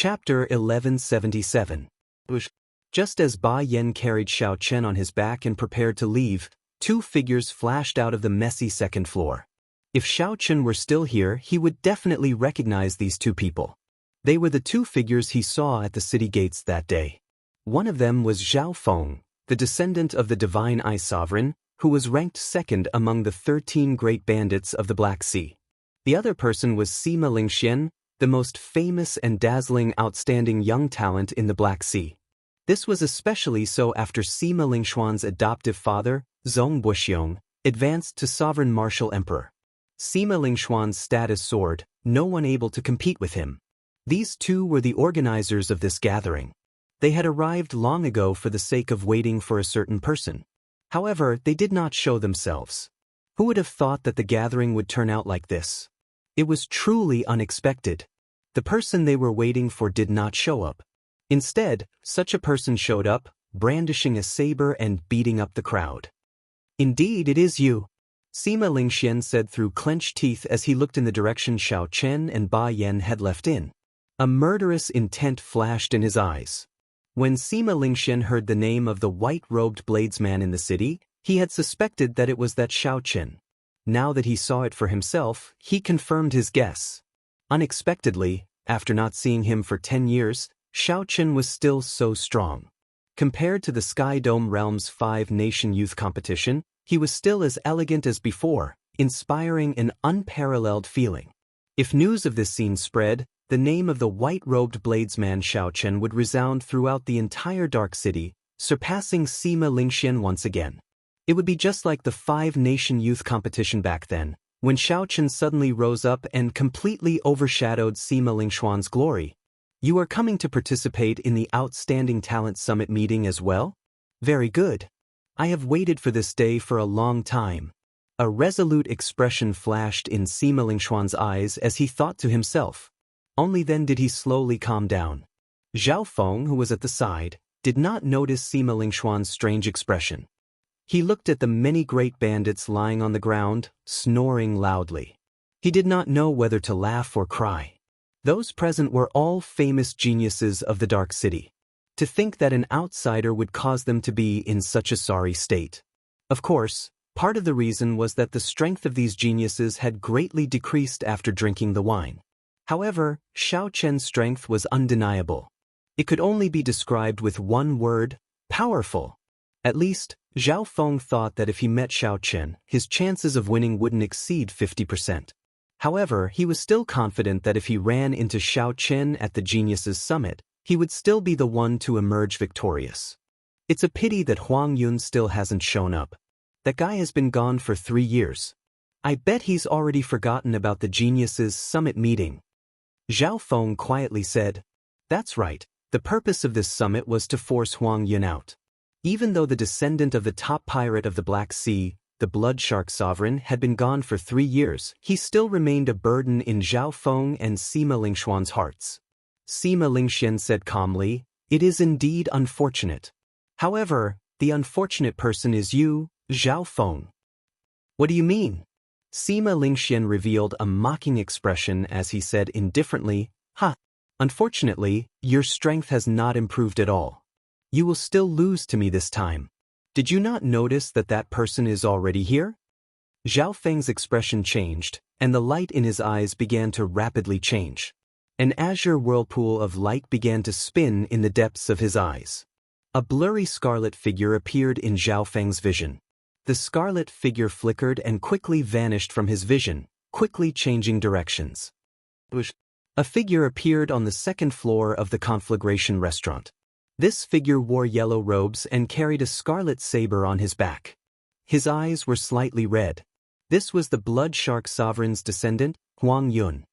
Chapter 1177. Just as Ba Yan carried Xiao Chen on his back and prepared to leave, two figures flashed out of the messy second floor. If Xiao Chen were still here, he would definitely recognize these two people. They were the two figures he saw at the city gates that day. One of them was Zhao Feng, the descendant of the Divine Eye Sovereign, who was ranked second among the 13 great bandits of the Black Sea. The other person was Sima Lingxian, the most famous and dazzling outstanding young talent in the Black Sea. This was especially so after Sima Lingxuan's adoptive father, Zhong Buxiong, advanced to sovereign martial emperor. Sima Lingxuan's status soared, no one able to compete with him. These two were the organizers of this gathering. They had arrived long ago for the sake of waiting for a certain person. However, they did not show themselves. Who would have thought that the gathering would turn out like this? It was truly unexpected. The person they were waiting for did not show up. Instead, such a person showed up, brandishing a saber and beating up the crowd. "Indeed, it is you," Sima Lingxian said through clenched teeth as he looked in the direction Xiao Chen and Ba Yan had left in. A murderous intent flashed in his eyes. When Sima Lingxian heard the name of the white-robed bladesman in the city, he had suspected that it was that Xiao Chen. Now that he saw it for himself, he confirmed his guess. Unexpectedly, after not seeing him for 10 years, Xiao Chen was still so strong. Compared to the Sky Dome Realm's 5-nation youth competition, he was still as elegant as before, inspiring an unparalleled feeling. If news of this scene spread, the name of the white-robed bladesman Xiao Chen would resound throughout the entire Dark City, surpassing Sima Lingxian once again. It would be just like the 5-nation youth competition back then, when Xiao Chen suddenly rose up and completely overshadowed Sima Lingxuan's glory. "You are coming to participate in the Outstanding Talent Summit meeting as well? Very good. I have waited for this day for a long time." A resolute expression flashed in Sima Lingxuan's eyes as he thought to himself. Only then did he slowly calm down. Zhao Feng, who was at the side, did not notice Sima Lingxuan's strange expression. He looked at the many great bandits lying on the ground, snoring loudly. He did not know whether to laugh or cry. Those present were all famous geniuses of the Dark City. To think that an outsider would cause them to be in such a sorry state. Of course, part of the reason was that the strength of these geniuses had greatly decreased after drinking the wine. However, Xiao Chen's strength was undeniable. It could only be described with one word: powerful. At least, Zhao Feng thought that if he met Xiao Chen, his chances of winning wouldn't exceed 50%. However, he was still confident that if he ran into Xiao Chen at the Geniuses Summit, he would still be the one to emerge victorious. It's a pity that Huang Yun still hasn't shown up. That guy has been gone for 3 years. I bet he's already forgotten about the Geniuses Summit meeting. Zhao Feng quietly said, "That's right, the purpose of this summit was to force Huang Yun out." Even though the descendant of the top pirate of the Black Sea, the Blood Shark Sovereign, had been gone for 3 years, he still remained a burden in Zhao Feng and Sima Lingxuan's hearts. Sima Lingxian said calmly, "It is indeed unfortunate. However, the unfortunate person is you, Zhao Feng." "What do you mean?" Sima Lingxian revealed a mocking expression as he said indifferently, "Ha! Unfortunately, your strength has not improved at all. You will still lose to me this time. Did you not notice that that person is already here?" Zhao Feng's expression changed, and the light in his eyes began to rapidly change. An azure whirlpool of light began to spin in the depths of his eyes. A blurry scarlet figure appeared in Zhao Feng's vision. The scarlet figure flickered and quickly vanished from his vision, quickly changing directions. A figure appeared on the second floor of the Conflagration restaurant. This figure wore yellow robes and carried a scarlet saber on his back. His eyes were slightly red. This was the Blood Shark Sovereign's descendant, Huang Yun.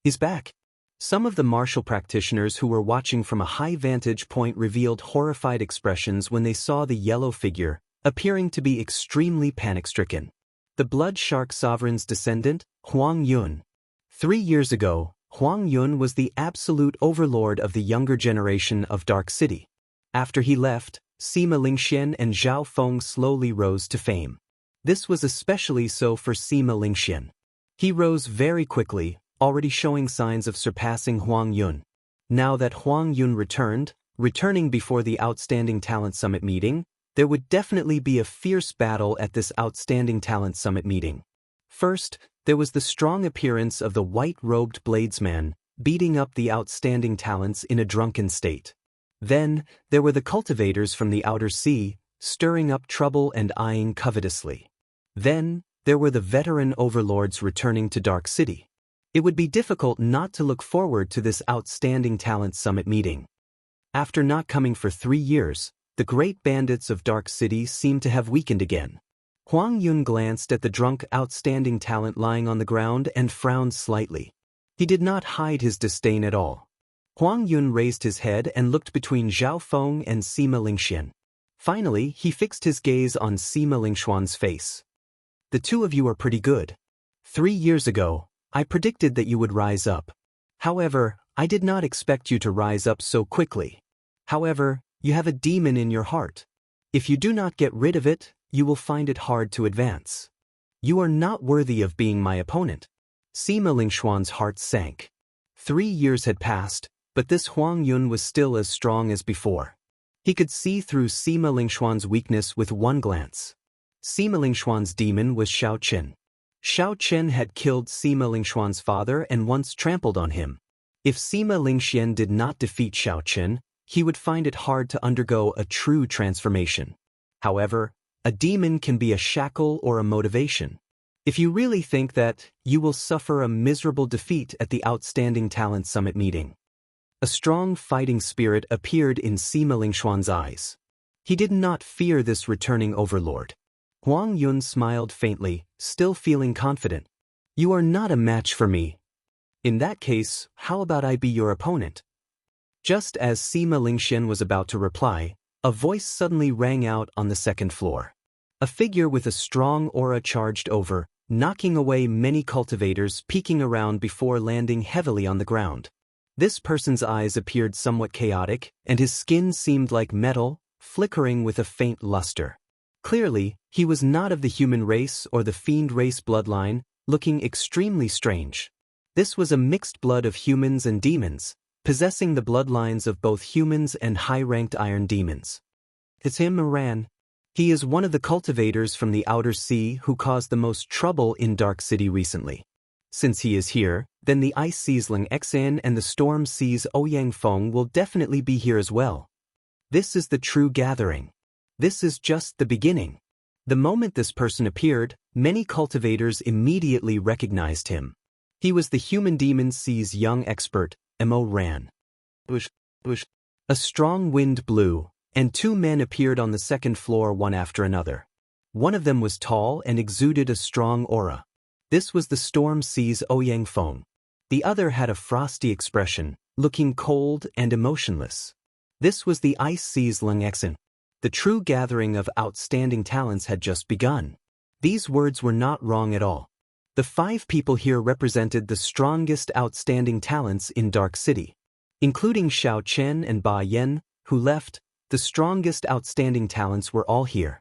"He's back." Some of the martial practitioners who were watching from a high vantage point revealed horrified expressions when they saw the yellow figure, appearing to be extremely panic-stricken. The Blood Shark Sovereign's descendant, Huang Yun. 3 years ago, Huang Yun was the absolute overlord of the younger generation of Dark City. After he left, Sima Lingxian and Zhao Feng slowly rose to fame. This was especially so for Sima Lingxian. He rose very quickly, already showing signs of surpassing Huang Yun. Now that Huang Yun returning before the Outstanding Talent Summit meeting, there would definitely be a fierce battle at this Outstanding Talent Summit meeting. First, there was the strong appearance of the white-robed bladesman, beating up the outstanding talents in a drunken state. Then, there were the cultivators from the outer sea, stirring up trouble and eyeing covetously. Then, there were the veteran overlords returning to Dark City. It would be difficult not to look forward to this Outstanding Talent Summit meeting. After not coming for 3 years, the great bandits of Dark City seemed to have weakened again. Huang Yun glanced at the drunk outstanding talent lying on the ground and frowned slightly. He did not hide his disdain at all. Huang Yun raised his head and looked between Zhao Feng and Sima Lingxian. Finally, he fixed his gaze on Sima Lingxuan's face. The two of you are pretty good. 3 years ago, I predicted that you would rise up. However, I did not expect you to rise up so quickly. However, you have a demon in your heart. If you do not get rid of it, you will find it hard to advance. You are not worthy of being my opponent. Sima Lingxuan's heart sank. 3 years had passed, but this Huang Yun was still as strong as before. He could see through Sima Lingxuan's weakness with one glance. Sima Lingxuan's demon was Xiao Chen. Xiao Chen had killed Sima Lingxuan's father and once trampled on him. If Sima Lingxian did not defeat Xiao Chen, he would find it hard to undergo a true transformation. However, a demon can be a shackle or a motivation. If you really think that, you will suffer a miserable defeat at the Outstanding Talent Summit meeting. A strong fighting spirit appeared in Sima Lingxuan's eyes. He did not fear this returning overlord. Huang Yun smiled faintly, still feeling confident. You are not a match for me. In that case, how about I be your opponent? Just as Sima Lingxian was about to reply, a voice suddenly rang out on the second floor. A figure with a strong aura charged over, knocking away many cultivators peeking around before landing heavily on the ground. This person's eyes appeared somewhat chaotic, and his skin seemed like metal, flickering with a faint luster. Clearly, he was not of the human race or the fiend race bloodline, looking extremely strange. This was a mixed blood of humans and demons, possessing the bloodlines of both humans and high-ranked iron demons. It's him, Moran. He is one of the cultivators from the outer sea who caused the most trouble in Dark City recently. Since he is here, then the Ice Sea's Ling Xan and the Storm Sea's Ouyang Feng will definitely be here as well. This is the true gathering. This is just the beginning. The moment this person appeared, many cultivators immediately recognized him. He was the Human Demon Sea's young expert, Moran. A strong wind blew, and 2 men appeared on the second floor one after another. One of them was tall and exuded a strong aura. This was the Storm Sea's Ouyang Feng. The other had a frosty expression, looking cold and emotionless. This was the Ice Sea's Ling Xan. The true gathering of outstanding talents had just begun. These words were not wrong at all. The 5 people here represented the strongest outstanding talents in Dark City. Including Xiao Chen and Ba Yan, who left, the strongest outstanding talents were all here.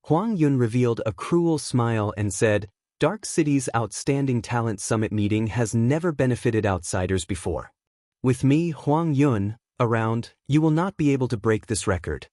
Huang Yun revealed a cruel smile and said, Dark City's Outstanding Talent Summit meeting has never benefited outsiders before. With me, Huang Yun, around, you will not be able to break this record.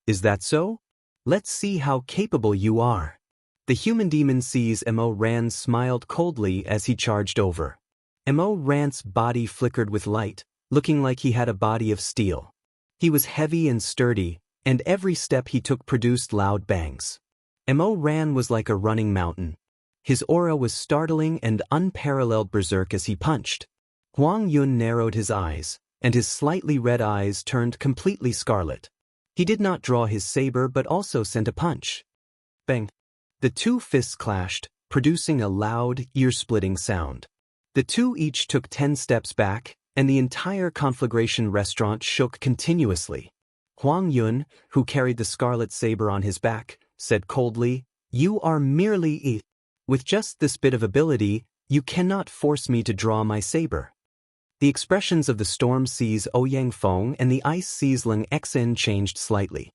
Is that so? Let's see how capable you are. The Human Demon Sea's Moran smiled coldly as he charged over. Moran's body flickered with light, looking like he had a body of steel. He was heavy and sturdy, and every step he took produced loud bangs. Moran was like a running mountain. His aura was startling and unparalleled berserk as he punched. Huang Yun narrowed his eyes, and his slightly red eyes turned completely scarlet. He did not draw his saber but also sent a punch. Bang! The 2 fists clashed, producing a loud, ear-splitting sound. The 2 each took 10 steps back, and the entire conflagration restaurant shook continuously. Huang Yun, who carried the scarlet saber on his back, said coldly, You are merely With just this bit of ability, you cannot force me to draw my saber. The expressions of the Storm Sea's Ouyang Feng and the Ice Sea's Ling Xan changed slightly.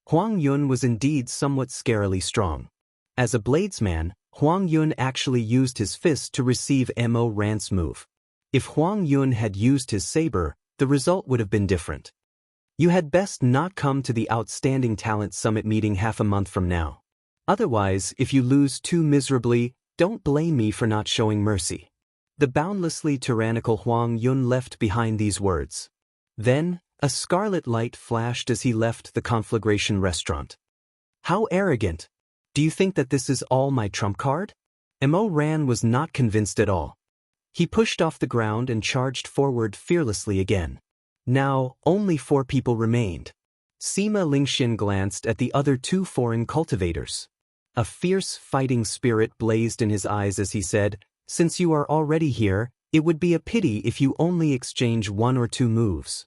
Huang Yun was indeed somewhat scarily strong. As a bladesman, Huang Yun actually used his fist to receive Mo Rant's move. If Huang Yun had used his saber, the result would have been different. You had best not come to the Outstanding Talent Summit meeting half a month from now. Otherwise, if you lose too miserably, don't blame me for not showing mercy. The boundlessly tyrannical Huang Yun left behind these words. Then, a scarlet light flashed as he left the conflagration restaurant. How arrogant! Do you think that this is all my trump card? Mo Ran was not convinced at all. He pushed off the ground and charged forward fearlessly again. Now, only 4 people remained. Sima Lingxin glanced at the other 2 foreign cultivators. A fierce fighting spirit blazed in his eyes as he said, "Since you are already here, it would be a pity if you only exchange 1 or 2 moves."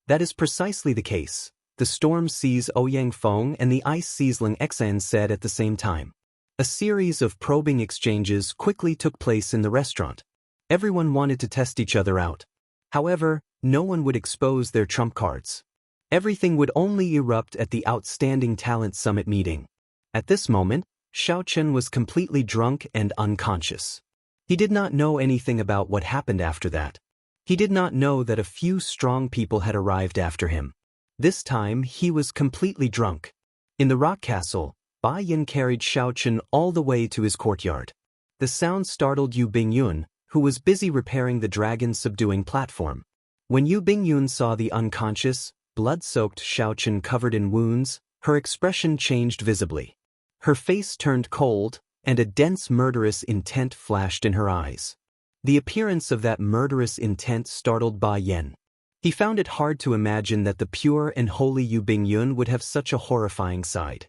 That is precisely the case, the Storm Seas Ouyang Feng and the Ice Seasling Xan said at the same time. A series of probing exchanges quickly took place in the restaurant. Everyone wanted to test each other out. However, no one would expose their trump cards. Everything would only erupt at the Outstanding Talent Summit meeting. At this moment, Xiaochen was completely drunk and unconscious. He did not know anything about what happened after that. He did not know that a few strong people had arrived after him. This time, he was completely drunk. In the rock castle, Bai Yin carried Xiaochen all the way to his courtyard. The sound startled Yu Bingyun, who was busy repairing the dragon-subduing platform. When Yu Bingyun saw the unconscious, blood-soaked Xiaochen covered in wounds, her expression changed visibly. Her face turned cold, and a dense murderous intent flashed in her eyes. The appearance of that murderous intent startled Bai Yin. He found it hard to imagine that the pure and holy Yu Bingyun would have such a horrifying side.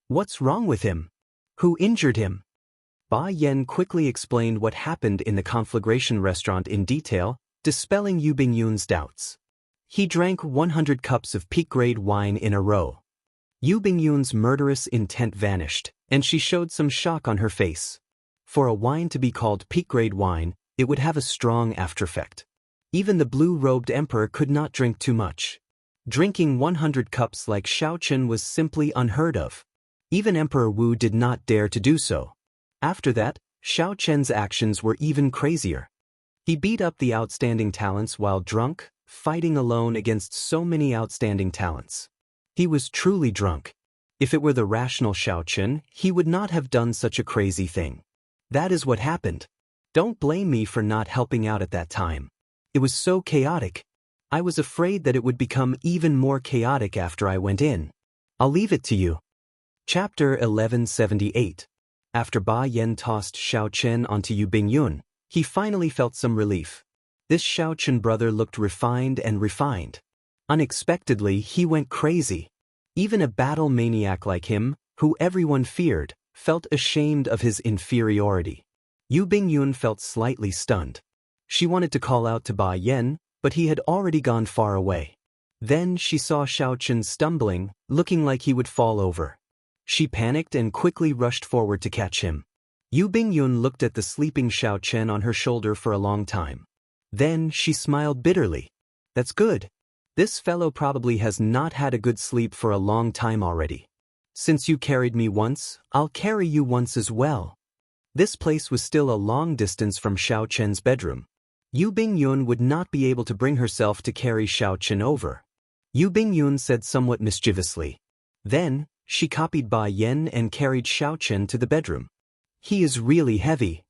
What's wrong with him? Who injured him? Bai Yin quickly explained what happened in the conflagration restaurant in detail, dispelling Yu Bingyun's doubts. He drank 100 cups of peak-grade wine in a row. Yu Bingyun's murderous intent vanished, and she showed some shock on her face. For a wine to be called peak-grade wine, it would have a strong aftereffect. Even the blue-robed emperor could not drink too much. Drinking 100 cups like Xiaochen was simply unheard of. Even Emperor Wu did not dare to do so. After that, Xiaochen's actions were even crazier. He beat up the outstanding talents while drunk, fighting alone against so many outstanding talents. He was truly drunk. If it were the rational Xiaochen, he would not have done such a crazy thing. That is what happened. Don't blame me for not helping out at that time. It was so chaotic. I was afraid that it would become even more chaotic after I went in. I'll leave it to you. Chapter 1178. After Bai Yin tossed Xiaochen onto Yu Bingyun, he finally felt some relief. This Xiaochen brother looked refined and refined. Unexpectedly, he went crazy. Even a battle maniac like him, who everyone feared, felt ashamed of his inferiority. Yu Bingyun felt slightly stunned. She wanted to call out to Bai Yin, but he had already gone far away. Then she saw Xiaochen stumbling, looking like he would fall over. She panicked and quickly rushed forward to catch him. Yu Bingyun looked at the sleeping Xiaochen on her shoulder for a long time. Then she smiled bitterly. That's good. This fellow probably has not had a good sleep for a long time already. Since you carried me once, I'll carry you once as well. This place was still a long distance from Xiaochen's bedroom. Yu Bingyun would not be able to bring herself to carry Xiaochen over. Yu Bingyun said somewhat mischievously. Then, she copied Bai Yin and carried Xiaochen to the bedroom. He is really heavy.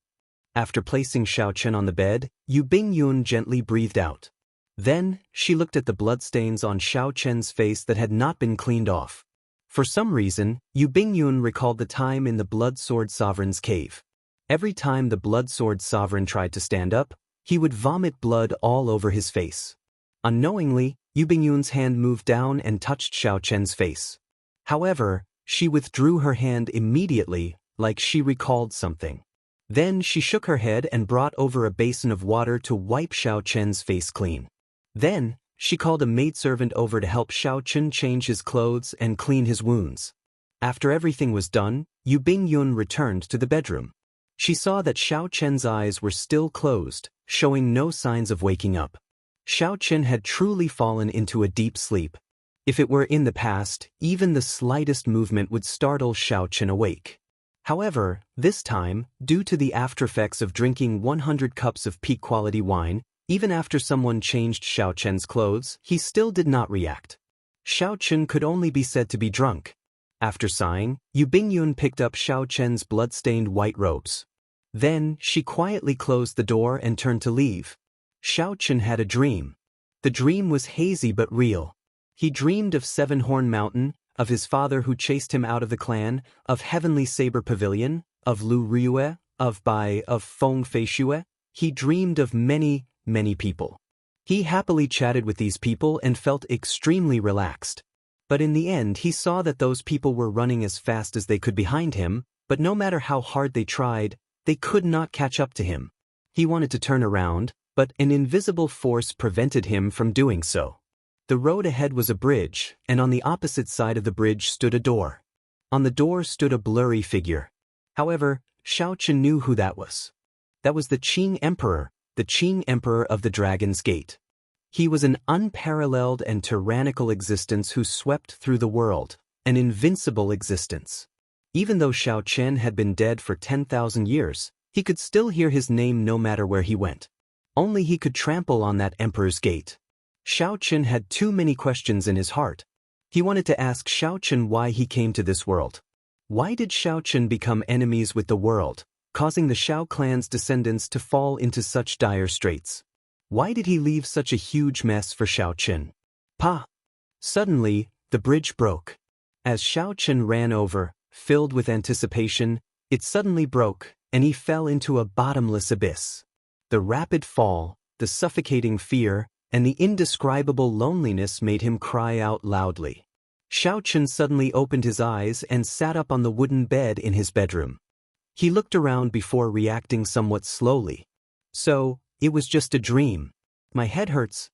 After placing Xiaochen on the bed, Yu Bingyun gently breathed out. Then, she looked at the bloodstains on Xiaochen's face that had not been cleaned off. For some reason, Yu Bingyun recalled the time in the Blood Sword Sovereign's cave. Every time the Blood Sword Sovereign tried to stand up, he would vomit blood all over his face. Unknowingly, Yu Bingyun's hand moved down and touched Xiaochen's face. However, she withdrew her hand immediately, like she recalled something. Then she shook her head and brought over a basin of water to wipe Xiaochen's face clean. Then, she called a maidservant over to help Xiaochen change his clothes and clean his wounds. After everything was done, Yu Bingyun returned to the bedroom. She saw that Xiaochen's eyes were still closed, showing no signs of waking up. Xiaochen had truly fallen into a deep sleep. If it were in the past, even the slightest movement would startle Xiaochen awake. However, this time, due to the aftereffects of drinking 100 cups of peak-quality wine, Even after someone changed Xiao Chen's clothes, he still did not react. Xiao Chen could only be said to be drunk. After sighing, Yu Bingyun picked up Xiao Chen's blood-stained white robes. Then, she quietly closed the door and turned to leave. Xiao Chen had a dream. The dream was hazy but real. He dreamed of Seven-Horn Mountain, of his father who chased him out of the clan, of Heavenly Saber Pavilion, of Lu Rue, of Bai, of Feng Feishue. He dreamed of many, many people. He happily chatted with these people and felt extremely relaxed. But in the end he saw that those people were running as fast as they could behind him, but no matter how hard they tried, they could not catch up to him. He wanted to turn around, but an invisible force prevented him from doing so. The road ahead was a bridge, and on the opposite side of the bridge stood a door. On the door stood a blurry figure. However, Xiao Chen knew who that was. That was the Qing Emperor of the Dragon's Gate. He was an unparalleled and tyrannical existence who swept through the world, an invincible existence. Even though Xiao Chen had been dead for 10,000 years, he could still hear his name no matter where he went. Only he could trample on that emperor's gate. Xiao Chen had too many questions in his heart. He wanted to ask Xiao Chen why he came to this world. Why did Xiao Chen become enemies with the world, causing the Xiao clan's descendants to fall into such dire straits? Why did he leave such a huge mess for Xiao Chen? Suddenly, the bridge broke. As Xiao Chen ran over, filled with anticipation, it suddenly broke, and he fell into a bottomless abyss. The rapid fall, the suffocating fear, and the indescribable loneliness made him cry out loudly. Xiao Chen suddenly opened his eyes and sat up on the wooden bed in his bedroom. He looked around before reacting somewhat slowly. So, it was just a dream. My head hurts.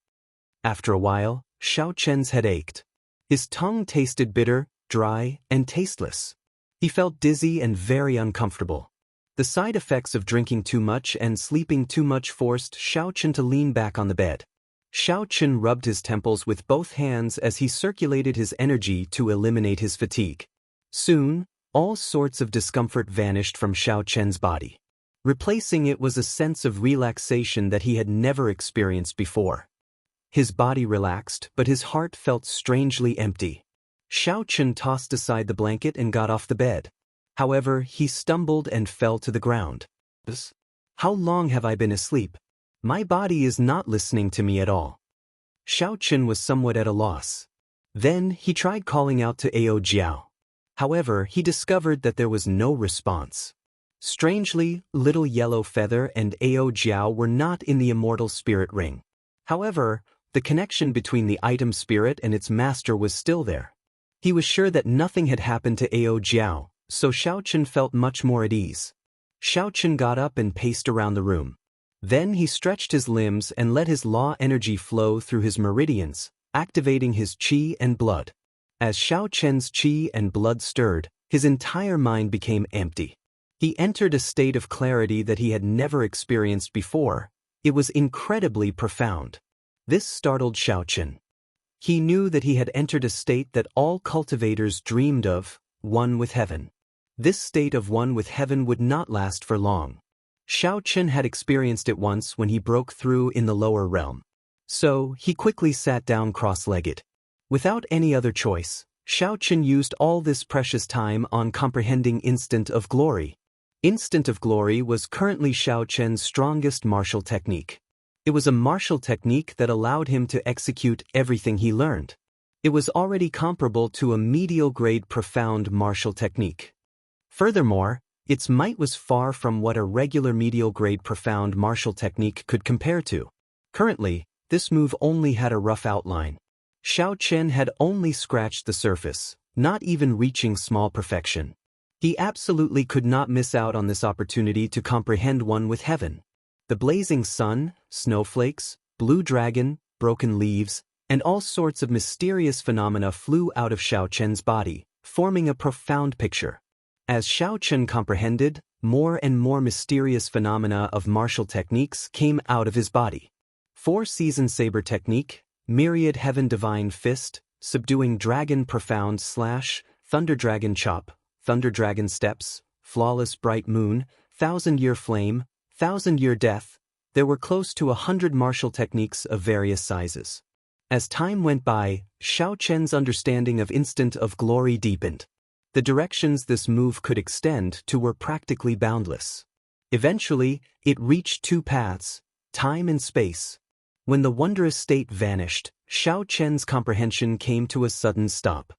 After a while, Xiao Chen's head ached. His tongue tasted bitter, dry, and tasteless. He felt dizzy and very uncomfortable. The side effects of drinking too much and sleeping too much forced Xiao Chen to lean back on the bed. Xiao Chen rubbed his temples with both hands as he circulated his energy to eliminate his fatigue. Soon, all sorts of discomfort vanished from Xiao Chen's body. Replacing it was a sense of relaxation that he had never experienced before. His body relaxed, but his heart felt strangely empty. Xiao Chen tossed aside the blanket and got off the bed. However, he stumbled and fell to the ground. How long have I been asleep? My body is not listening to me at all. Xiao Chen was somewhat at a loss. Then he tried calling out to Ao Jiao. However, he discovered that there was no response. Strangely, Little Yellow Feather and Ao Jiao were not in the immortal spirit ring. However, the connection between the item spirit and its master was still there. He was sure that nothing had happened to Ao Jiao, so Xiao Chen felt much more at ease. Xiao Chen got up and paced around the room. Then he stretched his limbs and let his law energy flow through his meridians, activating his qi and blood. As Xiao Chen's qi and blood stirred, his entire mind became empty. He entered a state of clarity that he had never experienced before. It was incredibly profound. This startled Xiao Chen. He knew that he had entered a state that all cultivators dreamed of, one with heaven. This state of one with heaven would not last for long. Xiao Chen had experienced it once when he broke through in the lower realm. So, he quickly sat down cross-legged. Without any other choice, Xiao Chen used all this precious time on comprehending Instant of Glory. Instant of Glory was currently Xiao Chen's strongest martial technique. It was a martial technique that allowed him to execute everything he learned. It was already comparable to a medial-grade profound martial technique. Furthermore, its might was far from what a regular medial-grade profound martial technique could compare to. Currently, this move only had a rough outline. Xiao Chen had only scratched the surface, not even reaching small perfection. He absolutely could not miss out on this opportunity to comprehend one with heaven. The blazing sun, snowflakes, blue dragon, broken leaves, and all sorts of mysterious phenomena flew out of Xiao Chen's body, forming a profound picture. As Xiao Chen comprehended, more and more mysterious phenomena of martial techniques came out of his body. Four-season saber technique, myriad heaven divine fist, subduing dragon profound slash, thunder dragon chop, thunder dragon steps, flawless bright moon, thousand-year flame, thousand-year death. there were close to 100 martial techniques of various sizes. As time went by, Xiao Chen's understanding of instant of glory deepened. The directions this move could extend to were practically boundless. Eventually, it reached two paths, time and space. When the wondrous state vanished, Xiao Chen's comprehension came to a sudden stop.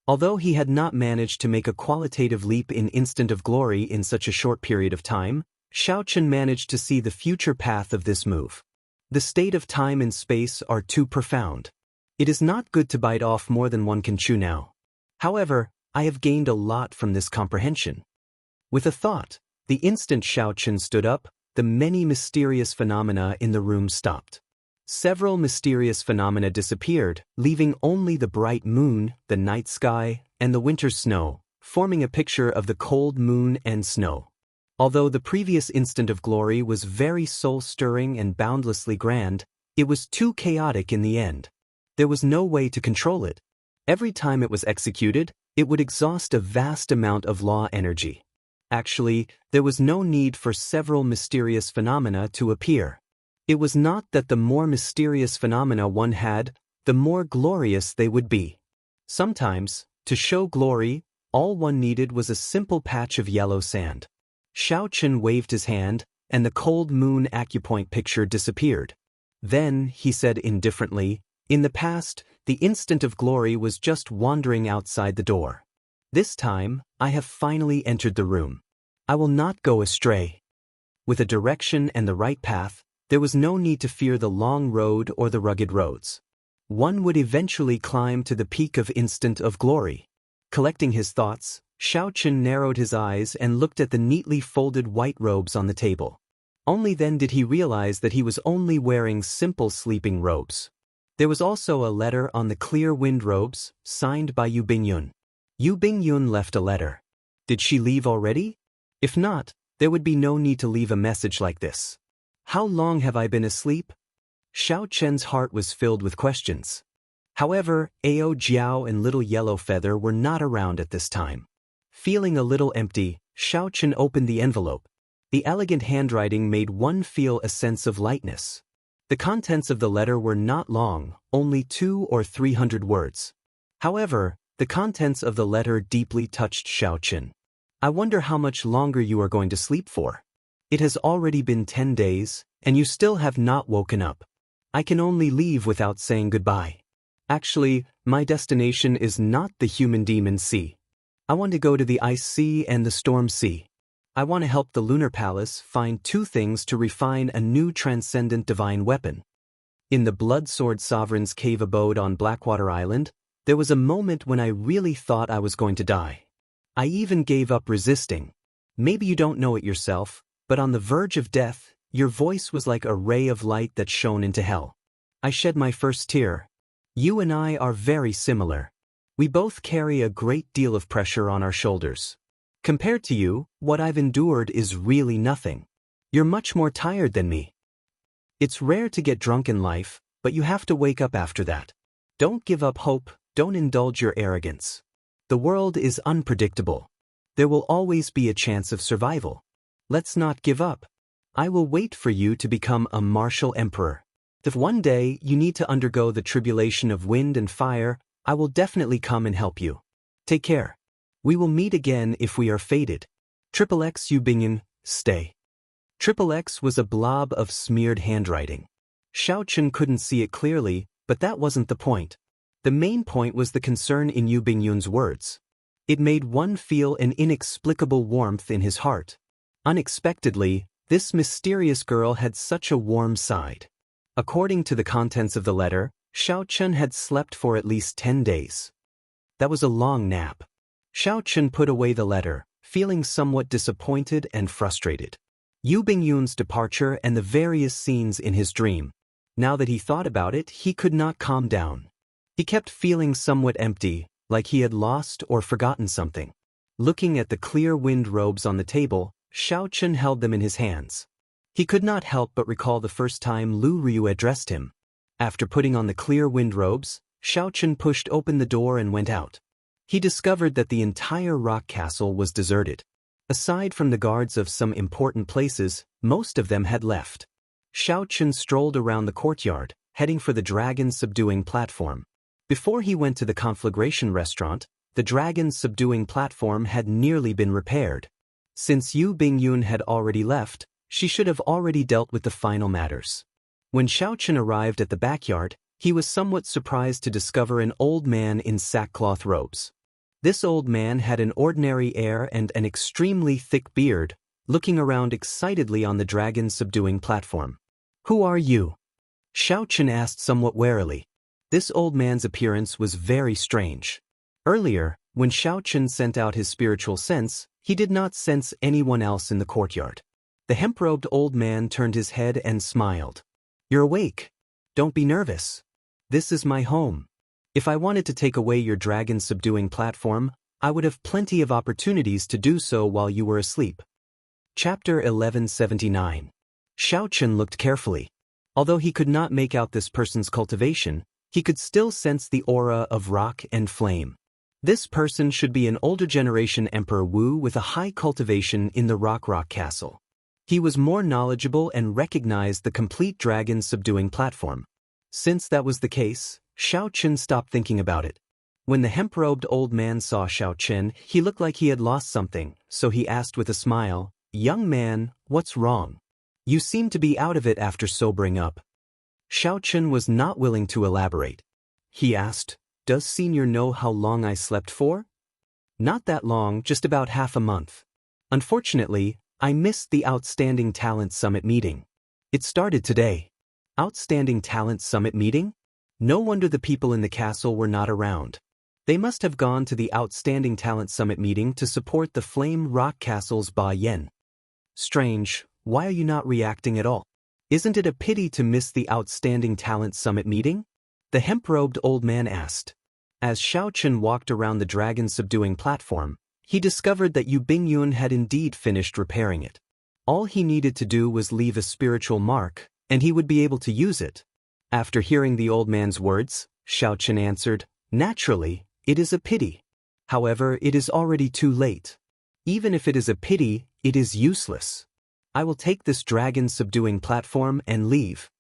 Although he had not managed to make a qualitative leap in instant of glory in such a short period of time, Xiao Chen managed to see the future path of this move. The state of time and space are too profound. It is not good to bite off more than one can chew now. However, I have gained a lot from this comprehension. With a thought, the instant Xiao Chen stood up, the many mysterious phenomena in the room stopped. Several mysterious phenomena disappeared, leaving only the bright moon, the night sky, and the winter snow, forming a picture of the cold moon and snow. Although the previous instant of glory was very soul-stirring and boundlessly grand, it was too chaotic in the end. There was no way to control it. Every time it was executed, it would exhaust a vast amount of law energy. Actually, there was no need for several mysterious phenomena to appear. It was not that the more mysterious phenomena one had, the more glorious they would be. Sometimes, to show glory, all one needed was a simple patch of yellow sand. Xiao Chen waved his hand, and the cold moon acupoint picture disappeared. Then, he said indifferently, in the past, the instant of glory was just wandering outside the door. This time, I have finally entered the room. I will not go astray. With a direction and the right path, there was no need to fear the long road or the rugged roads. One would eventually climb to the peak of instant of glory. Collecting his thoughts, Xiao Chen narrowed his eyes and looked at the neatly folded white robes on the table. Only then did he realize that he was only wearing simple sleeping robes. There was also a letter on the clear wind robes, signed by Yu Bingyun. Yu Bingyun left a letter. Did she leave already? If not, there would be no need to leave a message like this. How long have I been asleep? Xiao Chen's heart was filled with questions. However, Ao Jiao and Little Yellow Feather were not around at this time. Feeling a little empty, Xiao Chen opened the envelope. The elegant handwriting made one feel a sense of lightness. The contents of the letter were not long, only 200 or 300 words. However, the contents of the letter deeply touched Xiao Chen. I wonder how much longer you are going to sleep for. It has already been 10 days, and you still have not woken up. I can only leave without saying goodbye. Actually, my destination is not the human demon sea. I want to go to the ice sea and the storm sea. I want to help the lunar palace find two things to refine a new transcendent divine weapon. In the Blood Sword Sovereign's cave abode on Blackwater Island, there was a moment when I really thought I was going to die. I even gave up resisting. Maybe you don't know it yourself, but on the verge of death, your voice was like a ray of light that shone into hell. I shed my first tear. You and I are very similar. We both carry a great deal of pressure on our shoulders. Compared to you, what I've endured is really nothing. You're much more tired than me. It's rare to get drunk in life, but you have to wake up after that. Don't give up hope, don't indulge your arrogance. The world is unpredictable. There will always be a chance of survival. Let's not give up. I will wait for you to become a martial emperor. If one day you need to undergo the tribulation of wind and fire, I will definitely come and help you. Take care. We will meet again if we are fated. XXX Yu Bingyun, stay. XXX was a blob of smeared handwriting. Xiao Chen couldn't see it clearly, but that wasn't the point. The main point was the concern in Yu Bingyun's words. It made one feel an inexplicable warmth in his heart. Unexpectedly, this mysterious girl had such a warm side. According to the contents of the letter, Xiao Chen had slept for at least 10 days. That was a long nap. Xiao Chen put away the letter, feeling somewhat disappointed and frustrated. Yu Bingyun's departure and the various scenes in his dream. Now that he thought about it, he could not calm down. He kept feeling somewhat empty, like he had lost or forgotten something. Looking at the clear wind robes on the table, Xiao Chen held them in his hands. He could not help but recall the first time Lu Ryu addressed him. After putting on the clear wind robes, Xiao Chen pushed open the door and went out. He discovered that the entire rock castle was deserted. Aside from the guards of some important places, most of them had left. Xiao Chen strolled around the courtyard, heading for the dragon's subduing platform. Before he went to the conflagration restaurant, the dragon's subduing platform had nearly been repaired. Since Yu Bingyun had already left, she should have already dealt with the final matters. When Xiao Chen arrived at the backyard, he was somewhat surprised to discover an old man in sackcloth robes. This old man had an ordinary air and an extremely thick beard, looking around excitedly on the dragon's subduing platform. "Who are you?" Xiao Chen asked somewhat warily. This old man's appearance was very strange. Earlier, when Xiao Chen sent out his spiritual sense, he did not sense anyone else in the courtyard. The hemp-robed old man turned his head and smiled. "You're awake. Don't be nervous. This is my home. If I wanted to take away your dragon's subduing platform, I would have plenty of opportunities to do so while you were asleep." Chapter 1179. Xiao Chen looked carefully. Although he could not make out this person's cultivation, he could still sense the aura of rock and flame. This person should be an older generation Emperor Wu with a high cultivation in the Rock Castle. He was more knowledgeable and recognized the complete dragon's subduing platform. Since that was the case, Xiao Chen stopped thinking about it. When the hemp-robed old man saw Xiao Chen, he looked like he had lost something, so he asked with a smile, "Young man, what's wrong? You seem to be out of it after sobering up." Xiao Chen was not willing to elaborate. He asked, "Does Senior know how long I slept for?" "Not that long, just about half a month. Unfortunately, I missed the Outstanding Talent Summit meeting. It started today." Outstanding Talent Summit meeting? No wonder the people in the castle were not around. They must have gone to the Outstanding Talent Summit meeting to support the Flame Rock Castle's Ba Yen. Strange, why are you not reacting at all? Isn't it a pity to miss the Outstanding Talent Summit meeting? The hemp-robed old man asked. As Xiao Chen walked around the dragon's subduing platform, he discovered that Yu Bingyun had indeed finished repairing it. All he needed to do was leave a spiritual mark, and he would be able to use it. After hearing the old man's words, Xiao Chen answered, "Naturally, it is a pity. However, it is already too late. Even if it is a pity, it is useless. I will take this dragon's subduing platform and leave."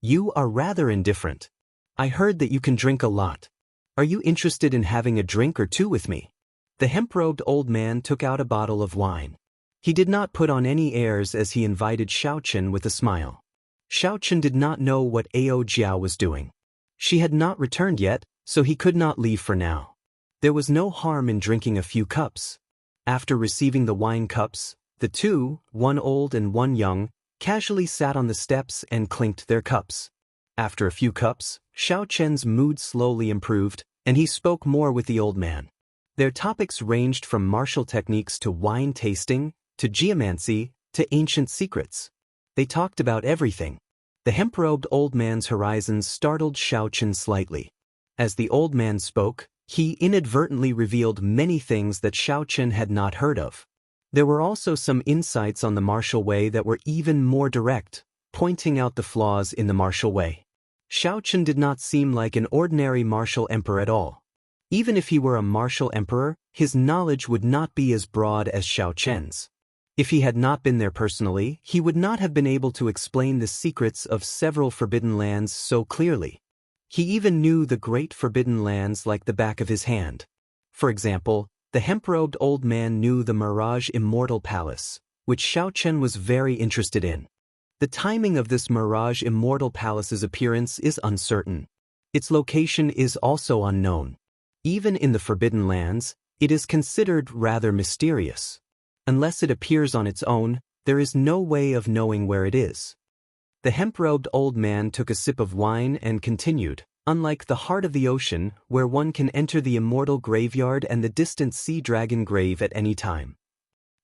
"You are rather indifferent. I heard that you can drink a lot. Are you interested in having a drink or two with me?" The hemp-robed old man took out a bottle of wine. He did not put on any airs as he invited Xiao Chen with a smile. Xiao Chen did not know what Ao Jiao was doing. She had not returned yet, so he could not leave for now. There was no harm in drinking a few cups. After receiving the wine cups, the two, one old and one young, casually sat on the steps and clinked their cups. After a few cups, Xiao Chen's mood slowly improved, and he spoke more with the old man. Their topics ranged from martial techniques to wine tasting, to geomancy, to ancient secrets. They talked about everything. The hemp-robed old man's horizons startled Xiao Chen slightly. As the old man spoke, he inadvertently revealed many things that Xiao Chen had not heard of. There were also some insights on the martial way that were even more direct, pointing out the flaws in the martial way. Xiao Chen did not seem like an ordinary martial emperor at all. Even if he were a martial emperor, his knowledge would not be as broad as Xiao Chen's. If he had not been there personally, he would not have been able to explain the secrets of several forbidden lands so clearly. He even knew the great forbidden lands like the back of his hand. For example, the hemp-robed old man knew the Mirage Immortal Palace, which Xiao Chen was very interested in. The timing of this Mirage Immortal Palace's appearance is uncertain. Its location is also unknown. Even in the forbidden lands, it is considered rather mysterious. Unless it appears on its own, there is no way of knowing where it is. The hemp-robed old man took a sip of wine and continued, "Unlike the heart of the ocean, where one can enter the immortal graveyard and the distant sea dragon grave at any time.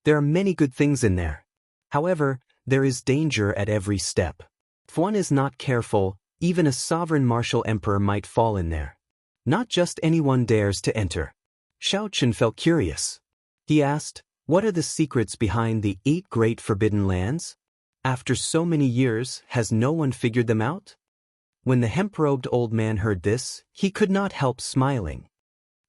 There are many good things in there. However, there is danger at every step. If one is not careful, even a sovereign martial emperor might fall in there. Not just anyone dares to enter." Xiao Chen felt curious. He asked, "What are the secrets behind the 8 great forbidden lands? After so many years, has no one figured them out?" When the hemp-robed old man heard this, he could not help smiling.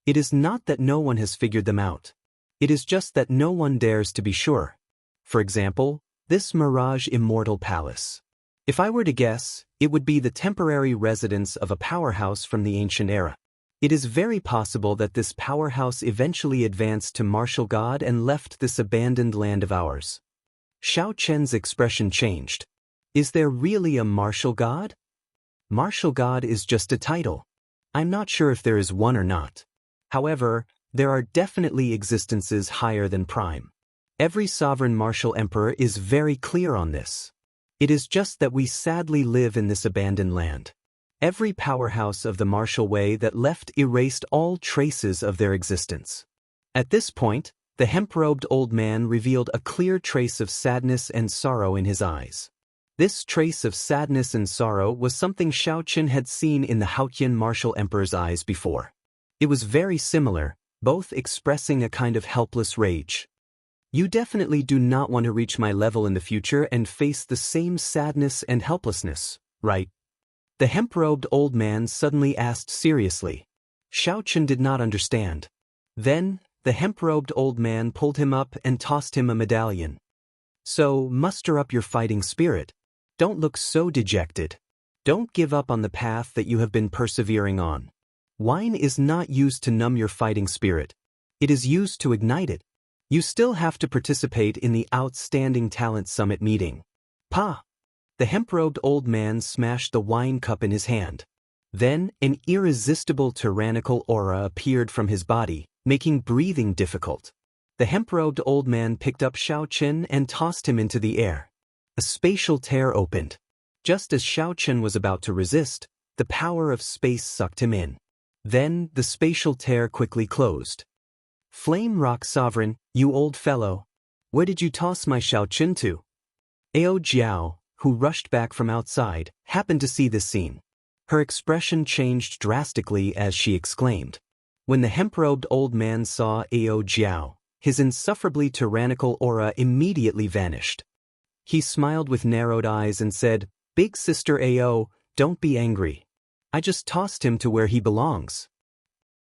It is not that no one has figured them out. It is just that no one dares to be sure. For example, this Mirage Immortal Palace. If I were to guess, it would be the temporary residence of a powerhouse from the ancient era. It is very possible that this powerhouse eventually advanced to martial god and left this abandoned land of ours. Xiao Chen's expression changed. Is there really a martial god? Martial god is just a title. I'm not sure if there is one or not. However, there are definitely existences higher than prime. Every sovereign martial emperor is very clear on this. It is just that we sadly live in this abandoned land. Every powerhouse of the martial way that left erased all traces of their existence. At this point, the hemp-robed old man revealed a clear trace of sadness and sorrow in his eyes. This trace of sadness and sorrow was something Xiao Chen had seen in the Haotian martial emperor's eyes before. It was very similar, both expressing a kind of helpless rage. You definitely do not want to reach my level in the future and face the same sadness and helplessness, right? The hemp-robed old man suddenly asked seriously. Xiao Chen did not understand. Then, the hemp-robed old man pulled him up and tossed him a medallion. So, muster up your fighting spirit. Don't look so dejected. Don't give up on the path that you have been persevering on. Wine is not used to numb your fighting spirit. It is used to ignite it. You still have to participate in the Outstanding Talent Summit meeting. Pa! The hemp-robed old man smashed the wine cup in his hand. Then, an irresistible tyrannical aura appeared from his body, making breathing difficult. The hemp-robed old man picked up Xiao Chen and tossed him into the air. A spatial tear opened. Just as Xiao Chen was about to resist, the power of space sucked him in. Then, the spatial tear quickly closed. Flame Rock Sovereign, you old fellow. Where did you toss my Xiao Chen to? Ao Jiao, who rushed back from outside, happened to see this scene. Her expression changed drastically as she exclaimed. When the hemp-robed old man saw Ao Jiao, his insufferably tyrannical aura immediately vanished. He smiled with narrowed eyes and said, "Big sister Ao, don't be angry. I just tossed him to where he belongs."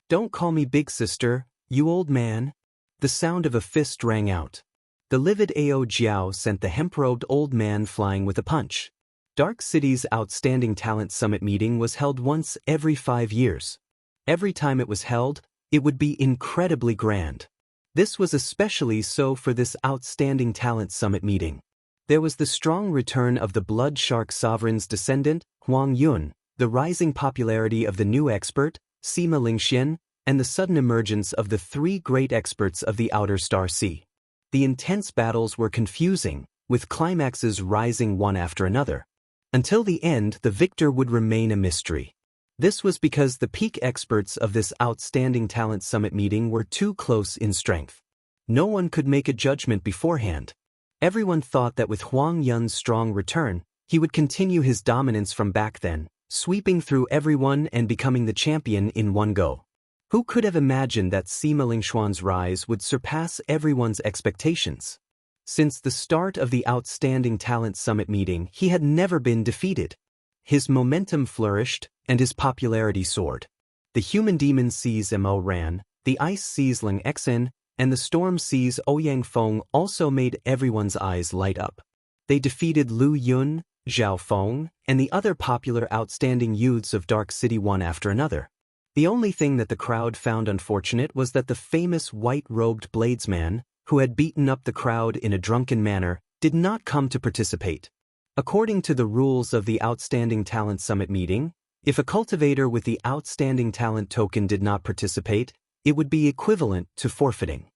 "Don't call me big sister, you old man." The sound of a fist rang out. The livid Ao Jiao sent the hemp-robed old man flying with a punch. Dark City's Outstanding Talent Summit meeting was held once every 5 years. Every time it was held, it would be incredibly grand. This was especially so for this Outstanding Talent Summit meeting. There was the strong return of the Blood Shark Sovereign's descendant, Huang Yun, the rising popularity of the new expert, Sima Lingxian, and the sudden emergence of the 3 great experts of the Outer Star Sea. The intense battles were confusing, with climaxes rising one after another. Until the end, the victor would remain a mystery. This was because the peak experts of this Outstanding Talent Summit meeting were too close in strength. No one could make a judgment beforehand. Everyone thought that with Huang Yun's strong return, he would continue his dominance from back then, sweeping through everyone and becoming the champion in one go. Who could have imagined that Sima Lingxuan's rise would surpass everyone's expectations? Since the start of the Outstanding Talent Summit meeting, he had never been defeated. His momentum flourished, and his popularity soared. The Human Demon Sees Mo Ran, the Ice Sees Ling Xen, and the Storm Sees Ouyang Feng also made everyone's eyes light up. They defeated Lu Yun, Zhao Feng, and the other popular outstanding youths of Dark City one after another. The only thing that the crowd found unfortunate was that the famous white-robed bladesman, who had beaten up the crowd in a drunken manner, did not come to participate. According to the rules of the Outstanding Talent Summit meeting, if a cultivator with the Outstanding Talent token did not participate, it would be equivalent to forfeiting.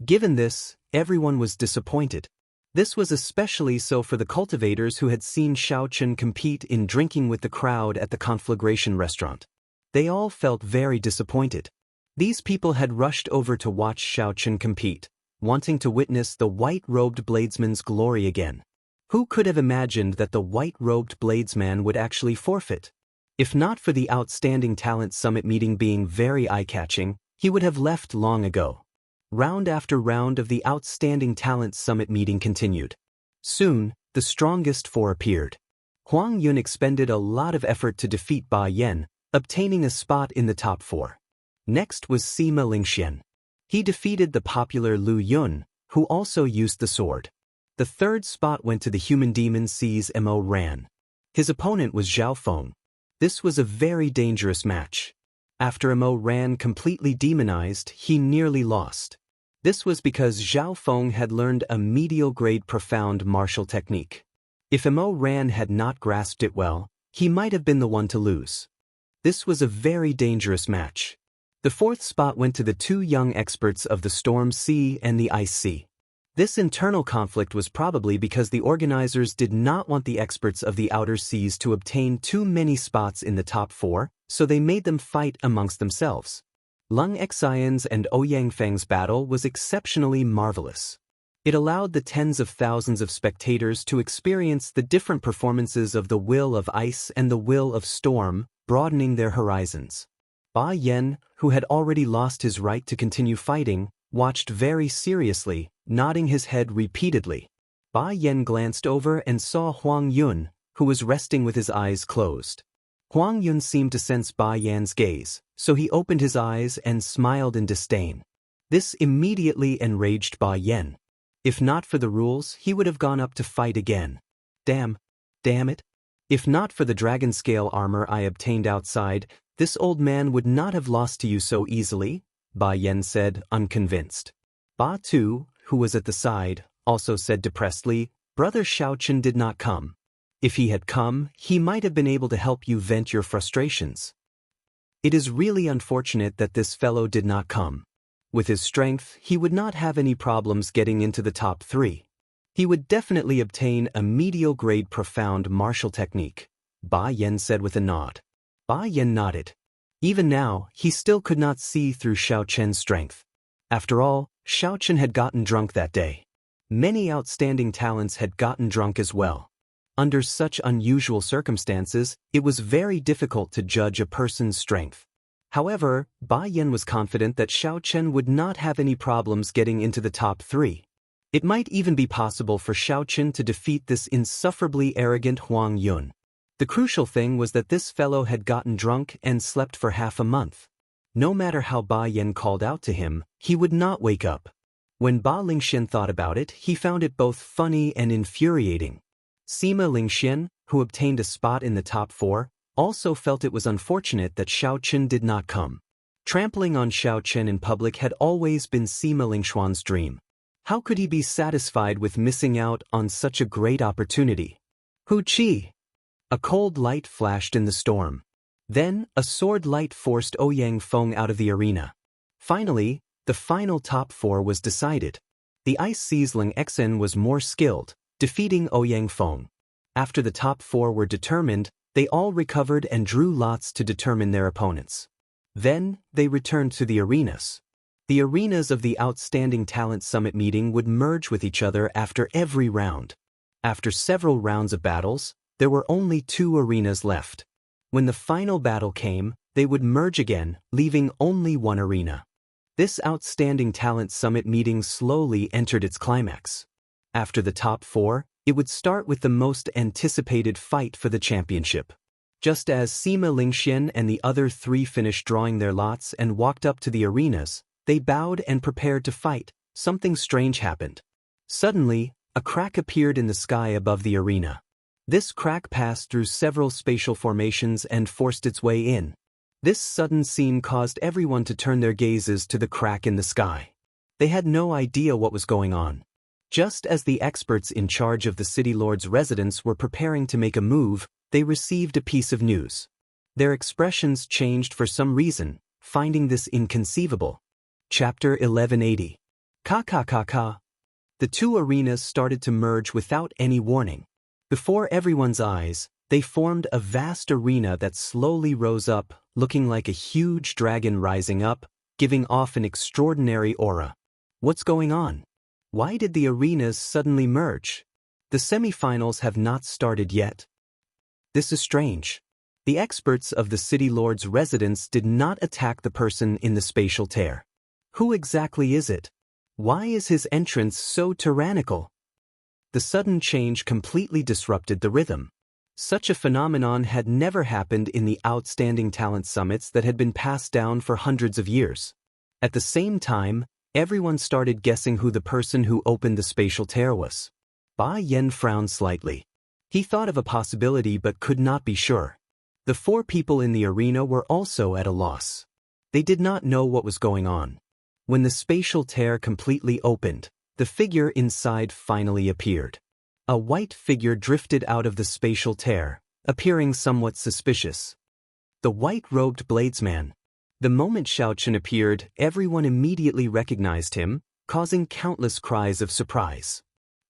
Given this, everyone was disappointed. This was especially so for the cultivators who had seen Xiao Chen compete in drinking with the crowd at the Conflagration restaurant. They all felt very disappointed. These people had rushed over to watch Xiao Chen compete, wanting to witness the white-robed bladesman's glory again. Who could have imagined that the white-robed bladesman would actually forfeit? If not for the Outstanding Talent Summit meeting being very eye-catching, he would have left long ago. Round after round of the Outstanding Talent Summit meeting continued. Soon, the strongest 4 appeared. Huang Yun expended a lot of effort to defeat Ba Yan, obtaining a spot in the top 4. Next was Sima Lingxian. He defeated the popular Lu Yun, who also used the sword. The 3rd spot went to the Human Demon Sees Mo Ran. His opponent was Zhao Feng. This was a very dangerous match. After Imo ran completely demonized, he nearly lost. This was because Zhao Feng had learned a medial-grade profound martial technique. If Imo Ran had not grasped it well, he might have been the one to lose. This was a very dangerous match. The fourth spot went to the two young experts of the Storm Sea and the Ice Sea. This internal conflict was probably because the organizers did not want the experts of the outer seas to obtain too many spots in the top 4, so they made them fight amongst themselves. Lung Xian's and Ouyang Feng's battle was exceptionally marvelous. It allowed the tens of thousands of spectators to experience the different performances of the will of ice and the will of storm, broadening their horizons. Ba Yan, who had already lost his right to continue fighting, watched very seriously, nodding his head repeatedly. Ba Yan glanced over and saw Huang Yun, who was resting with his eyes closed. Huang Yun seemed to sense Ba Yan's gaze, so he opened his eyes and smiled in disdain. This immediately enraged Ba Yan. If not for the rules, he would have gone up to fight again. Damn it. If not for the dragon scale armor I obtained outside, this old man would not have lost to you so easily, Ba Yan said, unconvinced. Ba Tu, who was at the side, also said depressedly, Brother Xiaochen did not come. If he had come, he might have been able to help you vent your frustrations. It is really unfortunate that this fellow did not come. With his strength, he would not have any problems getting into the top 3. He would definitely obtain a medial-grade profound martial technique, Ba Yan said with a nod. Ba Yan nodded. Even now, he still could not see through Xiaochen's strength. After all, Xiaochen had gotten drunk that day. Many outstanding talents had gotten drunk as well. Under such unusual circumstances, it was very difficult to judge a person's strength. However, Ba Yan was confident that Xiaochen would not have any problems getting into the top 3. It might even be possible for Xiaochen to defeat this insufferably arrogant Huang Yun. The crucial thing was that this fellow had gotten drunk and slept for half a month. No matter how Ba Yan called out to him, he would not wake up. When Ba Lingxian thought about it, he found it both funny and infuriating. Sima Lingxian, who obtained a spot in the top 4, also felt it was unfortunate that Xiaochen did not come. Trampling on Xiaochen in public had always been Sima Lingxuan's dream. How could he be satisfied with missing out on such a great opportunity? Hu Qi! A cold light flashed in the storm. Then, a sword light forced Ouyang Feng out of the arena. Finally, the final top 4 was decided. The Ice Sea's Ling Xen was more skilled, defeating Ouyang Feng. After the top 4 were determined, they all recovered and drew lots to determine their opponents. Then, they returned to the arenas. The arenas of the Outstanding Talent Summit meeting would merge with each other after every round. After several rounds of battles, there were only 2 arenas left. When the final battle came, they would merge again, leaving only 1 arena. This Outstanding Talent Summit meeting slowly entered its climax. After the top 4, it would start with the most anticipated fight for the championship. Just as Sima Lingxian and the other 3 finished drawing their lots and walked up to the arenas, they bowed and prepared to fight. Something strange happened. Suddenly, a crack appeared in the sky above the arena. This crack passed through several spatial formations and forced its way in. This sudden scene caused everyone to turn their gazes to the crack in the sky. They had no idea what was going on. Just as the experts in charge of the city lord's residence were preparing to make a move, they received a piece of news. Their expressions changed for some reason, finding this inconceivable. Chapter 1180. Ka. The 2 arenas started to merge without any warning. Before everyone's eyes, they formed a vast arena that slowly rose up, looking like a huge dragon rising up, giving off an extraordinary aura. What's going on? Why did the arenas suddenly merge? The semifinals have not started yet. This is strange. The experts of the city lord's residence did not attack the person in the spatial tear. Who exactly is it? Why is his entrance so tyrannical? The sudden change completely disrupted the rhythm. Such a phenomenon had never happened in the Outstanding Talent Summits that had been passed down for hundreds of years. At the same time, everyone started guessing who the person who opened the spatial tear was. Ba Yan frowned slightly. He thought of a possibility but could not be sure. The 4 people in the arena were also at a loss. They did not know what was going on. When the spatial tear completely opened, the figure inside finally appeared. A white figure drifted out of the spatial tear, appearing somewhat suspicious. The white-robed bladesman. The moment Xiaochen appeared, everyone immediately recognized him, causing countless cries of surprise.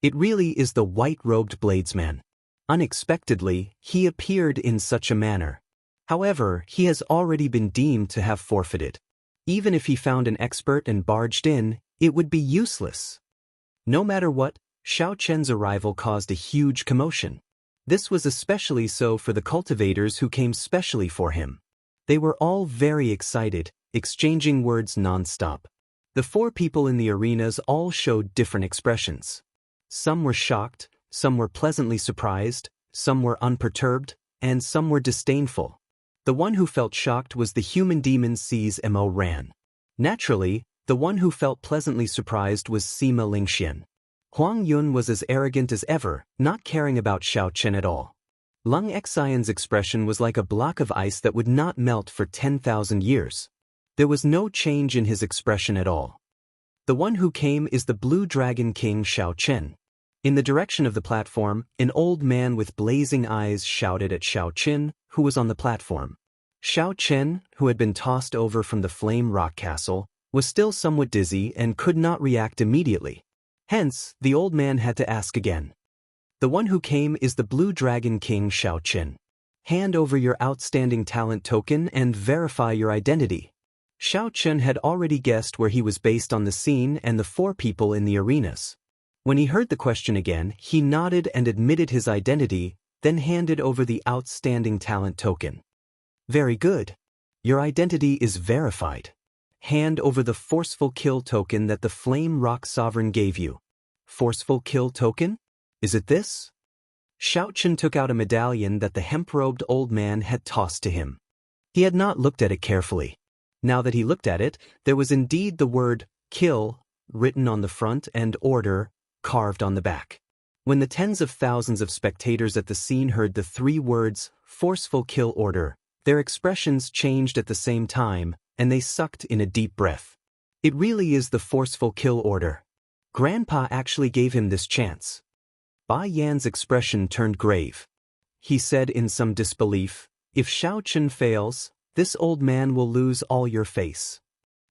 It really is the white-robed bladesman. Unexpectedly, he appeared in such a manner. However, he has already been deemed to have forfeited. Even if he found an expert and barged in, it would be useless. No matter what, Xiaochen's arrival caused a huge commotion. This was especially so for the cultivators who came specially for him. They were all very excited, exchanging words non-stop. The 4 people in the arenas all showed different expressions. Some were shocked, some were pleasantly surprised, some were unperturbed, and some were disdainful. The one who felt shocked was the human demon sees Mo Ran. Naturally, the one who felt pleasantly surprised was Sima Lingxian. Huang Yun was as arrogant as ever, not caring about Xiaochen at all. Lung Xian's expression was like a block of ice that would not melt for 10,000 years. There was no change in his expression at all. The one who came is the Blue Dragon King Xiaochen. In the direction of the platform, an old man with blazing eyes shouted at Xiaochen, who was on the platform. Xiaochen, who had been tossed over from the Flame Rock Castle, was still somewhat dizzy and could not react immediately. Hence, the old man had to ask again. The one who came is the Blue Dragon King Xiaochen. Hand over your outstanding talent token and verify your identity. Xiaochen had already guessed where he was based on the scene and the 4 people in the arenas. When he heard the question again, he nodded and admitted his identity, then handed over the outstanding talent token. Very good. Your identity is verified. Hand over the forceful kill token that the Flame Rock Sovereign gave you. Forceful kill token? Is it this? Xiaochen took out a medallion that the hemp-robed old man had tossed to him. He had not looked at it carefully. Now that he looked at it, there was indeed the word, kill, written on the front and order, carved on the back. When the tens of thousands of spectators at the scene heard the 3 words, forceful kill order, their expressions changed at the same time, and they sucked in a deep breath. It really is the forceful kill order. Grandpa actually gave him this chance. Bai Yan's expression turned grave. He said in some disbelief, if Xiaochen fails, this old man will lose all your face.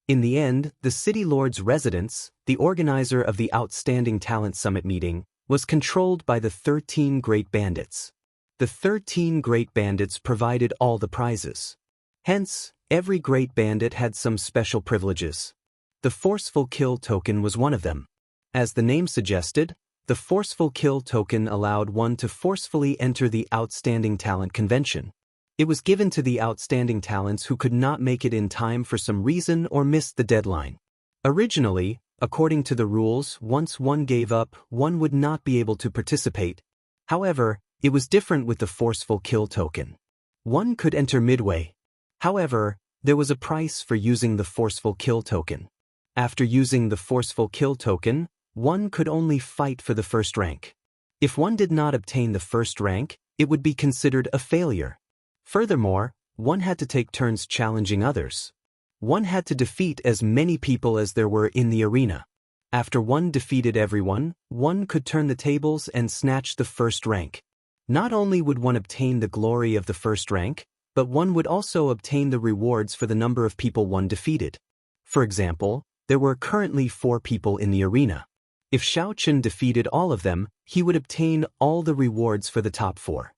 In the end, the city lord's residence, the organizer of the Outstanding Talent Summit meeting, was controlled by the 13 Great Bandits. The 13 Great Bandits provided all the prizes. Hence, every Great Bandit had some special privileges. The Forceful Kill token was one of them. As the name suggested, the Forceful Kill token allowed one to forcefully enter the Outstanding Talent Convention. It was given to the outstanding talents who could not make it in time for some reason or missed the deadline. Originally, according to the rules, once one gave up, one would not be able to participate. However, it was different with the Forceful Kill token. One could enter midway. However, there was a price for using the Forceful Kill token. After using the Forceful Kill token, one could only fight for the first rank. If one did not obtain the first rank, it would be considered a failure. Furthermore, one had to take turns challenging others. One had to defeat as many people as there were in the arena. After one defeated everyone, one could turn the tables and snatch the first rank. Not only would one obtain the glory of the first rank, but one would also obtain the rewards for the number of people one defeated. For example, there were currently 4 people in the arena. If Xiaochen defeated all of them, he would obtain all the rewards for the top 4.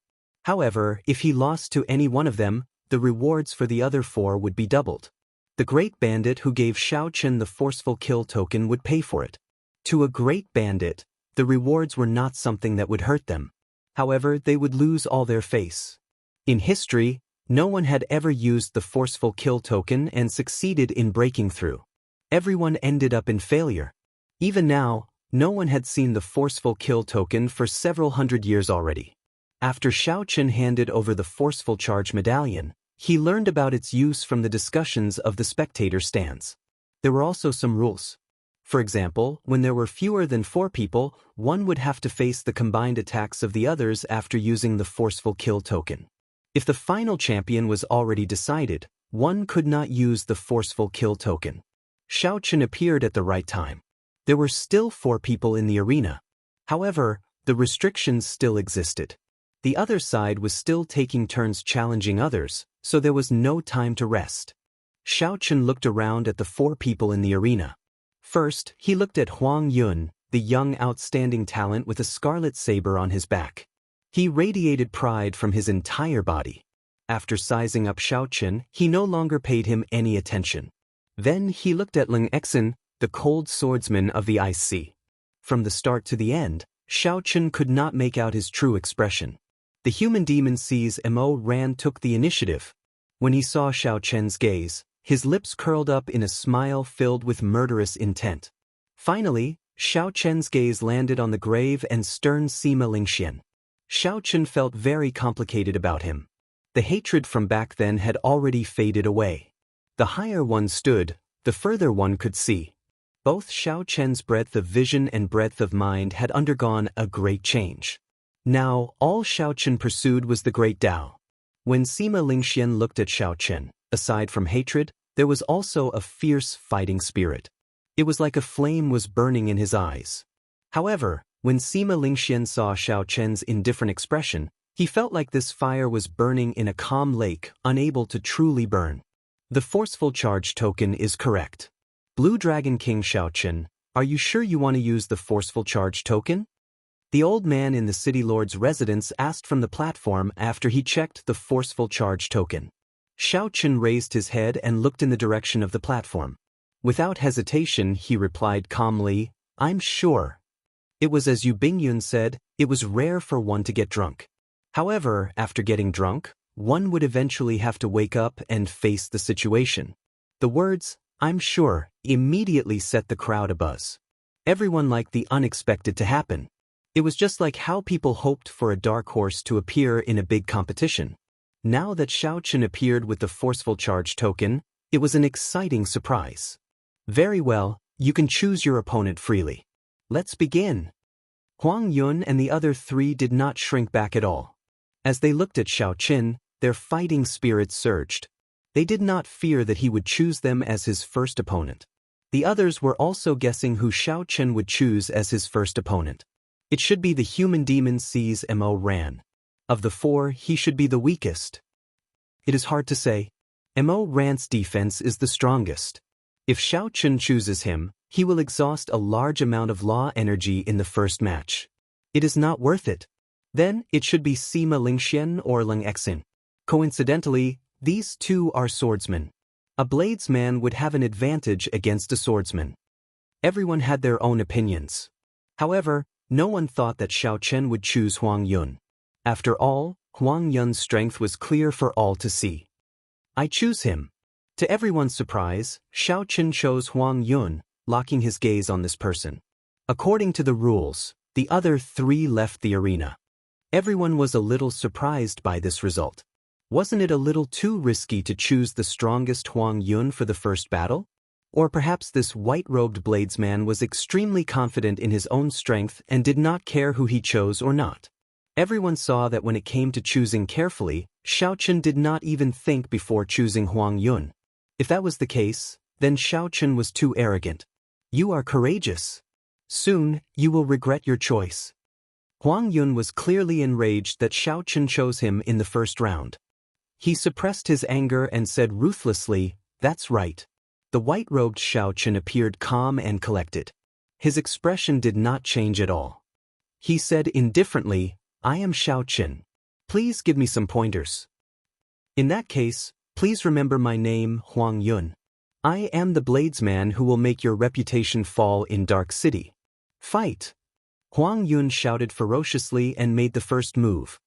However, if he lost to any one of them, the rewards for the other 4 would be doubled. The Great Bandit who gave Xiaochen the Forceful Kill token would pay for it. To a Great Bandit, the rewards were not something that would hurt them. However, they would lose all their face. In history, no one had ever used the Forceful Kill token and succeeded in breaking through. Everyone ended up in failure. Even now, no one had seen the Forceful Kill token for several hundred years already. After Xiaochen handed over the Forceful Charge medallion, he learned about its use from the discussions of the spectator stands. There were also some rules. For example, when there were fewer than 4 people, one would have to face the combined attacks of the others after using the forceful kill token. If the final champion was already decided, one could not use the forceful kill token. Xiaochen appeared at the right time. There were still 4 people in the arena. However, the restrictions still existed. The other side was still taking turns challenging others, so there was no time to rest. Xiaochen looked around at the 4 people in the arena. First, he looked at Huang Yun, the young outstanding talent with a scarlet saber on his back. He radiated pride from his entire body. After sizing up Xiaochen, he no longer paid him any attention. Then he looked at Ling Exin, the cold swordsman of the IC. From the start to the end, Xiaochen could not make out his true expression. The human demon sees Mo Ran took the initiative. When he saw Xiaochen's gaze, his lips curled up in a smile filled with murderous intent. Finally, Xiaochen's gaze landed on the grave and stern Sima Lingxian. Xiaochen felt very complicated about him. The hatred from back then had already faded away. The higher one stood, the further one could see. Both Xiaochen's breadth of vision and breadth of mind had undergone a great change. Now, all Xiaochen pursued was the great Tao. When Sima Lingxian looked at Xiaochen, aside from hatred, there was also a fierce fighting spirit. It was like a flame was burning in his eyes. However, when Sima Lingxian saw Xiaochen's indifferent expression, he felt like this fire was burning in a calm lake, unable to truly burn. The forceful charge token is correct. Blue Dragon King Xiaochen, are you sure you want to use the forceful charge token? The old man in the city lord's residence asked from the platform after he checked the forceful charge token. Xiaochen raised his head and looked in the direction of the platform. Without hesitation, he replied calmly, I'm sure. It was as Yu Bingyun said, it was rare for one to get drunk. However, after getting drunk, one would eventually have to wake up and face the situation. The words, I'm sure, immediately set the crowd abuzz. Everyone liked the unexpected to happen. It was just like how people hoped for a dark horse to appear in a big competition. Now that Xiaochen appeared with the forceful charge token, it was an exciting surprise. Very well, you can choose your opponent freely. Let's begin. Huang Yun and the other 3 did not shrink back at all. As they looked at Xiaochen, their fighting spirits surged. They did not fear that he would choose them as his first opponent. The others were also guessing who Xiaochen would choose as his first opponent. It should be the human demon sees Mo Ran. Of the 4, he should be the weakest. It is hard to say. Mo Ran's defense is the strongest. If Xiaochen chooses him, he will exhaust a large amount of law energy in the first match. It is not worth it. Then, it should be Sima Lingxian or Ling Exin. Coincidentally, these 2 are swordsmen. A bladesman would have an advantage against a swordsman. Everyone had their own opinions. However, no one thought that Xiaochen would choose Huang Yun. After all, Huang Yun's strength was clear for all to see. I choose him. To everyone's surprise, Xiaochen chose Huang Yun, locking his gaze on this person. According to the rules, the other 3 left the arena. Everyone was a little surprised by this result. Wasn't it a little too risky to choose the strongest Huang Yun for the first battle? Or perhaps this white-robed bladesman was extremely confident in his own strength and did not care who he chose or not. Everyone saw that when it came to choosing carefully, Xiaochen did not even think before choosing Huang Yun. If that was the case, then Xiaochen was too arrogant. You are courageous. Soon, you will regret your choice. Huang Yun was clearly enraged that Xiaochen chose him in the first round. He suppressed his anger and said ruthlessly, that's right. The white-robed Xiaochen appeared calm and collected. His expression did not change at all. He said indifferently, I am Xiaochen. Please give me some pointers. In that case, please remember my name, Huang Yun. I am the bladesman who will make your reputation fall in Dark City. Fight! Huang Yun shouted ferociously and made the first move.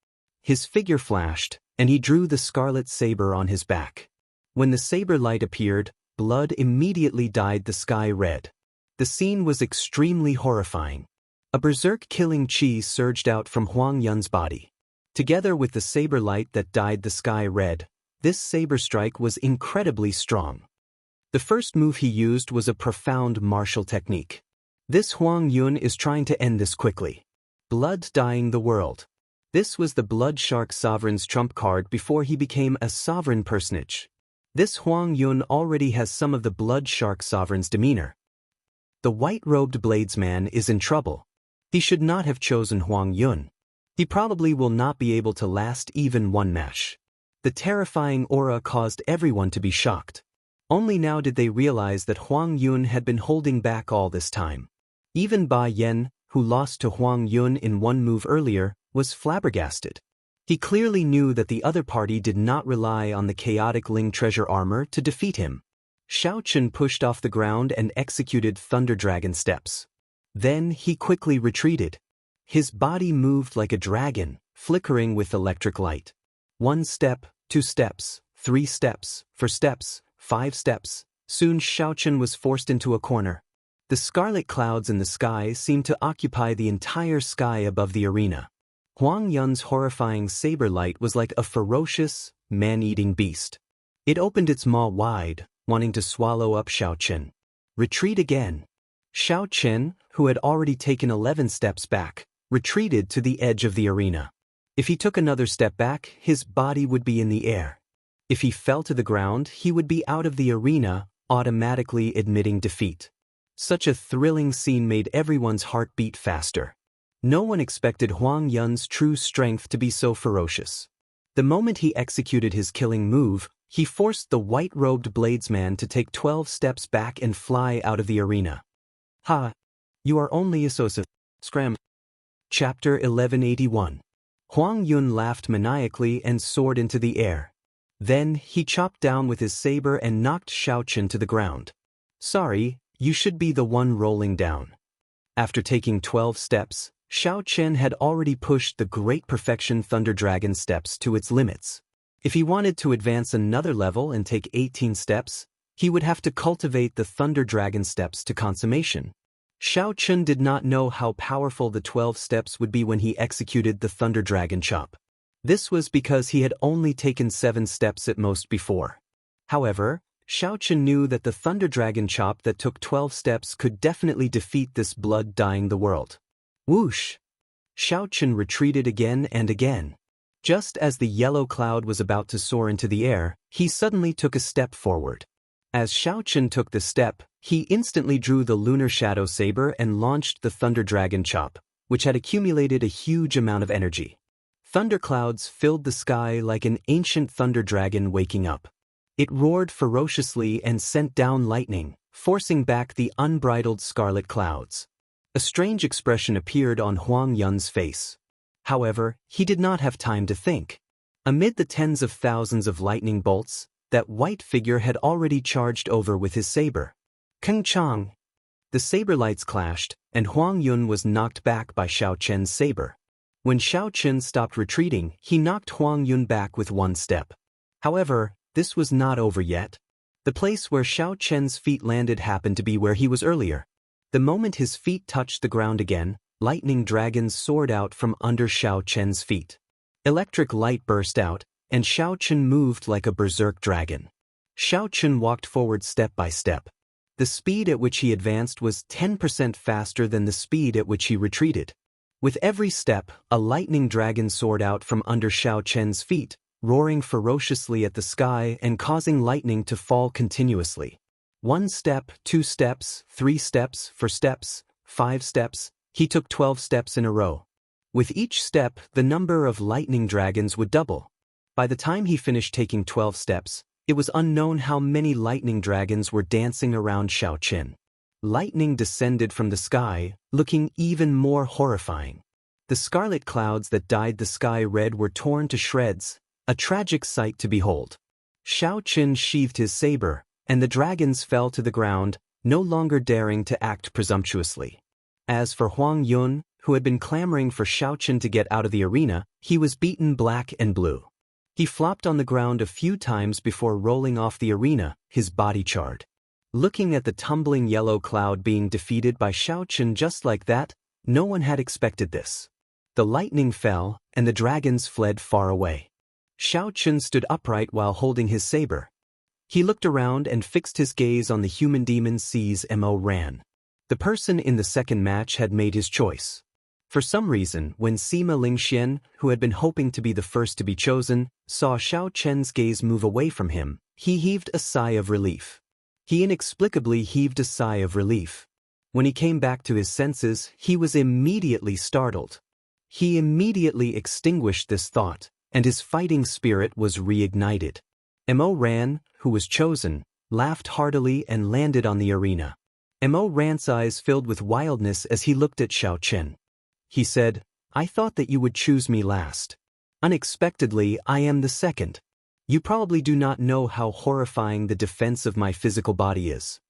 His figure flashed, and he drew the scarlet saber on his back. When the saber light appeared, blood immediately dyed the sky red. The scene was extremely horrifying. A berserk-killing chi surged out from Huang Yun's body. Together with the saber light that dyed the sky red, this saber strike was incredibly strong. The first move he used was a profound martial technique. This Huang Yun is trying to end this quickly. Blood dyeing the world. This was the Blood Shark Sovereign's trump card before he became a sovereign personage. This Huang Yun already has some of the Blood Shark Sovereign's demeanor. The white-robed bladesman is in trouble. He should not have chosen Huang Yun. He probably will not be able to last even one match. The terrifying aura caused everyone to be shocked. Only now did they realize that Huang Yun had been holding back all this time. Even Ba Yan, who lost to Huang Yun in one move earlier, was flabbergasted. He clearly knew that the other party did not rely on the chaotic Ling treasure armor to defeat him. Xiaochen pushed off the ground and executed Thunder Dragon steps. Then he quickly retreated. His body moved like a dragon, flickering with electric light. 1 step, 2 steps, 3 steps, 4 steps, 5 steps. Soon Xiaochen was forced into a corner. The scarlet clouds in the sky seemed to occupy the entire sky above the arena. Huang Yun's horrifying saber light was like a ferocious, man-eating beast. It opened its maw wide, wanting to swallow up Xiaochen. Retreat again. Xiaochen, who had already taken 11 steps back, retreated to the edge of the arena. If he took another step back, his body would be in the air. If he fell to the ground, he would be out of the arena, automatically admitting defeat. Such a thrilling scene made everyone's heart beat faster. No one expected Huang Yun's true strength to be so ferocious. The moment he executed his killing move, he forced the white-robed bladesman to take 12 steps back and fly out of the arena. Ha! You are only a scram. Chapter 1181. Huang Yun laughed maniacally and soared into the air. Then he chopped down with his saber and knocked Xiaochen to the ground. Sorry, you should be the one rolling down. After taking 12 steps, Xiaochen had already pushed the Great Perfection Thunder Dragon steps to its limits. If he wanted to advance another level and take 18 steps, he would have to cultivate the Thunder Dragon steps to consummation. Xiaochen did not know how powerful the 12 steps would be when he executed the Thunder Dragon chop. This was because he had only taken 7 steps at most before. However, Xiaochen knew that the Thunder Dragon chop that took 12 steps could definitely defeat this blood dyeing the world. Whoosh! Xiaochen retreated again and again. Just as the yellow cloud was about to soar into the air, he suddenly took a step forward. As Xiaochen took the step, he instantly drew the Lunar Shadow Saber and launched the Thunder Dragon chop, which had accumulated a huge amount of energy. Thunderclouds filled the sky like an ancient thunder dragon waking up. It roared ferociously and sent down lightning, forcing back the unbridled scarlet clouds. A strange expression appeared on Huang Yun's face. However, he did not have time to think. Amid the tens of thousands of lightning bolts, that white figure had already charged over with his saber. Keng Chang! The saber lights clashed, and Huang Yun was knocked back by Xiaochen's saber. When Xiaochen stopped retreating, he knocked Huang Yun back with 1 step. However, this was not over yet. The place where Xiaochen's feet landed happened to be where he was earlier. The moment his feet touched the ground again, lightning dragons soared out from under Xiaochen's feet. Electric light burst out, and Xiaochen moved like a berserk dragon. Xiaochen walked forward step by step. The speed at which he advanced was 10% faster than the speed at which he retreated. With every step, a lightning dragon soared out from under Xiaochen's feet, roaring ferociously at the sky and causing lightning to fall continuously. 1 step, 2 steps, 3 steps, 4 steps, 5 steps, he took 12 steps in a row. With each step, the number of lightning dragons would double. By the time he finished taking 12 steps, it was unknown how many lightning dragons were dancing around Xiaochen. Lightning descended from the sky, looking even more horrifying. The scarlet clouds that dyed the sky red were torn to shreds, a tragic sight to behold. Xiaochen sheathed his saber, and the dragons fell to the ground, no longer daring to act presumptuously. As for Huang Yun, who had been clamoring for Xiaochen to get out of the arena, he was beaten black and blue. He flopped on the ground a few times before rolling off the arena, his body charred. Looking at the tumbling yellow cloud being defeated by Xiaochen just like that, no one had expected this. The lightning fell, and the dragons fled far away. Xiaochen stood upright while holding his saber. He looked around and fixed his gaze on the human demon sees Mo Ran. The person in the second match had made his choice. For some reason, when Sima Lingxian, who had been hoping to be the first to be chosen, saw Xiao Chen's gaze move away from him, he heaved a sigh of relief. He inexplicably heaved a sigh of relief. When he came back to his senses, he was immediately startled. He immediately extinguished this thought, and his fighting spirit was reignited. Mo Ran, who was chosen, laughed heartily and landed on the arena. Mo Ran's eyes filled with wildness as he looked at Xiao Chen. He said, "I thought that you would choose me last. Unexpectedly, I am the second. You probably do not know how horrifying the defense of my physical body is."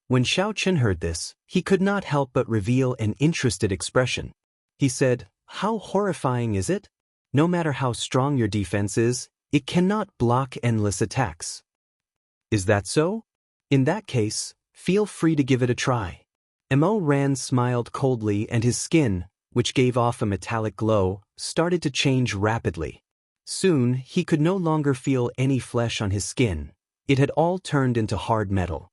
When Xiao Chen heard this, he could not help but reveal an interested expression. He said, "How horrifying is it? No matter how strong your defense is, it cannot block endless attacks." "Is that so? In that case, feel free to give it a try." Mo Ran smiled coldly and his skin, which gave off a metallic glow, started to change rapidly. Soon, he could no longer feel any flesh on his skin. It had all turned into hard metal.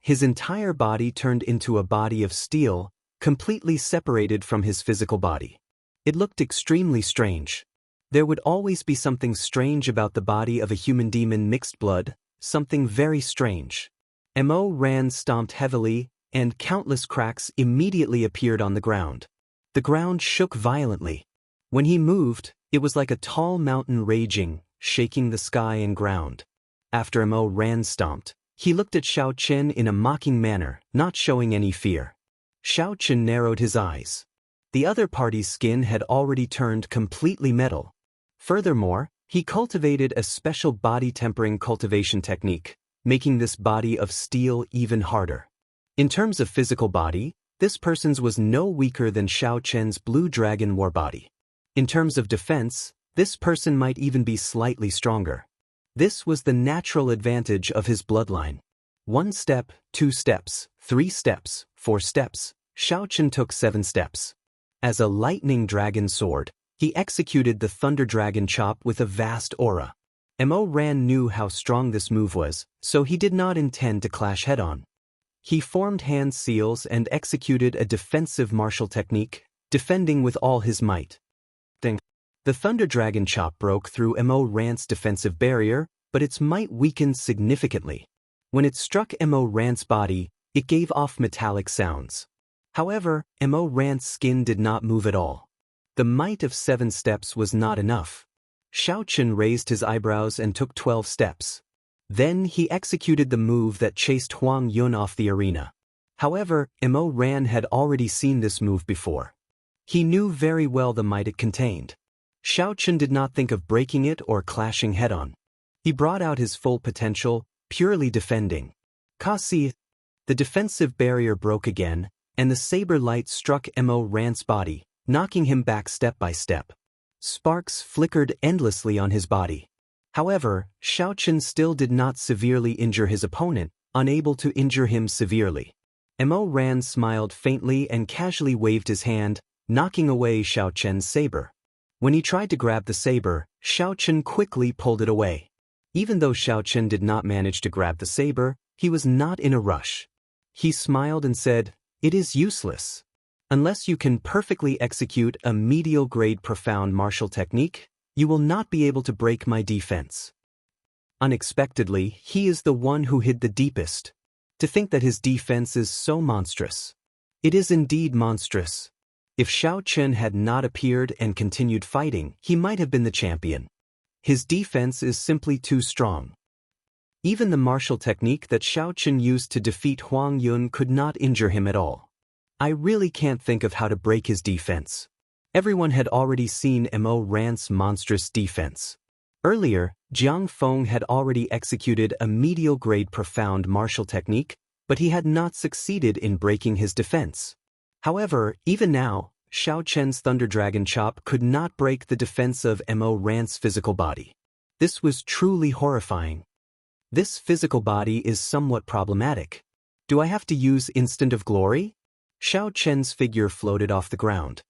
His entire body turned into a body of steel, completely separated from his physical body. It looked extremely strange. There would always be something strange about the body of a human demon mixed blood, something very strange. Mo Ran stomped heavily, and countless cracks immediately appeared on the ground. The ground shook violently. When he moved, it was like a tall mountain raging, shaking the sky and ground. After Mo Ran stomped, he looked at Xiao Chen in a mocking manner, not showing any fear. Xiao Chen narrowed his eyes. The other party's skin had already turned completely metal. Furthermore, he cultivated a special body tempering cultivation technique, making this body of steel even harder. In terms of physical body, this person's was no weaker than Xiao Chen's blue dragon war body. In terms of defense, this person might even be slightly stronger. This was the natural advantage of his bloodline. 1 step, 2 steps, 3 steps, 4 steps, Xiao Chen took 7 steps. As a lightning dragon sword, he executed the thunder dragon chop with a vast aura. Mo Ran knew how strong this move was, so he did not intend to clash head-on. He formed hand seals and executed a defensive martial technique, defending with all his might. The thunder dragon chop broke through Mo Ran's defensive barrier, but its might weakened significantly. When it struck Mo Ran's body, it gave off metallic sounds. However, Mo Ran's skin did not move at all. The might of 7 steps was not enough. Xiao Chen raised his eyebrows and took 12 steps. Then he executed the move that chased Huang Yun off the arena. However, Mo Ran had already seen this move before. He knew very well the might it contained. Xiao Chen did not think of breaking it or clashing head-on. He brought out his full potential, purely defending. Kasi, the defensive barrier broke again, and the saber light struck Mo Ran's body, knocking him back step by step. Sparks flickered endlessly on his body. However, Xiao Chen still did not severely injure his opponent, unable to injure him severely. Mo Ran smiled faintly and casually waved his hand, knocking away Xiao Chen's saber. When he tried to grab the saber, Xiao Chen quickly pulled it away. Even though Xiao Chen did not manage to grab the saber, he was not in a rush. He smiled and said, "It is useless. Unless you can perfectly execute a medial-grade profound martial technique, you will not be able to break my defense." Unexpectedly, he is the one who hid the deepest. To think that his defense is so monstrous. It is indeed monstrous. If Xiao Chen had not appeared and continued fighting, he might have been the champion. His defense is simply too strong. Even the martial technique that Xiao Chen used to defeat Huang Yun could not injure him at all. I really can't think of how to break his defense. Everyone had already seen Mo Ran's monstrous defense. Earlier, Jiang Feng had already executed a medial-grade profound martial technique, but he had not succeeded in breaking his defense. However, even now, Xiao Chen's Thunder Dragon Chop could not break the defense of Mo Ran's physical body. This was truly horrifying. This physical body is somewhat problematic. Do I have to use Instant of Glory? Xiao Chen's figure floated off the ground.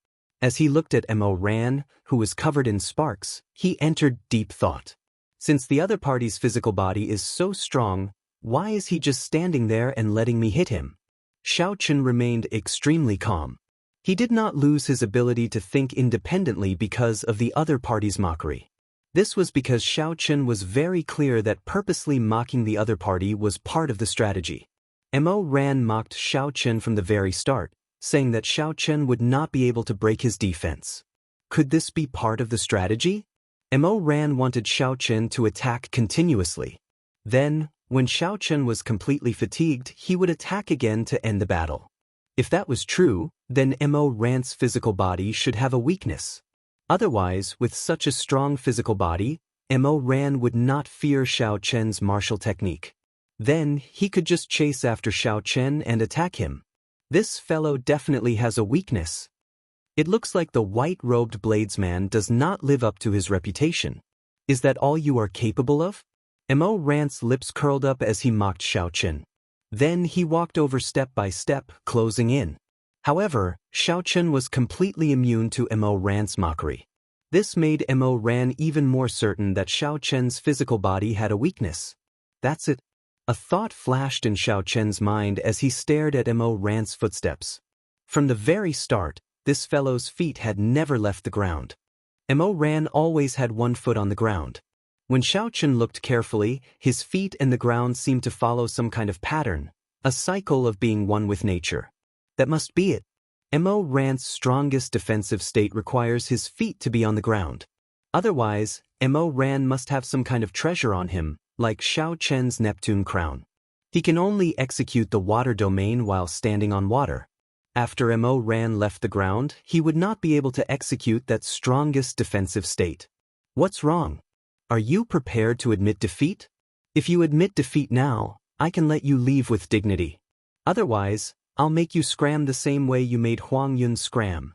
As he looked at Mo Ran, who was covered in sparks, he entered deep thought. Since the other party's physical body is so strong, why is he just standing there and letting me hit him? Xiaochen remained extremely calm. He did not lose his ability to think independently because of the other party's mockery. This was because Xiaochen was very clear that purposely mocking the other party was part of the strategy. Mo Ran mocked Xiaochen from the very start, saying that Xiaochen would not be able to break his defense. Could this be part of the strategy? Mo Ran wanted Xiaochen to attack continuously. Then, when Xiaochen was completely fatigued, he would attack again to end the battle. If that was true, then Mo Ran's physical body should have a weakness. Otherwise, with such a strong physical body, Mo Ran would not fear Xiaochen's martial technique. Then, he could just chase after Xiaochen and attack him. This fellow definitely has a weakness. It looks like the white-robed bladesman does not live up to his reputation. Is that all you are capable of? Mo Ran's lips curled up as he mocked Xiaochen. Then he walked over step by step, closing in. However, Xiaochen was completely immune to Mo Ran's mockery. This made Mo Ran even more certain that Xiaochen's physical body had a weakness. That's it. A thought flashed in Xiaochen's mind as he stared at Mo Ran's footsteps. From the very start, this fellow's feet had never left the ground. Mo Ran always had one foot on the ground. When Xiaochen looked carefully, his feet and the ground seemed to follow some kind of pattern, a cycle of being one with nature. That must be it. Mo Ran's strongest defensive state requires his feet to be on the ground. Otherwise, Mo Ran must have some kind of treasure on him, like Xiaochen's Neptune crown. He can only execute the water domain while standing on water. After Mo Ran left the ground, he would not be able to execute that strongest defensive state. What's wrong? Are you prepared to admit defeat? If you admit defeat now, I can let you leave with dignity. Otherwise, I'll make you scram the same way you made Huang Yun scram.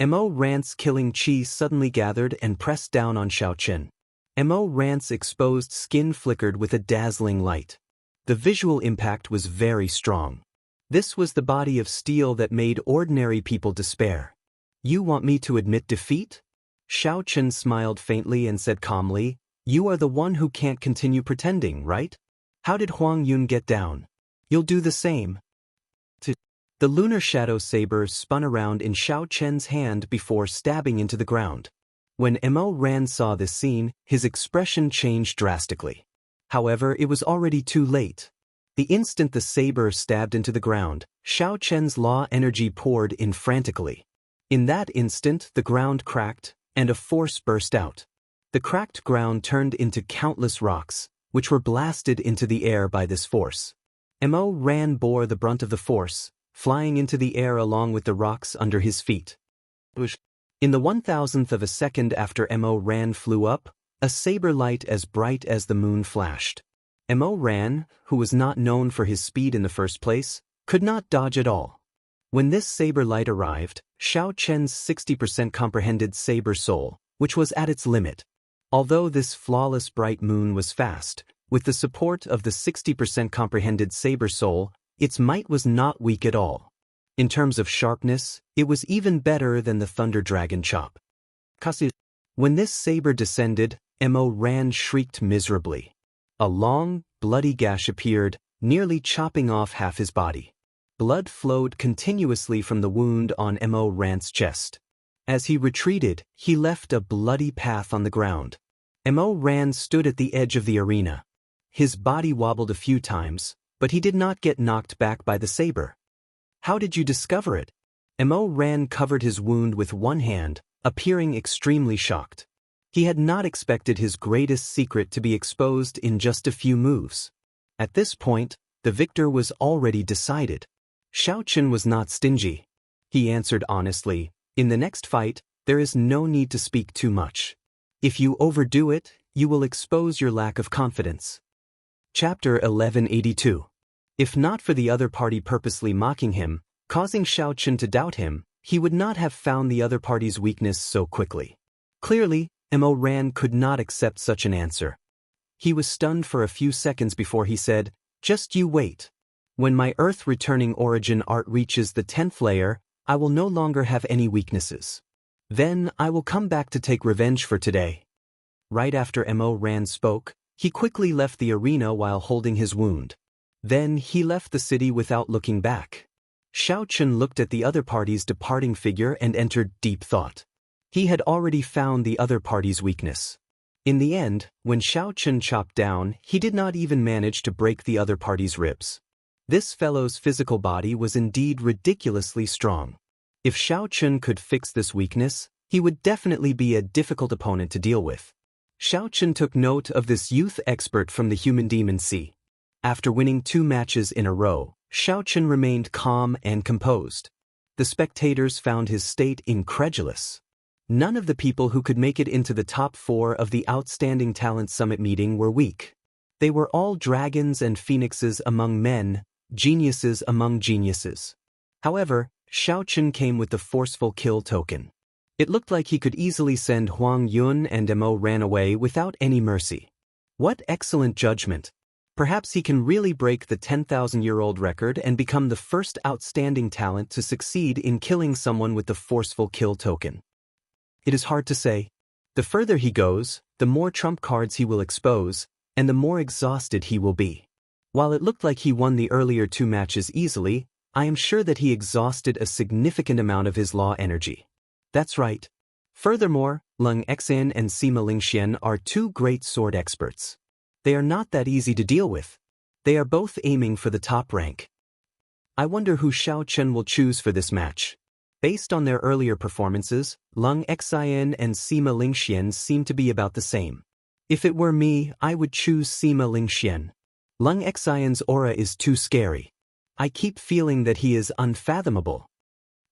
Mo Ran's killing chi suddenly gathered and pressed down on Xiaochen. Mo Ran's exposed skin flickered with a dazzling light. The visual impact was very strong. This was the body of steel that made ordinary people despair. You want me to admit defeat? Xiaochen smiled faintly and said calmly, "You are the one who can't continue pretending, right? How did Huang Yun get down? You'll do the same." The lunar shadow saber spun around in Xiaochen's hand before stabbing into the ground. When Mo Ran saw this scene, his expression changed drastically. However, it was already too late. The instant the saber stabbed into the ground, Xiaochen's law energy poured in frantically. In that instant, the ground cracked, and a force burst out. The cracked ground turned into countless rocks, which were blasted into the air by this force. Mo Ran bore the brunt of the force, flying into the air along with the rocks under his feet. In the 1,000th of a second after Mo Ran flew up, a saber light as bright as the moon flashed. Mo Ran, who was not known for his speed in the first place, could not dodge at all. When this saber light arrived, Xiaochen's 60% comprehended saber soul, which was at its limit. Although this flawless bright moon was fast, with the support of the 60% comprehended saber soul, its might was not weak at all. In terms of sharpness, it was even better than the Thunder Dragon chop. When this saber descended, Mo Ran shrieked miserably. A long, bloody gash appeared, nearly chopping off half his body. Blood flowed continuously from the wound on Mo Ran's chest. As he retreated, he left a bloody path on the ground. Mo Ran stood at the edge of the arena. His body wobbled a few times, but he did not get knocked back by the saber. How did you discover it? Mo Ran covered his wound with one hand, appearing extremely shocked. He had not expected his greatest secret to be exposed in just a few moves. At this point, the victor was already decided. Xiaochen was not stingy. He answered honestly, "In the next fight, there is no need to speak too much. If you overdo it, you will expose your lack of confidence." Chapter 1182. If not for the other party purposely mocking him, causing Xiaochen to doubt him, he would not have found the other party's weakness so quickly. Clearly, Mo Ran could not accept such an answer. He was stunned for a few seconds before he said, "Just you wait. When my Earth-returning origin art reaches the 10th layer, I will no longer have any weaknesses. Then I will come back to take revenge for today." Right after Mo Ran spoke, he quickly left the arena while holding his wound. Then he left the city without looking back. Xiao Chen looked at the other party's departing figure and entered deep thought. He had already found the other party's weakness. In the end, when Xiao Chen chopped down, he did not even manage to break the other party's ribs. This fellow's physical body was indeed ridiculously strong. If Xiao Chen could fix this weakness, he would definitely be a difficult opponent to deal with. Xiao Chen took note of this youth expert from the Human Demon Sea. After winning 2 matches in a row, Xiao Chen remained calm and composed. The spectators found his state incredulous. None of the people who could make it into the top 4 of the Outstanding Talent Summit meeting were weak. They were all dragons and phoenixes among men, geniuses among geniuses. However, Xiao Chen came with the forceful kill token. It looked like he could easily send Huang Yun and Mo Ran away without any mercy. What excellent judgment! Perhaps he can really break the 10,000-year-old record and become the first outstanding talent to succeed in killing someone with the forceful kill token. It is hard to say. The further he goes, the more trump cards he will expose, and the more exhausted he will be. While it looked like he won the earlier 2 matches easily, I am sure that he exhausted a significant amount of his law energy. That's right. Furthermore, Lung Xian and Sima Lingxian are 2 great sword experts. They are not that easy to deal with. They are both aiming for the top rank. I wonder who Xiao Chen will choose for this match. Based on their earlier performances, Lung Xian and Sima Lingxian seem to be about the same. If it were me, I would choose Sima Lingxian. Lung Xian's aura is too scary. I keep feeling that he is unfathomable.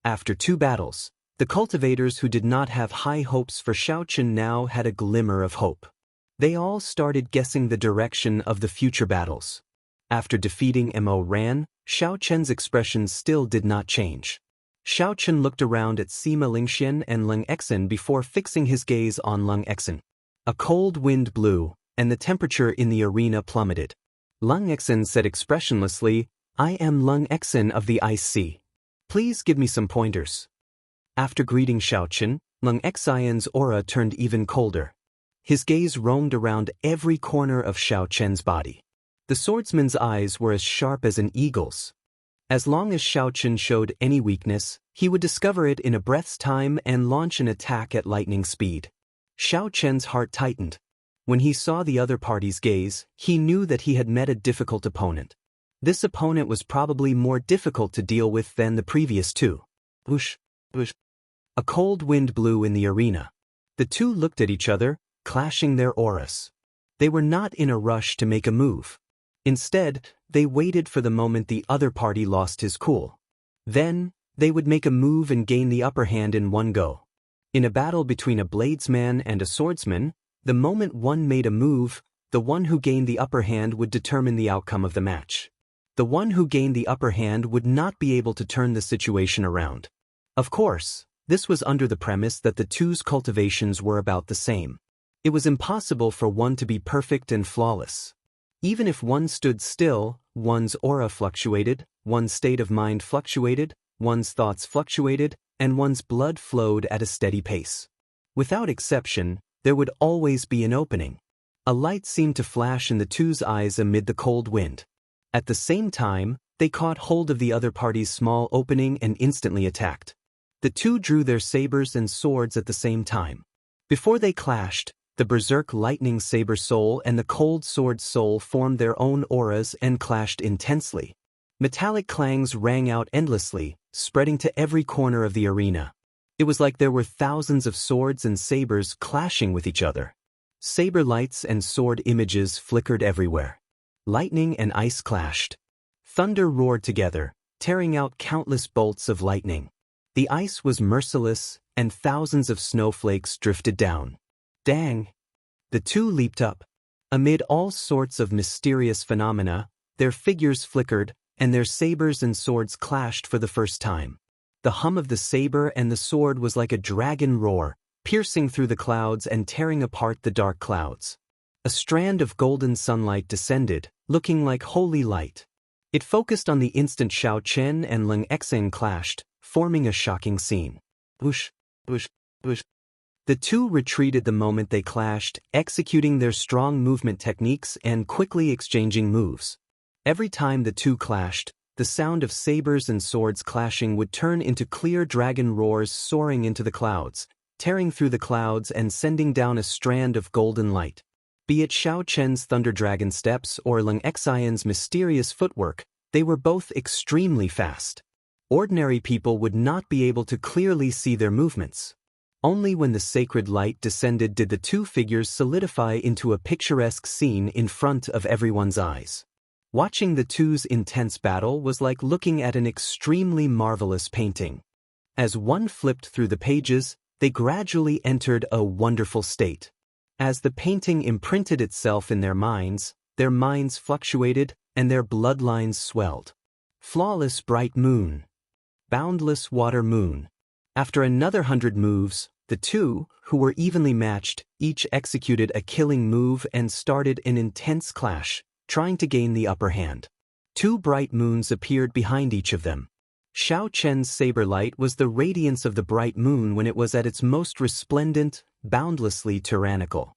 After 2 battles, the cultivators who did not have high hopes for Xiao Chen now had a glimmer of hope. They all started guessing the direction of the future battles. After defeating Mo Ran, Xiao Chen's expression still did not change. Xiao Chen looked around at Sima Lingxian and Lung Xian before fixing his gaze on Lung Xian. A cold wind blew, and the temperature in the arena plummeted. Lung Xian said expressionlessly, "I am Lung Xian of the Ice Sea. Please give me some pointers." After greeting Xiao Chen, Lung Xian's aura turned even colder. His gaze roamed around every corner of Xiao Chen's body. The swordsman's eyes were as sharp as an eagle's. As long as Xiao Chen showed any weakness, he would discover it in a breath's time and launch an attack at lightning speed. Xiao Chen's heart tightened. When he saw the other party's gaze, he knew that he had met a difficult opponent. This opponent was probably more difficult to deal with than the previous 2. Whoosh, whoosh. A cold wind blew in the arena. The 2 looked at each other, clashing their auras. They were not in a rush to make a move. Instead, they waited for the moment the other party lost his cool. Then, they would make a move and gain the upper hand in one go. In a battle between a bladesman and a swordsman, the moment one made a move, the one who gained the upper hand would determine the outcome of the match. The one who gained the upper hand would not be able to turn the situation around. Of course, this was under the premise that the 2's cultivations were about the same. It was impossible for one to be perfect and flawless. Even if one stood still, one's aura fluctuated, one's state of mind fluctuated, one's thoughts fluctuated, and one's blood flowed at a steady pace. Without exception, there would always be an opening. A light seemed to flash in the 2's eyes amid the cold wind. At the same time, they caught hold of the other party's small opening and instantly attacked. The 2 drew their sabers and swords at the same time. Before they clashed, the Berserk Lightning Saber Soul and the Cold Sword Soul formed their own auras and clashed intensely. Metallic clangs rang out endlessly, spreading to every corner of the arena. It was like there were thousands of swords and sabers clashing with each other. Saber lights and sword images flickered everywhere. Lightning and ice clashed. Thunder roared together, tearing out countless bolts of lightning. The ice was merciless, and thousands of snowflakes drifted down. Dang! The 2 leaped up. Amid all sorts of mysterious phenomena, their figures flickered, and their sabers and swords clashed for the first time. The hum of the saber and the sword was like a dragon roar, piercing through the clouds and tearing apart the dark clouds. A strand of golden sunlight descended, looking like holy light. It focused on the instant Xiao Chen and Lung Xian clashed, forming a shocking scene. Whoosh, whoosh, whoosh. The two retreated the moment they clashed, executing their strong movement techniques and quickly exchanging moves. Every time the two clashed, the sound of sabers and swords clashing would turn into clear dragon roars soaring into the clouds, tearing through the clouds and sending down a strand of golden light. Be it Xiao Chen's thunder dragon steps or Leng Xian's mysterious footwork, they were both extremely fast. Ordinary people would not be able to clearly see their movements. Only when the sacred light descended did the two figures solidify into a picturesque scene in front of everyone's eyes. Watching the two's intense battle was like looking at an extremely marvelous painting. As one flipped through the pages, they gradually entered a wonderful state. As the painting imprinted itself in their minds fluctuated and their bloodlines swelled. Flawless bright moon. Boundless water moon. After another 100 moves, the two, who were evenly matched, each executed a killing move and started an intense clash, trying to gain the upper hand. Two bright moons appeared behind each of them. Xiao Chen's saber light was the radiance of the bright moon when it was at its most resplendent, boundlessly tyrannical.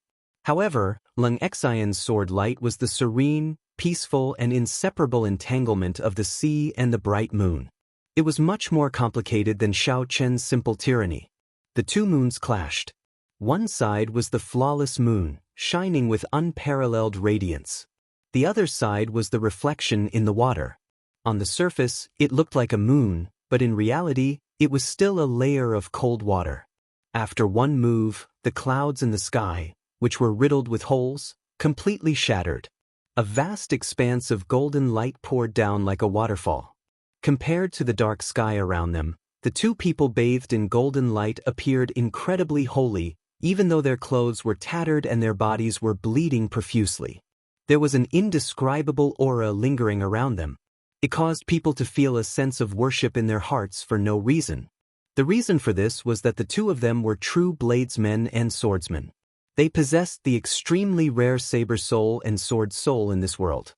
However, Leng Xian's sword light was the serene, peaceful and inseparable entanglement of the sea and the bright moon. It was much more complicated than Xiao Chen's simple tyranny. The two moons clashed. One side was the flawless moon, shining with unparalleled radiance. The other side was the reflection in the water. On the surface, it looked like a moon, but in reality, it was still a layer of cold water. After one move, the clouds in the sky, which were riddled with holes, completely shattered. A vast expanse of golden light poured down like a waterfall. Compared to the dark sky around them, the two people bathed in golden light appeared incredibly holy, even though their clothes were tattered and their bodies were bleeding profusely. There was an indescribable aura lingering around them. It caused people to feel a sense of worship in their hearts for no reason. The reason for this was that the two of them were true bladesmen and swordsmen. They possessed the extremely rare saber soul and sword soul in this world.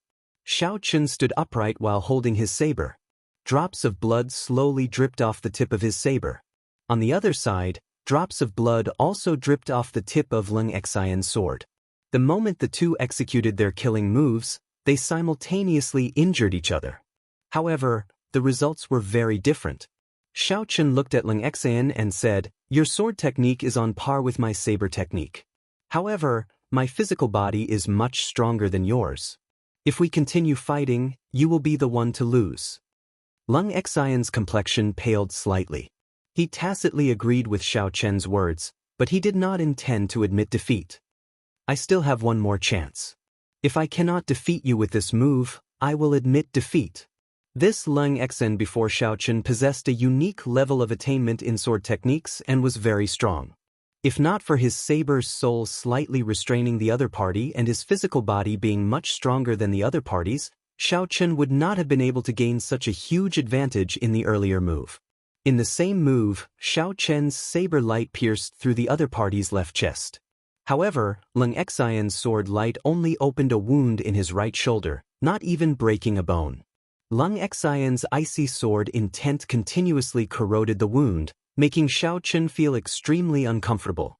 Xiao Chen stood upright while holding his saber. Drops of blood slowly dripped off the tip of his saber. On the other side, drops of blood also dripped off the tip of Leng Xian's sword. The moment the two executed their killing moves, they simultaneously injured each other. However, the results were very different. Xiao Chen looked at Leng Xian and said, "Your sword technique is on par with my saber technique. However, my physical body is much stronger than yours. If we continue fighting, you will be the one to lose." Leng Xian's complexion paled slightly. He tacitly agreed with Xiao Chen's words, but he did not intend to admit defeat. "I still have one more chance. If I cannot defeat you with this move, I will admit defeat." This Leng Xian before Xiao Chen possessed a unique level of attainment in sword techniques and was very strong. If not for his saber's soul slightly restraining the other party and his physical body being much stronger than the other parties, Xiao Chen would not have been able to gain such a huge advantage in the earlier move. In the same move, Xiao Chen's saber light pierced through the other party's left chest. However, Leng Xian's sword light only opened a wound in his right shoulder, not even breaking a bone. Leng Xian's icy sword intent continuously corroded the wound, making Xiao Chen feel extremely uncomfortable.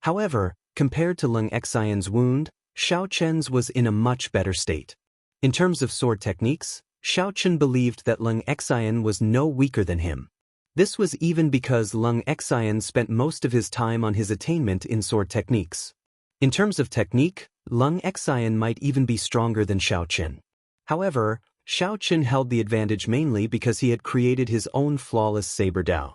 However, compared to Leng Xian's wound, Xiao Chen's was in a much better state. In terms of sword techniques, Xiao Chen believed that Leng Xian was no weaker than him. This was even because Leng Xian spent most of his time on his attainment in sword techniques. In terms of technique, Leng Xian might even be stronger than Xiao Chen. However, Xiao Chen held the advantage mainly because he had created his own flawless saber Dao.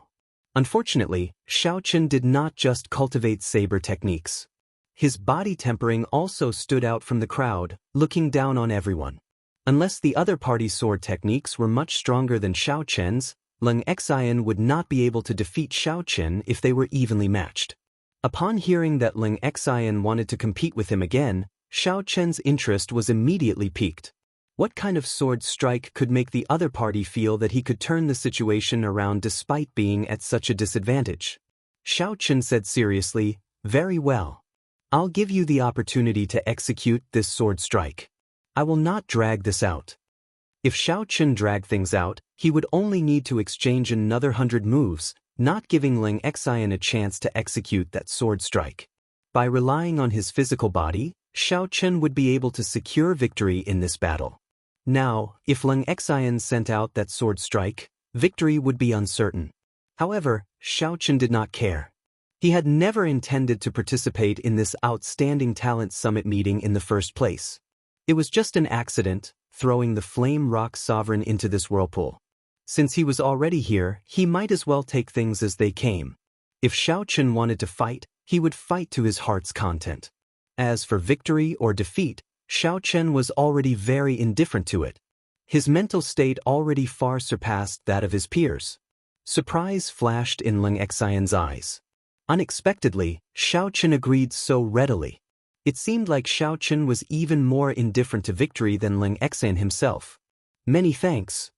Unfortunately, Xiao Chen did not just cultivate saber techniques. His body tempering also stood out from the crowd, looking down on everyone. Unless the other party's sword techniques were much stronger than Xiao Chen's, Leng Xian would not be able to defeat Xiao Chen if they were evenly matched. Upon hearing that Leng Xian wanted to compete with him again, Xiao Chen's interest was immediately piqued. What kind of sword strike could make the other party feel that he could turn the situation around despite being at such a disadvantage? Xiao Chen said seriously, "Very well. I'll give you the opportunity to execute this sword strike. I will not drag this out." If Xiao Chen dragged things out, he would only need to exchange another 100 moves, not giving Ling Xian a chance to execute that sword strike. By relying on his physical body, Xiao Chen would be able to secure victory in this battle. Now, if Ling Xian sent out that sword strike, victory would be uncertain. However, Xiao Chen did not care. He had never intended to participate in this outstanding talent summit meeting in the first place. It was just an accident, throwing the Flame Rock Sovereign into this whirlpool. Since he was already here, he might as well take things as they came. If Xiao Chen wanted to fight, he would fight to his heart's content. As for victory or defeat, Xiao Chen was already very indifferent to it. His mental state already far surpassed that of his peers. Surprise flashed in Ling Xian's eyes. Unexpectedly, Xiao Chen agreed so readily. It seemed like Xiao Chen was even more indifferent to victory than Ling Xian himself. Many thanks.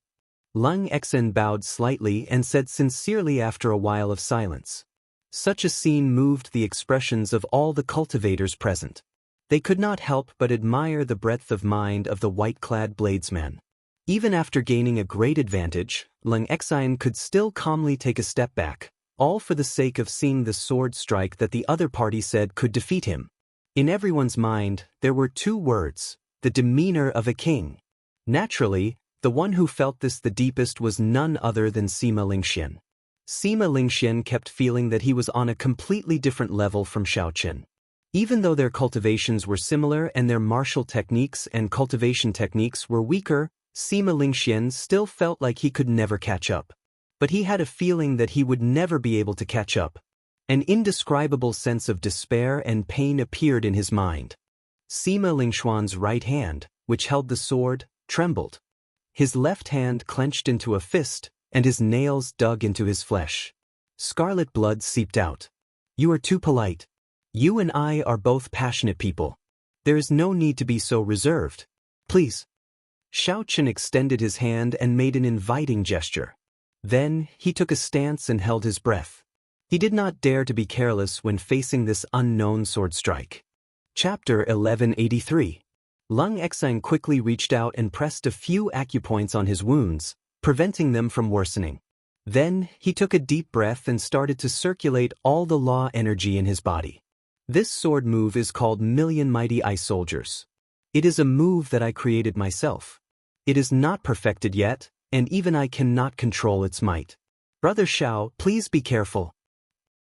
Ling Xian bowed slightly and said sincerely after a while of silence. Such a scene moved the expressions of all the cultivators present. They could not help but admire the breadth of mind of the white-clad bladesman. Even after gaining a great advantage, Ling Xian could still calmly take a step back, all for the sake of seeing the sword strike that the other party said could defeat him. In everyone's mind, there were two words: the demeanor of a king. Naturally, the one who felt this the deepest was none other than Sima Lingxian. Sima Lingxian kept feeling that he was on a completely different level from Xiao Chen. Even though their cultivations were similar and their martial techniques and cultivation techniques were weaker, Sima Lingxian still felt like he could never catch up. But he had a feeling that he would never be able to catch up. An indescribable sense of despair and pain appeared in his mind. Sima Lingxuan's right hand, which held the sword, trembled. His left hand clenched into a fist, and his nails dug into his flesh. Scarlet blood seeped out. You are too polite. You and I are both passionate people. There is no need to be so reserved. Please. Xiao Chen extended his hand and made an inviting gesture. Then, he took a stance and held his breath. He did not dare to be careless when facing this unknown sword strike. Chapter 1183. Ling Xian quickly reached out and pressed a few acupoints on his wounds, preventing them from worsening. Then, he took a deep breath and started to circulate all the law energy in his body. This sword move is called Million Mighty Ice Soldiers. It is a move that I created myself. It is not perfected yet, and even I cannot control its might. Brother Xiao, please be careful.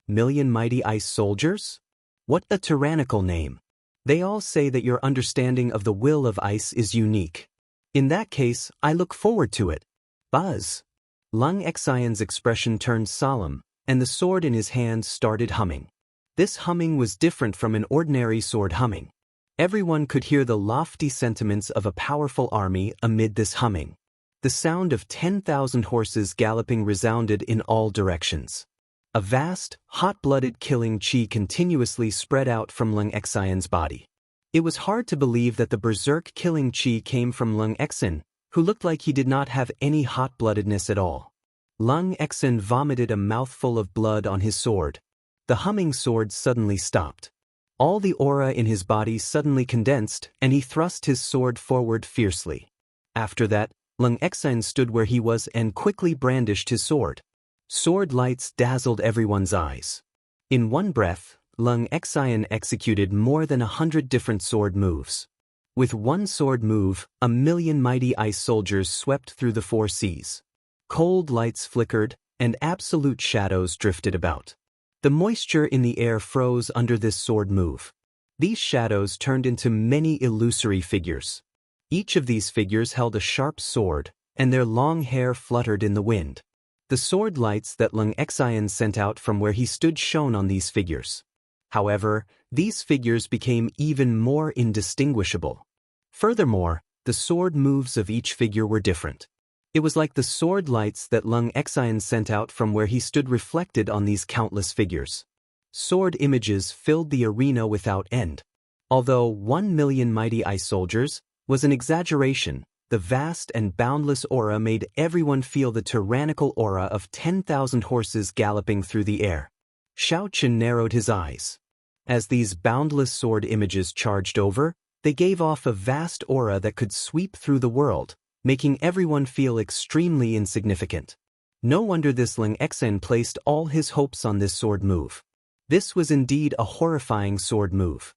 Million Mighty Ice Soldiers? What a tyrannical name. They all say that your understanding of the will of ice is unique. In that case, I look forward to it. Buzz. Ling Xian's expression turned solemn, and the sword in his hand started humming. This humming was different from an ordinary sword humming. Everyone could hear the lofty sentiments of a powerful army amid this humming. The sound of 10,000 horses galloping resounded in all directions. A vast, hot-blooded killing chi continuously spread out from Ling Xian's body. It was hard to believe that the berserk killing chi came from Ling Xian, who looked like he did not have any hot-bloodedness at all. Ling Xian vomited a mouthful of blood on his sword. The humming sword suddenly stopped. All the aura in his body suddenly condensed, and he thrust his sword forward fiercely. After that, Ling Xian stood where he was and quickly brandished his sword. Sword lights dazzled everyone's eyes. In one breath, Ling Xian executed more than 100 different sword moves. With one sword move, 1,000,000 mighty ice soldiers swept through the four seas. Cold lights flickered, and absolute shadows drifted about. The moisture in the air froze under this sword move. These shadows turned into many illusory figures. Each of these figures held a sharp sword, and their long hair fluttered in the wind. The sword lights that Ling Xian sent out from where he stood shone on these figures. However, these figures became even more indistinguishable. Furthermore, the sword moves of each figure were different. It was like the sword lights that Ling Xian sent out from where he stood reflected on these countless figures. Sword images filled the arena without end. Although 1,000,000 mighty ice soldiers was an exaggeration, the vast and boundless aura made everyone feel the tyrannical aura of 10,000 horses galloping through the air. Xiao Chen narrowed his eyes. As these boundless sword images charged over, they gave off a vast aura that could sweep through the world, making everyone feel extremely insignificant. No wonder this Ling Xen placed all his hopes on this sword move. This was indeed a horrifying sword move.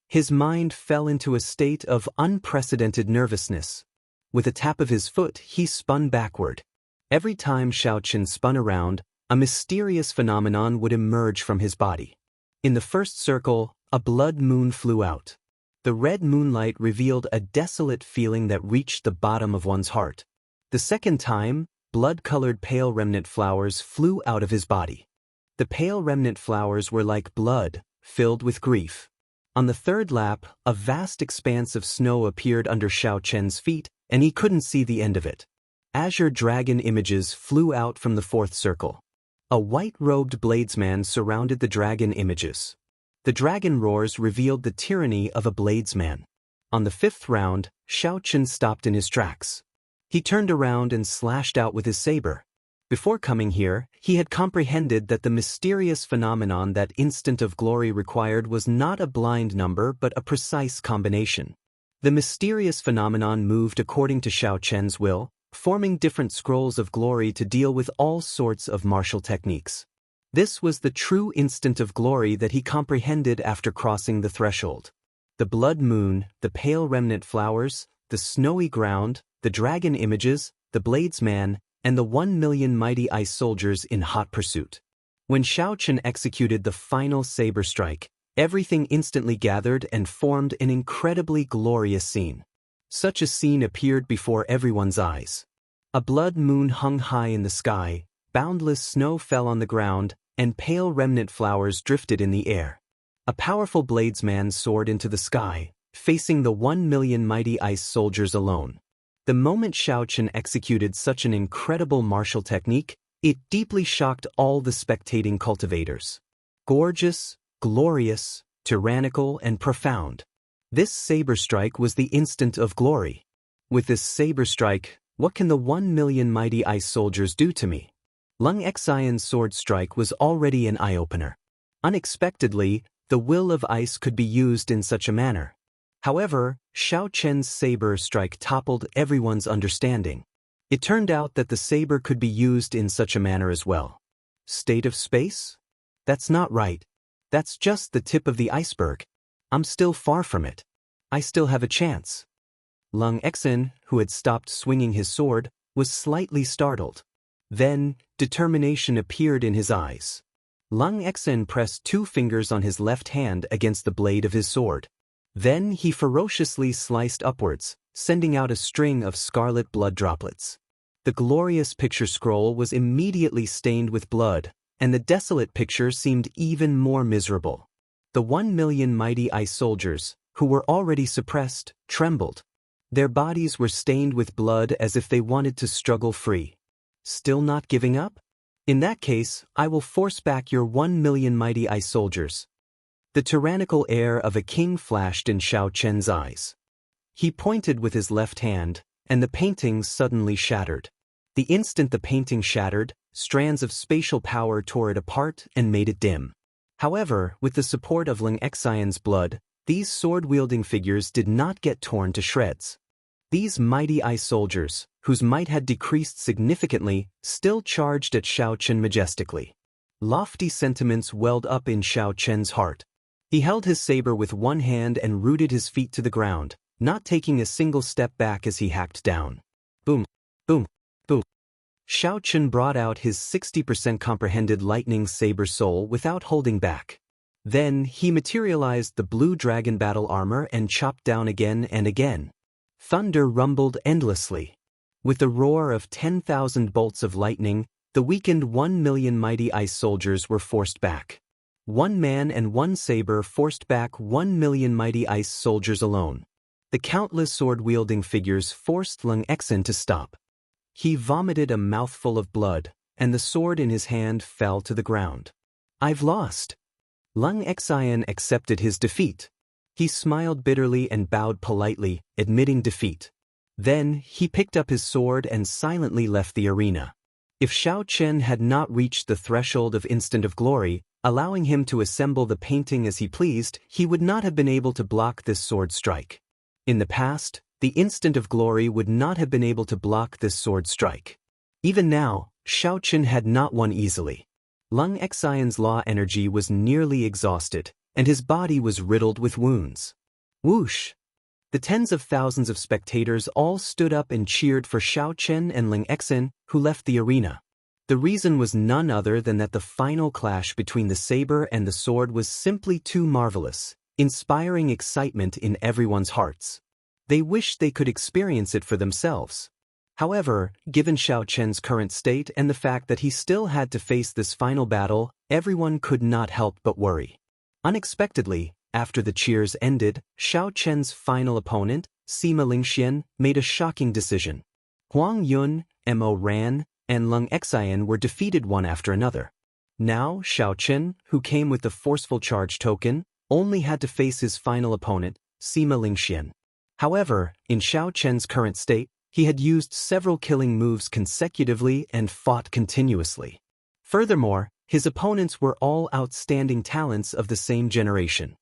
His mind fell into a state of unprecedented nervousness. With a tap of his foot, he spun backward. Every time Xiaochen spun around, a mysterious phenomenon would emerge from his body. In the first circle, a blood moon flew out. The red moonlight revealed a desolate feeling that reached the bottom of one's heart. The second time, blood-colored pale remnant flowers flew out of his body. The pale remnant flowers were like blood, filled with grief. On the third lap, a vast expanse of snow appeared under Xiaochen's feet, and he couldn't see the end of it. Azure dragon images flew out from the fourth circle. A white-robed bladesman surrounded the dragon images. The dragon roars revealed the tyranny of a bladesman. On the fifth round, Xiaochen stopped in his tracks. He turned around and slashed out with his saber. Before coming here, he had comprehended that the mysterious phenomenon that instant of glory required was not a blind number but a precise combination. The mysterious phenomenon moved according to Xiaochen's will, forming different scrolls of glory to deal with all sorts of martial techniques. This was the true instant of glory that he comprehended after crossing the threshold. The blood moon, the pale remnant flowers, the snowy ground, the dragon images, the bladesman, and the 1,000,000 mighty ice soldiers in hot pursuit. When Xiaochen executed the final saber strike, everything instantly gathered and formed an incredibly glorious scene. Such a scene appeared before everyone's eyes. A blood moon hung high in the sky, boundless snow fell on the ground, and pale remnant flowers drifted in the air. A powerful bladesman soared into the sky, facing the 1,000,000 mighty ice soldiers alone. The moment Xiaochen executed such an incredible martial technique, it deeply shocked all the spectating cultivators. Gorgeous, glorious, tyrannical, and profound. This saber strike was the instant of glory. With this saber strike, what can the 1,000,000 mighty ice soldiers do to me? Lung Xian's sword strike was already an eye-opener. Unexpectedly, the will of ice could be used in such a manner. However, Xiaochen's saber strike toppled everyone's understanding. It turned out that the saber could be used in such a manner as well. State of space? That's not right. That's just the tip of the iceberg. I'm still far from it. I still have a chance. Lung Xian, who had stopped swinging his sword, was slightly startled. Then, determination appeared in his eyes. Lung Xian pressed 2 fingers on his left hand against the blade of his sword. Then he ferociously sliced upwards, sending out a string of scarlet blood droplets. The glorious picture scroll was immediately stained with blood, and the desolate picture seemed even more miserable. The 1,000,000 mighty ice soldiers, who were already suppressed, trembled. Their bodies were stained with blood as if they wanted to struggle free. Still not giving up? In that case, I will force back your 1,000,000 mighty ice soldiers. The tyrannical air of a king flashed in Xiaochen's eyes. He pointed with his left hand, and the paintings suddenly shattered. The instant the painting shattered, strands of spatial power tore it apart and made it dim. However, with the support of Lung Xian's blood, these sword-wielding figures did not get torn to shreds. These mighty ice soldiers, whose might had decreased significantly, still charged at Xiaochen majestically. Lofty sentiments welled up in Xiaochen's heart. He held his saber with one hand and rooted his feet to the ground, not taking a single step back as he hacked down. Boom, boom, boom. Xiaochen brought out his 60% comprehended lightning saber soul without holding back. Then he materialized the blue dragon battle armor and chopped down again and again. Thunder rumbled endlessly. With the roar of 10,000 bolts of lightning, the weakened 1,000,000 mighty ice soldiers were forced back. One man and one saber forced back 1,000,000 mighty ice soldiers alone. The countless sword-wielding figures forced Lung Xian to stop. He vomited a mouthful of blood, and the sword in his hand fell to the ground. I've lost. Lung Xian accepted his defeat. He smiled bitterly and bowed politely, admitting defeat. Then, he picked up his sword and silently left the arena. If Xiaochen had not reached the threshold of instant of glory, allowing him to assemble the painting as he pleased, he would not have been able to block this sword strike. In the past, the instant of glory would not have been able to block this sword strike. Even now, Xiaoqun had not won easily. Xianxia's law energy was nearly exhausted, and his body was riddled with wounds. Whoosh! The tens of thousands of spectators all stood up and cheered for Xiaoqun and Xianxia, who left the arena. The reason was none other than that the final clash between the saber and the sword was simply too marvelous, inspiring excitement in everyone's hearts. They wished they could experience it for themselves. However, given Xiaoqun's current state and the fact that he still had to face this final battle, everyone could not help but worry. Unexpectedly, after the cheers ended, Xiaoqun's final opponent, Sima Lingxian, made a shocking decision. Huang Yun, Mo Ran, and Xianxia were defeated one after another. Now, Xiaoqun, who came with the forceful charge token, only had to face his final opponent, Sima Lingxian. However, in Xiaoqun's current state, he had used several killing moves consecutively and fought continuously. Furthermore, his opponents were all outstanding talents of the same generation.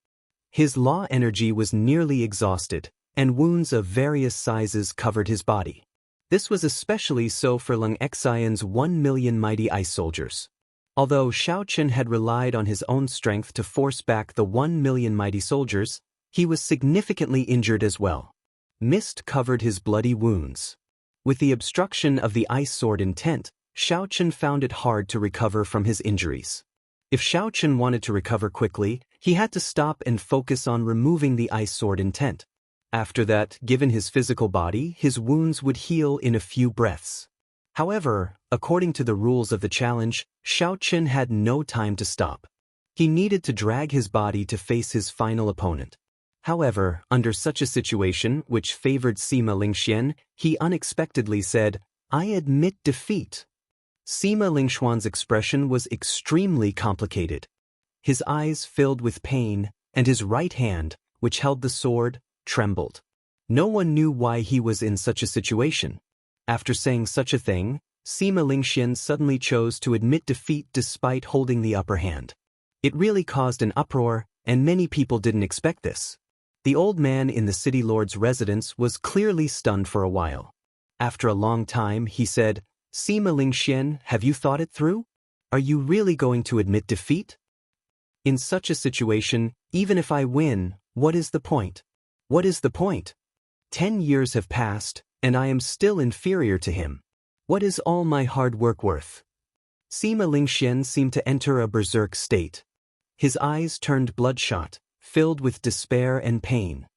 His law energy was nearly exhausted, and wounds of various sizes covered his body. This was especially so for Xianxia's 1,000,000 mighty ice soldiers. Although Xiaoqun had relied on his own strength to force back the 1,000,000 mighty soldiers, he was significantly injured as well. Mist covered his bloody wounds. With the obstruction of the ice sword in tent, Xiaoqun found it hard to recover from his injuries. If Xiaoqun wanted to recover quickly, he had to stop and focus on removing the ice sword in tent. After that, given his physical body, his wounds would heal in a few breaths. However, according to the rules of the challenge, Xiaoqun had no time to stop. He needed to drag his body to face his final opponent. However, under such a situation, which favored Sima Lingxian, he unexpectedly said, "I admit defeat." Sima Lingxian's expression was extremely complicated. His eyes filled with pain, and his right hand, which held the sword, trembled. No one knew why he was in such a situation. After saying such a thing, Sima Lingxian suddenly chose to admit defeat despite holding the upper hand. It really caused an uproar, and many people didn't expect this. The old man in the city lord's residence was clearly stunned for a while. After a long time, he said, "Sima Lingxian, have you thought it through? Are you really going to admit defeat? In such a situation, even if I win, what is the point? What is the point? 10 years have passed, and I am still inferior to him. What is all my hard work worth?" Sima Lingxian seemed to enter a berserk state. His eyes turned bloodshot, filled with despair and pain.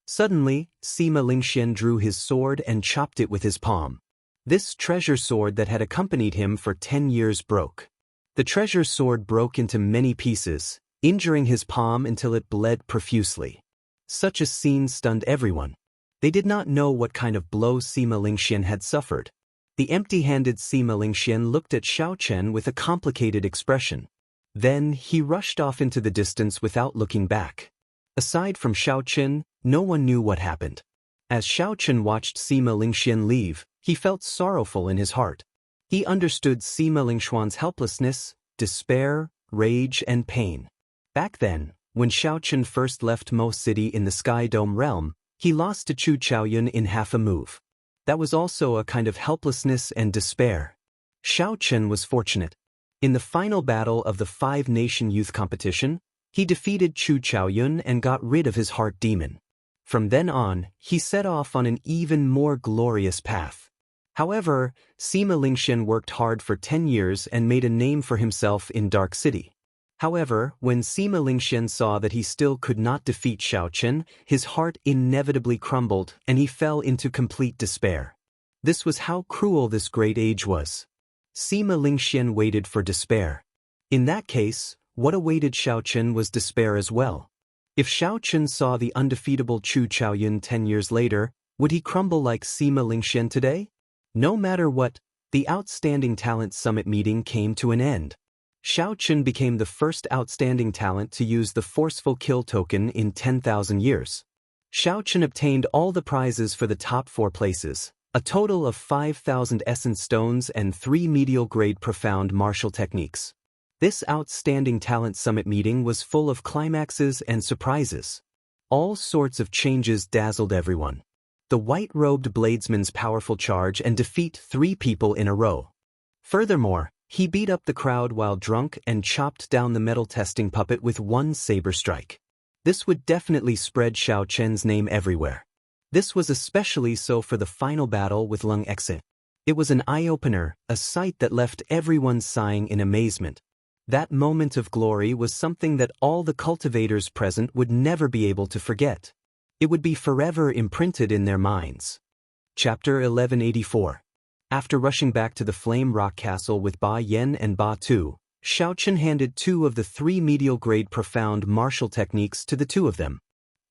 Suddenly, Sima Lingxian drew his sword and chopped it with his palm. This treasure sword that had accompanied him for 10 years broke. The treasure sword broke into many pieces, injuring his palm until it bled profusely. Such a scene stunned everyone. They did not know what kind of blow Sima Lingxian had suffered. The empty-handed Sima Lingxian looked at Xiaoqun with a complicated expression. Then he rushed off into the distance without looking back. Aside from Xiaoqun, no one knew what happened. As Xiaoqun watched Sima Lingxian leave, he felt sorrowful in his heart. He understood Sima Lingxian's helplessness, despair, rage, and pain. Back then, when Xiaoqun first left Mo City in the Sky Dome realm, he lost to Chu Chaoyun in half a move. That was also a kind of helplessness and despair. Xiaoqun was fortunate. In the final battle of the 5-nation youth competition, he defeated Chu Chaoyun and got rid of his heart demon. From then on, he set off on an even more glorious path. However, Sima Lingxian worked hard for 10 years and made a name for himself in Dark City. However, when Sima Lingxian saw that he still could not defeat Xiaoqun, his heart inevitably crumbled and he fell into complete despair. This was how cruel this great age was. Sima Lingxian waited for despair. In that case, what awaited Xiaoqun was despair as well. If Xiaoqun saw the undefeatable Chu Chaoyun 10 years later, would he crumble like Sima Lingxian today? No matter what, the Outstanding Talent Summit meeting came to an end. Xiaoqun became the first outstanding talent to use the forceful kill token in 10,000 years. Xiaoqun obtained all the prizes for the top 4 places, a total of 5,000 essence stones and 3 medial-grade profound martial techniques. This Outstanding Talent Summit meeting was full of climaxes and surprises. All sorts of changes dazzled everyone. The white-robed bladesman's powerful charge and defeat 3 people in a row. Furthermore, he beat up the crowd while drunk and chopped down the metal testing puppet with one saber strike. This would definitely spread Xiao Chen's name everywhere. This was especially so for the final battle with Lung Exit. It was an eye-opener, a sight that left everyone sighing in amazement. That moment of glory was something that all the cultivators present would never be able to forget. It would be forever imprinted in their minds. Chapter 1184. After rushing back to the Flame Rock Castle with Ba Yan and Ba Tu, Xiao Chen handed 2 of the 3 medial-grade profound martial techniques to the 2 of them.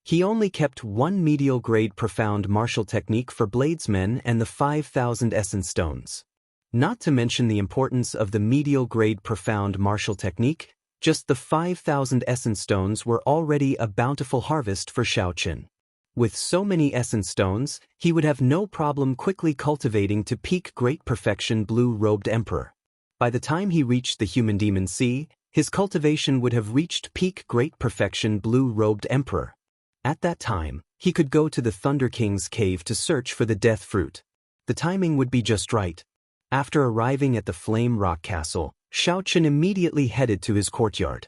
He only kept 1 medial-grade profound martial technique for bladesmen and the 5,000 essence stones. Not to mention the importance of the medial-grade profound martial technique, just the 5,000 essence stones were already a bountiful harvest for Xiao Chen. With so many essence stones, he would have no problem quickly cultivating to peak great perfection blue-robed emperor. By the time he reached the human demon sea, his cultivation would have reached peak great perfection blue-robed emperor. At that time, he could go to the Thunder King's cave to search for the death fruit. The timing would be just right. After arriving at the Flame Rock Castle, Xiao Chen immediately headed to his courtyard.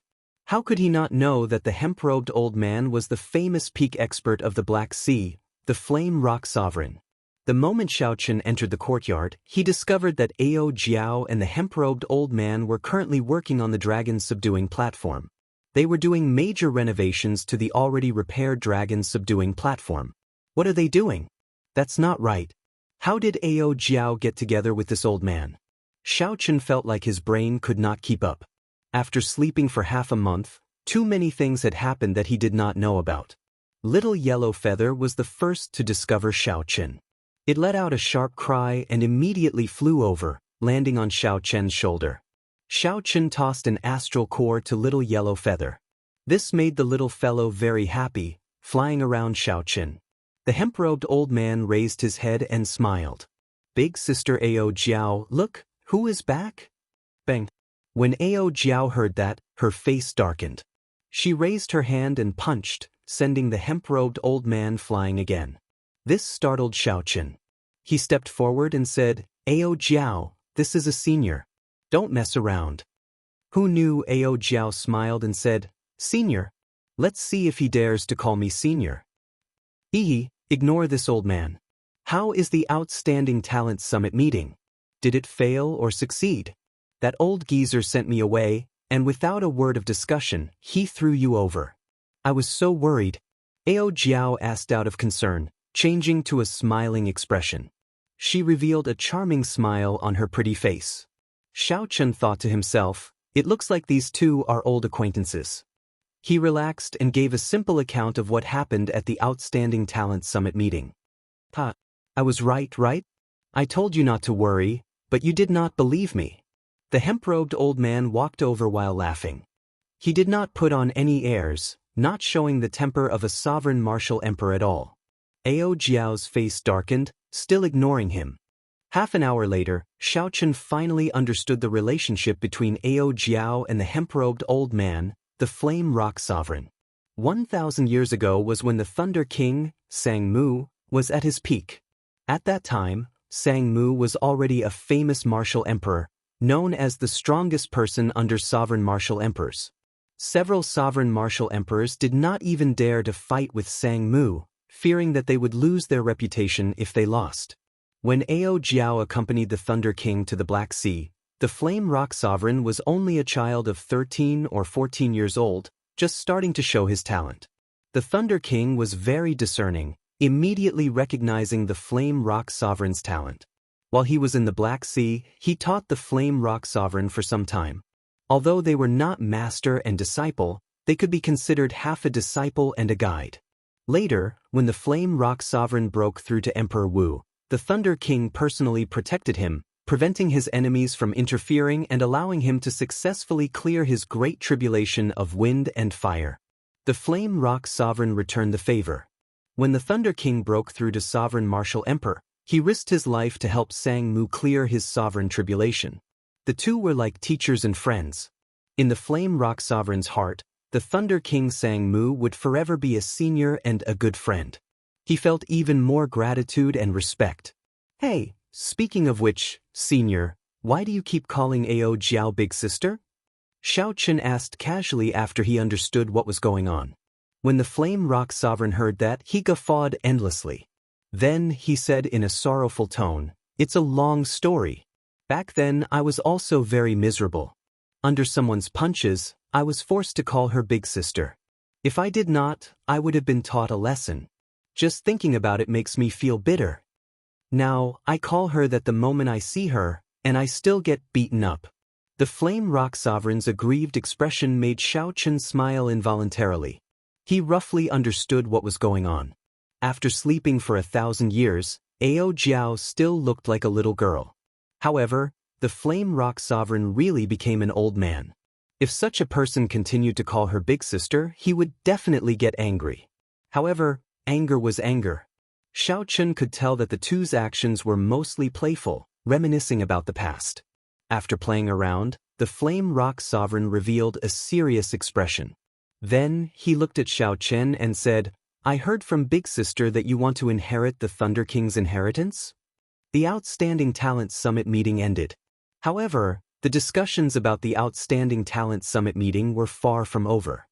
How could he not know that the hemp-robed old man was the famous peak expert of the Black Sea, the Flame Rock Sovereign? The moment Xiao Chen entered the courtyard, he discovered that Ao Jiao and the hemp-robed old man were currently working on the dragon's subduing platform. They were doing major renovations to the already repaired dragon's subduing platform. What are they doing? That's not right. How did Ao Jiao get together with this old man? Xiao Chen felt like his brain could not keep up. After sleeping for half a month, too many things had happened that he did not know about. Little Yellow Feather was the first to discover Xiao Chen. It let out a sharp cry and immediately flew over, landing on Xiao Chen's shoulder. Xiao Chen tossed an astral core to Little Yellow Feather. This made the little fellow very happy, flying around Xiao Chen. The hemp-robed old man raised his head and smiled. Big sister Ao Jiao, look, who is back? Bang. When Ao Jiao heard that, her face darkened. She raised her hand and punched, sending the hemp-robed old man flying again. This startled Xiao Chen. He stepped forward and said, Ao Jiao, this is a senior. Don't mess around. Who knew? Ao Jiao smiled and said, Senior? Let's see if he dares to call me senior. Ignore this old man. How is the Outstanding Talent Summit meeting? Did it fail or succeed? That old geezer sent me away, and without a word of discussion, he threw you over. I was so worried. Ao Jiao asked out of concern, changing to a smiling expression. She revealed a charming smile on her pretty face. Xiao Chen thought to himself, it looks like these 2 are old acquaintances. He relaxed and gave a simple account of what happened at the Outstanding Talent Summit meeting. I was right? I told you not to worry, but you did not believe me. The hemp-robed old man walked over while laughing. He did not put on any airs, not showing the temper of a sovereign martial emperor at all. Ao Jiao's face darkened, still ignoring him. Half an hour later, Xiao Chen finally understood the relationship between Ao Jiao and the hemp-robed old man, the Flame Rock Sovereign. 1,000 years ago was when the Thunder King, Sang Mu, was at his peak. At that time, Sang Mu was already a famous martial emperor, known as the strongest person under sovereign martial emperors. Several sovereign martial emperors did not even dare to fight with Sang Mu, fearing that they would lose their reputation if they lost. When Ao Jiao accompanied the Thunder King to the Black Sea, the Flame Rock Sovereign was only a child of 13 or 14 years old, just starting to show his talent. The Thunder King was very discerning, immediately recognizing the Flame Rock Sovereign's talent. While he was in the Black Sea, he taught the Flame Rock Sovereign for some time. Although they were not master and disciple, they could be considered half a disciple and a guide. Later, when the Flame Rock Sovereign broke through to Emperor Wu, the Thunder King personally protected him, preventing his enemies from interfering and allowing him to successfully clear his great tribulation of wind and fire. The Flame Rock Sovereign returned the favor. When the Thunder King broke through to Sovereign Martial Emperor, he risked his life to help Sang Mu clear his sovereign tribulation. The 2 were like teachers and friends. In the Flame Rock Sovereign's heart, the Thunder King Sang Mu would forever be a senior and a good friend. He felt even more gratitude and respect. Hey, speaking of which, senior, Why do you keep calling Ao Jiao big sister? Xiaochen asked casually after he understood what was going on. When the Flame Rock Sovereign heard that, he guffawed endlessly. Then, he said in a sorrowful tone, "It's a long story. Back then, I was also very miserable. Under someone's punches, I was forced to call her big sister. If I did not, I would have been taught a lesson. Just thinking about it makes me feel bitter. Now, I call her that the moment I see her, and I still get beaten up." The Flame Rock Sovereign's aggrieved expression made Xiaochen smile involuntarily. He roughly understood what was going on. After sleeping for 1,000 years, Ao Jiao still looked like a little girl. However, the Flame Rock Sovereign really became an old man. If such a person continued to call her big sister, he would definitely get angry. However, anger was anger. Xiaochen could tell that the two's actions were mostly playful, reminiscing about the past. After playing around, the Flame Rock Sovereign revealed a serious expression. Then, he looked at Xiaochen and said, "I heard from Big Sister that you want to inherit the Thunder King's inheritance?" The Outstanding Talent Summit meeting ended. However, the discussions about the Outstanding Talent Summit meeting were far from over.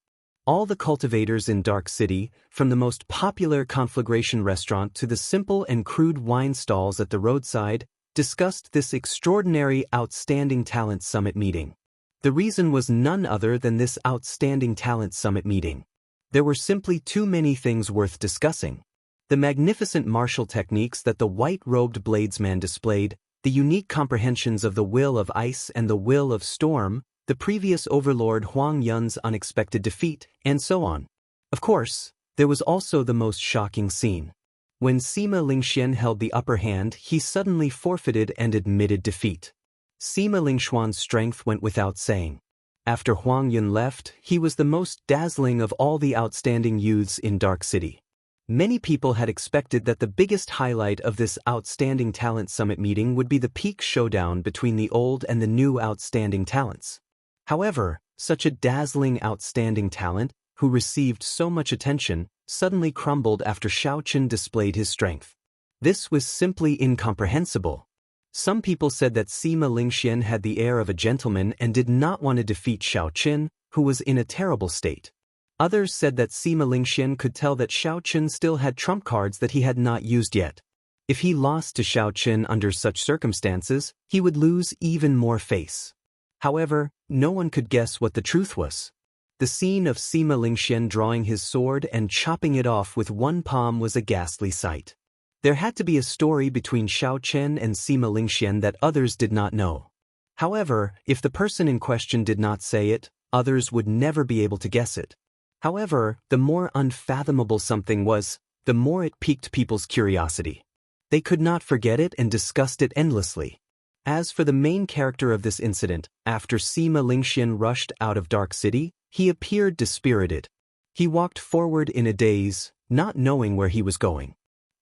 All the cultivators in Dark City, from the most popular conflagration restaurant to the simple and crude wine stalls at the roadside, discussed this extraordinary Outstanding Talent Summit meeting. The reason was none other than this Outstanding Talent Summit meeting. There were simply too many things worth discussing. The magnificent martial techniques that the white-robed bladesman displayed, the unique comprehensions of the will of ice and the will of storm, the previous overlord Huang Yun's unexpected defeat, and so on. Of course, there was also the most shocking scene. When Sima Lingxian held the upper hand, he suddenly forfeited and admitted defeat. Sima Lingxuan's strength went without saying. After Huang Yun left, he was the most dazzling of all the outstanding youths in Dark City. Many people had expected that the biggest highlight of this Outstanding Talent Summit meeting would be the peak showdown between the old and the new outstanding talents. However, such a dazzling outstanding talent, who received so much attention, suddenly crumbled after Xiaochen displayed his strength. This was simply incomprehensible. Some people said that Sima Lingxian had the air of a gentleman and did not want to defeat Xiaochen, who was in a terrible state. Others said that Sima Lingxian could tell that Xiaochen still had trump cards that he had not used yet. If he lost to Xiaochen under such circumstances, he would lose even more face. However, no one could guess what the truth was. The scene of Sima Lingxian drawing his sword and chopping it off with one palm was a ghastly sight. There had to be a story between Xiaochen and Sima Lingxian that others did not know. However, if the person in question did not say it, others would never be able to guess it. However, the more unfathomable something was, the more it piqued people's curiosity. They could not forget it and discussed it endlessly. As for the main character of this incident, after Sima Lingxian rushed out of Dark City, he appeared dispirited. He walked forward in a daze, not knowing where he was going.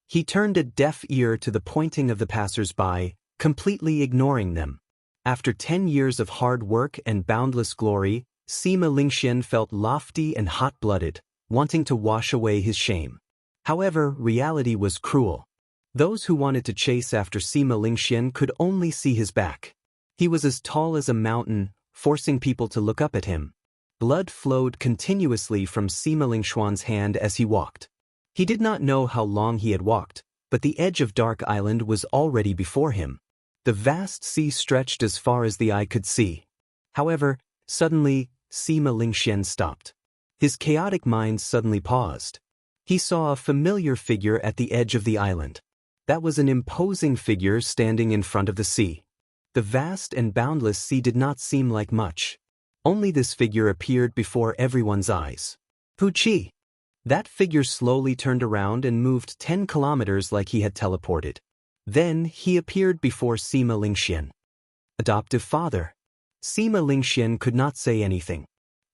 He turned a deaf ear to the pointing of the passers-by, completely ignoring them. After 10 years of hard work and boundless glory, Sima Lingxian felt lofty and hot-blooded, wanting to wash away his shame. However, reality was cruel. Those who wanted to chase after Sima Lingxian could only see his back. He was as tall as a mountain, forcing people to look up at him. Blood flowed continuously from Sima Lingxuan's hand as he walked. He did not know how long he had walked, but the edge of Dark Island was already before him. The vast sea stretched as far as the eye could see. However, suddenly, Sima Lingxian stopped. His chaotic mind suddenly paused. He saw a familiar figure at the edge of the island. That was an imposing figure standing in front of the sea. The vast and boundless sea did not seem like much. Only this figure appeared before everyone's eyes. Puchi! That figure slowly turned around and moved 10 kilometers like he had teleported. Then he appeared before Sima Lingxian. Adoptive father. Sima Lingxian could not say anything.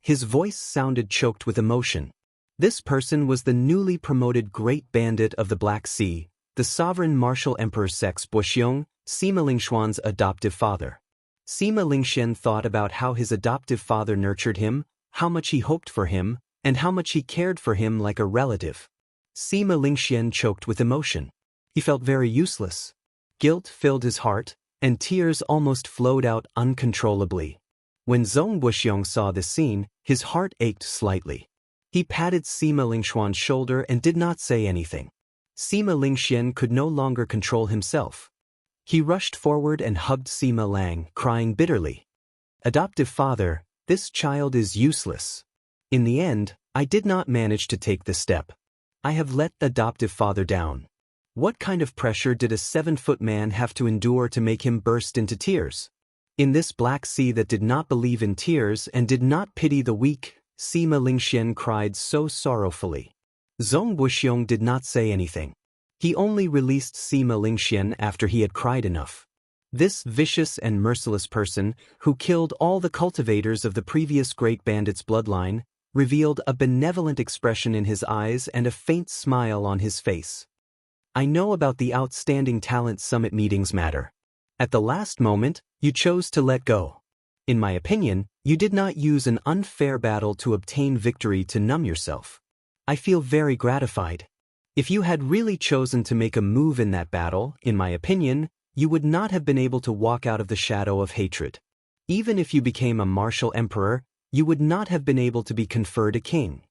His voice sounded choked with emotion. This person was the newly promoted Great Bandit of the Black Sea, the sovereign martial emperor Sex Boxiong, Sima Lingxuan's adoptive father. Sima Lingxian thought about how his adoptive father nurtured him, how much he hoped for him, and how much he cared for him like a relative. Sima Lingxian choked with emotion. He felt very useless. Guilt filled his heart, and tears almost flowed out uncontrollably. When Zhong Wuxiong saw this scene, his heart ached slightly. He patted Sima Lingxuan's shoulder and did not say anything. Sima Lingxian could no longer control himself. He rushed forward and hugged Sima Lang, crying bitterly. "Adoptive father, this child is useless. In the end, I did not manage to take this step. I have let the adoptive father down." What kind of pressure did a 7-foot man have to endure to make him burst into tears? In this black sea that did not believe in tears and did not pity the weak, Sima Lingxian cried so sorrowfully. Zhong Wuxiong did not say anything. He only released Sima Lingxian after he had cried enough. This vicious and merciless person, who killed all the cultivators of the previous great bandit's bloodline, revealed a benevolent expression in his eyes and a faint smile on his face. "I know about the outstanding talent summit meetings matter. At the last moment, you chose to let go. In my opinion, you did not use an unfair battle to obtain victory to numb yourself. I feel very gratified. If you had really chosen to make a move in that battle, in my opinion, you would not have been able to walk out of the shadow of hatred. Even if you became a martial emperor, you would not have been able to be conferred a king."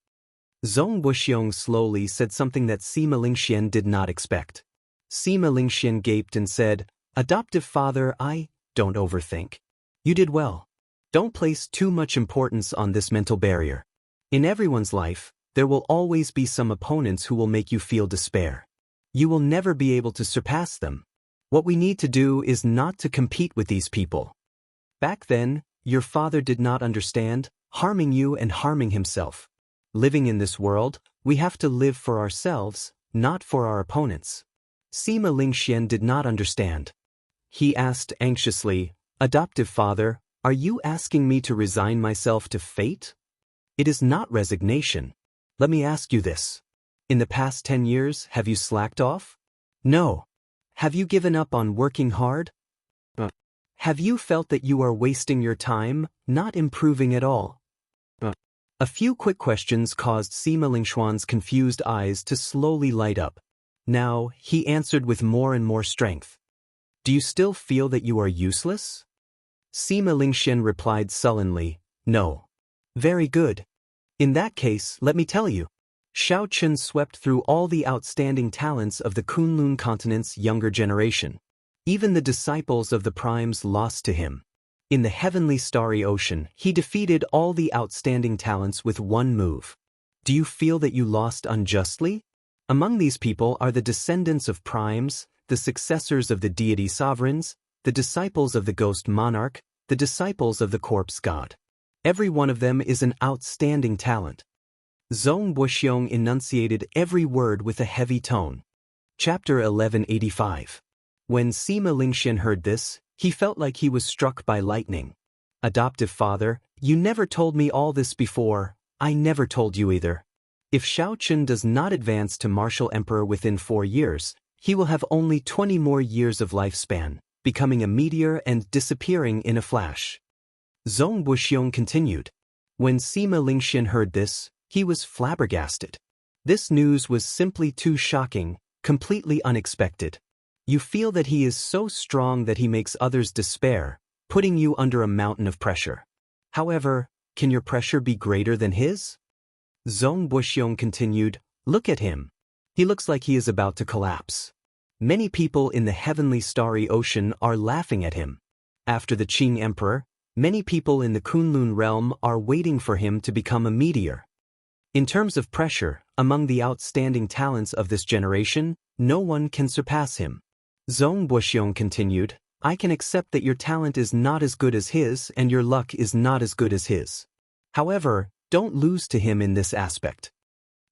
Zhong Wuxiong slowly said something that Sima Lingxian did not expect. Sima Lingxian gaped and said, "Adoptive father, don't overthink. You did well. Don't place too much importance on this mental barrier. In everyone's life, there will always be some opponents who will make you feel despair. You will never be able to surpass them. What we need to do is not to compete with these people. Back then, your father did not understand, harming you and harming himself. Living in this world, we have to live for ourselves, not for our opponents." Sima Lingxian did not understand. He asked anxiously, "Adoptive father, are you asking me to resign myself to fate?" "It is not resignation. Let me ask you this. In the past 10 years, have you slacked off? No. Have you given up on working hard? Have you felt that you are wasting your time, not improving at all?" A few quick questions caused Sima Lingxuan's confused eyes to slowly light up. Now, he answered with more and more strength. "Do you still feel that you are useless?" Sima Lingxian replied sullenly, "No." "Very good. In that case, let me tell you. Xiaochen swept through all the outstanding talents of the Kunlun continent's younger generation. Even the disciples of the primes lost to him. In the heavenly starry ocean, he defeated all the outstanding talents with one move. Do you feel that you lost unjustly? Among these people are the descendants of primes, the successors of the deity sovereigns, the disciples of the ghost monarch, the disciples of the corpse god. Every one of them is an outstanding talent." Zhong Wuxiong enunciated every word with a heavy tone. Chapter 1185. When Sima Lingxian heard this, he felt like he was struck by lightning. "Adoptive father, you never told me all this before. I never told you either. If Xiaochen does not advance to martial emperor within 4 years, he will have only 20 more years of lifespan, becoming a meteor and disappearing in a flash." Zhong Wuxiong continued. When Sima Lingxian heard this, he was flabbergasted. This news was simply too shocking, completely unexpected. You feel that he is so strong that he makes others despair, putting you under a mountain of pressure. However, can your pressure be greater than his? Zhong Wuxiong continued, "Look at him. He looks like he is about to collapse. Many people in the heavenly starry ocean are laughing at him. After the Qing Emperor, many people in the Kunlun realm are waiting for him to become a meteor. In terms of pressure, among the outstanding talents of this generation, no one can surpass him." Zhong Wuxiong continued, "I can accept that your talent is not as good as his and your luck is not as good as his. However, don't lose to him in this aspect.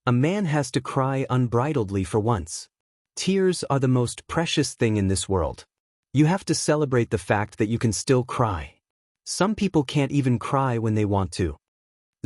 A man has to cry unbridledly for once. Tears are the most precious thing in this world. You have to celebrate the fact that you can still cry. Some people can't even cry when they want to."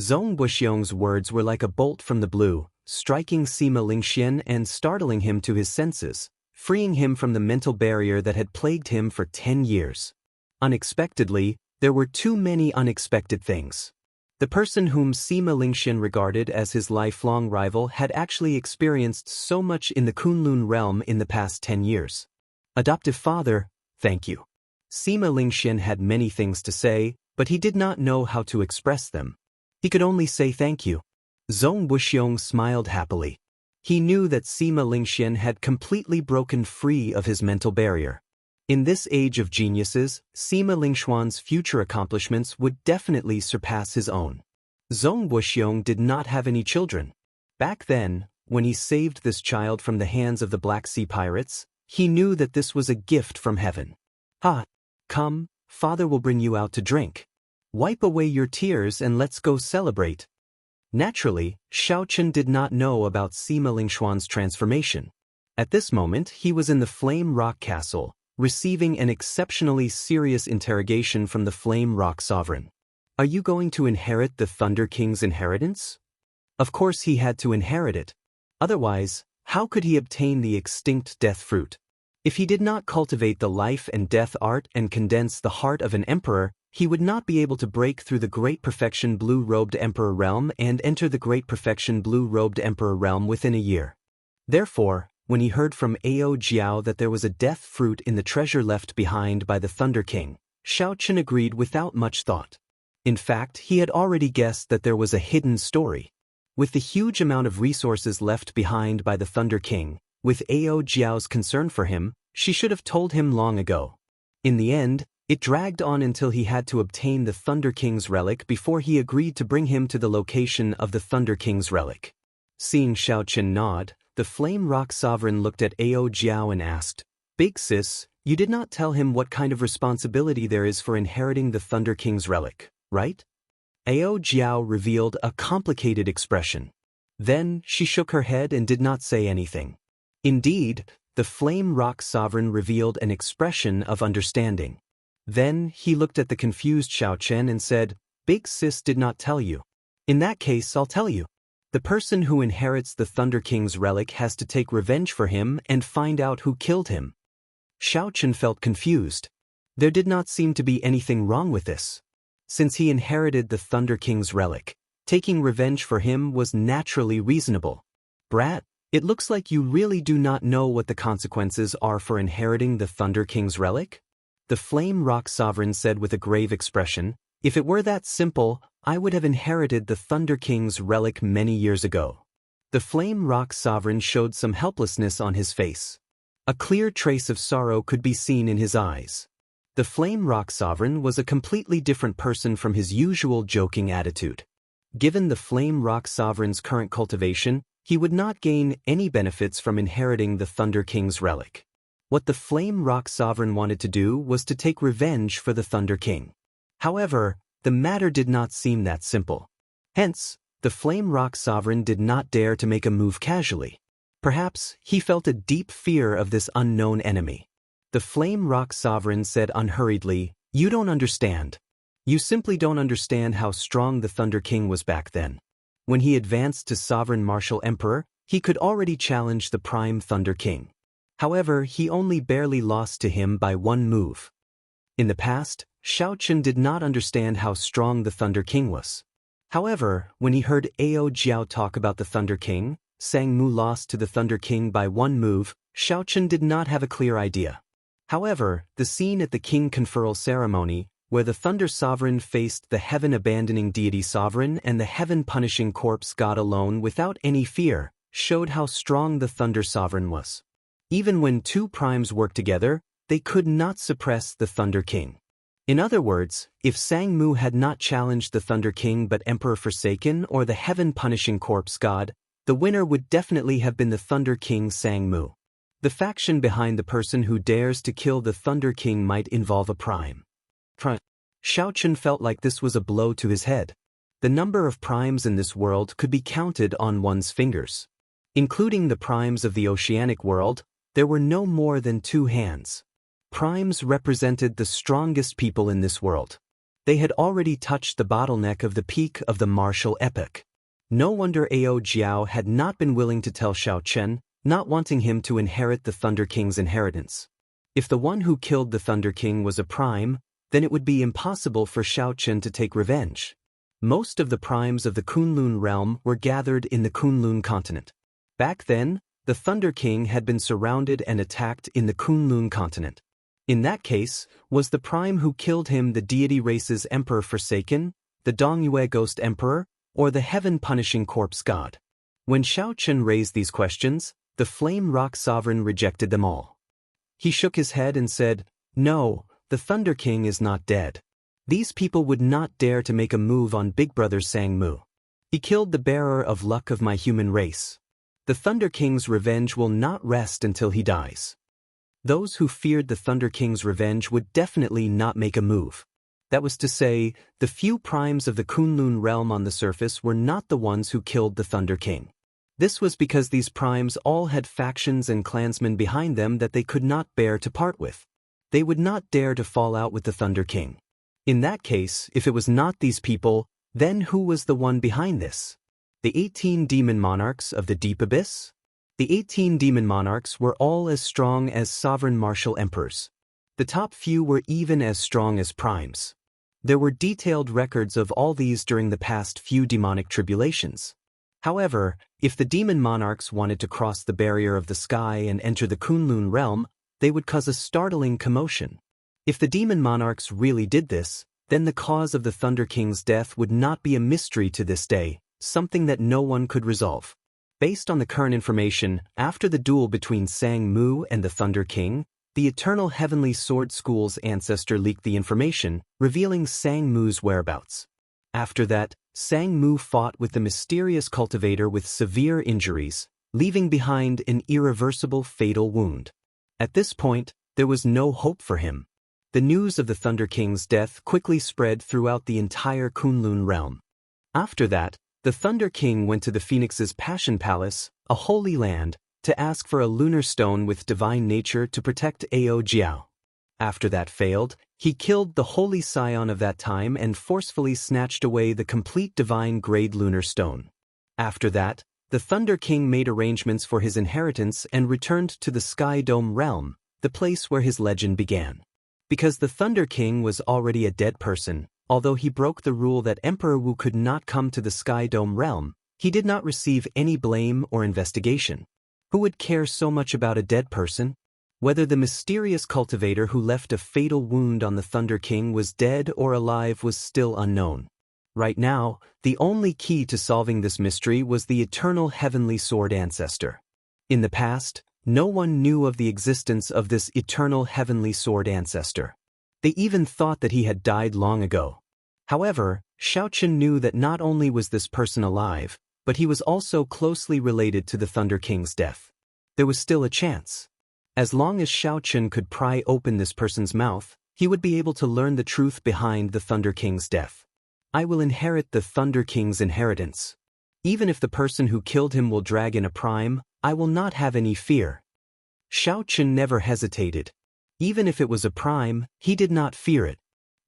Zhong Wuxiong's words were like a bolt from the blue, striking Sima Lingxian and startling him to his senses, freeing him from the mental barrier that had plagued him for 10 years. Unexpectedly, there were too many unexpected things. The person whom Sima Lingxian regarded as his lifelong rival had actually experienced so much in the Kunlun realm in the past 10 years. "Adoptive father, thank you. Sima Lingxian had many things to say, but he did not know how to express them. He could only say thank you. Zhong Wuxiong smiled happily. He knew that Sima Lingxian had completely broken free of his mental barrier. In this age of geniuses, Sima Lingxian's future accomplishments would definitely surpass his own. Zhong Wuxiong did not have any children. Back then, when he saved this child from the hands of the Black Sea pirates, he knew that this was a gift from heaven. Come, father will bring you out to drink. Wipe away your tears and let's go celebrate. Naturally, Xiaochen did not know about Sima Lingxian's transformation. At this moment, he was in the Flame Rock Castle, receiving an exceptionally serious interrogation from the Flame Rock Sovereign. Are you going to inherit the Thunder King's inheritance? Of course he had to inherit it. Otherwise, how could he obtain the extinct death fruit? If he did not cultivate the life and death art and condense the heart of an emperor, he would not be able to break through the Great Perfection Blue-Robed Emperor realm and enter the Great Perfection Blue-Robed Emperor realm within a year. Therefore, when he heard from Ao Jiao that there was a death fruit in the treasure left behind by the Thunder King, Xiaochen agreed without much thought. In fact, he had already guessed that there was a hidden story. With the huge amount of resources left behind by the Thunder King, with Ao Jiao's concern for him, she should have told him long ago. In the end, it dragged on until he had to obtain the Thunder King's relic before he agreed to bring him to the location of the Thunder King's relic. Seeing Xiaochen nod, the Flame Rock Sovereign looked at Ao Jiao and asked, "Big sis, you did not tell him what kind of responsibility there is for inheriting the Thunder King's relic, right?" Ao Jiao revealed a complicated expression. Then she shook her head and did not say anything. Indeed, the Flame Rock Sovereign revealed an expression of understanding. Then he looked at the confused Xiaochen and said, "Big sis did not tell you. In that case, I'll tell you. The person who inherits the Thunder King's relic has to take revenge for him and find out who killed him." Xiaochen felt confused. There did not seem to be anything wrong with this. Since he inherited the Thunder King's relic, taking revenge for him was naturally reasonable. "Brat, it looks like you really do not know what the consequences are for inheriting the Thunder King's relic?" The Flame Rock Sovereign said with a grave expression, "If it were that simple, I would have inherited the Thunder King's relic many years ago." The Flame Rock Sovereign showed some helplessness on his face. A clear trace of sorrow could be seen in his eyes. The Flame Rock Sovereign was a completely different person from his usual joking attitude. Given the Flame Rock Sovereign's current cultivation, he would not gain any benefits from inheriting the Thunder King's relic. What the Flame Rock Sovereign wanted to do was to take revenge for the Thunder King. However, the matter did not seem that simple. Hence, the Flame Rock Sovereign did not dare to make a move casually. Perhaps he felt a deep fear of this unknown enemy. The Flame Rock Sovereign said unhurriedly, "You don't understand. You simply don't understand how strong the Thunder King was back then. When he advanced to Sovereign Martial Emperor, he could already challenge the Prime Thunder King. However, he only barely lost to him by one move." In the past, Xiaochen did not understand how strong the Thunder King was. However, when he heard Ao Jiao talk about the Thunder King, Sang Mu lost to the Thunder King by one move, Xiaochen did not have a clear idea. However, the scene at the King Conferral Ceremony, where the Thunder Sovereign faced the Heaven-abandoning Deity Sovereign and the Heaven-punishing Corpse God alone without any fear, showed how strong the Thunder Sovereign was. Even when two primes worked together, they could not suppress the Thunder King. In other words, if Sang Mu had not challenged the Thunder King but Emperor Forsaken or the Heaven-punishing Corpse God, the winner would definitely have been the Thunder King Sang Mu. The faction behind the person who dares to kill the Thunder King might involve a prime. Xiaochen felt like this was a blow to his head. The number of primes in this world could be counted on one's fingers. Including the primes of the oceanic world, there were no more than 2 hands. Primes represented the strongest people in this world. They had already touched the bottleneck of the peak of the martial epoch. No wonder Ao Jiao had not been willing to tell Xiaochen, not wanting him to inherit the Thunder King's inheritance. If the one who killed the Thunder King was a prime, then it would be impossible for Xiaochen to take revenge. Most of the primes of the Kunlun realm were gathered in the Kunlun continent. Back then, the Thunder King had been surrounded and attacked in the Kunlun continent. In that case, was the prime who killed him the deity race's emperor forsaken, the Dongyue ghost emperor, or the heaven-punishing corpse god? When Xiaochen raised these questions, the flame rock sovereign rejected them all. He shook his head and said, "No, the Thunder King is not dead. These people would not dare to make a move on Big Brother Sang Mu. He killed the bearer of luck of my human race. The Thunder King's revenge will not rest until he dies." Those who feared the Thunder King's revenge would definitely not make a move. That was to say, the few primes of the Kunlun realm on the surface were not the ones who killed the Thunder King. This was because these primes all had factions and clansmen behind them that they could not bear to part with. They would not dare to fall out with the Thunder King. In that case, if it was not these people, then who was the one behind this? The 18 demon monarchs of the Deep Abyss? The 18 demon monarchs were all as strong as sovereign martial emperors. The top few were even as strong as primes. There were detailed records of all these during the past few demonic tribulations. However, if the demon monarchs wanted to cross the barrier of the sky and enter the Kunlun realm, they would cause a startling commotion. If the demon monarchs really did this, then the cause of the Thunder King's death would not be a mystery to this day, something that no one could resolve. Based on the current information, after the duel between Sang Mu and the Thunder King, the Eternal Heavenly Sword School's ancestor leaked the information, revealing Sang Mu's whereabouts. After that, Sang Mu fought with the mysterious cultivator with severe injuries, leaving behind an irreversible fatal wound. At this point, there was no hope for him. The news of the Thunder King's death quickly spread throughout the entire Kunlun realm. After that, the Thunder King went to the Phoenix's Passion Palace, a holy land, to ask for a lunar stone with divine nature to protect Ao Jiao. After that failed, he killed the holy scion of that time and forcefully snatched away the complete divine grade lunar stone. After that, the Thunder King made arrangements for his inheritance and returned to the Sky Dome realm, the place where his legend began. Because the Thunder King was already a dead person, although he broke the rule that Emperor Wu could not come to the Sky Dome realm, he did not receive any blame or investigation. Who would care so much about a dead person? Whether the mysterious cultivator who left a fatal wound on the Thunder King was dead or alive was still unknown. Right now, the only key to solving this mystery was the Eternal Heavenly Sword ancestor. In the past, no one knew of the existence of this Eternal Heavenly Sword ancestor. They even thought that he had died long ago. However, Xiaochen knew that not only was this person alive, but he was also closely related to the Thunder King's death. There was still a chance. As long as Xiaochen could pry open this person's mouth, he would be able to learn the truth behind the Thunder King's death. I will inherit the Thunder King's inheritance. Even if the person who killed him will drag in a prime, I will not have any fear. Xiaochen never hesitated. Even if it was a prime, he did not fear it.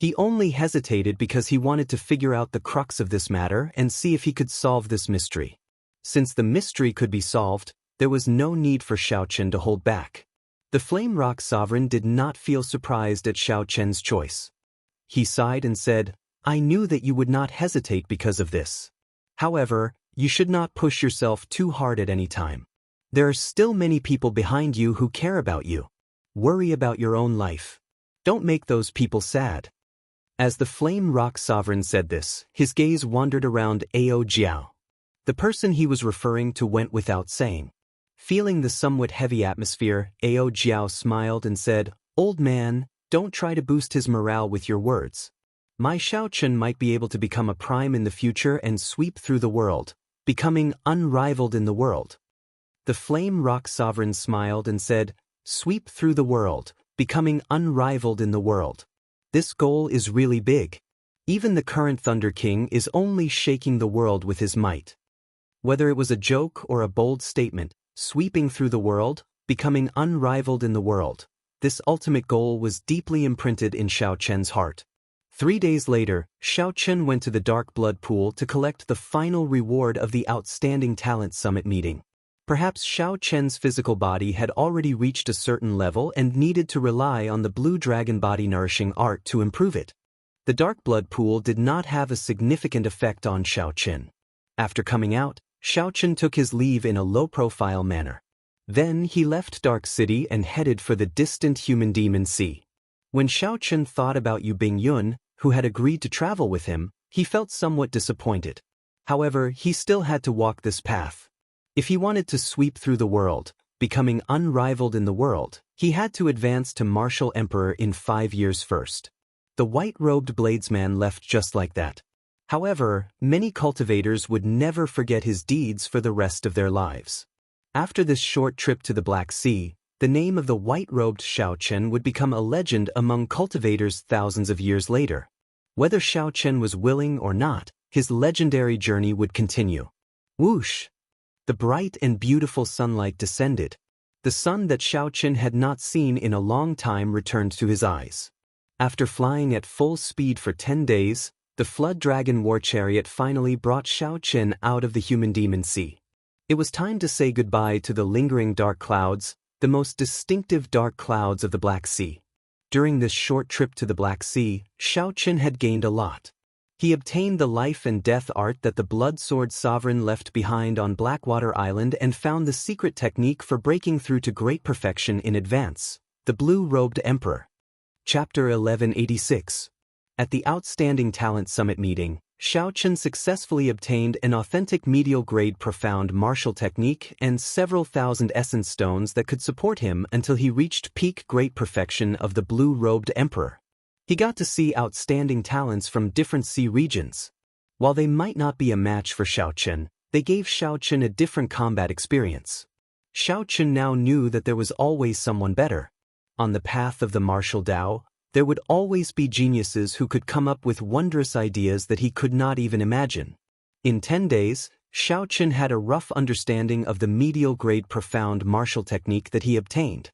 He only hesitated because he wanted to figure out the crux of this matter and see if he could solve this mystery. Since the mystery could be solved, there was no need for Xiaochen to hold back. The Flame Rock Sovereign did not feel surprised at Xiaochen's choice. He sighed and said, "I knew that you would not hesitate because of this. However, you should not push yourself too hard at any time. There are still many people behind you who care about you. Worry about your own life. Don't make those people sad." As the Flame Rock Sovereign said this, his gaze wandered around Ao Jiao. The person he was referring to went without saying. Feeling the somewhat heavy atmosphere, Ao Jiao smiled and said, "Old man, don't try to boost his morale with your words. My Xiaochen might be able to become a prime in the future and sweep through the world, becoming unrivaled in the world." The Flame Rock Sovereign smiled and said, "Sweep through the world, becoming unrivaled in the world. This goal is really big. Even the current Thunder King is only shaking the world with his might." Whether it was a joke or a bold statement, sweeping through the world, becoming unrivaled in the world, this ultimate goal was deeply imprinted in Xiaochen's heart. 3 days later, Xiaochen went to the Dark Blood Pool to collect the final reward of the Outstanding Talent Summit meeting. Perhaps Xiaochen's physical body had already reached a certain level and needed to rely on the Blue Dragon Body Nourishing Art to improve it. The Dark Blood Pool did not have a significant effect on Xiaochen. After coming out, Xiaochen took his leave in a low-profile manner. Then he left Dark City and headed for the distant Human Demon Sea. When Xiaochen thought about Yu Bingyun, who had agreed to travel with him, he felt somewhat disappointed. However, he still had to walk this path. If he wanted to sweep through the world, becoming unrivaled in the world, he had to advance to Martial Emperor in 5 years first. The white-robed bladesman left just like that. However, many cultivators would never forget his deeds for the rest of their lives. After this short trip to the Black Sea, the name of the white-robed Xiaochen would become a legend among cultivators thousands of years later. Whether Xiaochen was willing or not, his legendary journey would continue. Whoosh! The bright and beautiful sunlight descended. The sun that Xiaochen had not seen in a long time returned to his eyes. After flying at full speed for 10 days, the Flood Dragon War Chariot finally brought Xiaochen out of the Human Demon Sea. It was time to say goodbye to the lingering dark clouds, the most distinctive dark clouds of the Black Sea. During this short trip to the Black Sea, Xiaochen had gained a lot. He obtained the life and death art that the Blood Sword Sovereign left behind on Blackwater Island and found the secret technique for breaking through to great perfection in advance, the Blue-Robed Emperor. Chapter 1186. At the Outstanding Talent Summit meeting, Xiaochen successfully obtained an authentic medial-grade profound martial technique and several thousand essence stones that could support him until he reached peak great perfection of the Blue-Robed Emperor. He got to see outstanding talents from different sea regions. While they might not be a match for Xiaochen, they gave Xiaochen a different combat experience. Xiaochen now knew that there was always someone better. On the path of the martial Tao, there would always be geniuses who could come up with wondrous ideas that he could not even imagine. In 10 days, Xiaochen had a rough understanding of the medial-grade profound martial technique that he obtained.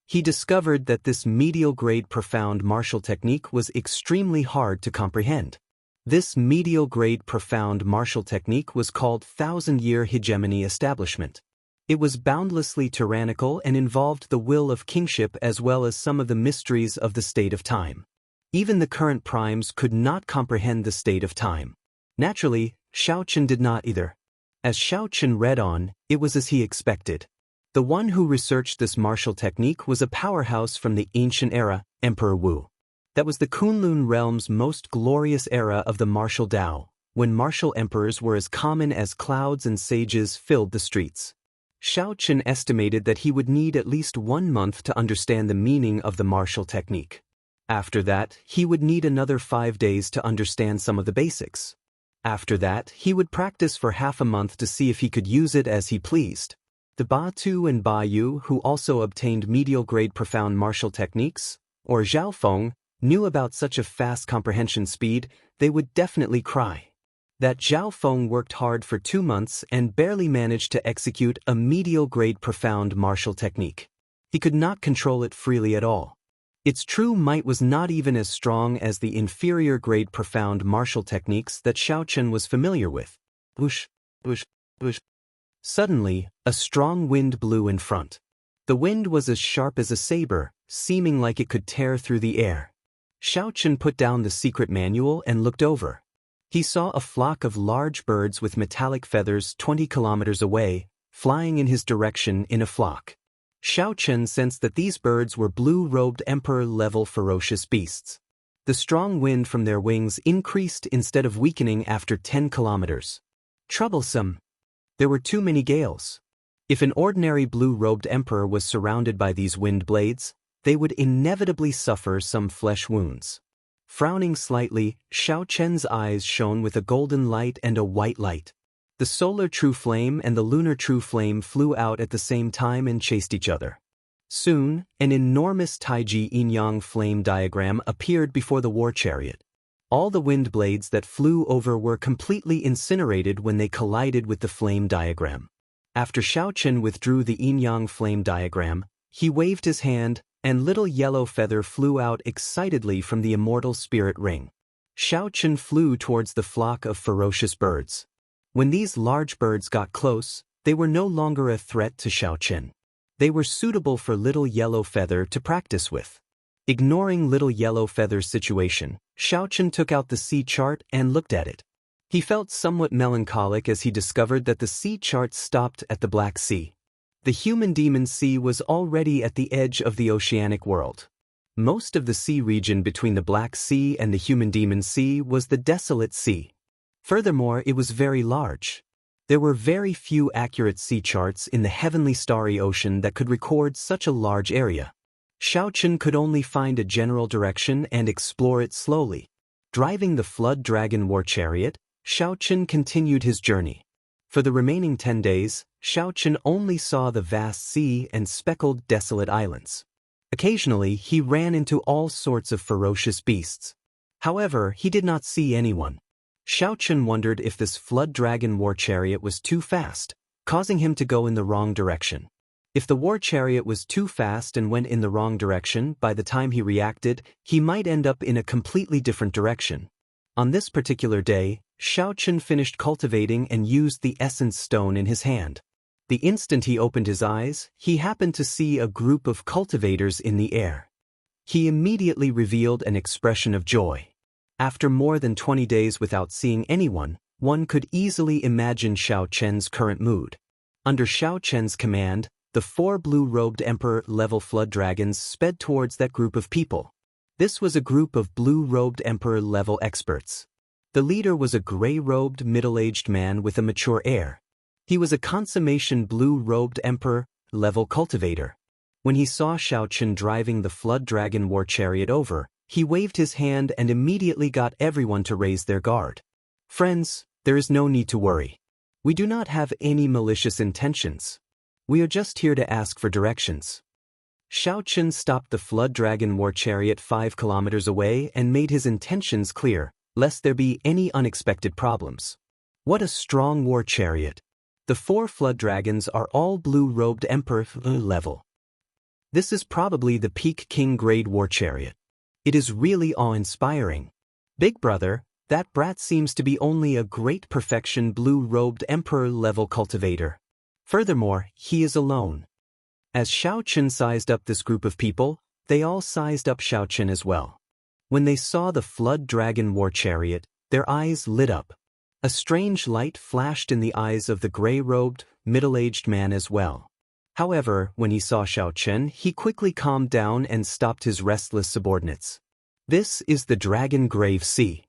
He discovered that this medial-grade profound martial technique was extremely hard to comprehend. This medial-grade profound martial technique was called Thousand-Year Hegemony Establishment. It was boundlessly tyrannical and involved the will of kingship as well as some of the mysteries of the state of time. Even the current primes could not comprehend the state of time. Naturally, Xiaochen did not either. As Xiaochen read on, it was as he expected. The one who researched this martial technique was a powerhouse from the ancient era, Emperor Wu. That was the Kunlun realm's most glorious era of the martial Tao, when martial emperors were as common as clouds and sages filled the streets. Xiaochen estimated that he would need at least 1 month to understand the meaning of the martial technique. After that, he would need another 5 days to understand some of the basics. After that, he would practice for half a month to see if he could use it as he pleased. The Ba Tu and Ba Yu, who also obtained medial-grade profound martial techniques, or Zhao Feng, knew about such a fast comprehension speed, they would definitely cry. That Zhao Feng worked hard for 2 months and barely managed to execute a medial-grade profound martial technique. He could not control it freely at all. Its true might was not even as strong as the inferior-grade profound martial techniques that Xiaochen was familiar with. Whoosh, whoosh, whoosh. Suddenly, a strong wind blew in front. The wind was as sharp as a saber, seeming like it could tear through the air. Xiaochen put down the secret manual and looked over. He saw a flock of large birds with metallic feathers 20 kilometers away, flying in his direction in a flock. Xiaochen sensed that these birds were blue-robed emperor-level ferocious beasts. The strong wind from their wings increased instead of weakening after 10 kilometers. Troublesome. There were too many gales. If an ordinary blue-robed emperor was surrounded by these wind blades, they would inevitably suffer some flesh wounds. Frowning slightly, Xiaochen's eyes shone with a golden light and a white light. The solar true flame and the lunar true flame flew out at the same time and chased each other. Soon, an enormous Taiji yin-yang flame diagram appeared before the war chariot. All the wind blades that flew over were completely incinerated when they collided with the flame diagram. After Xiaochen withdrew the yin-yang flame diagram, he waved his hand, and little yellow feather flew out excitedly from the immortal spirit ring. Xiaochen flew towards the flock of ferocious birds. When these large birds got close, they were no longer a threat to Xiaochen. They were suitable for little yellow feather to practice with. Ignoring little yellow feather's situation, Xiaochen took out the sea chart and looked at it. He felt somewhat melancholic as he discovered that the sea chart stopped at the Black Sea. The human demon sea was already at the edge of the oceanic world. Most of the sea region between the Black Sea and the Human Demon Sea was the Desolate Sea. Furthermore, it was very large. There were very few accurate sea charts in the heavenly starry ocean that could record such a large area. Xiaochen could only find a general direction and explore it slowly. Driving the Flood Dragon War Chariot, Xiaochen continued his journey. For the remaining 10 days, Xiaochen only saw the vast sea and speckled desolate islands. Occasionally, he ran into all sorts of ferocious beasts. However, he did not see anyone. Xiaochen wondered if this Flood Dragon War Chariot was too fast, causing him to go in the wrong direction. If the war chariot was too fast and went in the wrong direction, by the time he reacted, he might end up in a completely different direction. On this particular day, Xiaochen finished cultivating and used the essence stone in his hand. The instant he opened his eyes, he happened to see a group of cultivators in the air. He immediately revealed an expression of joy. After more than 20 days without seeing anyone, one could easily imagine Xiaochen's current mood. Under Xiaochen's command, the 4 blue-robed Emperor-level flood dragons sped towards that group of people. This was a group of blue-robed Emperor-level experts. The leader was a gray-robed middle-aged man with a mature air. He was a consummation blue-robed Emperor-level cultivator. When he saw Xiaochen driving the Flood Dragon War Chariot over, he waved his hand and immediately got everyone to raise their guard. Friends, there is no need to worry. We do not have any malicious intentions. We are just here to ask for directions. Xiaochen stopped the Flood Dragon War Chariot 5 kilometers away and made his intentions clear, lest there be any unexpected problems. What a strong war chariot! The 4 flood dragons are all blue-robed Emperor level. This is probably the peak King grade war chariot. It is really awe-inspiring. Big brother, that brat seems to be only a great perfection blue-robed Emperor-level cultivator. Furthermore, he is alone. As Xiaochen sized up this group of people, they all sized up Xiaochen as well. When they saw the Flood Dragon War Chariot, their eyes lit up. A strange light flashed in the eyes of the gray-robed, middle-aged man as well. However, when he saw Xiaochen, he quickly calmed down and stopped his restless subordinates. This is the Dragon Grave Sea.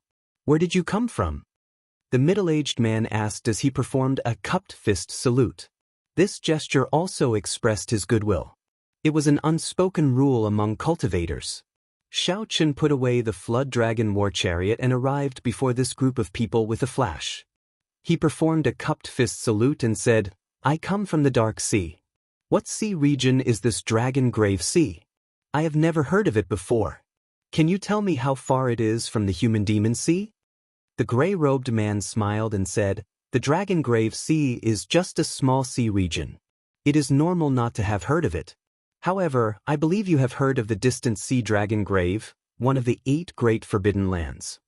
Where did you come from? The middle-aged man asked as he performed a cupped fist salute. This gesture also expressed his goodwill. It was an unspoken rule among cultivators. Xiaochen put away the Flood Dragon War Chariot and arrived before this group of people with a flash. He performed a cupped fist salute and said, "I come from the Dark Sea. What sea region is this Dragon Grave Sea? I have never heard of it before. Can you tell me how far it is from the Human Demon Sea?" The gray-robed man smiled and said, "The Dragon Grave Sea is just a small sea region. It is normal not to have heard of it. However, I believe you have heard of the distant Sea Dragon Grave, one of the 8 great forbidden lands."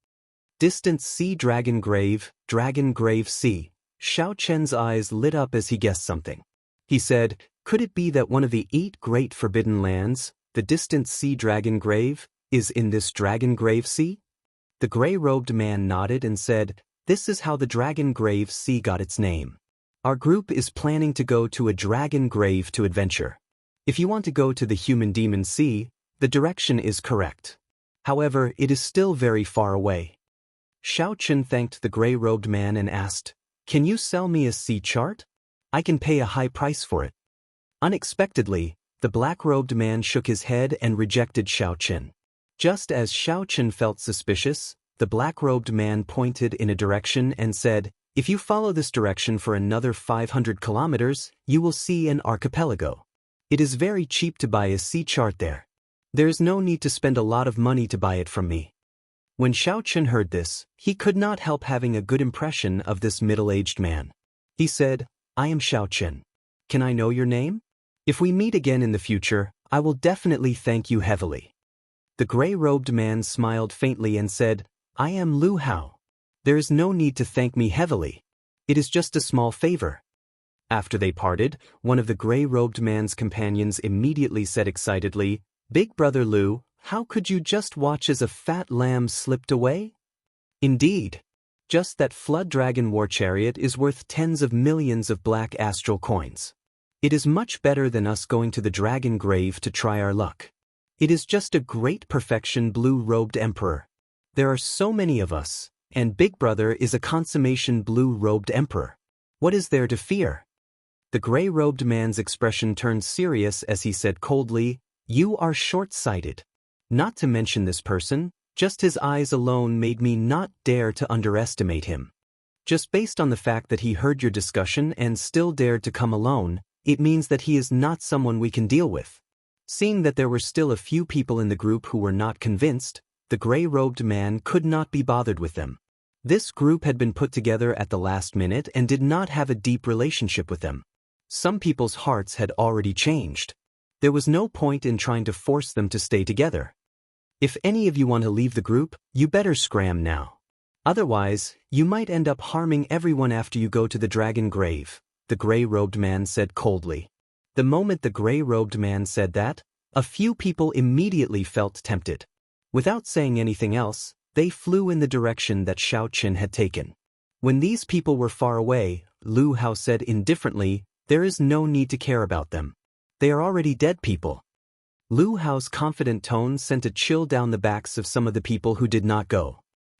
Distant Sea Dragon Grave Sea. Xiaochen's eyes lit up as he guessed something. He said, "Could it be that one of the 8 great forbidden lands, the distant Sea Dragon Grave, is in this Dragon Grave Sea?" The gray-robed man nodded and said, "This is how the Dragon Grave Sea got its name. Our group is planning to go to a dragon grave to adventure. If you want to go to the Human Demon Sea, the direction is correct. However, it is still very far away." Xiaochen thanked the gray-robed man and asked, "Can you sell me a sea chart? I can pay a high price for it." Unexpectedly, the black-robed man shook his head and rejected Xiaochen. Just as Xiaochen felt suspicious, the black-robed man pointed in a direction and said, "If you follow this direction for another 500 kilometers, you will see an archipelago. It is very cheap to buy a sea chart there. There is no need to spend a lot of money to buy it from me." When Xiaochen heard this, he could not help having a good impression of this middle-aged man. He said, "I am Xiaochen. Can I know your name? If we meet again in the future, I will definitely thank you heavily." The gray-robed man smiled faintly and said, "I am Lu Hao. There is no need to thank me heavily. It is just a small favor." After they parted, one of the gray-robed man's companions immediately said excitedly, "Big brother Lu, how could you just watch as a fat lamb slipped away?" Indeed. Just that Flood Dragon War Chariot is worth tens of millions of black astral coins. It is much better than us going to the Dragon Grave to try our luck. It is just a great perfection blue-robed emperor. There are so many of us, and Big Brother is a consummation blue-robed emperor. What is there to fear? The gray-robed man's expression turned serious as he said coldly, "You are short-sighted. Not to mention this person, just his eyes alone made me not dare to underestimate him. Just based on the fact that he heard your discussion and still dared to come alone, it means that he is not someone we can deal with." Seeing that there were still a few people in the group who were not convinced, the gray-robed man could not be bothered with them. This group had been put together at the last minute and did not have a deep relationship with them. Some people's hearts had already changed. There was no point in trying to force them to stay together. If any of you want to leave the group, you better scram now. Otherwise, you might end up harming everyone after you go to the dragon grave, the gray-robed man said coldly. The moment the gray-robed man said that, a few people immediately felt tempted. Without saying anything else, they flew in the direction that Xiaoqin had taken. When these people were far away, Lu Hao said indifferently, "There is no need to care about them. They are already dead people." Lu Hao's confident tone sent a chill down the backs of some of the people who did not go.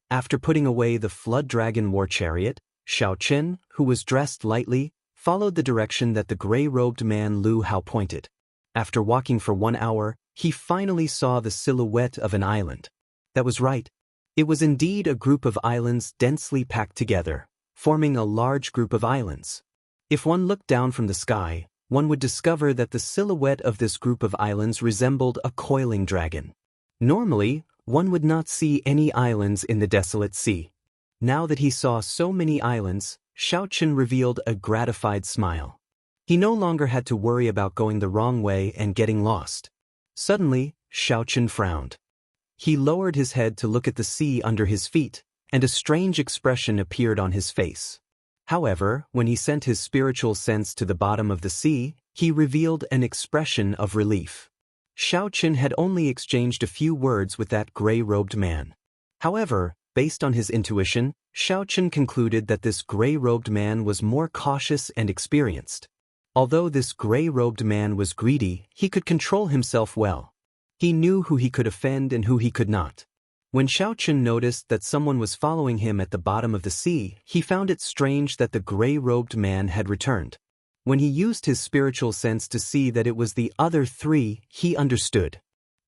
After putting away the flood dragon war chariot, Xiaoqin, who was dressed lightly, followed the direction that the gray-robed man Lu Hao pointed. After walking for 1 hour, he finally saw the silhouette of an island. That was right. It was indeed a group of islands densely packed together, forming a large group of islands. If one looked down from the sky, one would discover that the silhouette of this group of islands resembled a coiling dragon. Normally, one would not see any islands in the desolate sea. Now that he saw so many islands, Xiaoqin revealed a gratified smile. He no longer had to worry about going the wrong way and getting lost. Suddenly, Xiaoqin frowned. He lowered his head to look at the sea under his feet, and a strange expression appeared on his face. However, when he sent his spiritual sense to the bottom of the sea, he revealed an expression of relief. Xiaoqin had only exchanged a few words with that gray-robed man. However, based on his intuition, Xiaoqin concluded that this gray-robed man was more cautious and experienced. Although this gray-robed man was greedy, he could control himself well. He knew who he could offend and who he could not. When Xiaoqin noticed that someone was following him at the bottom of the sea, he found it strange that the gray-robed man had returned. When he used his spiritual sense to see that it was the other three, he understood.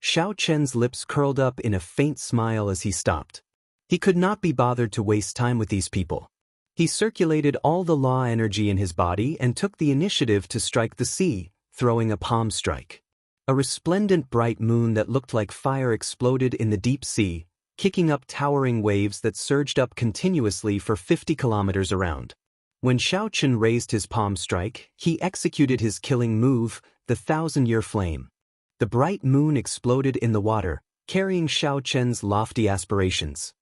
Xiaoqin's lips curled up in a faint smile as he stopped. He could not be bothered to waste time with these people. He circulated all the law energy in his body and took the initiative to strike the sea, throwing a palm strike. A resplendent bright moon that looked like fire exploded in the deep sea, kicking up towering waves that surged up continuously for 50 kilometers around. When Xiaoqin raised his palm strike, he executed his killing move, the 1,000-year flame. The bright moon exploded in the water, carrying Xiaoqin's lofty aspirations.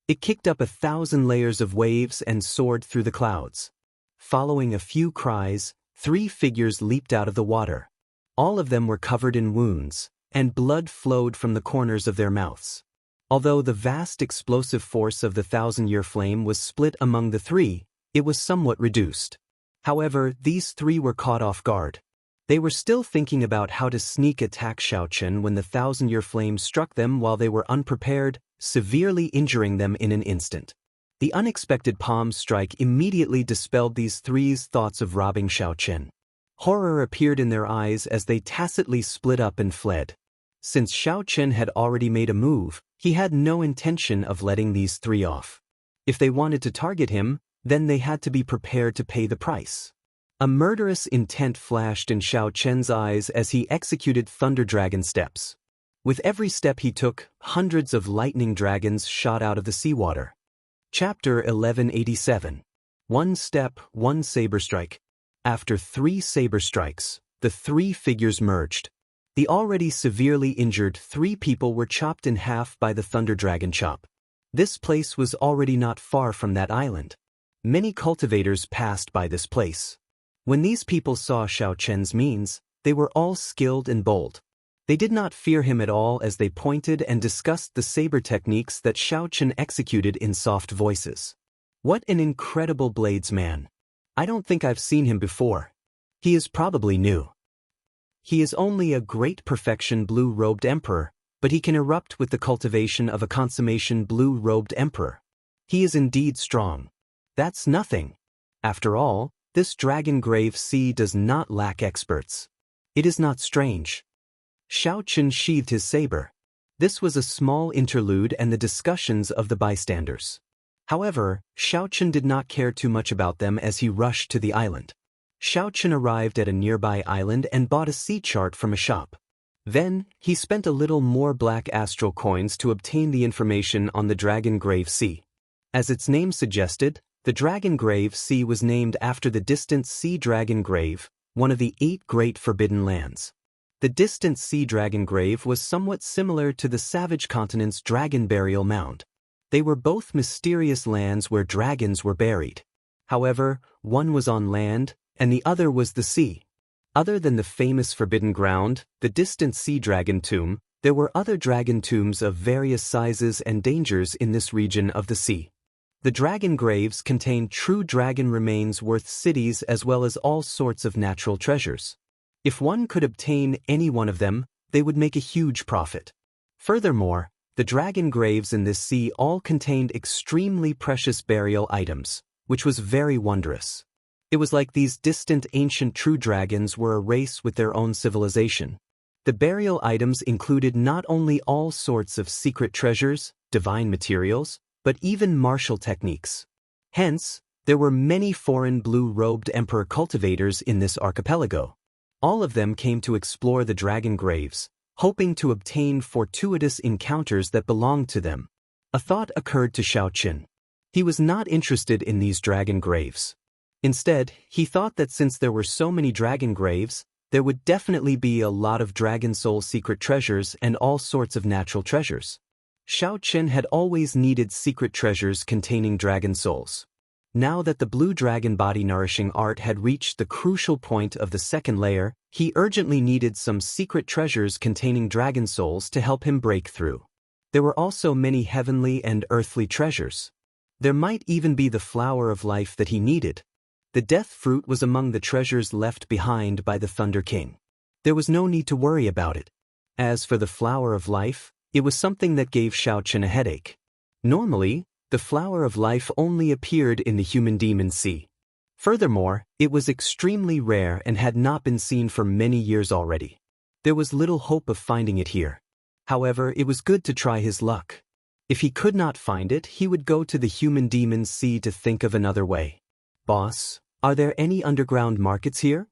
It kicked up 1,000 layers of waves and soared through the clouds. Following a few cries, 3 figures leaped out of the water. All of them were covered in wounds, and blood flowed from the corners of their mouths. Although the vast explosive force of the 1,000-year flame was split among the 3, it was somewhat reduced. However, these 3 were caught off guard. They were still thinking about how to sneak attack Xiaoqin when the 1,000-year flame struck them while they were unprepared, severely injuring them in an instant. The unexpected palm strike immediately dispelled these 3's thoughts of robbing Xiaoqin. Horror appeared in their eyes as they tacitly split up and fled. Since Xiaoqin had already made a move, he had no intention of letting these 3 off. If they wanted to target him, then they had to be prepared to pay the price. A murderous intent flashed in Xiaoqin's eyes as he executed Thunder Dragon steps. With every step he took, hundreds of lightning dragons shot out of the seawater. Chapter 1187. One step, one saber strike. After 3 saber strikes, the 3 figures merged. The already severely injured 3 people were chopped in half by the Thunder Dragon chop. This place was already not far from that island. Many cultivators passed by this place. When these people saw Xiaoqin's means, they were all skilled and bold. They did not fear him at all as they pointed and discussed the saber techniques that Xiaoqin executed in soft voices. What an incredible bladesman! I don't think I've seen him before. He is probably new. He is only a great perfection blue-robed emperor, but he can erupt with the cultivation of a consummation blue-robed emperor. He is indeed strong. That's nothing. After all, this dragon grave sea does not lack experts. It is not strange. Xiaoqun sheathed his saber. This was a small interlude and the discussions of the bystanders. However, Xiaoqun did not care too much about them as he rushed to the island. Xiaoqun arrived at a nearby island and bought a sea chart from a shop. Then, he spent a little more black astral coins to obtain the information on the Dragon Grave Sea. As its name suggested, the Dragon Grave Sea was named after the distant Sea Dragon Grave, one of the 8 great forbidden lands. The distant Sea Dragon Grave was somewhat similar to the Savage Continent's Dragon Burial Mound. They were both mysterious lands where dragons were buried. However, one was on land, and the other was the sea. Other than the famous Forbidden Ground, the distant Sea Dragon Tomb, there were other dragon tombs of various sizes and dangers in this region of the sea. The dragon graves contain true dragon remains worth cities as well as all sorts of natural treasures. If one could obtain any one of them, they would make a huge profit. Furthermore, the dragon graves in this sea all contained extremely precious burial items, which was very wondrous. It was like these distant ancient true dragons were a race with their own civilization. The burial items included not only all sorts of secret treasures, divine materials, but even martial techniques. Hence, there were many foreign blue-robed emperor cultivators in this archipelago. All of them came to explore the dragon graves, hoping to obtain fortuitous encounters that belonged to them. A thought occurred to Xiaoqun. He was not interested in these dragon graves. Instead, he thought that since there were so many dragon graves, there would definitely be a lot of dragon soul secret treasures and all sorts of natural treasures. Xiaoqun had always needed secret treasures containing dragon souls. Now that the blue dragon body nourishing art had reached the crucial point of the second layer, he urgently needed some secret treasures containing dragon souls to help him break through. There were also many heavenly and earthly treasures. There might even be the flower of life that he needed. The death fruit was among the treasures left behind by the Thunder King. There was no need to worry about it. As for the flower of life, it was something that gave Xiaoqun a headache. Normally, the flower of life only appeared in the human demon sea. Furthermore, it was extremely rare and had not been seen for many years already. There was little hope of finding it here. However, it was good to try his luck. If he could not find it, he would go to the human demon sea to think of another way. "Boss, are there any underground markets here?"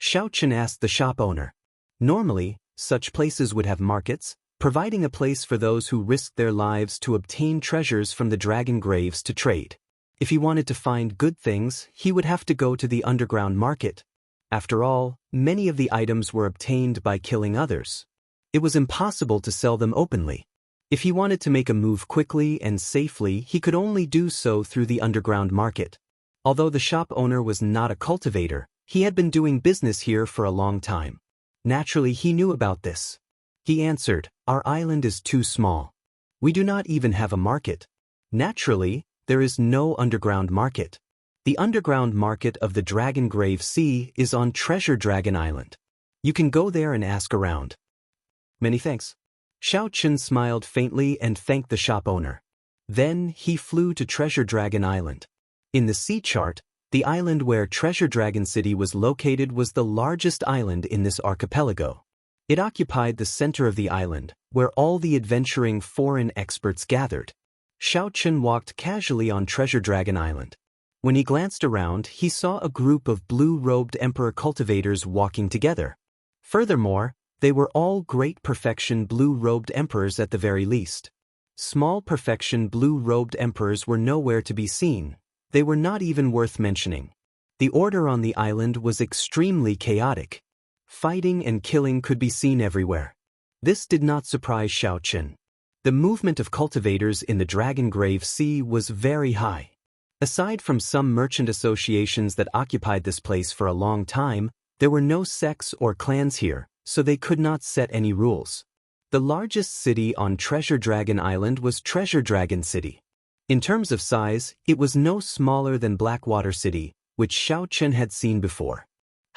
Xiaoqun asked the shop owner. Normally, such places would have markets, providing a place for those who risked their lives to obtain treasures from the dragon graves to trade. If he wanted to find good things, he would have to go to the underground market. After all, many of the items were obtained by killing others. It was impossible to sell them openly. If he wanted to make a move quickly and safely, he could only do so through the underground market. Although the shop owner was not a cultivator, he had been doing business here for a long time. Naturally, he knew about this. He answered, "Our island is too small. We do not even have a market. Naturally, there is no underground market. The underground market of the Dragon Grave Sea is on Treasure Dragon Island. You can go there and ask around." "Many thanks." Xiaoqun smiled faintly and thanked the shop owner. Then he flew to Treasure Dragon Island. In the sea chart, the island where Treasure Dragon City was located was the largest island in this archipelago. It occupied the center of the island, where all the adventuring foreign experts gathered. Xiaoqun walked casually on Treasure Dragon Island. When he glanced around, he saw a group of blue-robed emperor cultivators walking together. Furthermore, they were all great perfection blue-robed emperors at the very least. Small perfection blue-robed emperors were nowhere to be seen. They were not even worth mentioning. The order on the island was extremely chaotic. Fighting and killing could be seen everywhere. This did not surprise Xiaoqun. The movement of cultivators in the Dragon Grave Sea was very high. Aside from some merchant associations that occupied this place for a long time, there were no sects or clans here, so they could not set any rules. The largest city on Treasure Dragon Island was Treasure Dragon City. In terms of size, it was no smaller than Blackwater City, which Xiaoqun had seen before.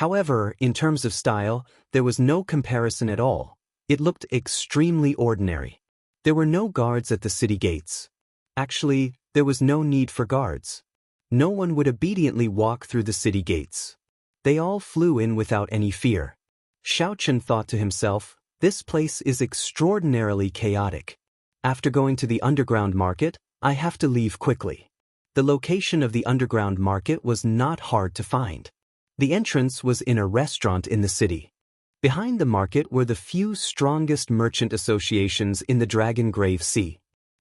However, in terms of style, there was no comparison at all. It looked extremely ordinary. There were no guards at the city gates. Actually, there was no need for guards. No one would obediently walk through the city gates. They all flew in without any fear. Xiaochen thought to himself, this place is extraordinarily chaotic. After going to the underground market, I have to leave quickly. The location of the underground market was not hard to find. The entrance was in a restaurant in the city. Behind the market were the few strongest merchant associations in the Dragon Grave Sea.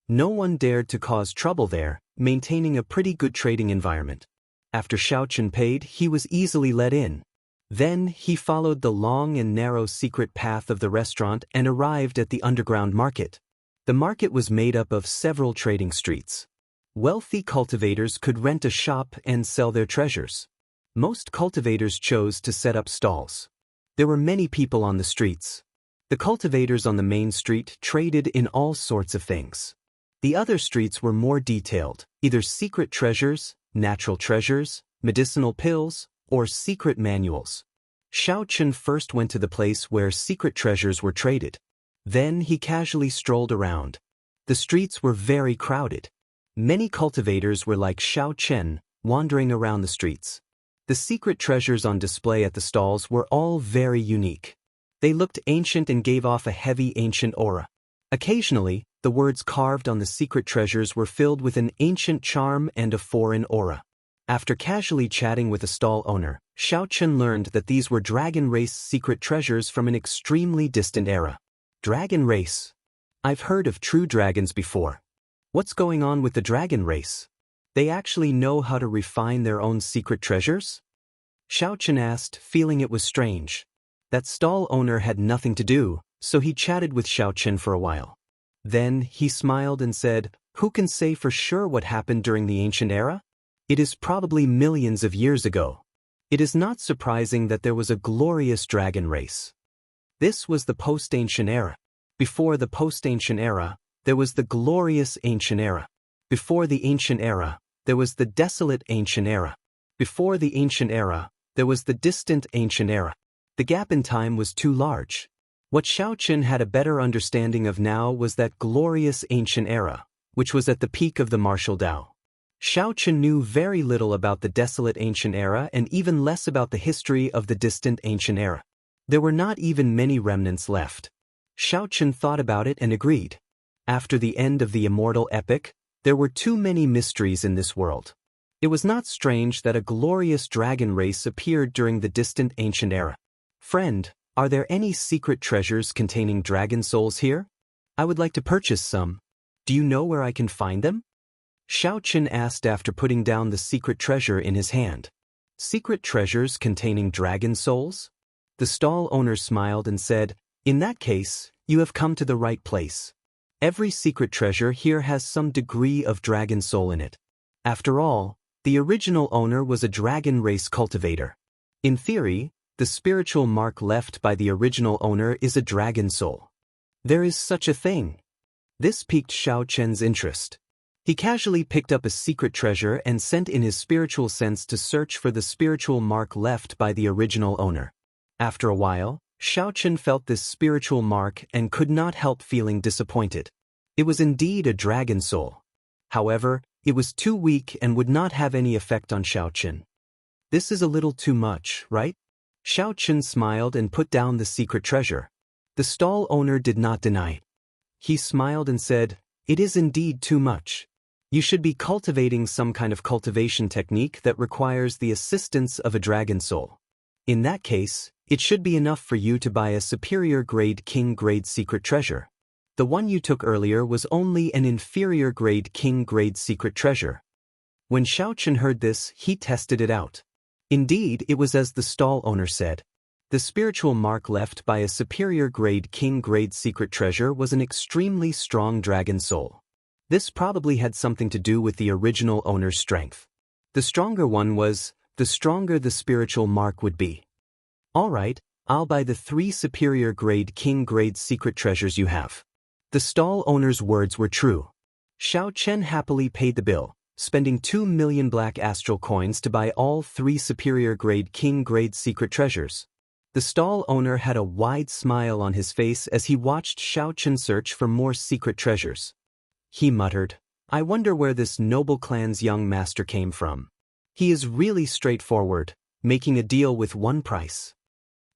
No one dared to cause trouble there, maintaining a pretty good trading environment. After Xiaochen paid, he was easily let in. Then he followed the long and narrow secret path of the restaurant and arrived at the underground market. The market was made up of several trading streets. Wealthy cultivators could rent a shop and sell their treasures. Most cultivators chose to set up stalls. There were many people on the streets. The cultivators on the main street traded in all sorts of things. The other streets were more detailed, either secret treasures, natural treasures, medicinal pills, or secret manuals. Xiaochen first went to the place where secret treasures were traded. Then he casually strolled around. The streets were very crowded. Many cultivators were like Xiaochen, wandering around the streets. The secret treasures on display at the stalls were all very unique. They looked ancient and gave off a heavy ancient aura. Occasionally, the words carved on the secret treasures were filled with an ancient charm and a foreign aura. After casually chatting with a stall owner, Xiaochen learned that these were dragon race secret treasures from an extremely distant era. Dragon race. I've heard of true dragons before. What's going on with the dragon race? They actually know how to refine their own secret treasures? Xiaochen asked, feeling it was strange. That stall owner had nothing to do, so he chatted with Xiaochen for a while. Then he smiled and said, "Who can say for sure what happened during the ancient era? It is probably millions of years ago. It is not surprising that there was a glorious dragon race." This was the post-ancient era. Before the post-ancient era, there was the glorious ancient era. Before the ancient era, there was the desolate ancient era. Before the ancient era, there was the distant ancient era. The gap in time was too large. What Xiaochen had a better understanding of now was that glorious ancient era, which was at the peak of the martial Dao. Xiaochen knew very little about the desolate ancient era and even less about the history of the distant ancient era. There were not even many remnants left. Xiaochen thought about it and agreed. After the end of the immortal epic, there were too many mysteries in this world. It was not strange that a glorious dragon race appeared during the distant ancient era. Friend, are there any secret treasures containing dragon souls here? I would like to purchase some. Do you know where I can find them? Xiaochen asked after putting down the secret treasure in his hand. Secret treasures containing dragon souls? The stall owner smiled and said, "In that case, you have come to the right place. Every secret treasure here has some degree of dragon soul in it. After all, the original owner was a dragon race cultivator. In theory, the spiritual mark left by the original owner is a dragon soul. There is such a thing." This piqued Xiaochen's interest. He casually picked up a secret treasure and sent in his spiritual sense to search for the spiritual mark left by the original owner. After a while, Xiaochen felt this spiritual mark and could not help feeling disappointed. It was indeed a dragon soul. However, it was too weak and would not have any effect on Xiaochen. This is a little too much, right? Xiaochen smiled and put down the secret treasure. The stall owner did not deny. He smiled and said, "It is indeed too much. You should be cultivating some kind of cultivation technique that requires the assistance of a dragon soul. In that case, it should be enough for you to buy a superior grade king grade secret treasure. The one you took earlier was only an inferior grade king grade secret treasure." When Xiaochen heard this, he tested it out. Indeed, it was as the stall owner said. The spiritual mark left by a superior grade king grade secret treasure was an extremely strong dragon soul. This probably had something to do with the original owner's strength. The stronger one was, the stronger the spiritual mark would be. All right, I'll buy the 3 superior grade king grade secret treasures you have. The stall owner's words were true. Xiaochen happily paid the bill, spending 2 million black astral coins to buy all 3 superior-grade king-grade secret treasures. The stall owner had a wide smile on his face as he watched Xiaochen search for more secret treasures. He muttered, "I wonder where this noble clan's young master came from. He is really straightforward, making a deal with one price."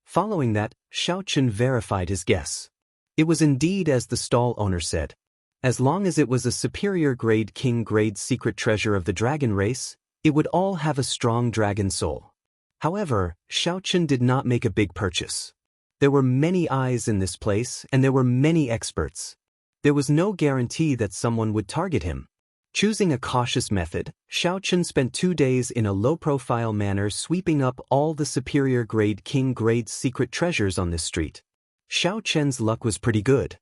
Following that, Xiaochen verified his guess. It was indeed as the stall owner said. As long as it was a superior-grade king-grade secret treasure of the dragon race, it would all have a strong dragon soul. However, Xiaochen did not make a big purchase. There were many eyes in this place and there were many experts. There was no guarantee that someone would target him. Choosing a cautious method, Xiaochen spent 2 days in a low-profile manner sweeping up all the superior-grade king-grade secret treasures on this street. Xiaochen's luck was pretty good.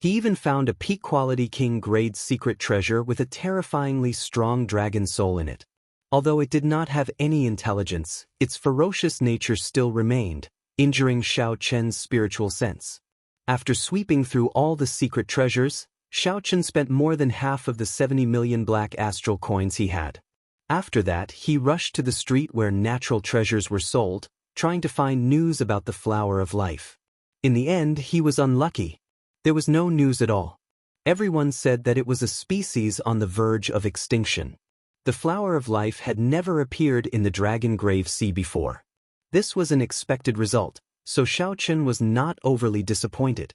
He even found a peak-quality king-grade secret treasure with a terrifyingly strong dragon soul in it. Although it did not have any intelligence, its ferocious nature still remained, injuring Xiaochen's spiritual sense. After sweeping through all the secret treasures, Xiaochen spent more than half of the 70 million black astral coins he had. After that, he rushed to the street where natural treasures were sold, trying to find news about the flower of life. In the end, he was unlucky. There was no news at all. Everyone said that it was a species on the verge of extinction. The flower of life had never appeared in the Dragon Grave Sea before. This was an expected result, so Xiaochen was not overly disappointed.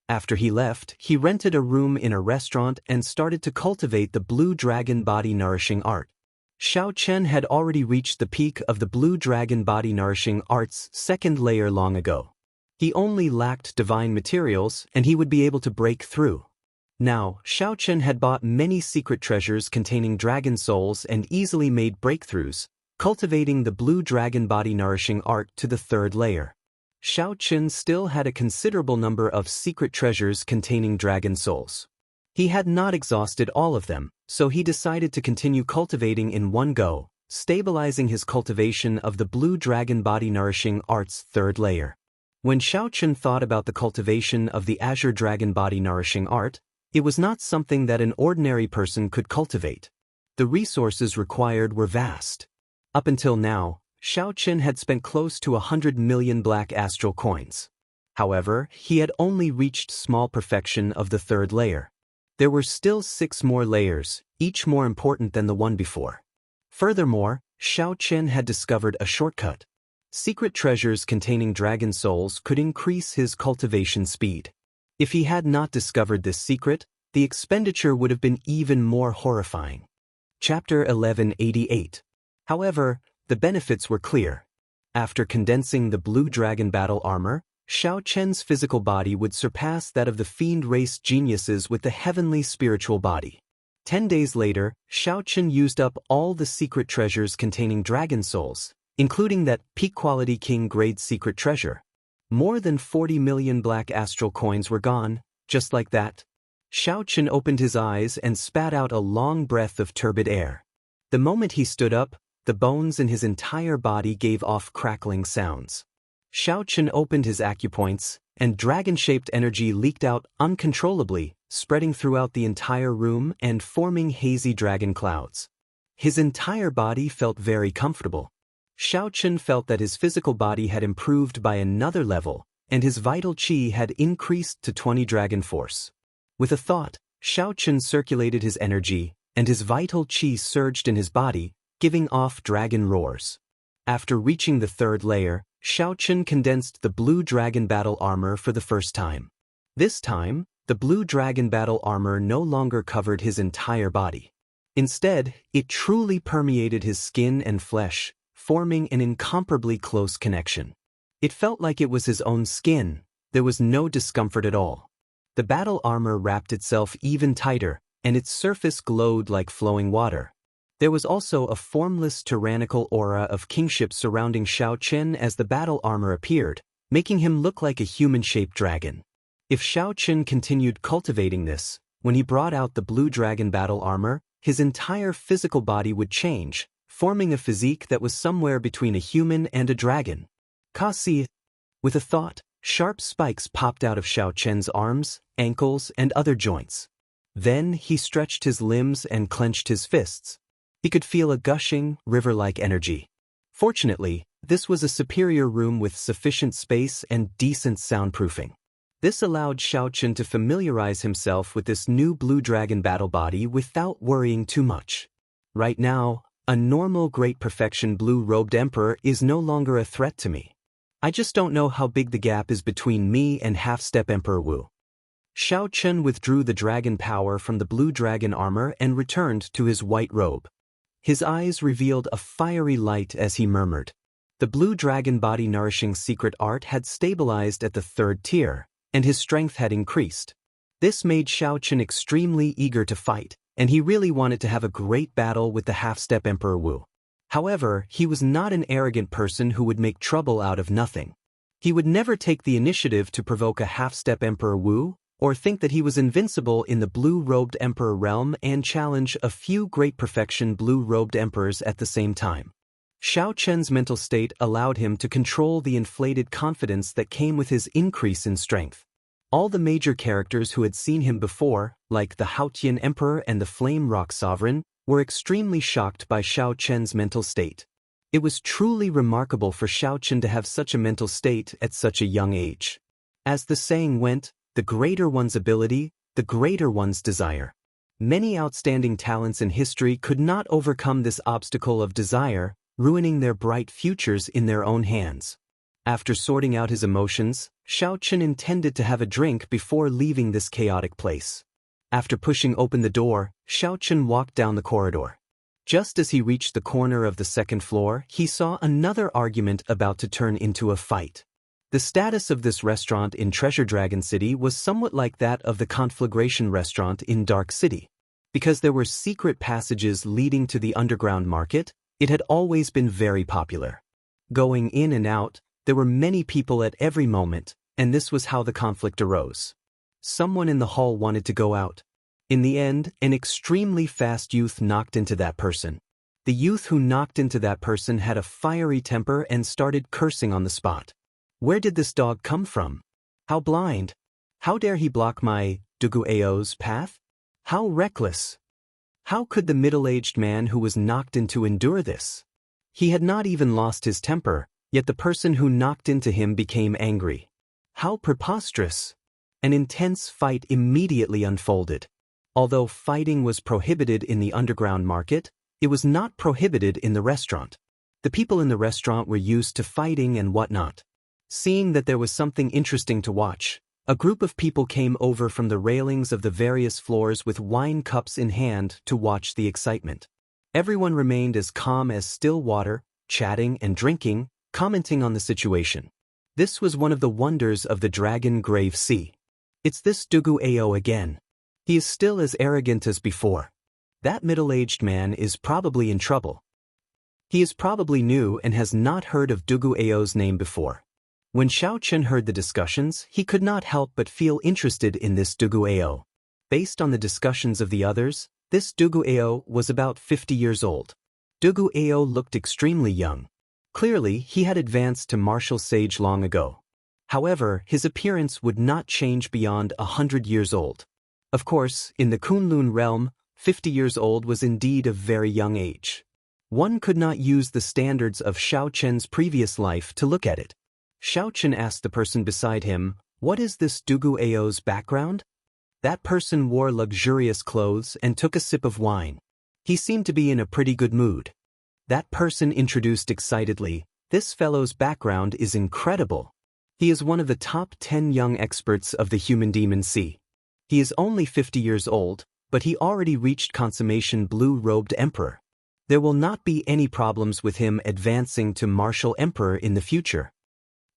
After he left, he rented a room in a restaurant and started to cultivate the blue dragon body nourishing art. Xiaochen had already reached the peak of the blue dragon body nourishing art's second layer long ago. He only lacked divine materials and he would be able to break through. Now, Xiaochen had bought many secret treasures containing dragon souls and easily made breakthroughs, cultivating the blue dragon body nourishing art to the 3rd layer. Xiaochen still had a considerable number of secret treasures containing dragon souls. He had not exhausted all of them, so he decided to continue cultivating in one go, stabilizing his cultivation of the blue dragon body nourishing art's 3rd layer. When Xiaochen thought about the cultivation of the azure dragon body nourishing art, it was not something that an ordinary person could cultivate. The resources required were vast. Up until now, Xiaochen had spent close to 100 million black astral coins. However, he had only reached small perfection of the 3rd layer. There were still 6 more layers, each more important than the one before. Furthermore, Xiaochen had discovered a shortcut. Secret treasures containing dragon souls could increase his cultivation speed. If he had not discovered this secret, the expenditure would have been even more horrifying. Chapter 1188. However, the benefits were clear. After condensing the blue dragon battle armor, Xiaochen's physical body would surpass that of the fiend race geniuses with the heavenly spiritual body. 10 days later, Xiaochen used up all the secret treasures containing dragon souls, including that peak-quality king-grade secret treasure. More than 40 million black astral coins were gone, just like that. Xiaochen opened his eyes and spat out a long breath of turbid air. The moment he stood up, the bones in his entire body gave off crackling sounds. Xiaochen opened his acupoints, and dragon-shaped energy leaked out uncontrollably, spreading throughout the entire room and forming hazy dragon clouds. His entire body felt very comfortable. Xiaochen felt that his physical body had improved by another level, and his vital qi had increased to 20 dragon force. With a thought, Xiaochen circulated his energy, and his vital qi surged in his body, giving off dragon roars. After reaching the 3rd layer, Xiaochen condensed the blue dragon battle armor for the first time. This time, the blue dragon battle armor no longer covered his entire body. Instead, it truly permeated his skin and flesh, forming an incomparably close connection. It felt like it was his own skin. There was no discomfort at all. The battle armor wrapped itself even tighter, and its surface glowed like flowing water. There was also a formless tyrannical aura of kingship surrounding Xiaochen as the battle armor appeared, making him look like a human-shaped dragon. If Xiaochen continued cultivating this, when he brought out the blue dragon battle armor, his entire physical body would change, forming a physique that was somewhere between a human and a dragon. Kasi. With a thought, sharp spikes popped out of Xiaochen's arms, ankles, and other joints. Then he stretched his limbs and clenched his fists. He could feel a gushing, river-like energy. Fortunately, this was a superior room with sufficient space and decent soundproofing. This allowed Xiaochen to familiarize himself with this new blue dragon battle body without worrying too much. Right now, a normal great perfection blue-robed emperor is no longer a threat to me. I just don't know how big the gap is between me and half-step Emperor Wu. Xiaochen withdrew the dragon power from the blue dragon armor and returned to his white robe. His eyes revealed a fiery light as he murmured. The blue dragon body nourishing secret art had stabilized at the 3rd tier, and his strength had increased. This made Xiaochen extremely eager to fight, and he really wanted to have a great battle with the half-step Emperor Wu. However, he was not an arrogant person who would make trouble out of nothing. He would never take the initiative to provoke a half-step Emperor Wu, or think that he was invincible in the blue-robed emperor realm and challenge a few great perfection blue-robed emperors at the same time. Xiaochen's mental state allowed him to control the inflated confidence that came with his increase in strength. All the major characters who had seen him before, like the Haotian Emperor and the Flame Rock Sovereign, were extremely shocked by Xiaochen's mental state. It was truly remarkable for Xiaochen to have such a mental state at such a young age. As the saying went, the greater one's ability, the greater one's desire. Many outstanding talents in history could not overcome this obstacle of desire, ruining their bright futures in their own hands. After sorting out his emotions, Xiaochen intended to have a drink before leaving this chaotic place. After pushing open the door, Xiaochen walked down the corridor. Just as he reached the corner of the 2nd floor, he saw another argument about to turn into a fight. The status of this restaurant in Treasure Dragon City was somewhat like that of the Conflagration restaurant in Dark City. Because there were secret passages leading to the underground market, it had always been very popular. Going in and out, there were many people at every moment, and this was how the conflict arose. Someone in the hall wanted to go out. In the end, an extremely fast youth knocked into that person. The youth who knocked into that person had a fiery temper and started cursing on the spot. Where did this dog come from? How blind! How dare he block my Duguao's path? How reckless! How could the middle-aged man who was knocked into endure this? He had not even lost his temper, yet the person who knocked into him became angry. How preposterous! An intense fight immediately unfolded. Although fighting was prohibited in the underground market, it was not prohibited in the restaurant. The people in the restaurant were used to fighting and whatnot. Seeing that there was something interesting to watch, a group of people came over from the railings of the various floors with wine cups in hand to watch the excitement. Everyone remained as calm as still water, chatting and drinking, commenting on the situation. This was one of the wonders of the Dragon Grave Sea. It's this Duguao again. He is still as arrogant as before. That middle-aged man is probably in trouble. He is probably new and has not heard of Duguao's name before. When Xiaochen heard the discussions, he could not help but feel interested in this Duguao. Based on the discussions of the others, this Duguao was about 50 years old. Duguao looked extremely young. Clearly, he had advanced to martial sage long ago. However, his appearance would not change beyond 100 years old. Of course, in the Kunlun realm, 50 years old was indeed a very young age. One could not use the standards of Xiaochen's previous life to look at it. Xiaochen asked the person beside him, "What is this Duguao's background?" That person wore luxurious clothes and took a sip of wine. He seemed to be in a pretty good mood. That person introduced excitedly, "This fellow's background is incredible. He is one of the top 10 young experts of the Human Demon Sea. He is only 50 years old, but he already reached consummation blue-robed emperor. There will not be any problems with him advancing to martial emperor in the future.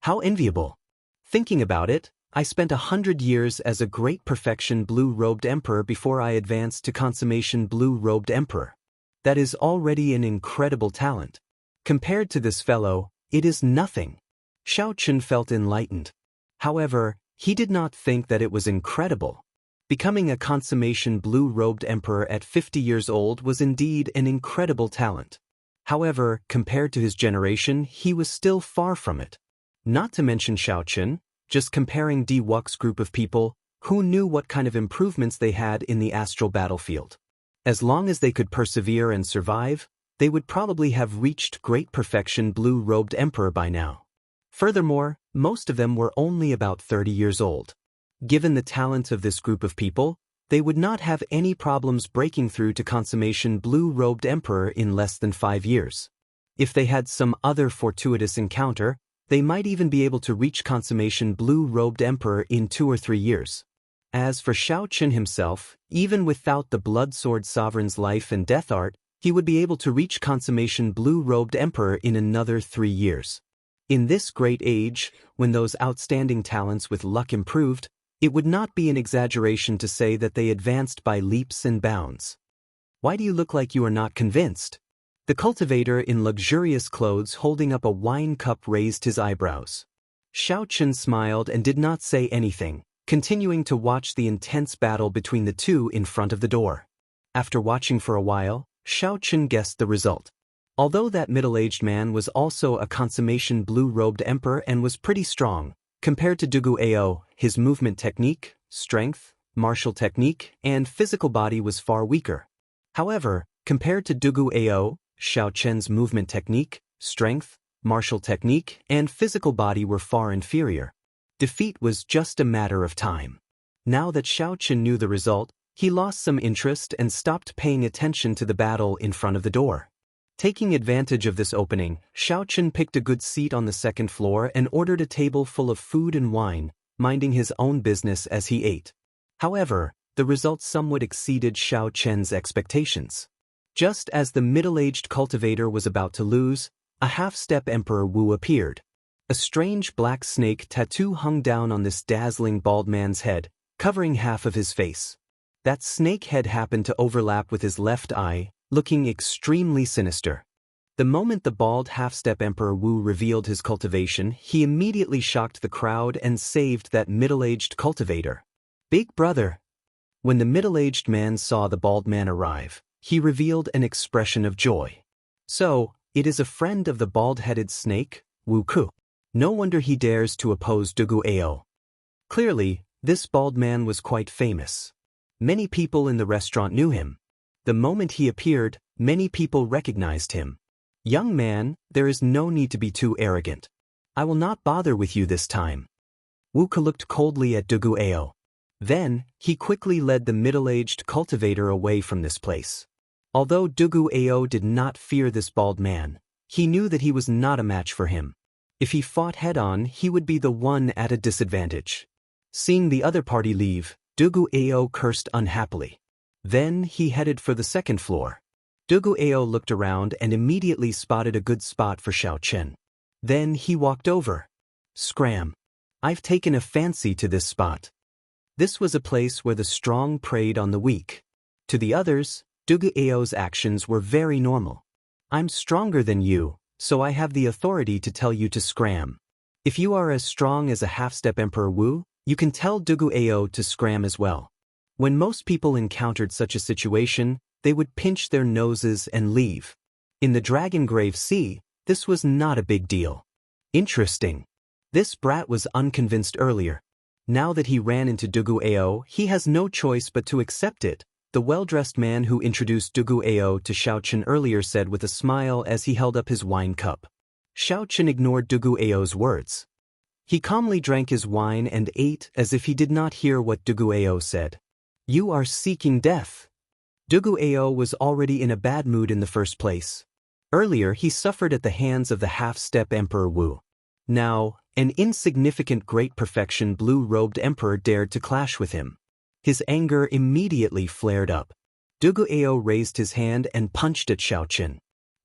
How enviable! Thinking about it, I spent 100 years as a great perfection blue-robed emperor before I advanced to consummation blue-robed emperor. That is already an incredible talent. Compared to this fellow, it is nothing." Xiaochen felt enlightened. However, he did not think that it was incredible. Becoming a consummation blue-robed emperor at 50 years old was indeed an incredible talent. However, compared to his generation, he was still far from it. Not to mention Xiaochen, just comparing Wux's group of people, who knew what kind of improvements they had in the astral battlefield. As long as they could persevere and survive, they would probably have reached great perfection blue-robed emperor by now. Furthermore, most of them were only about 30 years old. Given the talent of this group of people, they would not have any problems breaking through to consummation blue-robed emperor in less than 5 years. If they had some other fortuitous encounter, they might even be able to reach consummation blue-robed emperor in 2 or 3 years. As for Xiaoqun himself, even without the blood sword sovereign's life and death art, he would be able to reach consummation blue-robed emperor in another 3 years. In this great age, when those outstanding talents with luck improved, it would not be an exaggeration to say that they advanced by leaps and bounds. Why do you look like you are not convinced? The cultivator in luxurious clothes holding up a wine cup raised his eyebrows. Xiaoqun smiled and did not say anything, continuing to watch the intense battle between the two in front of the door. After watching for a while, Xiaoqun guessed the result. Although that middle-aged man was also a consummation blue-robed emperor and was pretty strong, compared to Duguao, his movement technique, strength, martial technique, and physical body was far weaker. However, compared to Duguao, Xiaoqun's movement technique, strength, martial technique, and physical body were far inferior. Defeat was just a matter of time. Now that Xiaoqun knew the result, he lost some interest and stopped paying attention to the battle in front of the door. Taking advantage of this opening, Xiaoqun picked a good seat on the second floor and ordered a table full of food and wine, minding his own business as he ate. However, the result somewhat exceeded Xiaoqun's expectations. Just as the middle-aged cultivator was about to lose, a half-step Emperor Wu appeared. A strange black snake tattoo hung down on this dazzling bald man's head, covering half of his face. That snake head happened to overlap with his left eye, looking extremely sinister. The moment the bald half-step Emperor Wu revealed his cultivation, he immediately shocked the crowd and saved that middle-aged cultivator. Big brother! When the middle-aged man saw the bald man arrive, he revealed an expression of joy. So, it is a friend of the bald-headed snake, Wu Ku. No wonder he dares to oppose Duguao. Clearly, this bald man was quite famous. Many people in the restaurant knew him. The moment he appeared, many people recognized him. Young man, there is no need to be too arrogant. I will not bother with you this time. Wu Ku looked coldly at Duguao. Then, he quickly led the middle-aged cultivator away from this place. Although Duguao did not fear this bald man, he knew that he was not a match for him. If he fought head-on, he would be the one at a disadvantage. Seeing the other party leave, Duguao cursed unhappily. Then he headed for the second floor. Duguao looked around and immediately spotted a good spot for Xiaoqun. Then he walked over. Scram! I've taken a fancy to this spot. This was a place where the strong preyed on the weak. To the others, Duguao's actions were very normal. I'm stronger than you, so I have the authority to tell you to scram. If you are as strong as a half-step Emperor Wu, you can tell Duguao to scram as well. When most people encountered such a situation, they would pinch their noses and leave. In the Dragon Grave Sea, this was not a big deal. Interesting. This brat was unconvinced earlier. Now that he ran into Duguao, he has no choice but to accept it, the well-dressed man who introduced Duguao to Xiaoqun earlier said with a smile as he held up his wine cup. Xiaoqun ignored Duguao's words. He calmly drank his wine and ate as if he did not hear what Duguao said. You are seeking death. Duguao was already in a bad mood in the first place. Earlier he suffered at the hands of the half-step Emperor Wu. Now, an insignificant great perfection blue-robed emperor dared to clash with him. His anger immediately flared up. Duguao raised his hand and punched at Xiaoqun.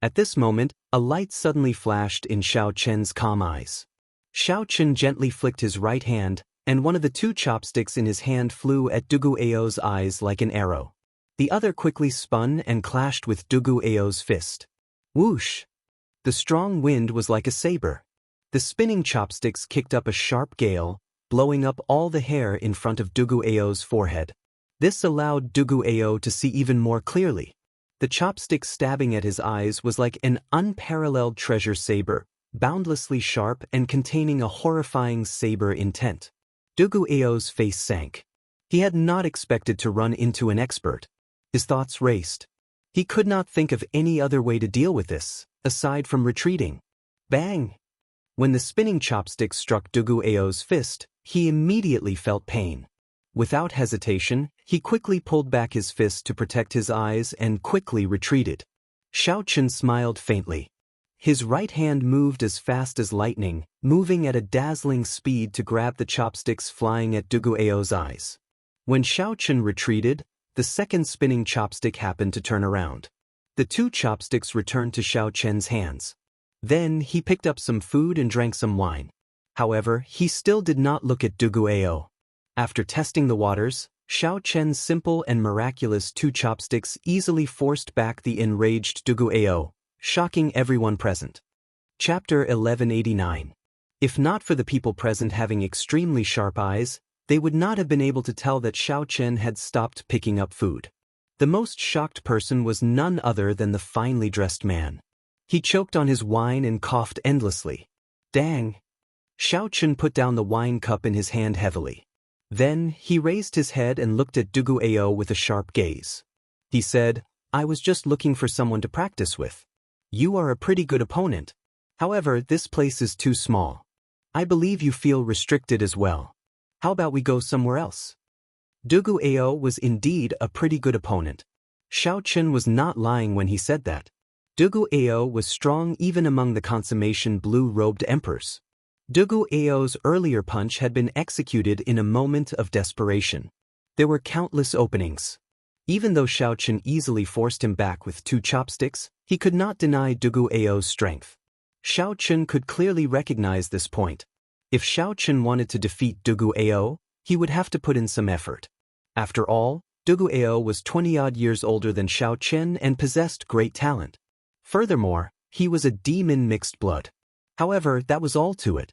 At this moment, a light suddenly flashed in Xiaoqun's calm eyes. Xiaoqun gently flicked his right hand, and one of the two chopsticks in his hand flew at Duguao's eyes like an arrow. The other quickly spun and clashed with Duguao's fist. Whoosh! The strong wind was like a saber. The spinning chopsticks kicked up a sharp gale, blowing up all the hair in front of Duguao's forehead. This allowed Duguao to see even more clearly. The chopstick stabbing at his eyes was like an unparalleled treasure saber, boundlessly sharp and containing a horrifying saber intent. Duguao's face sank. He had not expected to run into an expert. His thoughts raced. He could not think of any other way to deal with this, aside from retreating. Bang! When the spinning chopstick struck Dugu Ao's fist, he immediately felt pain. Without hesitation, he quickly pulled back his fist to protect his eyes and quickly retreated. Xiaochen smiled faintly. His right hand moved as fast as lightning, moving at a dazzling speed to grab the chopsticks flying at Dugu Ao's eyes. When Xiaochen retreated, the second spinning chopstick happened to turn around. The two chopsticks returned to Xiaochen's hands. Then he picked up some food and drank some wine. However, he still did not look at Dugu Ao. After testing the waters, Xiaochen's simple and miraculous two chopsticks easily forced back the enraged Dugu Ao, shocking everyone present. Chapter 1189. If not for the people present having extremely sharp eyes, they would not have been able to tell that Xiaochen had stopped picking up food. The most shocked person was none other than the finely dressed man. He choked on his wine and coughed endlessly. Dang! Xiaochen put down the wine cup in his hand heavily. Then, he raised his head and looked at Dugu Ao with a sharp gaze. He said, "I was just looking for someone to practice with. You are a pretty good opponent. However, this place is too small. I believe you feel restricted as well. How about we go somewhere else?" Dugu Ao was indeed a pretty good opponent. Xiaochen was not lying when he said that. Dugu Ao was strong even among the consummation blue-robed emperors. Dugu Ao's earlier punch had been executed in a moment of desperation. There were countless openings. Even though Xiaochen easily forced him back with two chopsticks, he could not deny Dugu Ao's strength. Xiaochen could clearly recognize this point. If Xiaochen wanted to defeat Dugu Ao, he would have to put in some effort. After all, Dugu Ao was 20-odd years older than Xiaochen and possessed great talent. Furthermore, he was a demon mixed blood. However, that was all to it.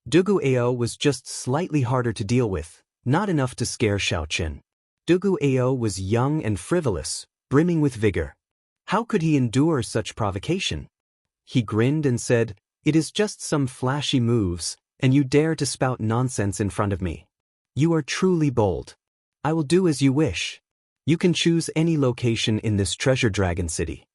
Dugu Ao was just slightly harder to deal with, not enough to scare Xiaochen. Dugu Ao was young and frivolous, brimming with vigor. How could he endure such provocation? He grinned and said, "It is just some flashy moves, and you dare to spout nonsense in front of me. You are truly bold. I will do as you wish. You can choose any location in this treasure dragon city.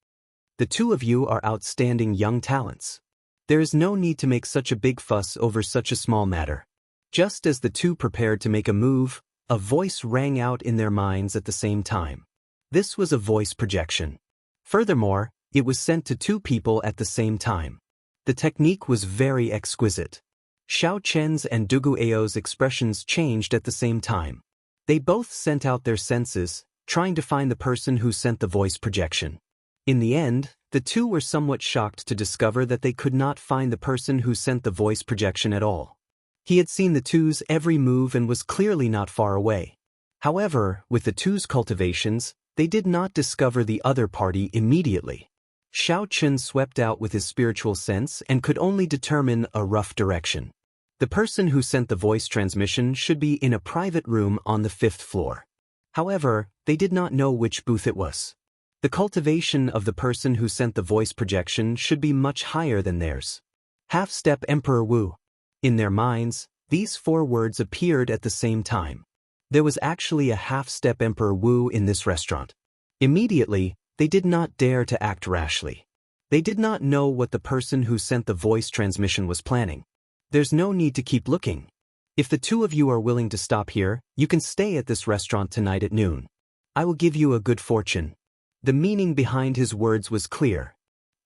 The two of you are outstanding young talents. There is no need to make such a big fuss over such a small matter." Just as the two prepared to make a move, a voice rang out in their minds at the same time. This was a voice projection. Furthermore, it was sent to two people at the same time. The technique was very exquisite. Xiaochen's and Dugu Ao's expressions changed at the same time. They both sent out their senses, trying to find the person who sent the voice projection. In the end, the two were somewhat shocked to discover that they could not find the person who sent the voice projection at all. He had seen the two's every move and was clearly not far away. However, with the two's cultivations, they did not discover the other party immediately. Xiaochen swept out with his spiritual sense and could only determine a rough direction. The person who sent the voice transmission should be in a private room on the 5th floor. However, they did not know which booth it was. The cultivation of the person who sent the voice projection should be much higher than theirs. Half-step Emperor Wu. In their minds, these 4 words appeared at the same time. There was actually a half-step Emperor Wu in this restaurant. Immediately, they did not dare to act rashly. They did not know what the person who sent the voice transmission was planning. There's no need to keep looking. If the two of you are willing to stop here, you can stay at this restaurant tonight at noon. I will give you a good fortune. The meaning behind his words was clear.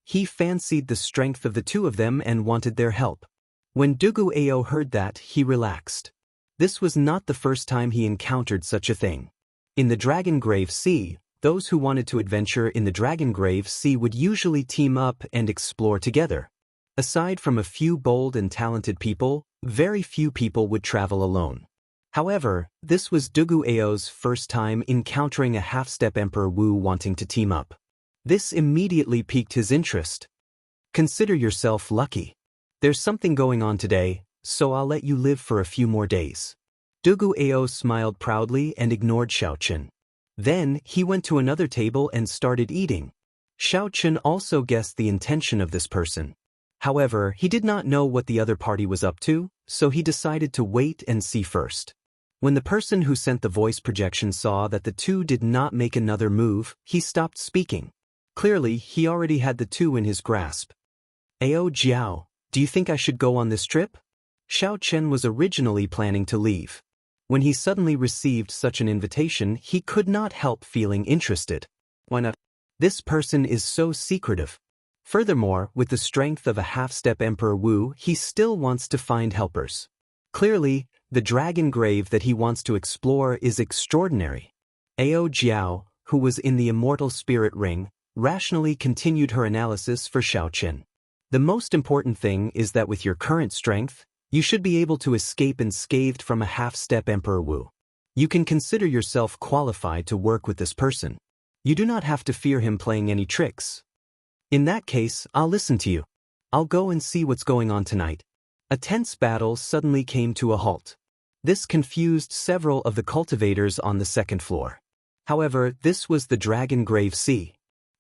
He fancied the strength of the two of them and wanted their help. When Dugu Ao heard that, he relaxed. This was not the first time he encountered such a thing. In the Dragon Grave Sea, those who wanted to adventure in the Dragon Grave Sea would usually team up and explore together. Aside from a few bold and talented people, very few people would travel alone. However, this was Dugu Ao's first time encountering a half-step Emperor Wu wanting to team up. This immediately piqued his interest. Consider yourself lucky. There's something going on today, so I'll let you live for a few more days. Dugu Ao smiled proudly and ignored Xiaochen. Then, he went to another table and started eating. Xiaochen also guessed the intention of this person. However, he did not know what the other party was up to, so he decided to wait and see first. When the person who sent the voice projection saw that the two did not make another move, he stopped speaking. Clearly, he already had the two in his grasp. "Ao Jiao, do you think I should go on this trip?" Xiaochen was originally planning to leave. When he suddenly received such an invitation, he could not help feeling interested. Why not? This person is so secretive. Furthermore, with the strength of a half-step Emperor Wu, he still wants to find helpers. Clearly, the dragon grave that he wants to explore is extraordinary. Ao Jiao, who was in the Immortal Spirit Ring, rationally continued her analysis for Xiaochen. The most important thing is that with your current strength, you should be able to escape unscathed from a half-step Emperor Wu. You can consider yourself qualified to work with this person. You do not have to fear him playing any tricks. In that case, I'll listen to you. I'll go and see what's going on tonight. A tense battle suddenly came to a halt. This confused several of the cultivators on the second floor. However, this was the Dragon Grave Sea.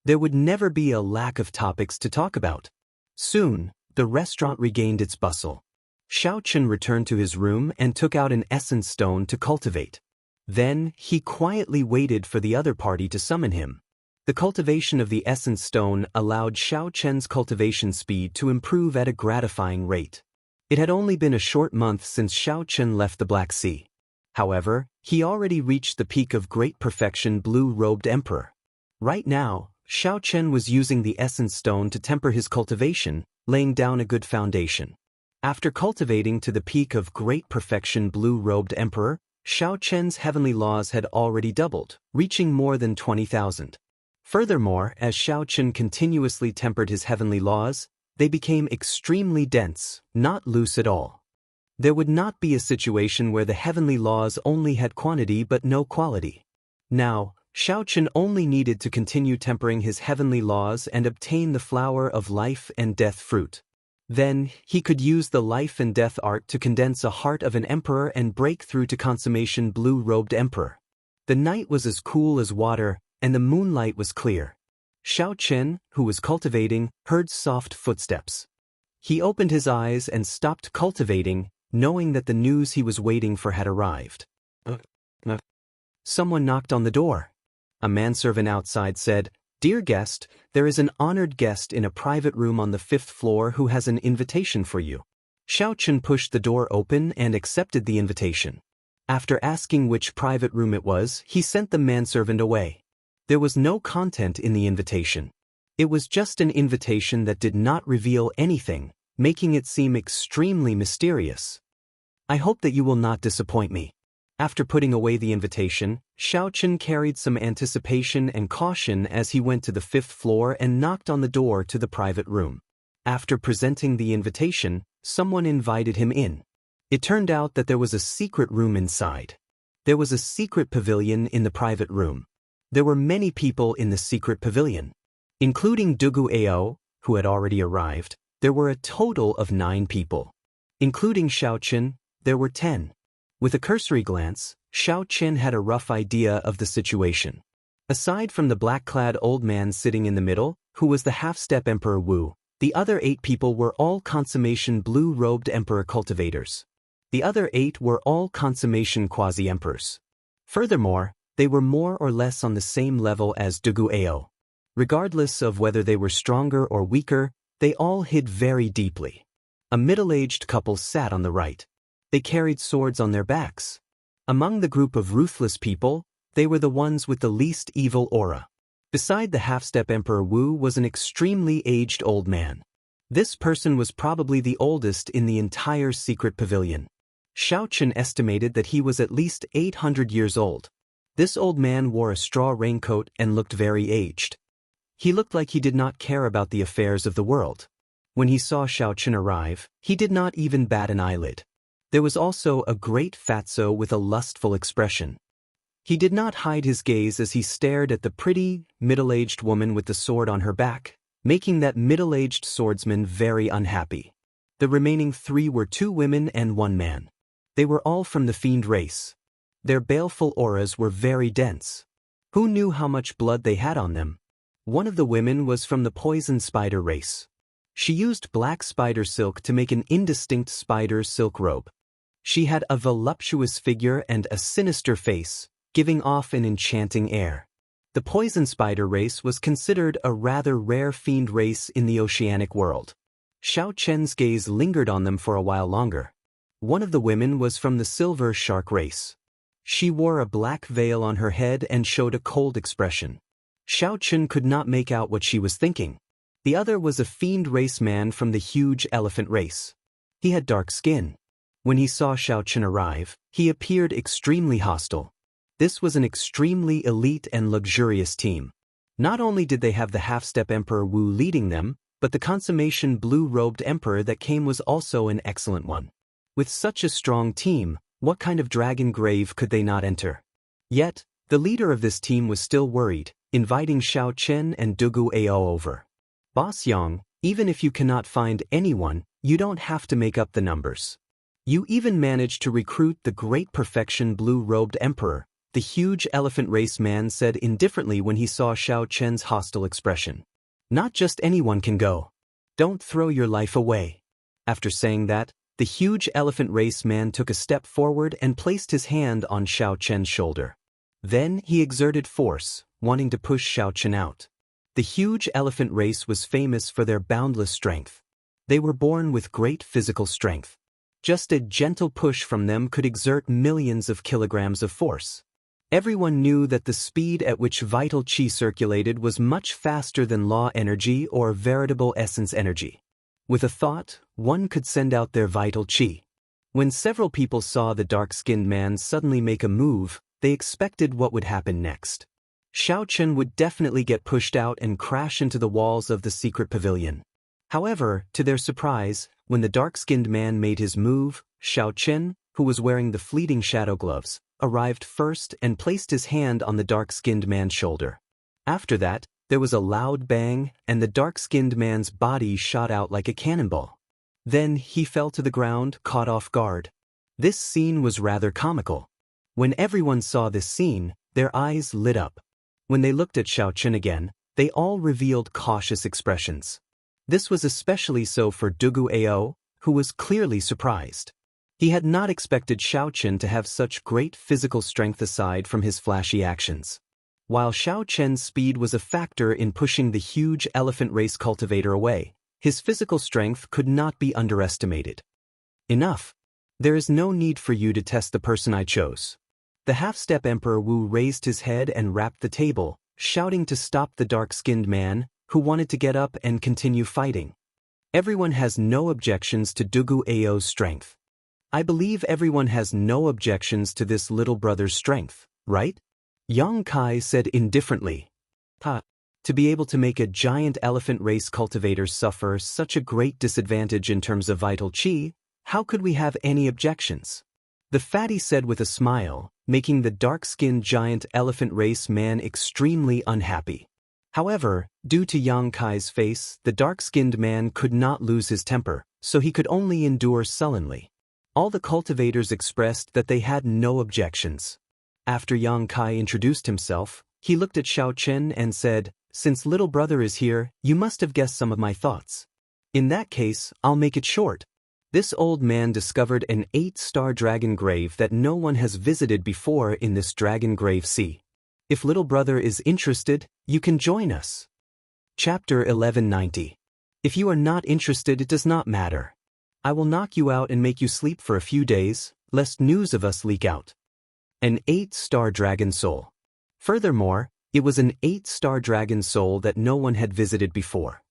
There would never be a lack of topics to talk about. Soon, the restaurant regained its bustle. Xiaochen returned to his room and took out an essence stone to cultivate. Then, he quietly waited for the other party to summon him. The cultivation of the essence stone allowed Xiaochen's cultivation speed to improve at a gratifying rate. It had only been a short month since Xiaochen left the Black Sea. However, he already reached the peak of great perfection blue-robed emperor. Right now, Xiaochen was using the essence stone to temper his cultivation, laying down a good foundation. After cultivating to the peak of great perfection blue-robed emperor, Xiaochen's heavenly laws had already doubled, reaching more than 20,000. Furthermore, as Xiaochen continuously tempered his heavenly laws, they became extremely dense, not loose at all. There would not be a situation where the heavenly laws only had quantity but no quality. Now, Xiaochen only needed to continue tempering his heavenly laws and obtain the flower of life and death fruit. Then, he could use the life and death art to condense a heart of an emperor and break through to consummation blue-robed emperor. The night was as cool as water, and the moonlight was clear. Xiaochen, who was cultivating, heard soft footsteps. He opened his eyes and stopped cultivating, knowing that the news he was waiting for had arrived. Someone knocked on the door. A manservant outside said, "Dear guest, there is an honored guest in a private room on the 5th floor who has an invitation for you." Xiaochen pushed the door open and accepted the invitation. After asking which private room it was, he sent the manservant away. There was no content in the invitation. It was just an invitation that did not reveal anything, making it seem extremely mysterious. "I hope that you will not disappoint me." After putting away the invitation, Xiaochen carried some anticipation and caution as he went to the 5th floor and knocked on the door to the private room. After presenting the invitation, someone invited him in. It turned out that there was a secret room inside. There was a secret pavilion in the private room. There were many people in the secret pavilion. Including Dugu Ao, who had already arrived, there were a total of 9 people. Including Xiaochen, there were 10. With a cursory glance, Xiaochen had a rough idea of the situation. Aside from the black-clad old man sitting in the middle, who was the half-step Emperor Wu, the other 8 people were all consummation blue-robed emperor cultivators. The other 8 were all consummation quasi-emperors. Furthermore, they were more or less on the same level as Dugu Ao. Regardless of whether they were stronger or weaker, they all hid very deeply. A middle-aged couple sat on the right. They carried swords on their backs. Among the group of ruthless people, they were the ones with the least evil aura. Beside the half-step Emperor Wu was an extremely aged old man. This person was probably the oldest in the entire secret pavilion. Xiaochen estimated that he was at least 800 years old. This old man wore a straw raincoat and looked very aged. He looked like he did not care about the affairs of the world. When he saw Xiaochen arrive, he did not even bat an eyelid. There was also a great fatso with a lustful expression. He did not hide his gaze as he stared at the pretty, middle-aged woman with the sword on her back, making that middle-aged swordsman very unhappy. The remaining 3 were 2 women and 1 man. They were all from the fiend race. Their baleful auras were very dense. Who knew how much blood they had on them? One of the women was from the poison spider race. She used black spider silk to make an indistinct spider silk robe. She had a voluptuous figure and a sinister face, giving off an enchanting air. The poison spider race was considered a rather rare fiend race in the oceanic world. Xiao Chen's gaze lingered on them for a while longer. One of the women was from the silver shark race. She wore a black veil on her head and showed a cold expression. Xiao Chen could not make out what she was thinking. The other was a fiend race man from the huge elephant race. He had dark skin. When he saw Xiao Chen arrive, he appeared extremely hostile. This was an extremely elite and luxurious team. Not only did they have the half-step Emperor Wu leading them, but the consummation blue-robed emperor that came was also an excellent one. With such a strong team, what kind of dragon grave could they not enter? Yet, the leader of this team was still worried, inviting Xiao Chen and Dugu Ao over. Boss Yang, even if you cannot find anyone, you don't have to make up the numbers. You even managed to recruit the great perfection blue-robed emperor, the huge elephant race man said indifferently when he saw Xiao Chen's hostile expression. Not just anyone can go. Don't throw your life away. After saying that, the huge elephant race man took a step forward and placed his hand on Xiao Chen's shoulder. Then he exerted force, wanting to push Xiao Chen out. The huge elephant race was famous for their boundless strength. They were born with great physical strength. Just a gentle push from them could exert millions of kilograms of force. Everyone knew that the speed at which vital qi circulated was much faster than law energy or veritable essence energy. With a thought, one could send out their vital qi. When several people saw the dark-skinned man suddenly make a move, they expected what would happen next. Xiao Chen would definitely get pushed out and crash into the walls of the secret pavilion. However, to their surprise, when the dark-skinned man made his move, Xiao Chen, who was wearing the fleeting shadow gloves, arrived first and placed his hand on the dark-skinned man's shoulder. After that, there was a loud bang, and the dark-skinned man's body shot out like a cannonball. Then he fell to the ground, caught off guard. This scene was rather comical. When everyone saw this scene, their eyes lit up. When they looked at Xiao Chen again, they all revealed cautious expressions. This was especially so for Dugu Ao, who was clearly surprised. He had not expected Xiao Chen to have such great physical strength aside from his flashy actions. While Xiao Chen's speed was a factor in pushing the huge elephant race cultivator away, his physical strength could not be underestimated. Enough. There is no need for you to test the person I chose. The half-step Emperor Wu raised his head and rapped the table, shouting to stop the dark-skinned man, who wanted to get up and continue fighting. Everyone has no objections to Dugu Ao's strength. I believe everyone has no objections to this little brother's strength, right? Yang Kai said indifferently. To be able to make a giant elephant race cultivator suffer such a great disadvantage in terms of vital qi, how could we have any objections? The fatty said with a smile, making the dark-skinned giant elephant race man extremely unhappy. However, due to Yang Kai's face, the dark-skinned man could not lose his temper, so he could only endure sullenly. All the cultivators expressed that they had no objections. After Yang Kai introduced himself, he looked at Xiao Chen and said, "Since little brother is here, you must have guessed some of my thoughts. In that case, I'll make it short." This old man discovered an 8-star dragon grave that no one has visited before in this dragon grave sea. If little brother is interested, you can join us. Chapter 1190. If you are not interested, it does not matter. I will knock you out and make you sleep for a few days, lest news of us leak out. An 8-star dragon soul. Furthermore, it was an 8-star dragon soul that no one had visited before.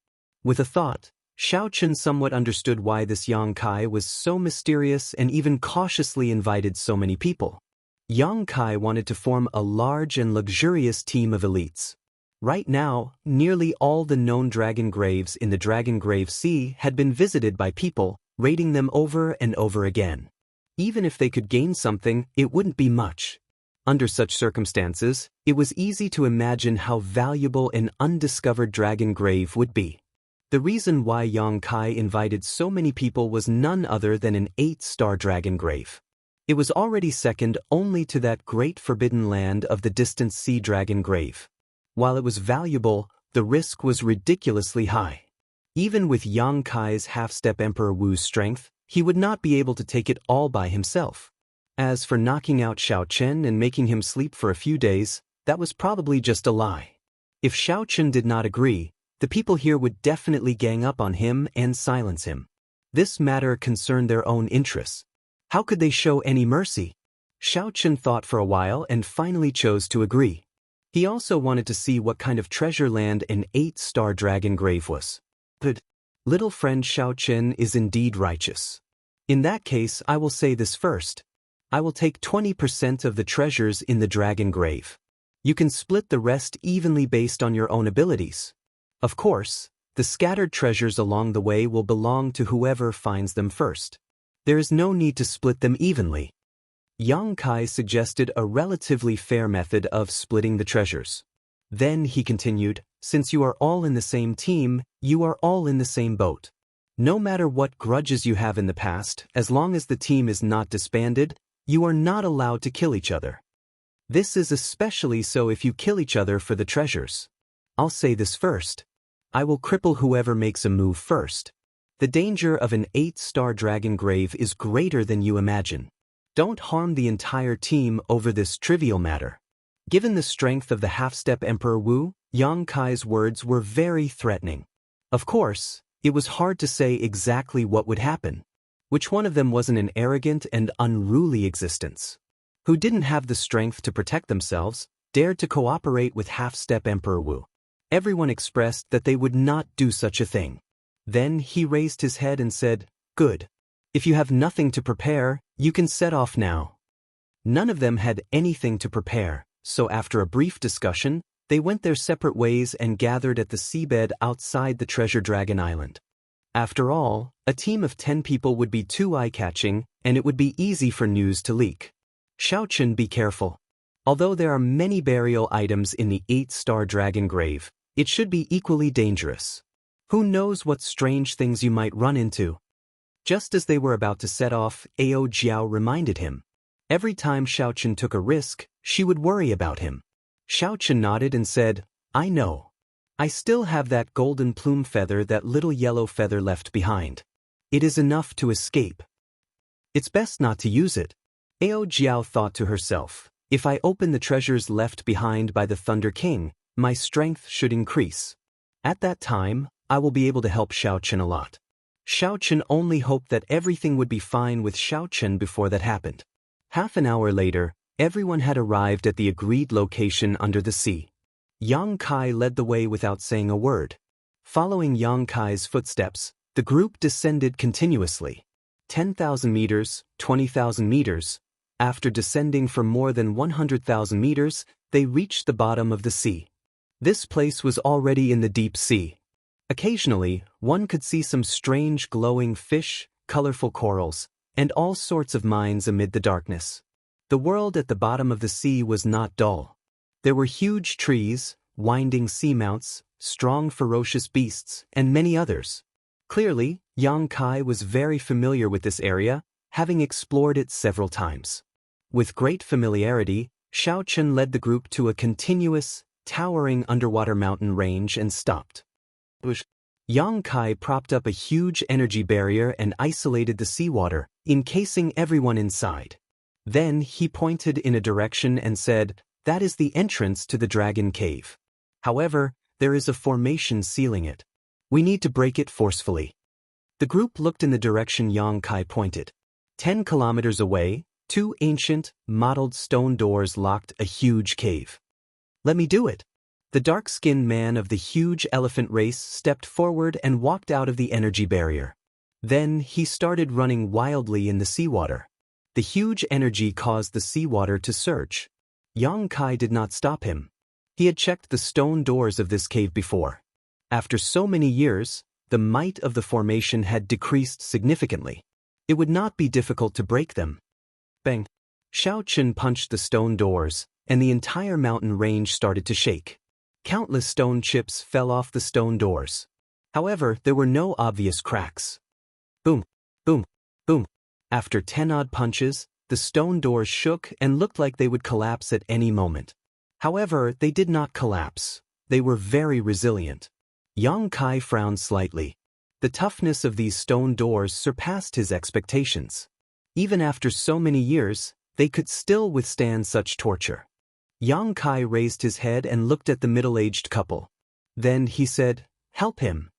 With a thought, Xiao Chen somewhat understood why this Yang Kai was so mysterious and even cautiously invited so many people. Yang Kai wanted to form a large and luxurious team of elites. Right now, nearly all the known dragon graves in the Dragon Grave Sea had been visited by people, raiding them over and over again. Even if they could gain something, it wouldn't be much. Under such circumstances, it was easy to imagine how valuable an undiscovered dragon grave would be. The reason why Yang Kai invited so many people was none other than an 8-star dragon grave. It was already second only to that great forbidden land of the distant sea dragon grave. While it was valuable, the risk was ridiculously high. Even with Yang Kai's half-step Emperor Wu's strength, he would not be able to take it all by himself. As for knocking out Xiaochen and making him sleep for a few days, that was probably just a lie. If Xiaochen did not agree, the people here would definitely gang up on him and silence him. This matter concerned their own interests. How could they show any mercy? Xiaochen thought for a while and finally chose to agree. He also wanted to see what kind of treasure land an 8-star dragon grave was. But little friend Xiaochen is indeed righteous. In that case, I will say this first. I will take 20% of the treasures in the dragon grave. You can split the rest evenly based on your own abilities. Of course, the scattered treasures along the way will belong to whoever finds them first. There is no need to split them evenly. Yang Kai suggested a relatively fair method of splitting the treasures. Then he continued, since you are all in the same team, you are all in the same boat. No matter what grudges you have in the past, as long as the team is not disbanded, you are not allowed to kill each other. This is especially so if you kill each other for the treasures. I'll say this first. I will cripple whoever makes a move first. The danger of an 8-star dragon grave is greater than you imagine. Don't harm the entire team over this trivial matter. Given the strength of the half-step Emperor Wu, Yang Kai's words were very threatening. Of course, it was hard to say exactly what would happen. Which one of them wasn't an arrogant and unruly existence? Who didn't have the strength to protect themselves, dared to cooperate with half-step Emperor Wu. Everyone expressed that they would not do such a thing. Then he raised his head and said, "Good. If you have nothing to prepare, you can set off now." None of them had anything to prepare, so after a brief discussion, they went their separate ways and gathered at the seabed outside the Treasure Dragon Island. After all, a team of 10 people would be too eye-catching, and it would be easy for news to leak. Xiaochen, be careful. Although there are many burial items in the 8-star dragon grave, it should be equally dangerous. Who knows what strange things you might run into? Just as they were about to set off, Ao Jiao reminded him. Every time Xiaochen took a risk, she would worry about him. Xiaochen nodded and said, "I know. I still have that golden plume feather, that little yellow feather left behind. It is enough to escape. It's best not to use it." Ao Jiao thought to herself, if I open the treasures left behind by the Thunder King, my strength should increase. At that time, I will be able to help Xiaochen a lot. Xiaochen only hoped that everything would be fine with Xiaochen before that happened. Half an hour later, everyone had arrived at the agreed location under the sea. Yang Kai led the way without saying a word. Following Yang Kai's footsteps, the group descended continuously. 10,000 meters, 20,000 meters. After descending for more than 100,000 meters, they reached the bottom of the sea. This place was already in the deep sea. Occasionally, one could see some strange glowing fish, colorful corals, and all sorts of mines amid the darkness. The world at the bottom of the sea was not dull. There were huge trees, winding seamounts, strong ferocious beasts, and many others. Clearly, Yang Kai was very familiar with this area, having explored it several times. With great familiarity, Xiaochen led the group to a continuous, towering underwater mountain range and stopped. Yang Kai propped up a huge energy barrier and isolated the seawater, encasing everyone inside. Then he pointed in a direction and said, "That is the entrance to the dragon cave. However, there is a formation sealing it. We need to break it forcefully." The group looked in the direction Yang Kai pointed. 10 kilometers away, 2 ancient, mottled stone doors locked a huge cave. "Let me do it." The dark-skinned man of the huge elephant race stepped forward and walked out of the energy barrier. Then he started running wildly in the seawater. The huge energy caused the seawater to surge. Yang Kai did not stop him. He had checked the stone doors of this cave before. After so many years, the might of the formation had decreased significantly. It would not be difficult to break them. Bang! Xiaochen punched the stone doors, and the entire mountain range started to shake. Countless stone chips fell off the stone doors. However, there were no obvious cracks. Boom! Boom! Boom! After 10 odd punches, the stone doors shook and looked like they would collapse at any moment. However, they did not collapse. They were very resilient. Yang Kai frowned slightly. The The toughness of these stone doors surpassed his expectations. Even after so many years, they could still withstand such torture. Yang Kai raised his head and looked at the middle-aged couple. Then he said, "Help him."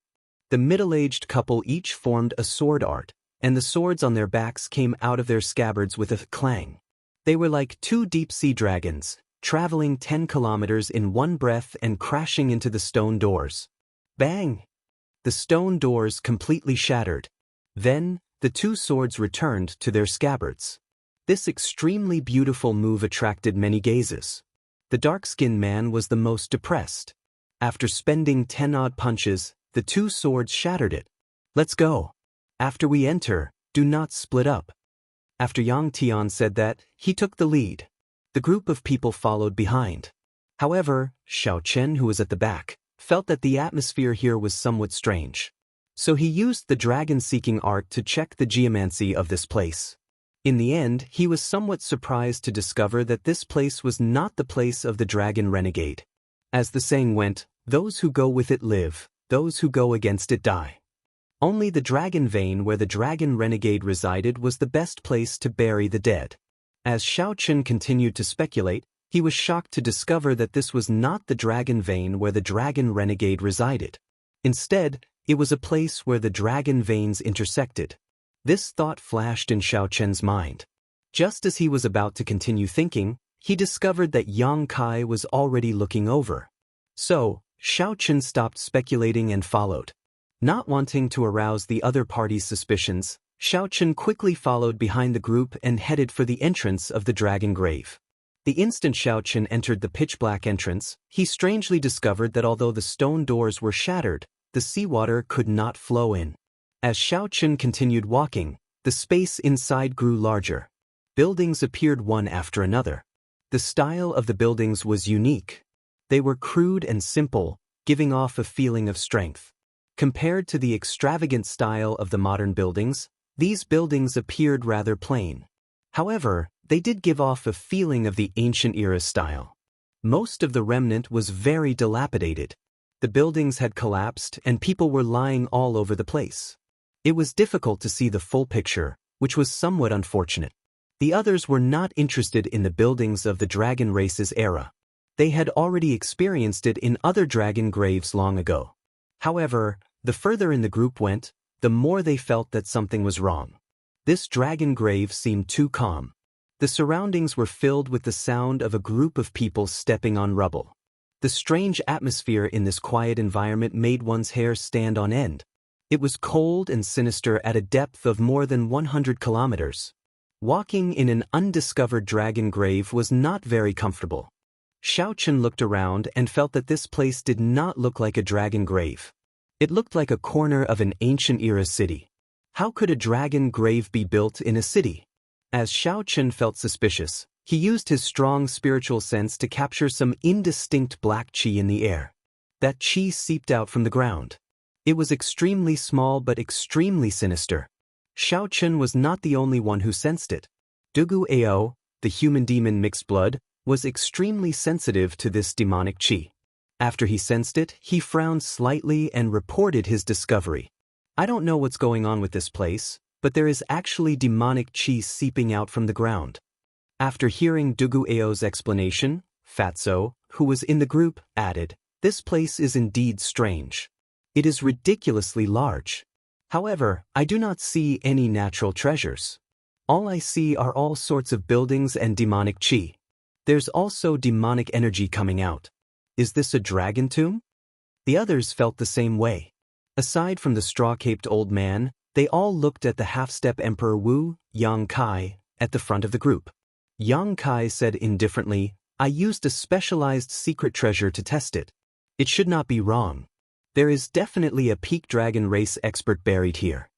The middle-aged couple each formed a sword art, and the swords on their backs came out of their scabbards with a clang. They were like two deep-sea dragons, traveling 10 kilometers in one breath and crashing into the stone doors. Bang! The stone doors completely shattered. Then, the two swords returned to their scabbards. This extremely beautiful move attracted many gazes. The dark-skinned man was the most depressed. After spending 10 odd punches, the two swords shattered it. "Let's go. After we enter, do not split up." After Yang Tian said that, he took the lead. The group of people followed behind. However, Xiao Chen, who was at the back, felt that the atmosphere here was somewhat strange. So he used the dragon-seeking art to check the geomancy of this place. In the end, he was somewhat surprised to discover that this place was not the place of the dragon renegade. As the saying went, those who go with it live, those who go against it die. Only the dragon vein where the dragon renegade resided was the best place to bury the dead. As Xiao Chen continued to speculate, he was shocked to discover that this was not the dragon vein where the dragon renegade resided. Instead, it was a place where the dragon veins intersected. This thought flashed in Xiao Chen's mind. Just as he was about to continue thinking, he discovered that Yang Kai was already looking over. So, Xiao Chen stopped speculating and followed. Not wanting to arouse the other party's suspicions, Xiao Chen quickly followed behind the group and headed for the entrance of the dragon grave. The instant Xiao Chen entered the pitch-black entrance, he strangely discovered that although the stone doors were shattered, the seawater could not flow in. As Xiao Chen continued walking, the space inside grew larger. Buildings appeared one after another. The style of the buildings was unique. They were crude and simple, giving off a feeling of strength. Compared to the extravagant style of the modern buildings, these buildings appeared rather plain. However, they did give off a feeling of the ancient era style. Most of the remnant was very dilapidated. The buildings had collapsed and people were lying all over the place. It was difficult to see the full picture, which was somewhat unfortunate. The others were not interested in the buildings of the dragon race's era. They had already experienced it in other dragon graves long ago. However, the further in the group went, the more they felt that something was wrong. This dragon grave seemed too calm. The surroundings were filled with the sound of a group of people stepping on rubble. The strange atmosphere in this quiet environment made one's hair stand on end. It was cold and sinister at a depth of more than 100 kilometers. Walking in an undiscovered dragon grave was not very comfortable. Xiao Chen looked around and felt that this place did not look like a dragon grave. It looked like a corner of an ancient era city. How could a dragon grave be built in a city? As Xiao Chen felt suspicious, he used his strong spiritual sense to capture some indistinct black qi in the air. That qi seeped out from the ground. It was extremely small but extremely sinister. Xiao Chen was not the only one who sensed it. Dugu Ao, the human-demon mixed blood, was extremely sensitive to this demonic qi. After he sensed it, he frowned slightly and reported his discovery. "I don't know what's going on with this place, but there is actually demonic qi seeping out from the ground." After hearing Dugu Ao's explanation, Fatso, who was in the group, added, "This place is indeed strange. It is ridiculously large. However, I do not see any natural treasures. All I see are all sorts of buildings and demonic qi. There's also demonic energy coming out. Is this a dragon tomb?" The others felt the same way. Aside from the straw-caped old man, they all looked at the half-step Emperor Wu, Yang Kai, at the front of the group. Yang Kai said indifferently, "I used a specialized secret treasure to test it. It should not be wrong. There is definitely a peak dragon race expert buried here."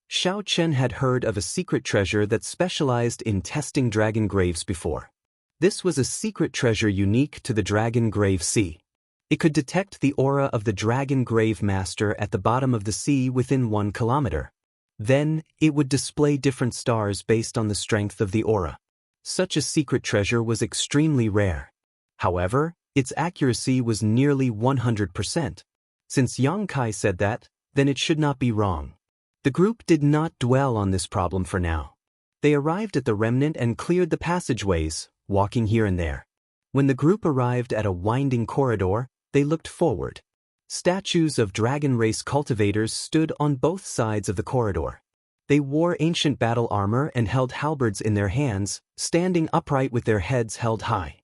Xiao Chen had heard of a secret treasure that specialized in testing dragon graves before. This was a secret treasure unique to the Dragon Grave Sea. It could detect the aura of the Dragon Grave Master at the bottom of the sea within 1 kilometer. Then, it would display different stars based on the strength of the aura. Such a secret treasure was extremely rare. However, its accuracy was nearly 100%. Since Yang Kai said that, then it should not be wrong. The group did not dwell on this problem for now. They arrived at the remnant and cleared the passageways, walking here and there. When the group arrived at a winding corridor, they looked forward. Statues of dragon race cultivators stood on both sides of the corridor. They wore ancient battle armor and held halberds in their hands, standing upright with their heads held high.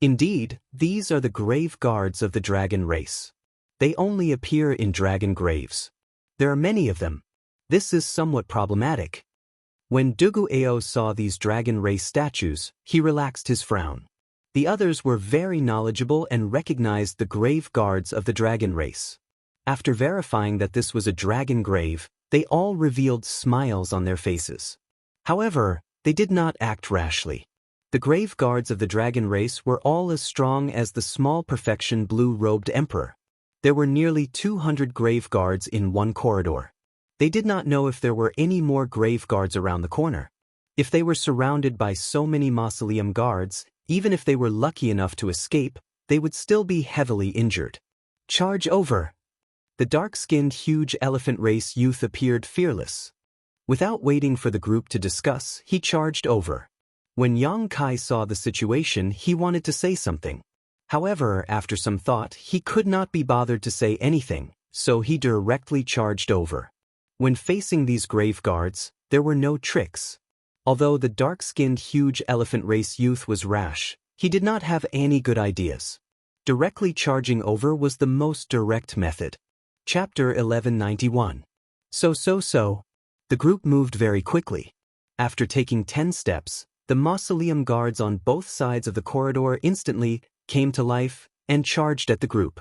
Indeed, these are the grave guards of the dragon race. They only appear in dragon graves. There are many of them. This is somewhat problematic. When Duguao saw these dragon race statues, he relaxed his frown. The others were very knowledgeable and recognized the grave guards of the dragon race. After verifying that this was a dragon grave, they all revealed smiles on their faces. However, they did not act rashly. The grave guards of the dragon race were all as strong as the small perfection blue-robed emperor. There were nearly 200 grave guards in one corridor. They did not know if there were any more grave guards around the corner. If they were surrounded by so many mausoleum guards, even if they were lucky enough to escape, they would still be heavily injured. Charge over! The dark-skinned huge elephant race youth appeared fearless. Without waiting for the group to discuss, he charged over. When Yang Kai saw the situation, he wanted to say something. However, after some thought, he could not be bothered to say anything, so he directly charged over. When facing these grave guards, there were no tricks. Although the dark-skinned huge elephant race youth was rash, he did not have any good ideas. Directly charging over was the most direct method. Chapter 1191. So. The group moved very quickly. After taking 10 steps, the mausoleum guards on both sides of the corridor instantly came to life and charged at the group.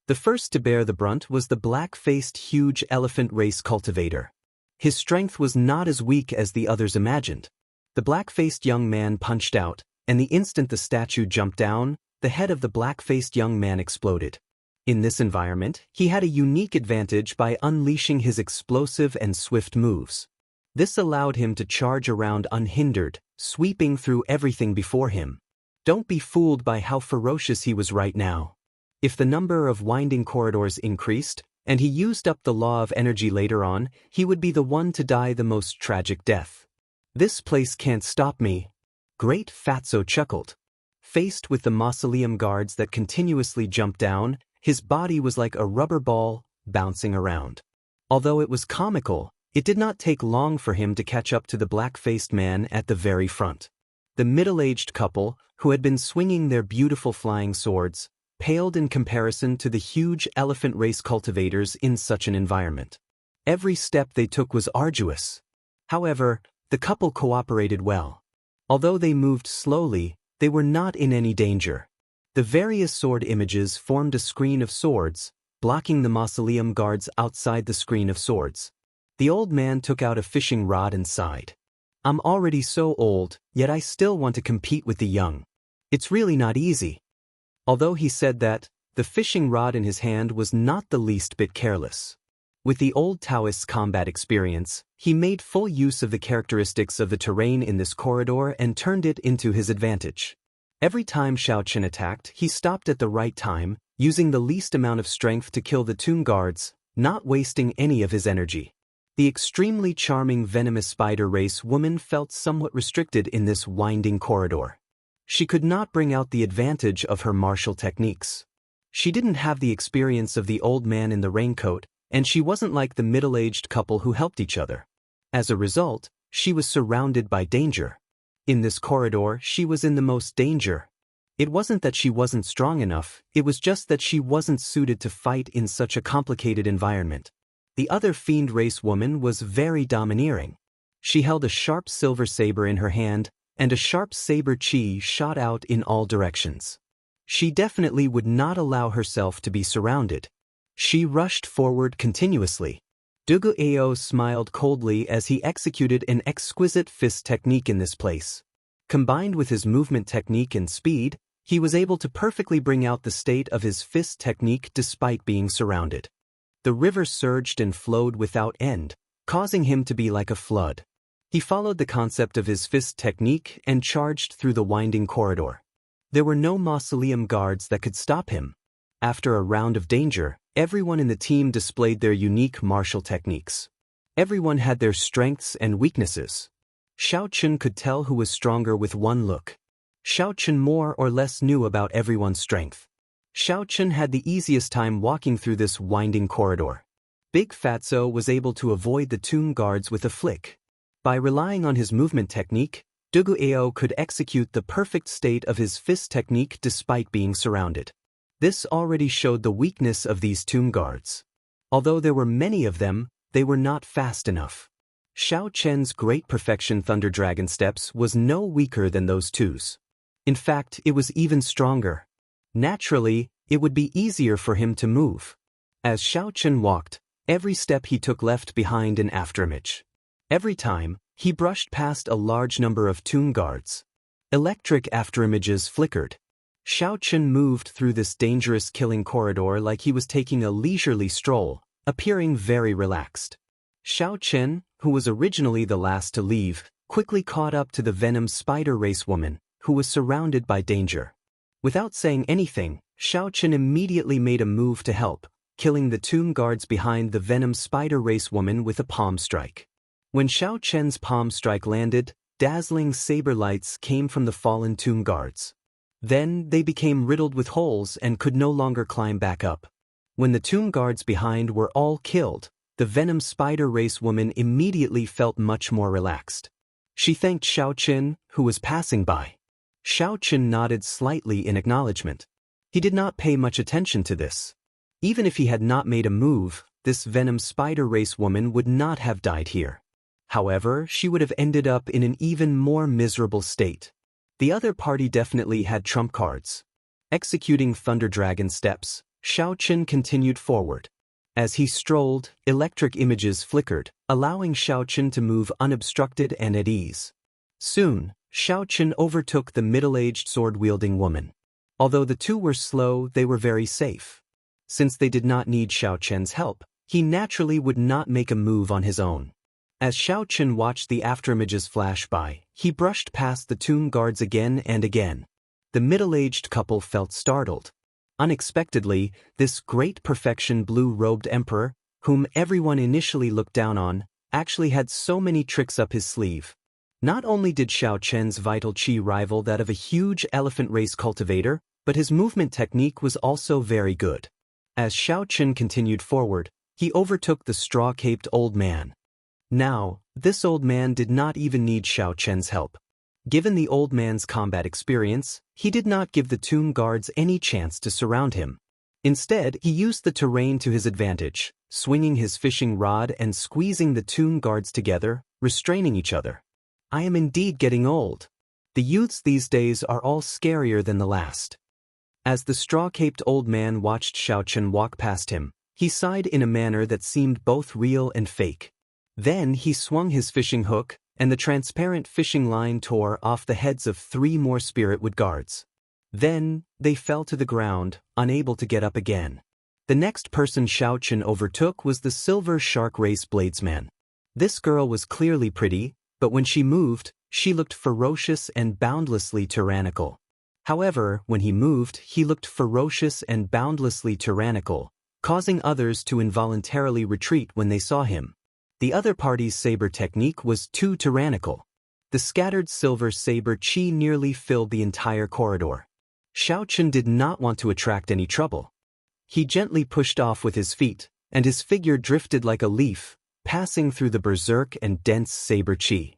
The first to bear the brunt was the black-faced huge elephant race cultivator. His strength was not as weak as the others imagined. The black-faced young man punched out, and the instant the statue jumped down, the head of the black-faced young man exploded. In this environment, he had a unique advantage by unleashing his explosive and swift moves. This allowed him to charge around unhindered, sweeping through everything before him. Don't be fooled by how ferocious he was right now. If the number of winding corridors increased, and he used up the law of energy later on, he would be the one to die the most tragic death. This place can't stop me. Great Fatso chuckled. Faced with the mausoleum guards that continuously jumped down, his body was like a rubber ball, bouncing around. Although it was comical, it did not take long for him to catch up to the black-faced man at the very front. The middle-aged couple, who had been swinging their beautiful flying swords, paled in comparison to the huge elephant race cultivators in such an environment. Every step they took was arduous. However, the couple cooperated well. Although they moved slowly, they were not in any danger. The various sword images formed a screen of swords, blocking the mausoleum guards outside the screen of swords. The old man took out a fishing rod and sighed. I'm already so old, yet I still want to compete with the young. It's really not easy. Although he said that, the fishing rod in his hand was not the least bit careless. With the old Daoist's combat experience, he made full use of the characteristics of the terrain in this corridor and turned it into his advantage. Every time Xiaochen attacked, he stopped at the right time, using the least amount of strength to kill the tomb guards, not wasting any of his energy. The extremely charming venomous spider race woman felt somewhat restricted in this winding corridor. She could not bring out the advantage of her martial techniques. She didn't have the experience of the old man in the raincoat, and she wasn't like the middle-aged couple who helped each other. As a result, she was surrounded by danger. In this corridor, she was in the most danger. It wasn't that she wasn't strong enough, it was just that she wasn't suited to fight in such a complicated environment. The other fiend race woman was very domineering. She held a sharp silver saber in her hand, and a sharp saber chi shot out in all directions. She definitely would not allow herself to be surrounded. She rushed forward continuously. Duguao smiled coldly as he executed an exquisite fist technique in this place. Combined with his movement technique and speed, he was able to perfectly bring out the state of his fist technique despite being surrounded. The river surged and flowed without end, causing him to be like a flood. He followed the concept of his fist technique and charged through the winding corridor. There were no mausoleum guards that could stop him. After a round of danger, Everyone in the team displayed their unique martial techniques. Everyone had their strengths and weaknesses. Xiaochun could tell who was stronger with one look. Xiaochun more or less knew about everyone's strength. Xiaochun had the easiest time walking through this winding corridor. Big Fatso was able to avoid the tomb guards with a flick. By relying on his movement technique, Duguao could execute the perfect state of his fist technique despite being surrounded. This already showed the weakness of these tomb guards. Although there were many of them, they were not fast enough. Xiao Chen's Great Perfection Thunder Dragon Steps was no weaker than those twos. In fact, it was even stronger. Naturally, it would be easier for him to move. As Xiao Chen walked, every step he took left behind an afterimage. Every time, he brushed past a large number of tomb guards. Electric afterimages flickered. Xiao Chen moved through this dangerous killing corridor like he was taking a leisurely stroll, appearing very relaxed. Xiao Chen, who was originally the last to leave, quickly caught up to the Venom Spider Race woman, who was surrounded by danger. Without saying anything, Xiao Chen immediately made a move to help, killing the tomb guards behind the Venom Spider Race woman with a palm strike. When Xiao Chen's palm strike landed, dazzling saber lights came from the fallen tomb guards. Then they became riddled with holes and could no longer climb back up. When the tomb guards behind were all killed, the Venom Spider Race woman immediately felt much more relaxed. She thanked Xiao Chen, who was passing by. Xiao Chen nodded slightly in acknowledgement. He did not pay much attention to this. Even if he had not made a move, this Venom Spider Race woman would not have died here. However, she would have ended up in an even more miserable state. The other party definitely had trump cards. Executing Thunder Dragon Steps, Xiao Chen continued forward. As he strolled, electric images flickered, allowing Xiao Chen to move unobstructed and at ease. Soon, Xiao Chen overtook the middle-aged sword-wielding woman. Although the two were slow, they were very safe. Since they did not need Xiao Chen's help, he naturally would not make a move on his own. As Xiao Chen watched the afterimages flash by, he brushed past the tomb guards again and again. The middle-aged couple felt startled. Unexpectedly, this Great Perfection blue-robed emperor, whom everyone initially looked down on, actually had so many tricks up his sleeve. Not only did Xiao Chen's vital qi rival that of a huge elephant race cultivator, but his movement technique was also very good. As Xiao Chen continued forward, he overtook the straw-caped old man. Now, this old man did not even need Xiao Chen's help. Given the old man's combat experience, he did not give the tomb guards any chance to surround him. Instead, he used the terrain to his advantage, swinging his fishing rod and squeezing the tomb guards together, restraining each other. I am indeed getting old. The youths these days are all scarier than the last. As the straw-caped old man watched Xiao Chen walk past him, he sighed in a manner that seemed both real and fake. Then he swung his fishing hook, and the transparent fishing line tore off the heads of 3 more spiritwood guards. Then, they fell to the ground, unable to get up again. The next person Xiao Chen overtook was the Silver Shark Race Bladesman. This girl was clearly pretty, but when she moved, she looked ferocious and boundlessly tyrannical. However, when he moved, he looked ferocious and boundlessly tyrannical, causing others to involuntarily retreat when they saw him. The other party's saber technique was too tyrannical. The scattered silver saber chi nearly filled the entire corridor. Xiao Chen did not want to attract any trouble. He gently pushed off with his feet, and his figure drifted like a leaf, passing through the berserk and dense saber chi.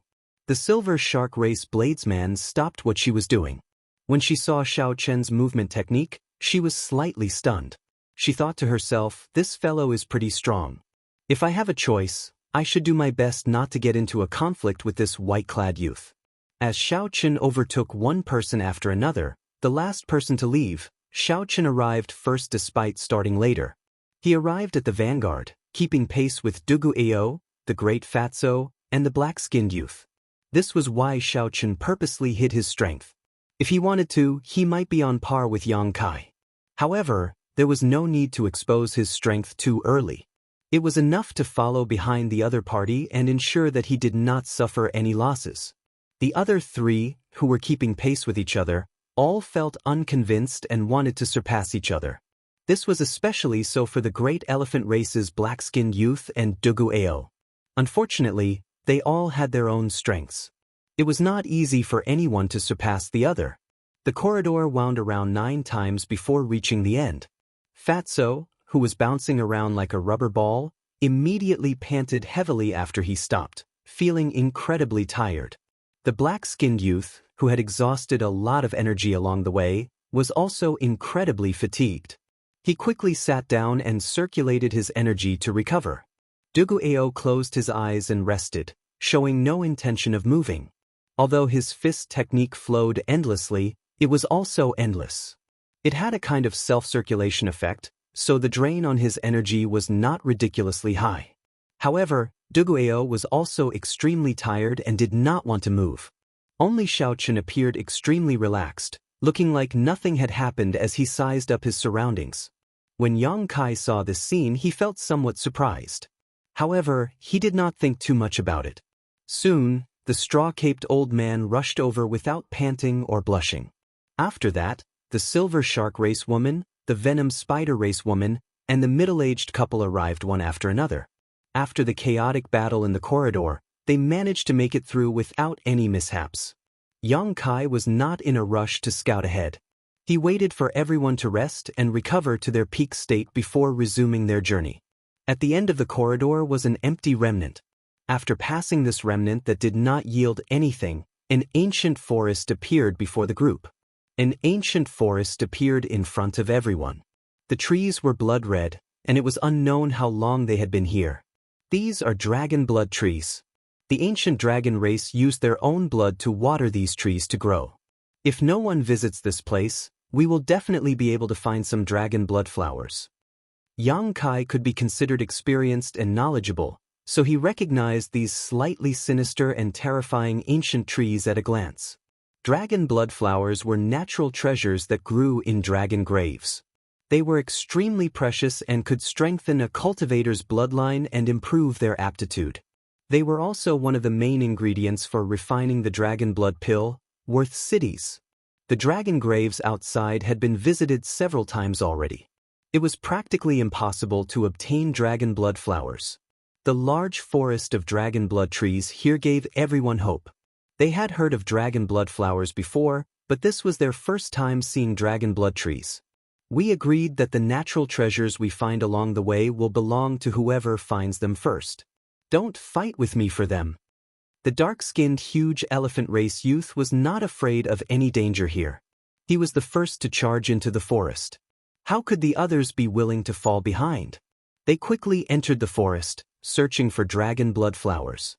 The Silver Shark Race Bladesman stopped what she was doing. When she saw Xiao Chen's movement technique, she was slightly stunned. She thought to herself, this fellow is pretty strong. If I have a choice, I should do my best not to get into a conflict with this white-clad youth. As Xiao Chen overtook one person after another, the last person to leave, Xiao Chen arrived first despite starting later. He arrived at the vanguard, keeping pace with Duguao, the Great Fatso, and the black-skinned youth. This was why Xiao Chen purposely hid his strength. If he wanted to, he might be on par with Yang Kai. However, there was no need to expose his strength too early. It was enough to follow behind the other party and ensure that he did not suffer any losses. The other 3, who were keeping pace with each other, all felt unconvinced and wanted to surpass each other. This was especially so for the great elephant race's black-skinned youth and Duguao. Unfortunately, they all had their own strengths. It was not easy for anyone to surpass the other. The corridor wound around 9 times before reaching the end. Fatso, who was bouncing around like a rubber ball, immediately panted heavily after he stopped, feeling incredibly tired. The black-skinned youth, who had exhausted a lot of energy along the way, was also incredibly fatigued. He quickly sat down and circulated his energy to recover. Duguao closed his eyes and rested, showing no intention of moving. Although his fist technique flowed endlessly, it was also endless. It had a kind of self-circulation effect, so the drain on his energy was not ridiculously high. However, Duguao was also extremely tired and did not want to move. Only Xiaochen appeared extremely relaxed, looking like nothing had happened as he sized up his surroundings. When Yang Kai saw this scene, he felt somewhat surprised. However, he did not think too much about it. Soon, the straw-caped old man rushed over without panting or blushing. After that, the silver shark race woman, the venom spider race woman, and the middle-aged couple arrived one after another. After the chaotic battle in the corridor, they managed to make it through without any mishaps. Yang Kai was not in a rush to scout ahead. He waited for everyone to rest and recover to their peak state before resuming their journey. At the end of the corridor was an empty remnant. After passing this remnant that did not yield anything, an ancient forest appeared before the group. An ancient forest appeared in front of everyone. The trees were blood red, and it was unknown how long they had been here. These are dragon blood trees. The ancient dragon race used their own blood to water these trees to grow. If no one visits this place, we will definitely be able to find some dragon blood flowers. Yang Kai could be considered experienced and knowledgeable, so he recognized these slightly sinister and terrifying ancient trees at a glance. Dragon blood flowers were natural treasures that grew in dragon graves. They were extremely precious and could strengthen a cultivator's bloodline and improve their aptitude. They were also one of the main ingredients for refining the dragon blood pill, worth cities. The dragon graves outside had been visited several times already. It was practically impossible to obtain dragon blood flowers. The large forest of dragon blood trees here gave everyone hope. They had heard of dragon blood flowers before, but this was their first time seeing dragon blood trees. We agreed that the natural treasures we find along the way will belong to whoever finds them first. Don't fight with me for them. The dark-skinned huge elephant race youth was not afraid of any danger here. He was the first to charge into the forest. How could the others be willing to fall behind? They quickly entered the forest, searching for dragon blood flowers.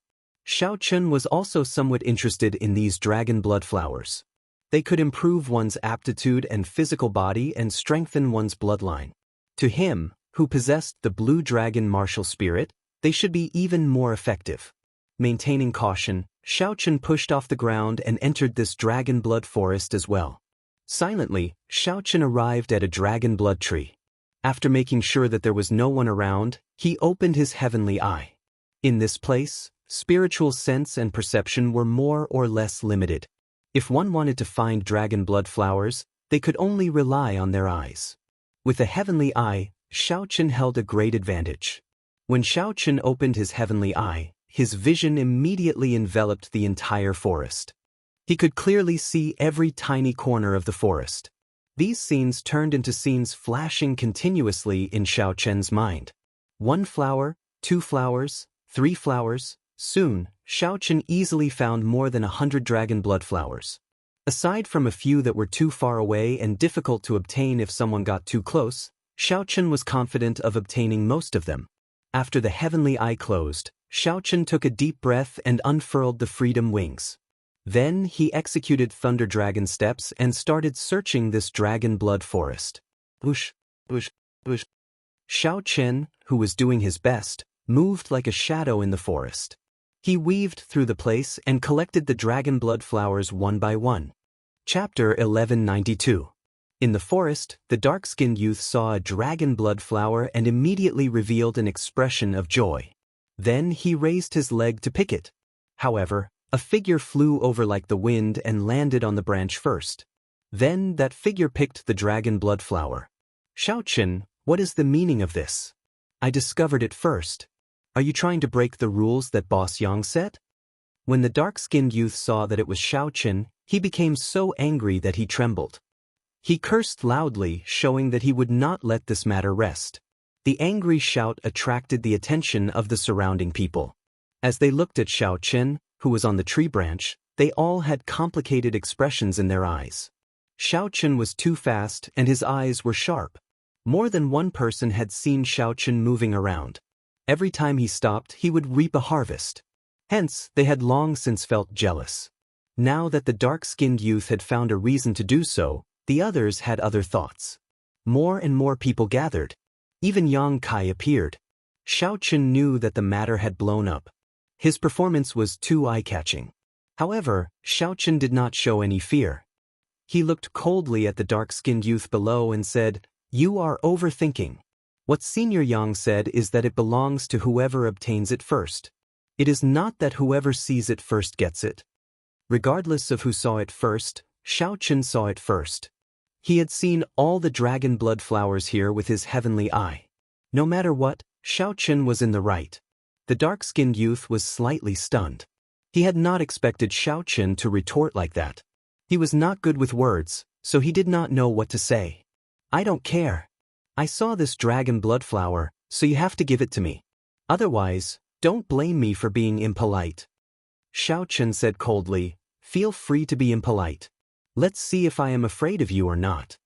Xiaochen was also somewhat interested in these dragon blood flowers. They could improve one's aptitude and physical body and strengthen one's bloodline. To him, who possessed the blue dragon martial spirit, they should be even more effective. Maintaining caution, Xiaochen pushed off the ground and entered this dragon blood forest as well. Silently, Xiaochen arrived at a dragon blood tree. After making sure that there was no one around, he opened his heavenly eye. In this place, spiritual sense and perception were more or less limited. If one wanted to find dragon blood flowers, they could only rely on their eyes. With a heavenly eye, Xiaochen held a great advantage. When Xiaochen opened his heavenly eye, his vision immediately enveloped the entire forest. He could clearly see every tiny corner of the forest. These scenes turned into scenes flashing continuously in Xiaochen's mind. 1 flower, 2 flowers, 3 flowers. Soon, Xiaochen easily found more than 100 dragon blood flowers. Aside from a few that were too far away and difficult to obtain if someone got too close, Xiaochen was confident of obtaining most of them. After the heavenly eye closed, Xiaochen took a deep breath and unfurled the freedom wings. Then he executed thunder dragon steps and started searching this dragon blood forest. Whoosh, whoosh, whoosh. Xiaochen, who was doing his best, moved like a shadow in the forest. He weaved through the place and collected the dragon blood flowers one by one. Chapter 1192. In the forest, the dark-skinned youth saw a dragon blood flower and immediately revealed an expression of joy. Then he raised his leg to pick it. However, a figure flew over like the wind and landed on the branch first. Then that figure picked the dragon blood flower. Xiaochen, what is the meaning of this? I discovered it first. Are you trying to break the rules that Boss Yang set? When the dark-skinned youth saw that it was Xiaochen, he became so angry that he trembled. He cursed loudly, showing that he would not let this matter rest. The angry shout attracted the attention of the surrounding people. As they looked at Xiaochen, who was on the tree branch, they all had complicated expressions in their eyes. Xiaochen was too fast and his eyes were sharp. More than one person had seen Xiaochen moving around. Every time he stopped, he would reap a harvest. Hence, they had long since felt jealous. Now that the dark-skinned youth had found a reason to do so, the others had other thoughts. More and more people gathered. Even Yang Kai appeared. Xiaochen knew that the matter had blown up. His performance was too eye-catching. However, Xiaochen did not show any fear. He looked coldly at the dark-skinned youth below and said, "You are overthinking. What Senior Yang said is that it belongs to whoever obtains it first. It is not that whoever sees it first gets it." Regardless of who saw it first, Xiaochen saw it first. He had seen all the dragon blood flowers here with his heavenly eye. No matter what, Xiaochen was in the right. The dark-skinned youth was slightly stunned. He had not expected Xiaochen to retort like that. He was not good with words, so he did not know what to say. "I don't care. I saw this dragon blood flower, so you have to give it to me. Otherwise, don't blame me for being impolite." Xiaochen said coldly, "Feel free to be impolite. Let's see if I am afraid of you or not."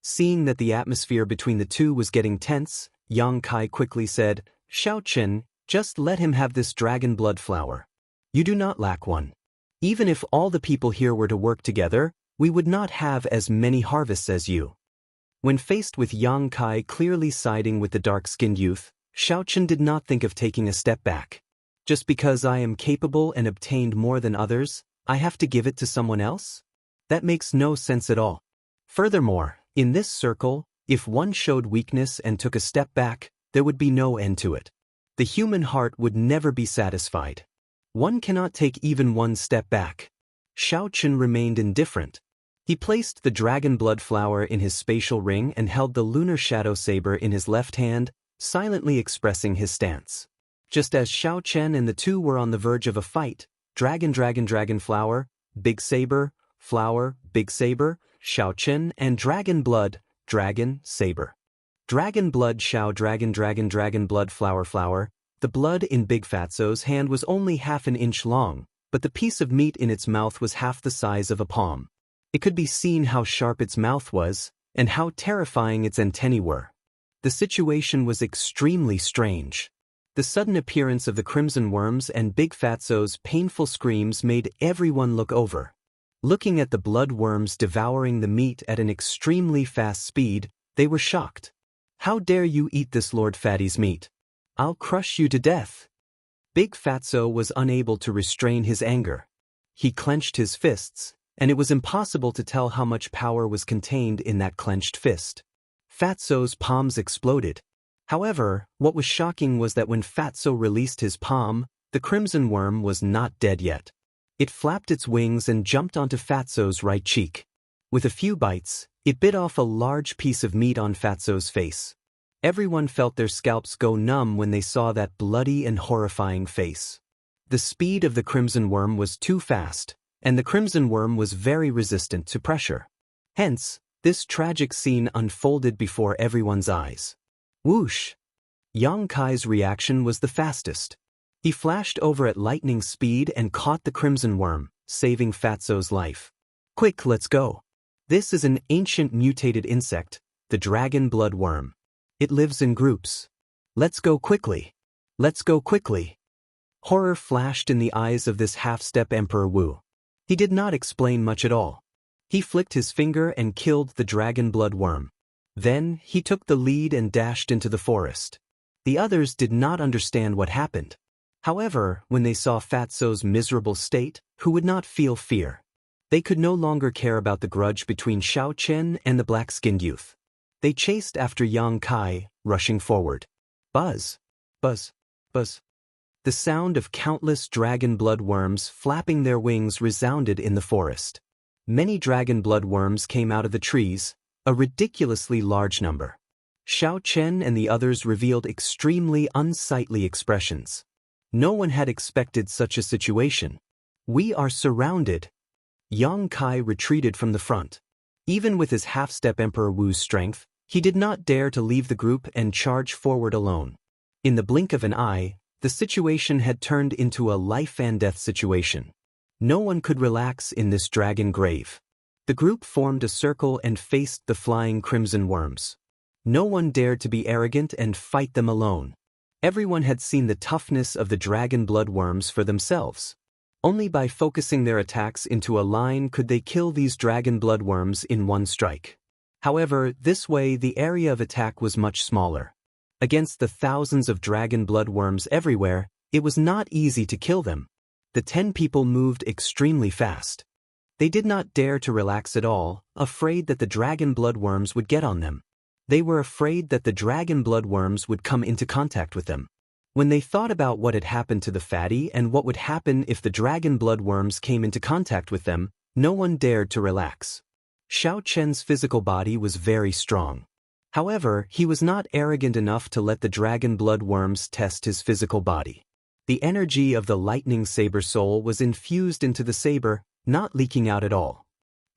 Seeing that the atmosphere between the two was getting tense, Yang Kai quickly said, "Xiaochen, just let him have this dragon blood flower. You do not lack one. Even if all the people here were to work together, we would not have as many harvests as you." When faced with Yang Kai clearly siding with the dark-skinned youth, Xiaochen did not think of taking a step back. Just because I am capable and obtained more than others, I have to give it to someone else? That makes no sense at all. Furthermore, in this circle, if one showed weakness and took a step back, there would be no end to it. The human heart would never be satisfied. One cannot take even one step back. Xiaochen remained indifferent. He placed the dragon blood flower in his spatial ring and held the lunar shadow saber in his left hand, silently expressing his stance. Just as Xiaochen and the two were on the verge of a fight, dragon flower, big saber, flower, big saber, Xiaochen and dragon blood, dragon, saber. Dragon blood Xiao dragon blood flower. The blood in Big Fatso's hand was only half an inch long, but the piece of meat in its mouth was half the size of a palm. It could be seen how sharp its mouth was, and how terrifying its antennae were. The situation was extremely strange. The sudden appearance of the crimson worms and Big Fatso's painful screams made everyone look over. Looking at the blood worms devouring the meat at an extremely fast speed, they were shocked. "How dare you eat this Lord Fatty's meat? I'll crush you to death." Big Fatso was unable to restrain his anger. He clenched his fists, and it was impossible to tell how much power was contained in that clenched fist. Fatso's palms exploded. However, what was shocking was that when Fatso released his palm, the crimson worm was not dead yet. It flapped its wings and jumped onto Fatso's right cheek. With a few bites, it bit off a large piece of meat on Fatso's face. Everyone felt their scalps go numb when they saw that bloody and horrifying face. The speed of the crimson worm was too fast, and the crimson worm was very resistant to pressure. Hence, this tragic scene unfolded before everyone's eyes. Whoosh! Yang Kai's reaction was the fastest. He flashed over at lightning speed and caught the crimson worm, saving Fatso's life. "Quick, let's go. This is an ancient mutated insect, the dragon blood worm. It lives in groups. Let's go quickly. Let's go quickly." Horror flashed in the eyes of this half-step Emperor Wu. He did not explain much at all. He flicked his finger and killed the dragon blood worm. Then, he took the lead and dashed into the forest. The others did not understand what happened. However, when they saw Fatso's miserable state, who would not feel fear? They could no longer care about the grudge between Xiaochen and the black-skinned youth. They chased after Yang Kai, rushing forward. Buzz! Buzz! Buzz! The sound of countless dragon blood worms flapping their wings resounded in the forest. Many dragon blood worms came out of the trees, a ridiculously large number. Xiao Chen and the others revealed extremely unsightly expressions. No one had expected such a situation. We are surrounded. Yang Kai retreated from the front. Even with his half-step Emperor Wu's strength, he did not dare to leave the group and charge forward alone. In the blink of an eye, the situation had turned into a life-and-death situation. No one could relax in this dragon grave. The group formed a circle and faced the flying crimson worms. No one dared to be arrogant and fight them alone. Everyone had seen the toughness of the dragon blood worms for themselves. Only by focusing their attacks into a line could they kill these dragon blood worms in one strike. However, this way the area of attack was much smaller. Against the thousands of dragon blood worms everywhere, it was not easy to kill them. The 10 people moved extremely fast. They did not dare to relax at all, afraid that the dragon blood worms would get on them. They were afraid that the dragon blood worms would come into contact with them. When they thought about what had happened to the fatty and what would happen if the dragon blood worms came into contact with them, no one dared to relax. Xiao Chen's physical body was very strong. However, he was not arrogant enough to let the dragon blood worms test his physical body. The energy of the lightning saber soul was infused into the saber, not leaking out at all.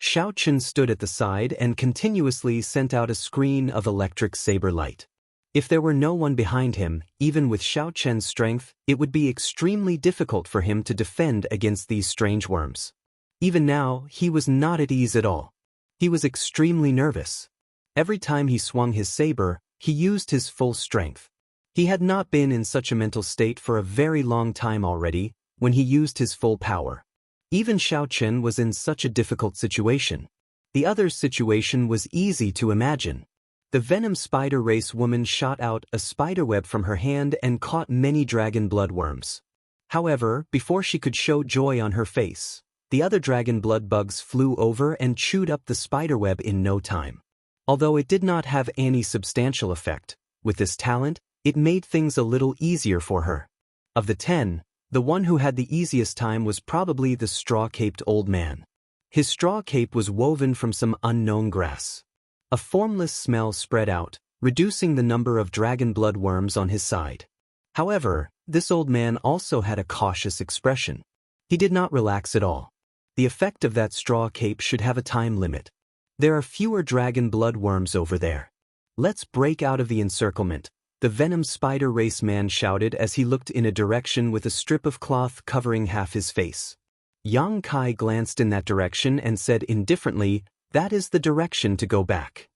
Xiao Chen stood at the side and continuously sent out a screen of electric saber light. If there were no one behind him, even with Xiao Chen's strength, it would be extremely difficult for him to defend against these strange worms. Even now, he was not at ease at all. He was extremely nervous. Every time he swung his saber, he used his full strength. He had not been in such a mental state for a very long time already, when he used his full power. Even Xiao Chen was in such a difficult situation. The other's situation was easy to imagine. The venom spider race woman shot out a spiderweb from her hand and caught many dragon blood worms. However, before she could show joy on her face, the other dragon blood bugs flew over and chewed up the spiderweb in no time. Although it did not have any substantial effect, with this talent, it made things a little easier for her. Of the 10, the one who had the easiest time was probably the straw-caped old man. His straw cape was woven from some unknown grass. A formless smell spread out, reducing the number of dragon blood worms on his side. However, this old man also had a cautious expression. He did not relax at all. The effect of that straw cape should have a time limit. There are fewer dragon blood worms over there. Let's break out of the encirclement, the venom spider race man shouted as he looked in a direction with a strip of cloth covering half his face. Yang Kai glanced in that direction and said indifferently, "That is the direction to go back."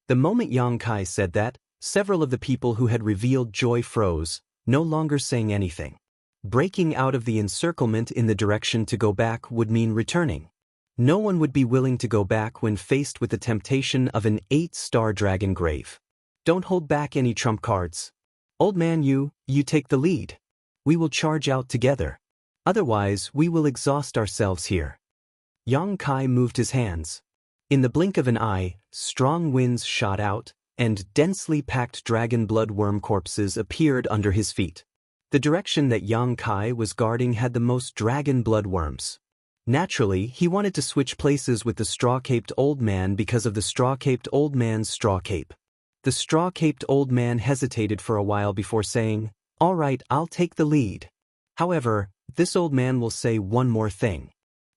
The moment Yang Kai said that, several of the people who had revealed joy froze, no longer saying anything. Breaking out of the encirclement in the direction to go back would mean returning. No one would be willing to go back when faced with the temptation of an 8-star dragon grave. Don't hold back any trump cards. Old man, you take the lead. We will charge out together. Otherwise, we will exhaust ourselves here. Yang Kai moved his hands. In the blink of an eye, strong winds shot out, and densely packed dragon blood worm corpses appeared under his feet. The direction that Yang Kai was guarding had the most dragon blood worms. Naturally, he wanted to switch places with the straw-caped old man because of the straw-caped old man's straw cape. The straw-caped old man hesitated for a while before saying, "All right, I'll take the lead. However, this old man will say one more thing.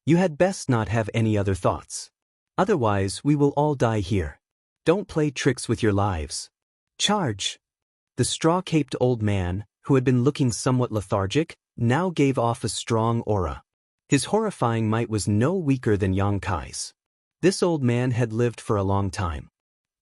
You had best not have any other thoughts. Otherwise, we will all die here. Don't play tricks with your lives. Charge!" The straw-caped old man, who had been looking somewhat lethargic, now gave off a strong aura. His horrifying might was no weaker than Yang Kai's. This old man had lived for a long time.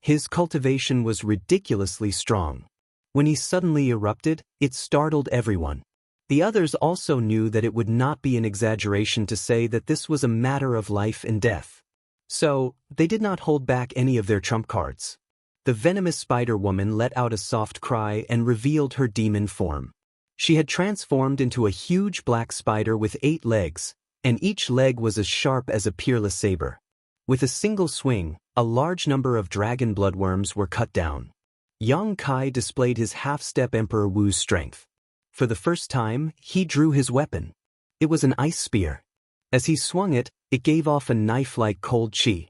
His cultivation was ridiculously strong. When he suddenly erupted, it startled everyone. The others also knew that it would not be an exaggeration to say that this was a matter of life and death. So, they did not hold back any of their trump cards. The venomous spider woman let out a soft cry and revealed her demon form. She had transformed into a huge black spider with 8 legs, and each leg was as sharp as a peerless saber. With a single swing, a large number of dragon bloodworms were cut down. Yang Kai displayed his half-step Emperor Wu's strength. For the first time, he drew his weapon. It was an ice spear. As he swung it, it gave off a knife-like cold chi.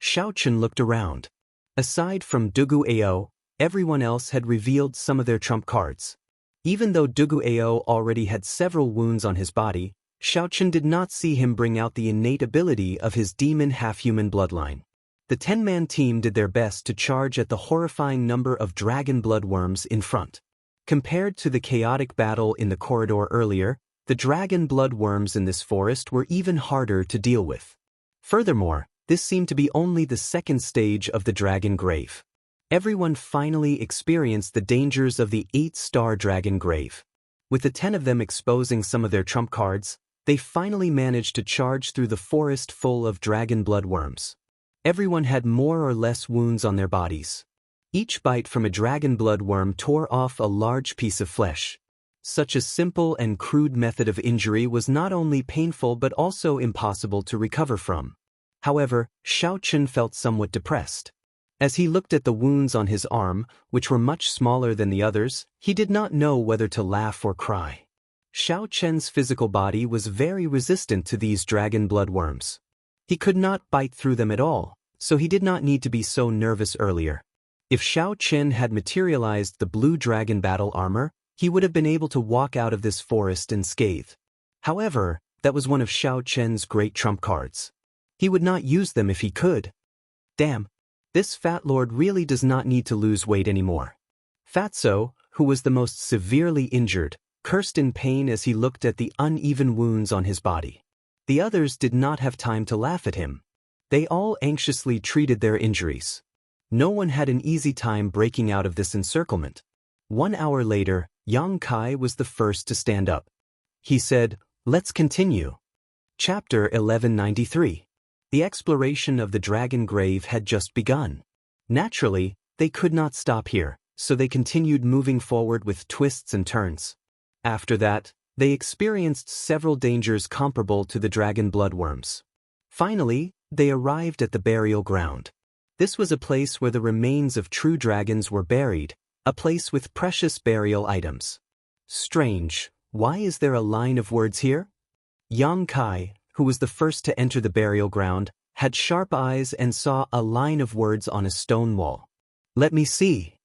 Xiao Chen looked around. Aside from Dugu Ao, everyone else had revealed some of their trump cards. Even though Duguao already had several wounds on his body, Xiaochen did not see him bring out the innate ability of his demon half-human bloodline. The 10-man team did their best to charge at the horrifying number of dragon bloodworms in front. Compared to the chaotic battle in the corridor earlier, the dragon bloodworms in this forest were even harder to deal with. Furthermore, this seemed to be only the second stage of the dragon grave. Everyone finally experienced the dangers of the 8-star dragon grave. With the 10 of them exposing some of their trump cards, they finally managed to charge through the forest full of dragon bloodworms. Everyone had more or less wounds on their bodies. Each bite from a dragon bloodworm tore off a large piece of flesh. Such a simple and crude method of injury was not only painful but also impossible to recover from. However, Xiaochen felt somewhat depressed. As he looked at the wounds on his arm, which were much smaller than the others, he did not know whether to laugh or cry. Xiaochen's physical body was very resistant to these dragon bloodworms. He could not bite through them at all, so he did not need to be so nervous earlier. If Xiaochen had materialized the blue dragon battle armor, he would have been able to walk out of this forest unscathed. However, that was one of Xiaochen's great trump cards. He would not use them if he could. Damn, this fat lord really does not need to lose weight anymore. Fatso, who was the most severely injured, cursed in pain as he looked at the uneven wounds on his body. The others did not have time to laugh at him. They all anxiously treated their injuries. No one had an easy time breaking out of this encirclement. 1 hour later, Yang Kai was the first to stand up. He said, "Let's continue." Chapter 1193. The exploration of the dragon grave had just begun. Naturally, they could not stop here, so they continued moving forward with twists and turns. After that, they experienced several dangers comparable to the dragon bloodworms. Finally, they arrived at the burial ground. This was a place where the remains of true dragons were buried, a place with precious burial items. Strange, why is there a line of words here? Yang Kai, who was the first to enter the burial ground, had sharp eyes and saw a line of words on a stone wall. "Let me see."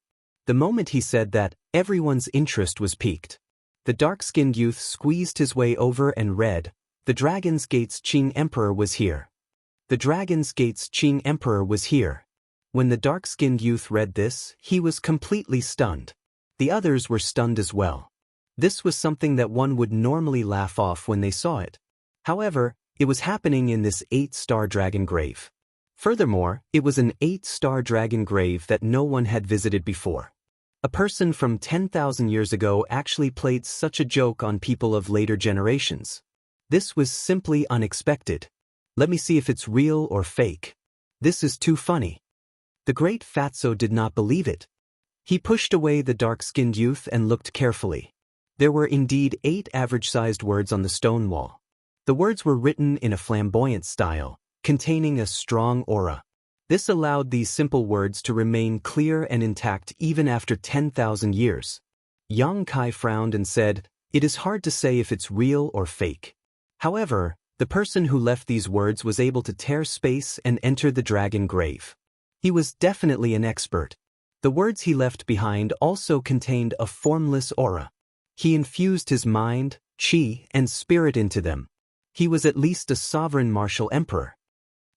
The moment he said that, everyone's interest was piqued. The dark-skinned youth squeezed his way over and read, "The Dragon's Gate's Qing Emperor was here. The Dragon's Gate's Qing Emperor was here." When the dark-skinned youth read this, he was completely stunned. The others were stunned as well. This was something that one would normally laugh off when they saw it. However, it was happening in this 8-star dragon grave. Furthermore, it was an 8-star dragon grave that no one had visited before. A person from 10,000 years ago actually played such a joke on people of later generations. This was simply unexpected. Let me see if it's real or fake. This is too funny. The great Fatso did not believe it. He pushed away the dark-skinned youth and looked carefully. There were indeed 8 average-sized words on the stone wall. The words were written in a flamboyant style, containing a strong aura. This allowed these simple words to remain clear and intact even after 10,000 years. Yang Kai frowned and said, "It is hard to say if it's real or fake." However, the person who left these words was able to tear space and enter the dragon grave. He was definitely an expert. The words he left behind also contained a formless aura. He infused his mind, qi, and spirit into them. He was at least a sovereign martial emperor.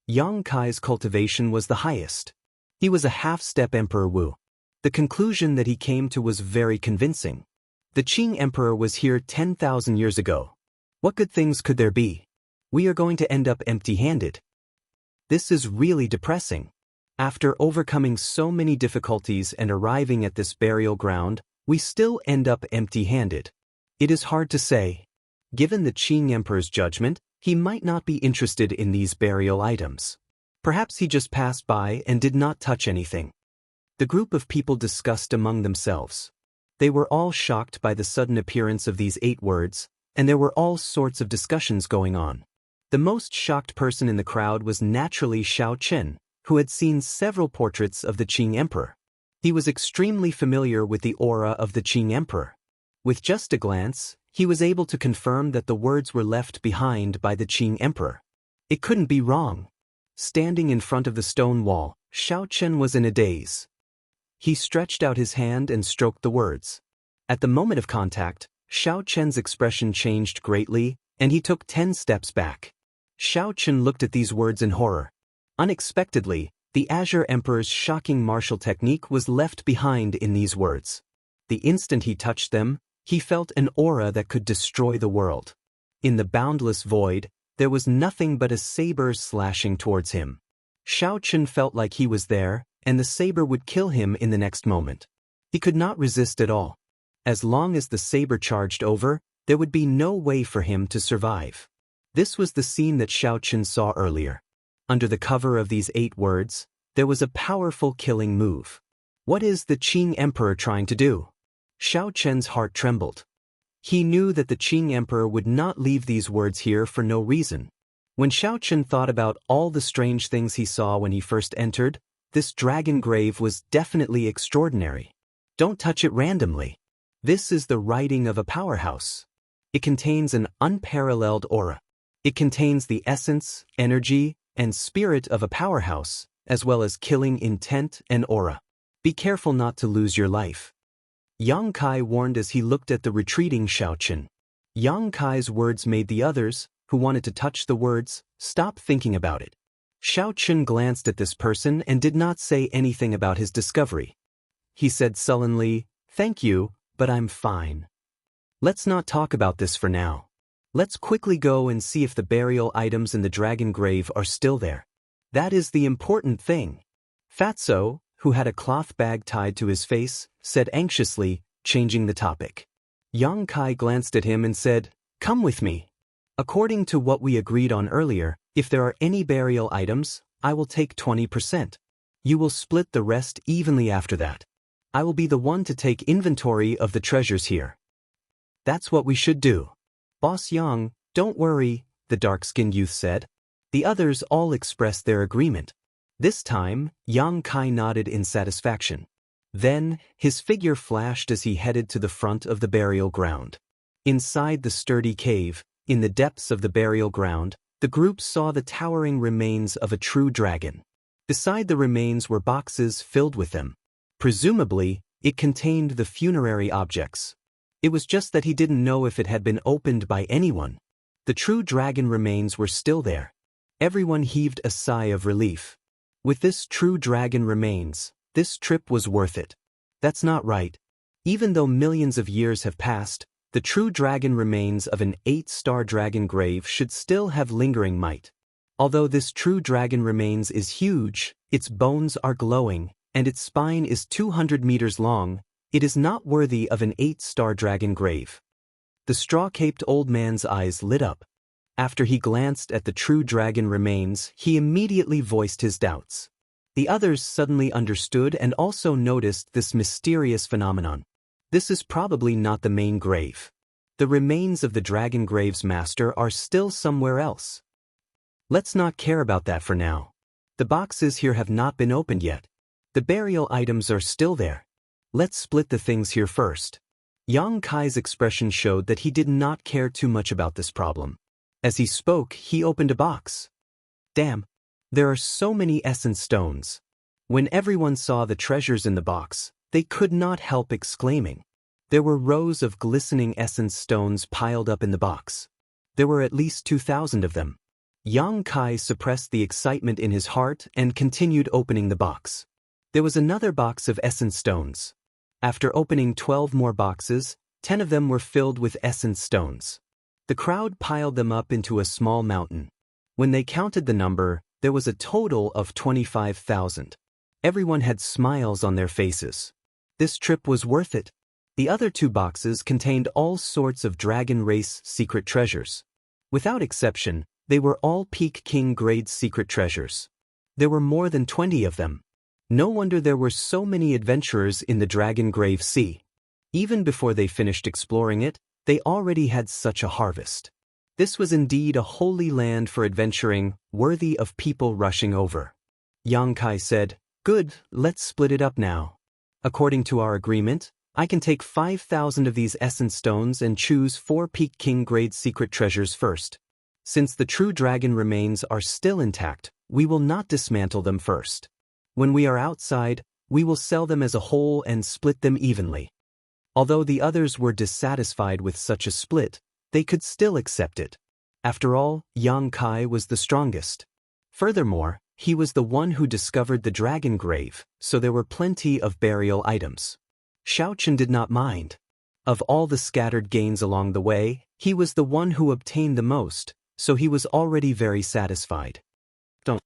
Yang Kai's cultivation was the highest. He was a half-step Emperor Wu. The conclusion that he came to was very convincing. The Qing Emperor was here 10,000 years ago. What good things could there be? We are going to end up empty-handed. This is really depressing. After overcoming so many difficulties and arriving at this burial ground, we still end up empty-handed. It is hard to say. Given the Qing Emperor's judgment, he might not be interested in these burial items. Perhaps he just passed by and did not touch anything. The group of people discussed among themselves. They were all shocked by the sudden appearance of these 8 words, and there were all sorts of discussions going on. The most shocked person in the crowd was naturally Xiaochen, who had seen several portraits of the Qing Emperor. He was extremely familiar with the aura of the Qing Emperor. With just a glance, he was able to confirm that the words were left behind by the Qing Emperor. It couldn't be wrong. Standing in front of the stone wall, Xiaochen was in a daze. He stretched out his hand and stroked the words. At the moment of contact, Xiao Chen's expression changed greatly, and he took 10 steps back. Xiao Chen looked at these words in horror. Unexpectedly, the Azure Emperor's shocking martial technique was left behind in these words. The instant he touched them, he felt an aura that could destroy the world. In the boundless void, there was nothing but a saber slashing towards him. Xiao Chen felt like he was there, and the saber would kill him in the next moment. He could not resist at all. As long as the saber charged over, there would be no way for him to survive. This was the scene that Xiao Chen saw earlier. Under the cover of these 8 words, there was a powerful killing move. What is the Qing Emperor trying to do? Xiao Chen's heart trembled. He knew that the Qing Emperor would not leave these words here for no reason. When Xiao Chen thought about all the strange things he saw when he first entered, this dragon grave was definitely extraordinary. Don't touch it randomly. This is the writing of a powerhouse. It contains an unparalleled aura. It contains the essence, energy, and spirit of a powerhouse, as well as killing intent and aura. Be careful not to lose your life. Yang Kai warned as he looked at the retreating Xiao Chen. Yang Kai's words made the others, who wanted to touch the words, stop thinking about it. Xiao Chen glanced at this person and did not say anything about his discovery. He said sullenly, "Thank you, but I'm fine. Let's not talk about this for now. Let's quickly go and see if the burial items in the dragon grave are still there. That is the important thing." Fatso, who had a cloth bag tied to his face, said anxiously, changing the topic. Yang Kai glanced at him and said, "Come with me. According to what we agreed on earlier, if there are any burial items, I will take 20%. You will split the rest evenly after that. I will be the one to take inventory of the treasures here." "That's what we should do. Boss Yang, don't worry," the dark-skinned youth said. The others all expressed their agreement. This time, Yang Kai nodded in satisfaction. Then, his figure flashed as he headed to the front of the burial ground. Inside the sturdy cave, in the depths of the burial ground, the group saw the towering remains of a true dragon. Beside the remains were boxes filled with them. Presumably, it contained the funerary objects. It was just that he didn't know if it had been opened by anyone. The true dragon remains were still there. Everyone heaved a sigh of relief. With this true dragon remains, this trip was worth it. That's not right. Even though millions of years have passed, the true dragon remains of an 8-star dragon grave should still have lingering might. Although this true dragon remains is huge, its bones are glowing, and its spine is 200 meters long, it is not worthy of an 8-star dragon grave. The straw-caped old man's eyes lit up. After he glanced at the true dragon remains, he immediately voiced his doubts. The others suddenly understood and also noticed this mysterious phenomenon. This is probably not the main grave. The remains of the dragon grave's master are still somewhere else. Let's not care about that for now. The boxes here have not been opened yet. The burial items are still there. Let's split the things here first. Yang Kai's expression showed that he did not care too much about this problem. As he spoke, he opened a box. Damn, there are so many essence stones. When everyone saw the treasures in the box, they could not help exclaiming. There were rows of glistening essence stones piled up in the box. There were at least 2,000 of them. Yang Kai suppressed the excitement in his heart and continued opening the box. There was another box of essence stones. After opening 12 more boxes, 10 of them were filled with essence stones. The crowd piled them up into a small mountain. When they counted the number, there was a total of 25,000. Everyone had smiles on their faces. This trip was worth it. The other 2 boxes contained all sorts of dragon race secret treasures. Without exception, they were all Peak King grade secret treasures. There were more than 20 of them. No wonder there were so many adventurers in the Dragon Grave Sea. Even before they finished exploring it, they already had such a harvest. This was indeed a holy land for adventuring, worthy of people rushing over. Yang Kai said, "Good, let's split it up now. According to our agreement, I can take 5,000 of these essence stones and choose 4 Peak King grade secret treasures first. Since the true dragon remains are still intact, we will not dismantle them first. When we are outside, We will sell them as a whole and split them evenly. Although the others were dissatisfied with such a split, they could still accept it. After all, Yang Kai was the strongest. Furthermore, he was the one who discovered the dragon grave, so there were plenty of burial items. Xiaochen did not mind. Of all the scattered gains along the way, he was the one who obtained the most, so he was already very satisfied. Don't.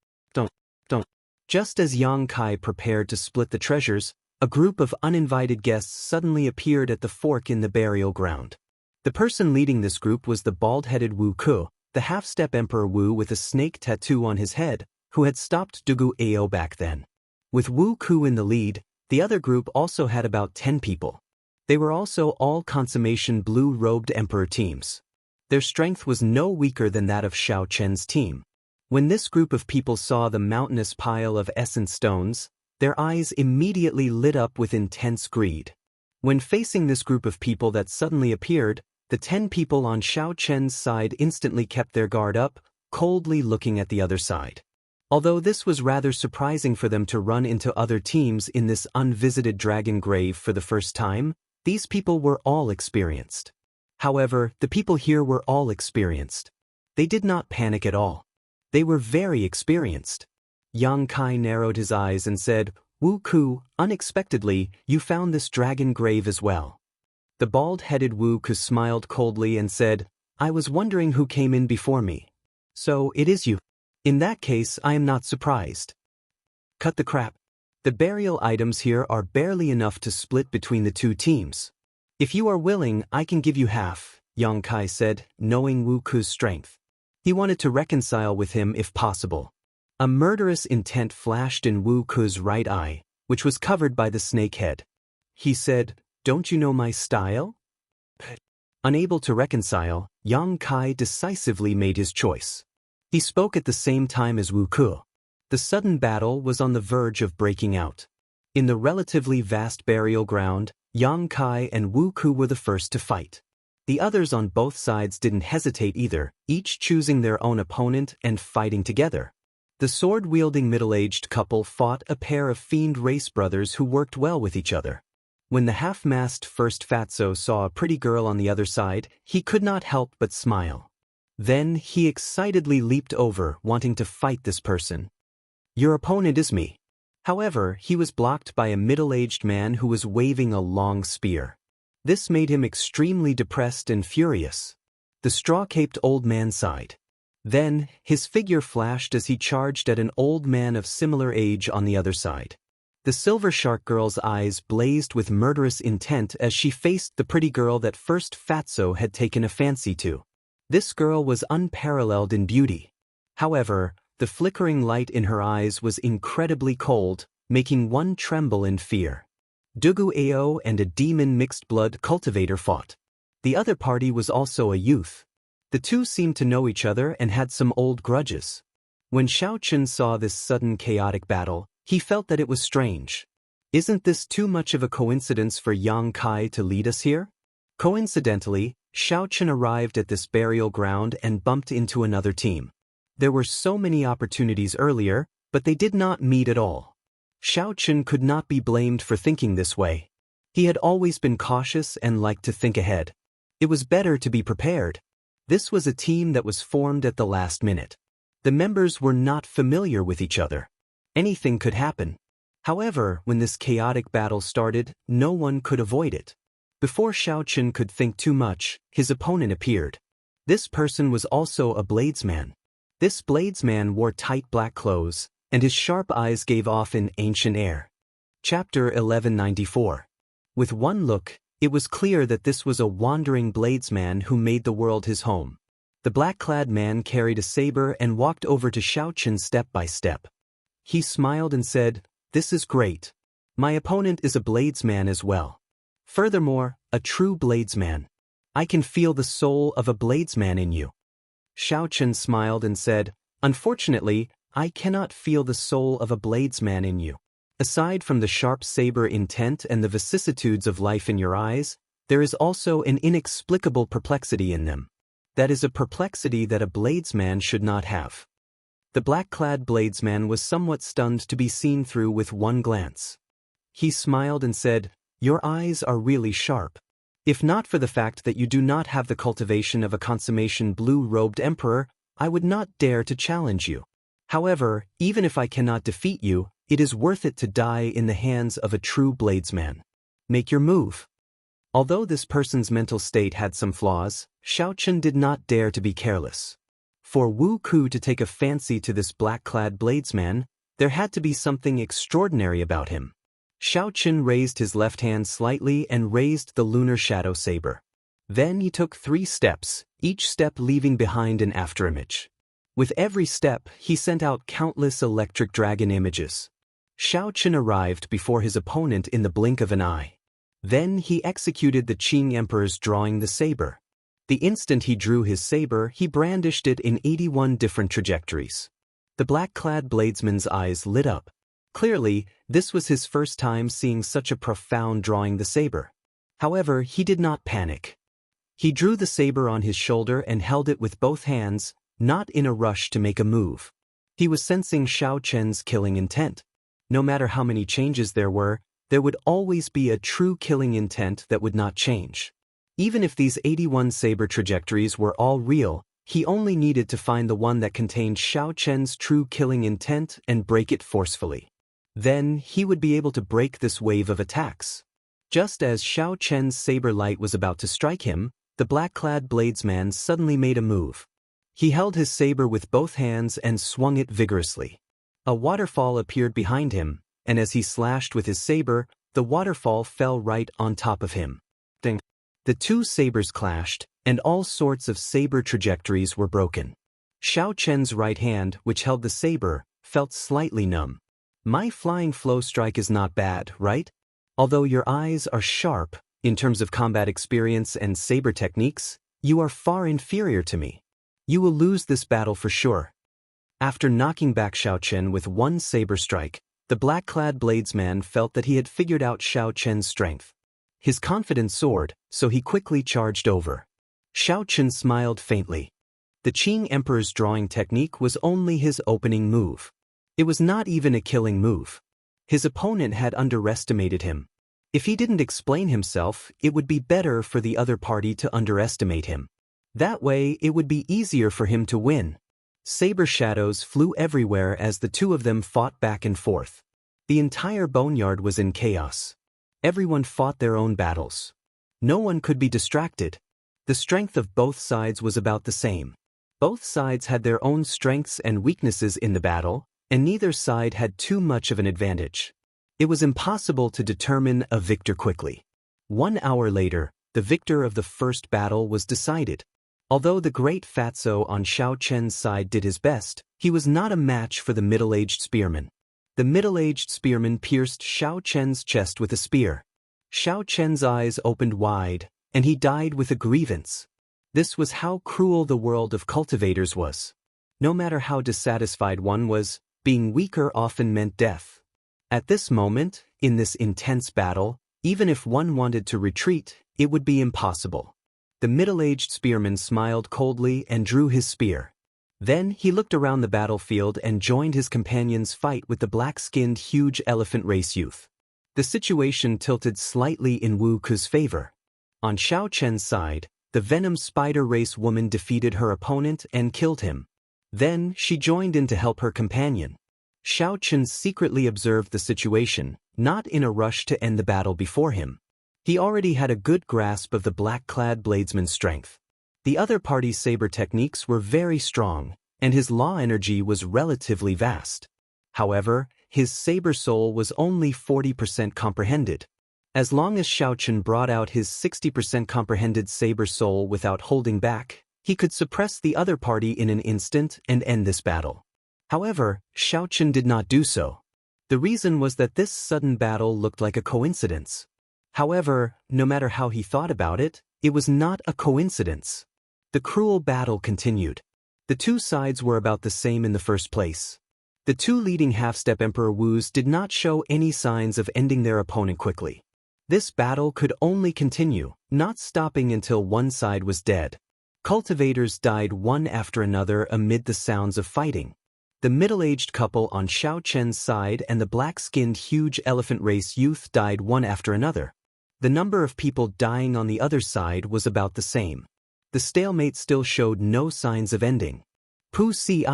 Just as Yang Kai prepared to split the treasures, a group of uninvited guests suddenly appeared at the fork in the burial ground. The person leading this group was the bald-headed Wu Ku, the half-step Emperor Wu with a snake tattoo on his head, who had stopped Dugu Ao back then. With Wu Ku in the lead, the other group also had about 10 people. They were also all consummation blue-robed Emperor teams. Their strength was no weaker than that of Xiaochen's team. When this group of people saw the mountainous pile of essence stones, their eyes immediately lit up with intense greed. When facing this group of people that suddenly appeared, the 10 people on Xiaochen's side instantly kept their guard up, coldly looking at the other side. Although this was rather surprising for them to run into other teams in this unvisited dragon grave for the first time, these people were all experienced. However, the people here were all experienced. They did not panic at all. They were very experienced. Yang Kai narrowed his eyes and said, "Wu Ku, unexpectedly, you found this dragon grave as well." The bald-headed Wu Ku smiled coldly and said, "I was wondering who came in before me. So it is you. In that case, I am not surprised." Cut the crap. The burial items here are barely enough to split between the two teams. If you are willing, I can give you half, Yang Kai said, knowing Wu Ku's strength. He wanted to reconcile with him if possible. A murderous intent flashed in Wu Ku's right eye, which was covered by the snake head. He said, "Don't you know my style?" Unable to reconcile, Yang Kai decisively made his choice. He spoke at the same time as Wu Ku. The sudden battle was on the verge of breaking out. In the relatively vast burial ground, Yang Kai and Wu Ku were the first to fight. The others on both sides didn't hesitate either, each choosing their own opponent and fighting together. The sword-wielding middle-aged couple fought a pair of fiend race brothers who worked well with each other. When the half-masked first fatso saw a pretty girl on the other side, he could not help but smile. Then he excitedly leaped over, wanting to fight this person. "Your opponent is me." However, he was blocked by a middle-aged man who was waving a long spear. This made him extremely depressed and furious. The straw-caped old man sighed. Then, his figure flashed as he charged at an old man of similar age on the other side. The silver shark girl's eyes blazed with murderous intent as she faced the pretty girl that first Fatso had taken a fancy to. This girl was unparalleled in beauty. However, the flickering light in her eyes was incredibly cold, making one tremble in fear. Dugu Ao and a demon mixed-blood cultivator fought. The other party was also a youth. The two seemed to know each other and had some old grudges. When Xiaochen saw this sudden chaotic battle, he felt that it was strange. Isn't this too much of a coincidence for Yang Kai to lead us here? Coincidentally, Xiaochen arrived at this burial ground and bumped into another team. There were so many opportunities earlier, but they did not meet at all. Xiaochen could not be blamed for thinking this way. He had always been cautious and liked to think ahead. It was better to be prepared. This was a team that was formed at the last minute. The members were not familiar with each other. Anything could happen. However, when this chaotic battle started, no one could avoid it. Before Xiaochen could think too much, his opponent appeared. This person was also a bladesman. This bladesman wore tight black clothes, and his sharp eyes gave off an ancient air. Chapter 1194. With one look, it was clear that this was a wandering bladesman who made the world his home. The black-clad man carried a saber and walked over to Xiaochen step by step. He smiled and said, "This is great. My opponent is a bladesman as well. Furthermore, a true bladesman. I can feel the soul of a bladesman in you." Xiaochen smiled and said, "Unfortunately, I cannot feel the soul of a bladesman in you. Aside from the sharp saber intent and the vicissitudes of life in your eyes, there is also an inexplicable perplexity in them. That is a perplexity that a bladesman should not have." The black-clad bladesman was somewhat stunned to be seen through with one glance. He smiled and said, "Your eyes are really sharp. If not for the fact that you do not have the cultivation of a consummation blue-robed emperor, I would not dare to challenge you. However, even if I cannot defeat you, it is worth it to die in the hands of a true bladesman. Make your move." Although this person's mental state had some flaws, Xiaochen did not dare to be careless. For Wu Ku to take a fancy to this black-clad bladesman, there had to be something extraordinary about him. Xiaochen raised his left hand slightly and raised the lunar shadow saber. Then he took 3 steps, each step leaving behind an afterimage. With every step, he sent out countless electric dragon images. Xiaochen arrived before his opponent in the blink of an eye. Then he executed the Qing Emperor's drawing the saber. The instant he drew his saber, he brandished it in 81 different trajectories. The black-clad bladesman's eyes lit up. Clearly, this was his first time seeing such a profound drawing the saber. However, he did not panic. He drew the saber on his shoulder and held it with both hands, not in a rush to make a move. He was sensing Xiaochen's killing intent. No matter how many changes there would always be a true killing intent that would not change. Even if these 81 saber trajectories were all real, he only needed to find the one that contained Xiaochen's true killing intent and break it forcefully. Then, he would be able to break this wave of attacks. Just as Xiaochen's saber light was about to strike him, the black-clad bladesman suddenly made a move. He held his saber with both hands and swung it vigorously. A waterfall appeared behind him, and as he slashed with his saber, the waterfall fell right on top of him. Ding. The 2 sabers clashed, and all sorts of saber trajectories were broken. Xiaochen's right hand, which held the saber, felt slightly numb. My flying flow strike is not bad, right? Although your eyes are sharp, in terms of combat experience and saber techniques, you are far inferior to me. You will lose this battle for sure. After knocking back Xiaochen with 1 saber strike, the black-clad bladesman felt that he had figured out Xiaochen's strength. His confidence soared, so he quickly charged over. Xiaochen smiled faintly. The Qing Emperor's drawing technique was only his opening move. It was not even a killing move. His opponent had underestimated him. If he didn't explain himself, it would be better for the other party to underestimate him. That way, it would be easier for him to win. Saber shadows flew everywhere as the 2 of them fought back and forth. The entire boneyard was in chaos. Everyone fought their own battles. No one could be distracted. The strength of both sides was about the same. Both sides had their own strengths and weaknesses in the battle, and neither side had too much of an advantage. It was impossible to determine a victor quickly. 1 hour later, the victor of the first battle was decided. Although the great fatso on Xiaochen's side did his best, he was not a match for the middle-aged spearman. The middle-aged spearman pierced Xiaochen's chest with a spear. Xiaochen's eyes opened wide, and he died with a grievance. This was how cruel the world of cultivators was. No matter how dissatisfied one was, being weaker often meant death. At this moment, in this intense battle, even if one wanted to retreat, it would be impossible. The middle-aged spearman smiled coldly and drew his spear. Then he looked around the battlefield and joined his companion's fight with the black-skinned huge elephant race youth. The situation tilted slightly in Wu Ku's favor. On Xiaochen's side, the venom spider race woman defeated her opponent and killed him. Then she joined in to help her companion. Xiaochen secretly observed the situation, not in a rush to end the battle before him. He already had a good grasp of the black-clad bladesman's strength. The other party's saber techniques were very strong, and his law energy was relatively vast. However, his saber soul was only 40% comprehended. As long as Xiaochen brought out his 60% comprehended saber soul without holding back, he could suppress the other party in an instant and end this battle. However, Xiaochen did not do so. The reason was that this sudden battle looked like a coincidence. However, no matter how he thought about it, it was not a coincidence. The cruel battle continued. The 2 sides were about the same in the first place. The 2 leading half-step Emperor Wus did not show any signs of ending their opponent quickly. This battle could only continue, not stopping until one side was dead. Cultivators died one after another amid the sounds of fighting. the middle-aged couple on Xiao Chen's side and the black-skinned huge elephant race youth died one after another. The number of people dying on the other side was about the same. The stalemate still showed no signs of ending. Pu Si.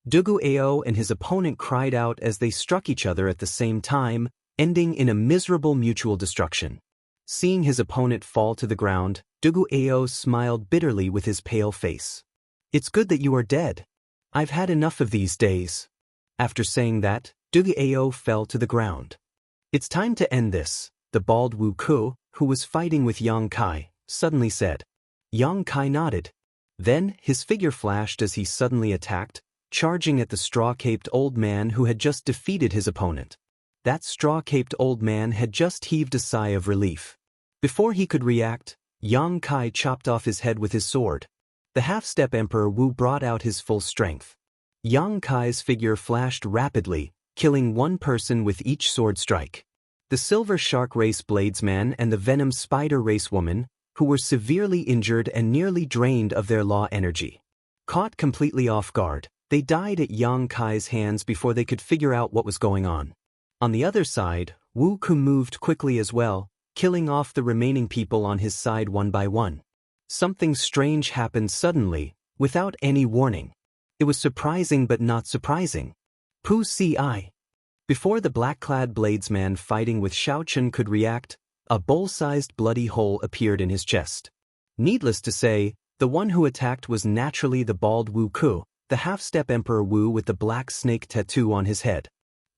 Dugu Ao and his opponent cried out as they struck each other at the same time, ending in a miserable mutual destruction. Seeing his opponent fall to the ground, Dugu Ao smiled bitterly with his pale face. "It's good that you are dead. I've had enough of these days." After saying that, Dugu Ao fell to the ground. "It's time to end this," the bald Wu Ku, who was fighting with Yang Kai, suddenly said. Yang Kai nodded. Then, his figure flashed as he suddenly attacked, charging at the straw-caped old man who had just defeated his opponent. That straw-caped old man had just heaved a sigh of relief. Before he could react, Yang Kai chopped off his head with his sword. The half-step Emperor Wu brought out his full strength. Yang Kai's figure flashed rapidly, killing one person with each sword strike. The Silver Shark Race Bladesman and the Venom Spider Race Woman, who were severely injured and nearly drained of their law energy. Caught completely off guard, they died at Yang Kai's hands before they could figure out what was going on. On the other side, Wu Ku moved quickly as well, killing off the remaining people on his side one by one. Something strange happened suddenly, without any warning. It was surprising but not surprising. Pu Si. Before the black-clad bladesman fighting with Xiao Chen could react, a bowl-sized bloody hole appeared in his chest. Needless to say, the one who attacked was naturally the bald Wu Ku, the half-step Emperor Wu with the black snake tattoo on his head.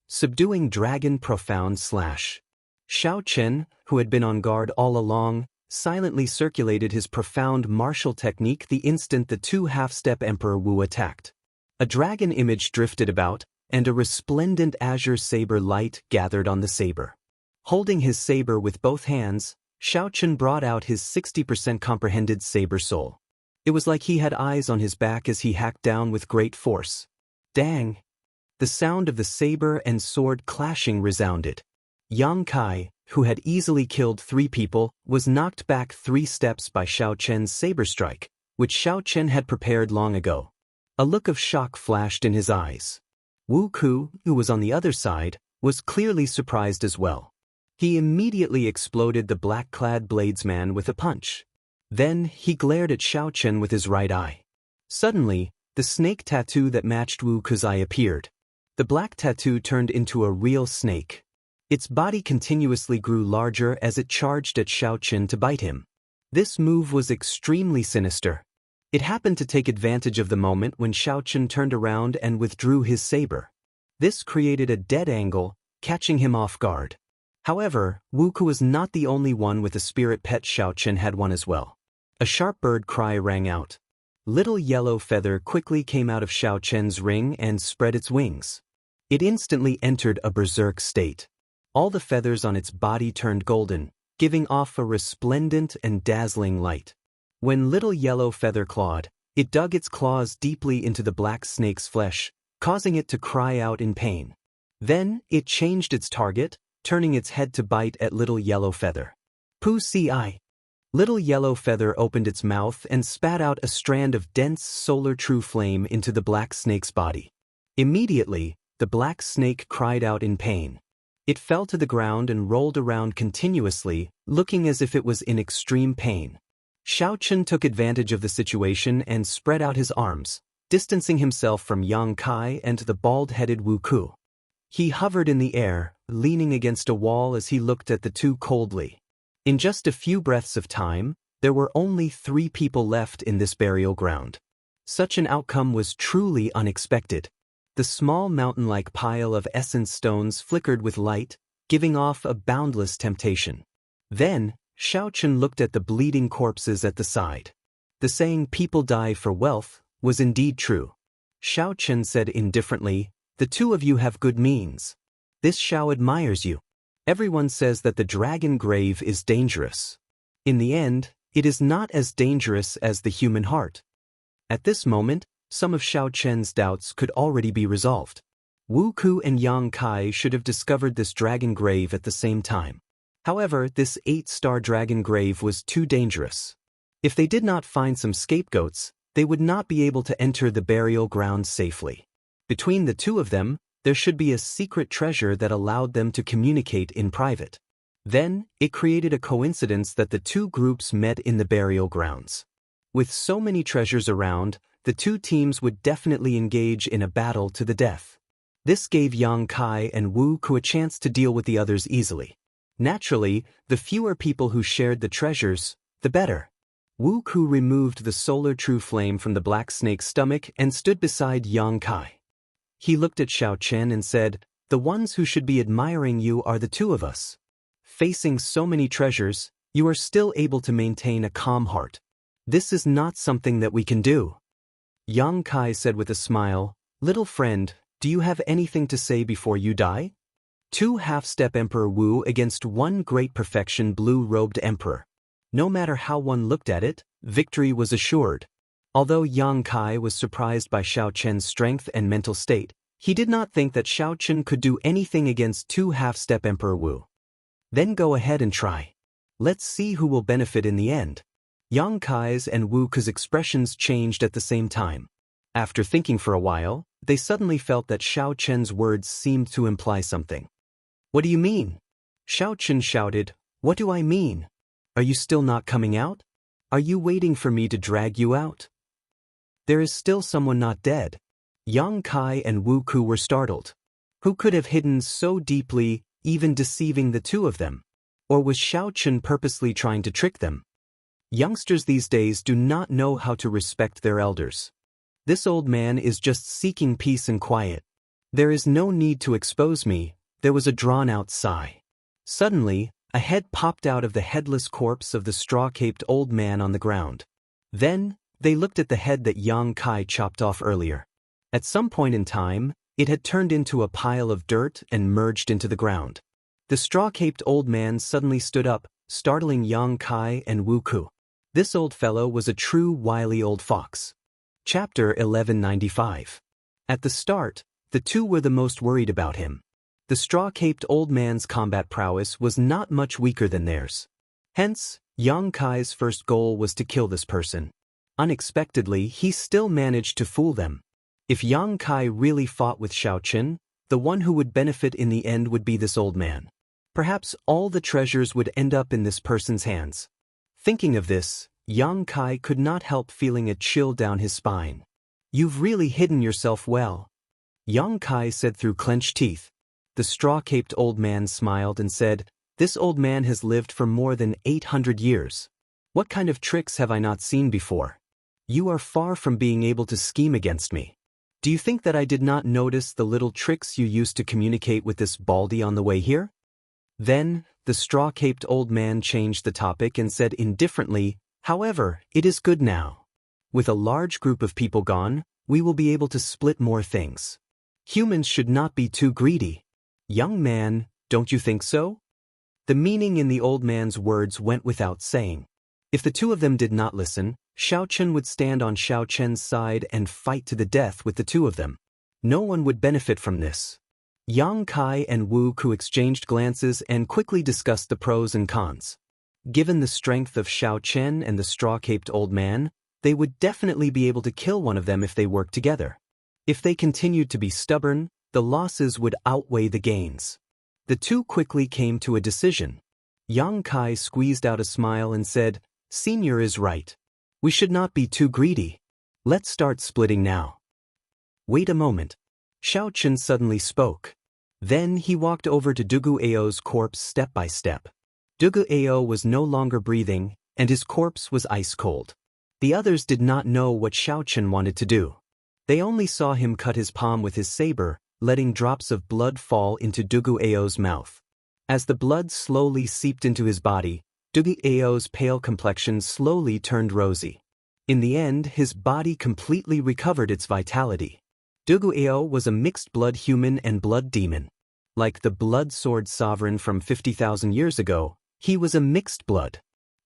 Subduing Dragon Profound Slash. Xiao Chen, who had been on guard all along, silently circulated his profound martial technique the instant the two half-step Emperor Wu attacked. A dragon image drifted about, and a resplendent azure saber light gathered on the saber. Holding his saber with both hands, Xiao Chen brought out his 60% comprehended saber soul. It was like he had eyes on his back as he hacked down with great force. Dang! The sound of the saber and sword clashing resounded. Yang Kai, who had easily killed 3 people, was knocked back 3 steps by Xiao Chen's saber strike, which Xiao Chen had prepared long ago. A look of shock flashed in his eyes. Wu Ku, who was on the other side, was clearly surprised as well. He immediately exploded the black-clad bladesman with a punch. Then he glared at Xiao Chen with his right eye. Suddenly, the snake tattoo that matched Wu Ku's eye appeared. The black tattoo turned into a real snake. Its body continuously grew larger as it charged at Xiao Chen to bite him. This move was extremely sinister. It happened to take advantage of the moment when Xiao Chen turned around and withdrew his saber. This created a dead angle, catching him off guard. However, Wu Ku was not the only one with a spirit pet. Xiao Chen had one as well. A sharp bird cry rang out. Little Yellow Feather quickly came out of Xiao Chen's ring and spread its wings. It instantly entered a berserk state. All the feathers on its body turned golden, giving off a resplendent and dazzling light. When Little Yellow Feather clawed, it dug its claws deeply into the black snake's flesh, causing it to cry out in pain. Then, it changed its target, turning its head to bite at Little Yellow Feather. Pu Si. Little Yellow Feather opened its mouth and spat out a strand of dense solar true flame into the black snake's body. Immediately, the black snake cried out in pain. It fell to the ground and rolled around continuously, looking as if it was in extreme pain. Xiao Chen took advantage of the situation and spread out his arms, distancing himself from Yang Kai and the bald-headed Wu Ku. He hovered in the air, leaning against a wall as he looked at the two coldly. In just a few breaths of time, there were only 3 people left in this burial ground. Such an outcome was truly unexpected. The small mountain-like pile of essence stones flickered with light, giving off a boundless temptation. Then, Xiao Chen looked at the bleeding corpses at the side. The saying "people die for wealth" was indeed true. Xiao Chen said indifferently, "The 2 of you have good means. This Xiao admires you. Everyone says that the dragon grave is dangerous. In the end, it is not as dangerous as the human heart." At this moment, some of Xiao Chen's doubts could already be resolved. Wu Ku and Yang Kai should have discovered this dragon grave at the same time. However, this 8-star dragon grave was too dangerous. If they did not find some scapegoats, they would not be able to enter the burial ground safely. Between the two of them, there should be a secret treasure that allowed them to communicate in private. Then, it created a coincidence that the two groups met in the burial grounds. With so many treasures around, the two teams would definitely engage in a battle to the death. This gave Yang Kai and Wu Ku a chance to deal with the others easily. Naturally, the fewer people who shared the treasures, the better. Wu Ku removed the solar true flame from the black snake's stomach and stood beside Yang Kai. He looked at Xiao Chen and said, "The ones who should be admiring you are the two of us. Facing so many treasures, you are still able to maintain a calm heart. This is not something that we can do." Yang Kai said with a smile, "Little friend, do you have anything to say before you die?" Two half-step Emperor Wu against one great perfection blue-robed emperor. No matter how one looked at it, victory was assured. Although Yang Kai was surprised by Xiao Chen's strength and mental state, he did not think that Xiao Chen could do anything against two half-step Emperor Wu. "Then go ahead and try. Let's see who will benefit in the end." Yang Kai's and Wu Ku's expressions changed at the same time. After thinking for a while, they suddenly felt that Xiao Chen's words seemed to imply something. "What do you mean?" Xiao Chen shouted, "What do I mean? Are you still not coming out? Are you waiting for me to drag you out? There is still someone not dead." Yang Kai and Wu Ku were startled. Who could have hidden so deeply, even deceiving the two of them? Or was Xiao Chen purposely trying to trick them? Youngsters these days do not know how to respect their elders. This old man is just seeking peace and quiet. "There is no need to expose me." There was a drawn-out sigh. Suddenly, a head popped out of the headless corpse of the straw-caped old man on the ground. Then, they looked at the head that Yang Kai chopped off earlier. At some point in time, it had turned into a pile of dirt and merged into the ground. The straw-caped old man suddenly stood up, startling Yang Kai and Wu Ku. This old fellow was a true wily old fox. Chapter 1195. At the start, the two were the most worried about him. The straw-caped old man's combat prowess was not much weaker than theirs. Hence, Yang Kai's first goal was to kill this person. Unexpectedly, he still managed to fool them. If Yang Kai really fought with Xiao Chen, the one who would benefit in the end would be this old man. Perhaps all the treasures would end up in this person's hands. Thinking of this, Yang Kai could not help feeling a chill down his spine. "You've really hidden yourself well," Yang Kai said through clenched teeth. The straw-caped old man smiled and said, "This old man has lived for more than 800 years. What kind of tricks have I not seen before? You are far from being able to scheme against me. Do you think that I did not notice the little tricks you used to communicate with this baldy on the way here?" Then, the straw-caped old man changed the topic and said indifferently, "However, it is good now. With a large group of people gone, we will be able to split more things. Humans should not be too greedy. Young man, don't you think so?" The meaning in the old man's words went without saying. If the two of them did not listen, Xiao Chen would stand on Xiao Chen's side and fight to the death with the two of them. No one would benefit from this. Yang Kai and Wu Ku exchanged glances and quickly discussed the pros and cons. Given the strength of Xiao Chen and the straw-caped old man, they would definitely be able to kill one of them if they worked together. If they continued to be stubborn, the losses would outweigh the gains. The two quickly came to a decision. Yang Kai squeezed out a smile and said, "Senior is right. We should not be too greedy. Let's start splitting now." "Wait a moment." Xiao Chen suddenly spoke. Then he walked over to Dugu Ao's corpse step by step. Dugu Ao was no longer breathing, and his corpse was ice cold. The others did not know what Xiao Chen wanted to do. They only saw him cut his palm with his saber, letting drops of blood fall into Dugu Ao's mouth. As the blood slowly seeped into his body, Dugu Ao's pale complexion slowly turned rosy. In the end, his body completely recovered its vitality. Dugu Ao was a mixed-blood human and blood demon. Like the blood sword sovereign from 50,000 years ago, he was a mixed blood.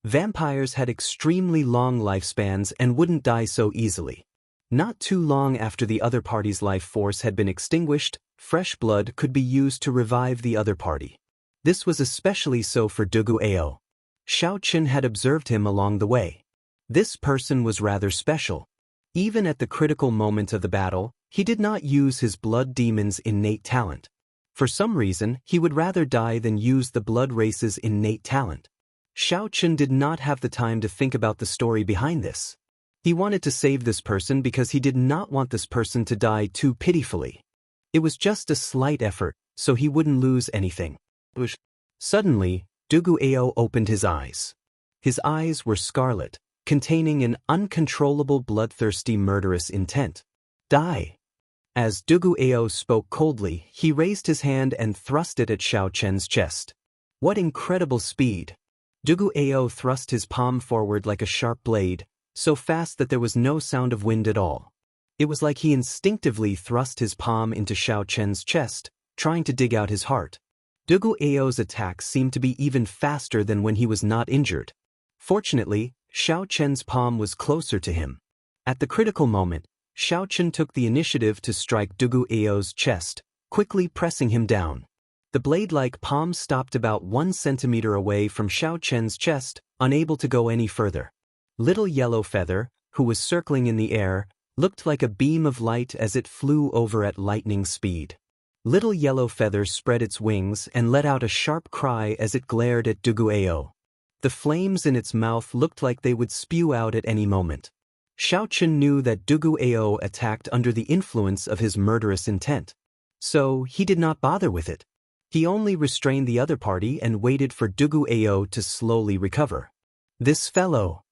Vampires had extremely long lifespans and wouldn't die so easily. Not too long after the other party's life force had been extinguished, fresh blood could be used to revive the other party. This was especially so for Dugu Ao. Xiao Chen had observed him along the way. This person was rather special. Even at the critical moment of the battle, He did not use his blood demon's innate talent. For some reason, he would rather die than use the blood race's innate talent. Xiaochen did not have the time to think about the story behind this. He wanted to save this person because he did not want this person to die too pitifully. It was just a slight effort, so he wouldn't lose anything. Suddenly, Duguao opened his eyes. His eyes were scarlet, containing an uncontrollable bloodthirsty murderous intent. Die! As Duguao spoke coldly, he raised his hand and thrust it at Xiaochen's chest. What incredible speed! Duguao thrust his palm forward like a sharp blade, so fast that there was no sound of wind at all. It was like he instinctively thrust his palm into Xiaochen's chest, trying to dig out his heart. Duguao's attack seemed to be even faster than when he was not injured. Fortunately, Xiaochen's palm was closer to him. At the critical moment, Xiaochen took the initiative to strike Duguao's chest, quickly pressing him down. The blade-like palm stopped about 1 centimeter away from Xiaochen's chest, unable to go any further. Little Yellow Feather, who was circling in the air, looked like a beam of light as it flew over at lightning speed. Little Yellow Feather spread its wings and let out a sharp cry as it glared at Duguao. The flames in its mouth looked like they would spew out at any moment. Xiaochen knew that Duguao attacked under the influence of his murderous intent. So, he did not bother with it. He only restrained the other party and waited for Duguao to slowly recover. This fellow!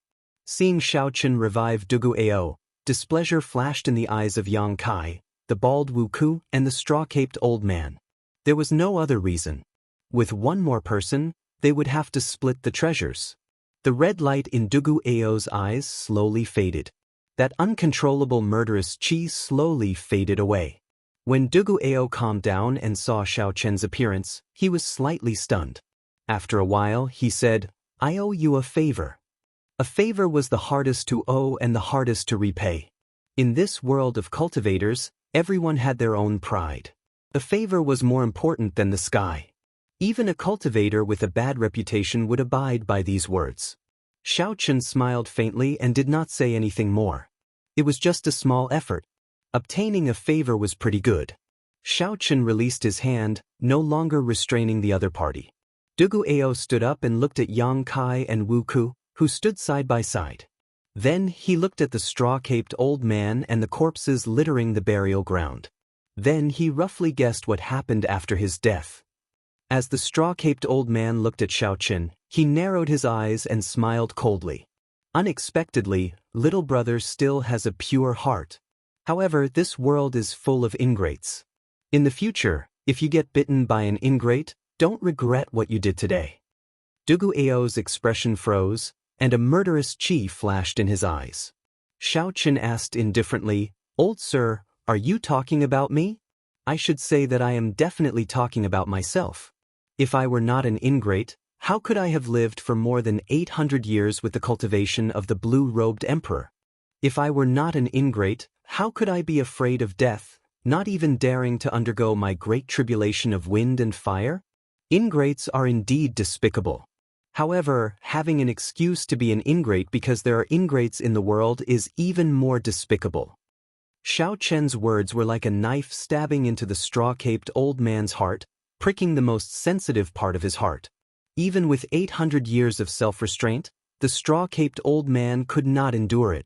Seeing Xiaochen revive Duguao, displeasure flashed in the eyes of Yang Kai, the bald Wuku, and the straw-caped old man. There was no other reason. With one more person, they would have to split the treasures. The red light in Duguao's eyes slowly faded. That uncontrollable murderous chi slowly faded away. When Duguao calmed down and saw Xiaochen's appearance, he was slightly stunned. After a while, he said, "I owe you a favor." A favor was the hardest to owe and the hardest to repay. In this world of cultivators, everyone had their own pride. A favor was more important than the sky. Even a cultivator with a bad reputation would abide by these words. Xiaochen smiled faintly and did not say anything more. It was just a small effort. Obtaining a favor was pretty good. Xiaochen released his hand, no longer restraining the other party. Duguao stood up and looked at Yang Kai and Wuku, who stood side by side. Then he looked at the straw-caped old man and the corpses littering the burial ground. Then he roughly guessed what happened after his death. As the straw-caped old man looked at Xiaochen, he narrowed his eyes and smiled coldly. Unexpectedly, little brother still has a pure heart. However, this world is full of ingrates. In the future, if you get bitten by an ingrate, don't regret what you did today. Duguao's expression froze, and a murderous chi flashed in his eyes. Xiaochen asked indifferently, "Old sir, are you talking about me?" "I should say that I am definitely talking about myself. If I were not an ingrate, how could I have lived for more than 800 years with the cultivation of the blue-robed emperor? If I were not an ingrate, how could I be afraid of death, not even daring to undergo my great tribulation of wind and fire? Ingrates are indeed despicable. However, having an excuse to be an ingrate because there are ingrates in the world is even more despicable." Xiaochen's words were like a knife stabbing into the straw-caped old man's heart, pricking the most sensitive part of his heart. Even with 800 years of self-restraint, the straw-caped old man could not endure it.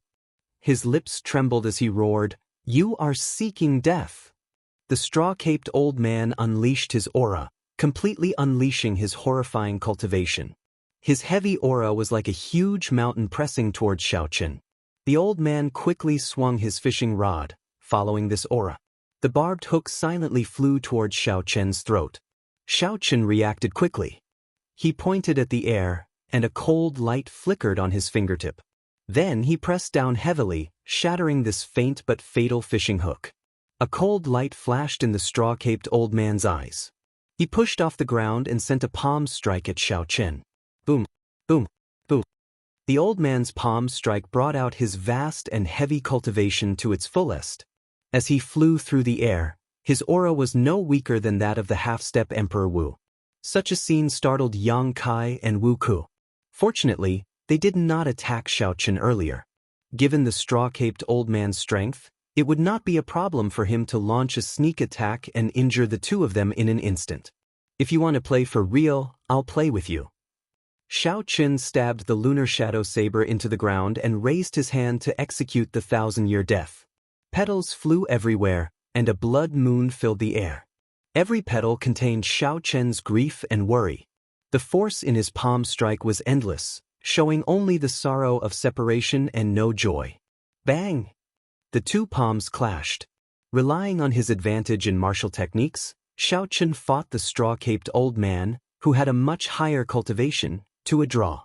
His lips trembled as he roared, "You are seeking death!" The straw-caped old man unleashed his aura, completely unleashing his horrifying cultivation. His heavy aura was like a huge mountain pressing towards Xiaochen. The old man quickly swung his fishing rod, following this aura. The barbed hook silently flew towards Xiaochen's throat. Xiaochen reacted quickly. He pointed at the air, and a cold light flickered on his fingertip. Then he pressed down heavily, shattering this faint but fatal fishing hook. A cold light flashed in the straw-caped old man's eyes. He pushed off the ground and sent a palm strike at Xiaochen. Boom, boom, boom. The old man's palm strike brought out his vast and heavy cultivation to its fullest. As he flew through the air, his aura was no weaker than that of the half-step Emperor Wu. Such a scene startled Yang Kai and Wu Ku. Fortunately, they did not attack Xiaochen earlier. Given the straw-caped old man's strength, It would not be a problem for him to launch a sneak attack and injure the two of them in an instant. If you want to play for real, I'll play with you. Xiaoqun stabbed the lunar shadow saber into the ground and raised his hand to execute the 1,000-year death. Petals flew everywhere, and a blood moon filled the air. Every petal contained Xiaoqun's grief and worry. The force in his palm strike was endless, showing only the sorrow of separation and no joy. Bang! The two palms clashed. Relying on his advantage in martial techniques, Xiaoqun fought the straw-caped old man, who had a much higher cultivation, to a draw.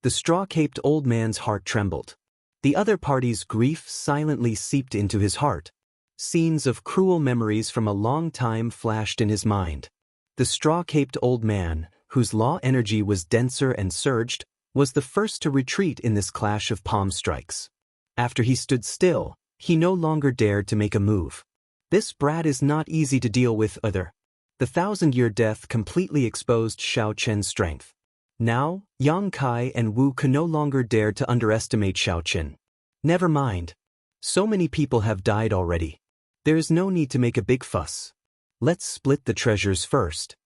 The straw-caped old man's heart trembled. The other party's grief silently seeped into his heart. Scenes of cruel memories from a long time flashed in his mind. The straw-caped old man, whose law energy was denser and surged, was the first to retreat in this clash of palm strikes. After he stood still, he no longer dared to make a move. This brat is not easy to deal with either. The 1,000-year death completely exposed Xiaoqun's strength. Now, Yang Kai and Wu Ke no longer dared to underestimate Xiaoqun. Never mind. So many people have died already. There is no need to make a big fuss. Let's split the treasures first.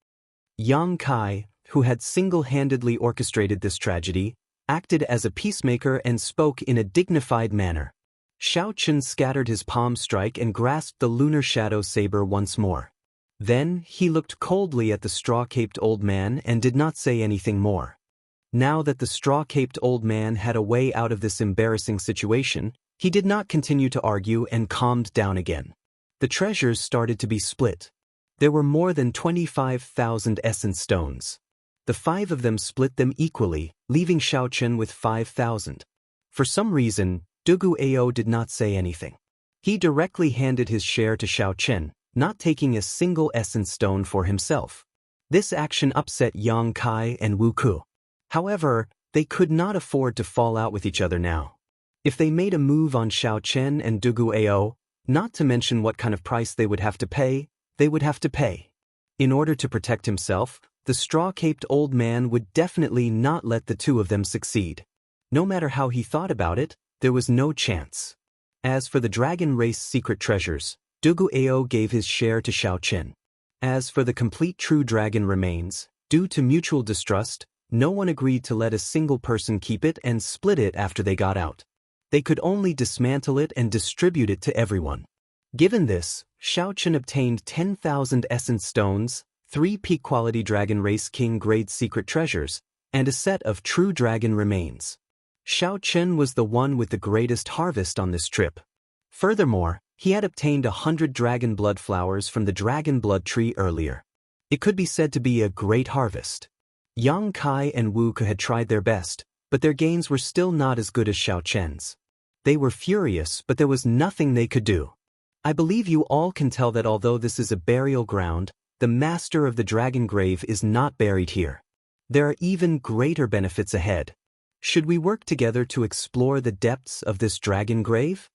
Yang Kai, who had single-handedly orchestrated this tragedy, acted as a peacemaker and spoke in a dignified manner. Xiaoqun scattered his palm strike and grasped the lunar shadow saber once more. Then, he looked coldly at the straw-caped old man and did not say anything more. Now that the straw-caped old man had a way out of this embarrassing situation, he did not continue to argue and calmed down again. The treasures started to be split. There were more than 25,000 essence stones. The 5 of them split them equally, leaving Xiaoqun with 5,000. For some reason, Dugu Ao did not say anything. He directly handed his share to Xiaoqun, not taking a single essence stone for himself. This action upset Yang Kai and Wu Ke. However, they could not afford to fall out with each other now. If they made a move on Xiaoqun and Dugu Ao, not to mention what kind of price they would have to pay, they would have to pay. In order to protect himself, the straw-caped old man would definitely not let the two of them succeed. No matter how he thought about it, there was no chance. As for the dragon race secret treasures, Dugu Ao gave his share to Xiaoqun. As for the complete true dragon remains, due to mutual distrust, no one agreed to let a single person keep it and split it after they got out. They could only dismantle it and distribute it to everyone. Given this, Xiaoqun obtained 10,000 essence stones, 3 peak-quality dragon race king grade secret treasures, and a set of true dragon remains. Xiaoqun was the one with the greatest harvest on this trip. Furthermore, he had obtained 100 dragon blood flowers from the dragon blood tree earlier. It could be said to be a great harvest. Yang Kai and Wu Ke had tried their best, but their gains were still not as good as Xiaoqun's. They were furious, but there was nothing they could do. I believe you all can tell that although this is a burial ground, the master of the dragon grave is not buried here. There are even greater benefits ahead. Should we work together to explore the depths of this dragon grave?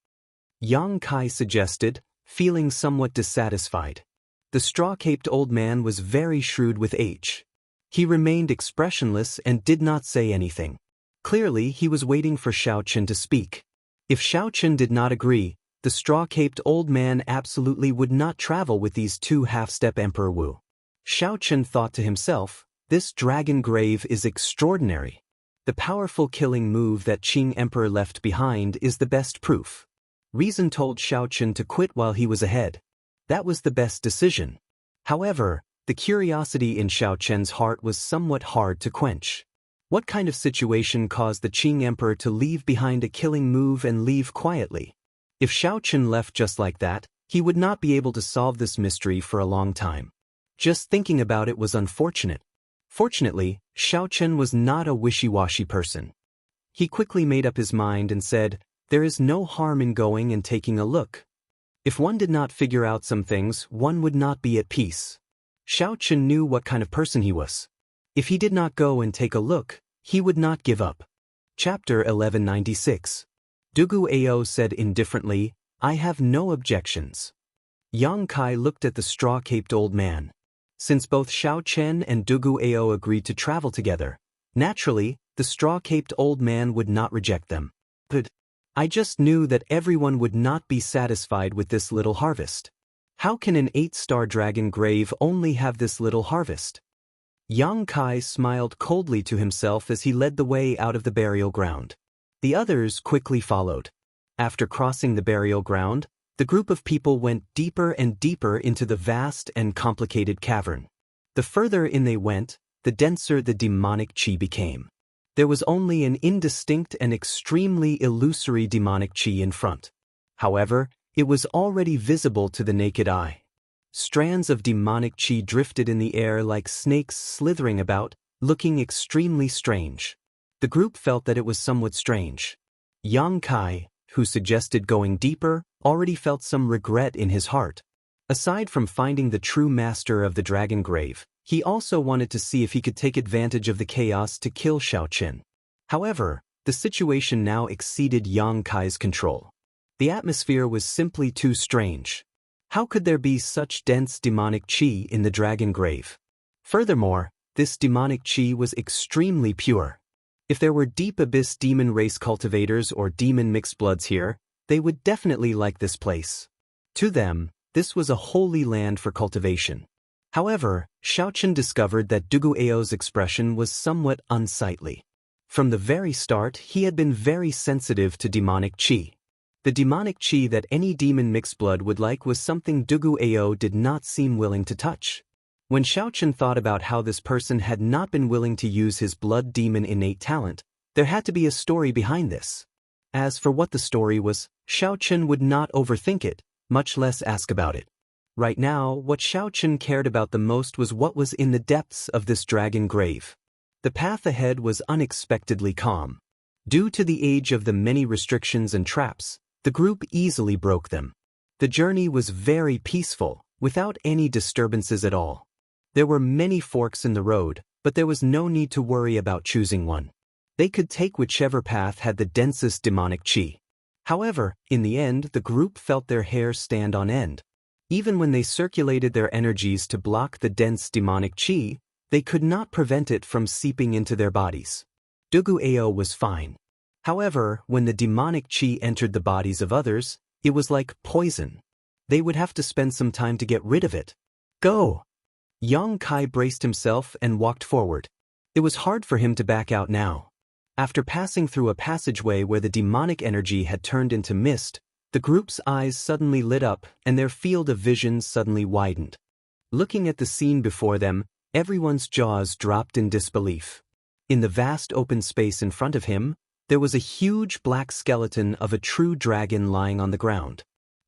Yang Kai suggested, feeling somewhat dissatisfied. The straw-caped old man was very shrewd with age. He remained expressionless and did not say anything. Clearly, he was waiting for Xiaoqun to speak. If Xiaoqun did not agree, the straw-caped old man absolutely would not travel with these two half-step Emperor Wu. Xiaoqun thought to himself, this dragon grave is extraordinary. The powerful killing move that Qing Emperor left behind is the best proof. Reason told Xiaoqun to quit while he was ahead. That was the best decision. However, the curiosity in Xiaoqun's heart was somewhat hard to quench. What kind of situation caused the Qing Emperor to leave behind a killing move and leave quietly? If Xiaoqun left just like that, he would not be able to solve this mystery for a long time. Just thinking about it was unfortunate. Fortunately, Xiaoqun was not a wishy-washy person. He quickly made up his mind and said, there is no harm in going and taking a look. If one did not figure out some things, one would not be at peace. Xiaoqun knew what kind of person he was. If he did not go and take a look, he would not give up. Chapter 1196. Dugu Ao said indifferently, I have no objections. Yang Kai looked at the straw-caped old man. Since both Xiaoqun and Dugu Ao agreed to travel together, naturally, the straw-caped old man would not reject them. But I just knew that everyone would not be satisfied with this little harvest. How can an 8-star dragon grave only have this little harvest? Yang Kai smiled coldly to himself as he led the way out of the burial ground. The others quickly followed. After crossing the burial ground, the group of people went deeper and deeper into the vast and complicated cavern. The further in they went, the denser the demonic chi became. There was only an indistinct and extremely illusory demonic chi in front. However, it was already visible to the naked eye. Strands of demonic chi drifted in the air like snakes slithering about, looking extremely strange. The group felt that it was somewhat strange. Yang Kai, who suggested going deeper, already felt some regret in his heart. Aside from finding the true master of the dragon grave, he also wanted to see if he could take advantage of the chaos to kill Xiaochen. However, the situation now exceeded Yang Kai's control. The atmosphere was simply too strange. How could there be such dense demonic chi in the dragon grave? Furthermore, this demonic chi was extremely pure. If there were deep abyss demon race cultivators or demon mixed bloods here, they would definitely like this place. To them, this was a holy land for cultivation. However, Xiaochen discovered that Dugu Ao's expression was somewhat unsightly. From the very start, he had been very sensitive to demonic chi. The demonic chi that any demon mixed blood would like was something Dugu Ao did not seem willing to touch. When Xiaochen thought about how this person had not been willing to use his blood demon innate talent, there had to be a story behind this. As for what the story was, Xiaochen would not overthink it, much less ask about it. Right now, what Xiaochen cared about the most was what was in the depths of this dragon grave. The path ahead was unexpectedly calm. Due to the age of the many restrictions and traps, the group easily broke them. The journey was very peaceful, without any disturbances at all. There were many forks in the road, but there was no need to worry about choosing one. They could take whichever path had the densest demonic chi. However, in the end, the group felt their hair stand on end. Even when they circulated their energies to block the dense demonic chi, they could not prevent it from seeping into their bodies. Dugu Ao was fine. However, when the demonic chi entered the bodies of others, it was like poison. They would have to spend some time to get rid of it. Go! Yang Kai braced himself and walked forward. It was hard for him to back out now. After passing through a passageway where the demonic energy had turned into mist, the group's eyes suddenly lit up and their field of vision suddenly widened. Looking at the scene before them, everyone's jaws dropped in disbelief. In the vast open space in front of him, there was a huge black skeleton of a true dragon lying on the ground.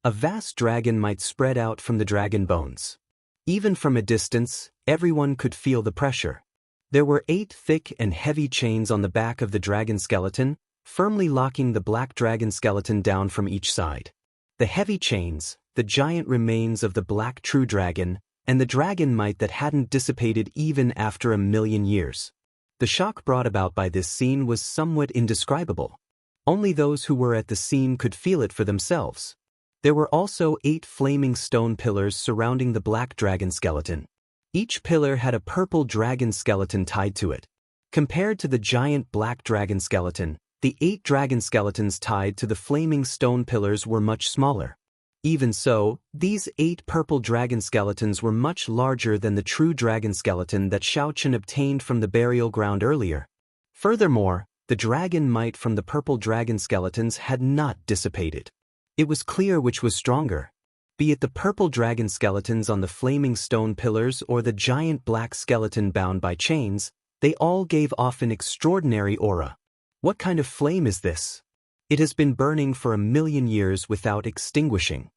A vast dragon might spread out from the dragon bones. Even from a distance, everyone could feel the pressure. There were 8 thick and heavy chains on the back of the dragon skeleton, firmly locking the black dragon skeleton down from each side. The heavy chains, the giant remains of the black true dragon, and the dragon might that hadn't dissipated even after 1,000,000 years. The shock brought about by this scene was somewhat indescribable. Only those who were at the scene could feel it for themselves. There were also 8 flaming stone pillars surrounding the black dragon skeleton. Each pillar had a purple dragon skeleton tied to it. Compared to the giant black dragon skeleton, the 8 dragon skeletons tied to the flaming stone pillars were much smaller. Even so, these 8 purple dragon skeletons were much larger than the true dragon skeleton that Xiaochen obtained from the burial ground earlier. Furthermore, the dragon might from the purple dragon skeletons had not dissipated. It was clear which was stronger. Be it the purple dragon skeletons on the flaming stone pillars or the giant black skeleton bound by chains, they all gave off an extraordinary aura. What kind of flame is this? It has been burning for 1,000,000 years without extinguishing.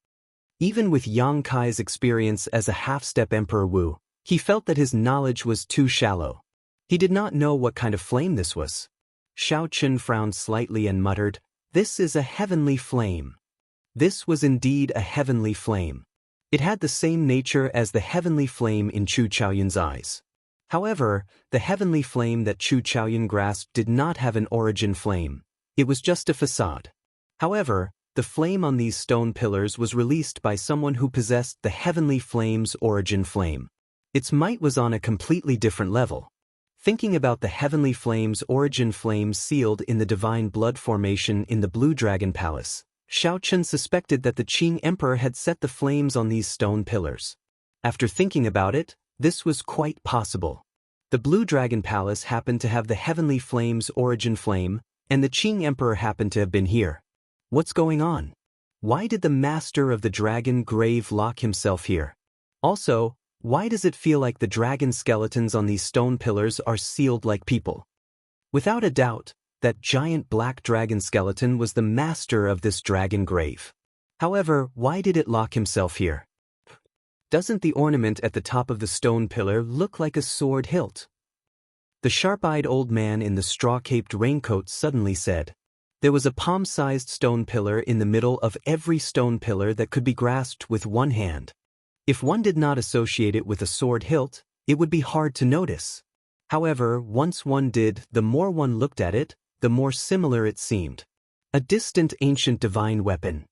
Even with Yang Kai's experience as a half-step Emperor Wu, he felt that his knowledge was too shallow. He did not know what kind of flame this was. Xiaochen frowned slightly and muttered, "This is a heavenly flame." This was indeed a heavenly flame. It had the same nature as the heavenly flame in Chu Chaoyun's eyes. However, the heavenly flame that Chu Chaoyun grasped did not have an origin flame. It was just a facade. However, the flame on these stone pillars was released by someone who possessed the heavenly flame's origin flame. Its might was on a completely different level. Thinking about the heavenly flame's origin, flames sealed in the divine blood formation in the Blue Dragon Palace, Xiaochen suspected that the Qing Emperor had set the flames on these stone pillars. After thinking about it, this was quite possible. The Blue Dragon Palace happened to have the heavenly flame's origin flame, and the Qing Emperor happened to have been here. What's going on? Why did the master of the dragon grave lock himself here? Also, why does it feel like the dragon skeletons on these stone pillars are sealed like people? Without a doubt, that giant black dragon skeleton was the master of this dragon grave. However, why did it lock himself here? Doesn't the ornament at the top of the stone pillar look like a sword hilt? The sharp-eyed old man in the straw-caped raincoat suddenly said. There was a palm-sized stone pillar in the middle of every stone pillar that could be grasped with one hand. If one did not associate it with a sword hilt, it would be hard to notice. However, once one did, the more one looked at it, the more similar it seemed. A distant ancient divine weapon.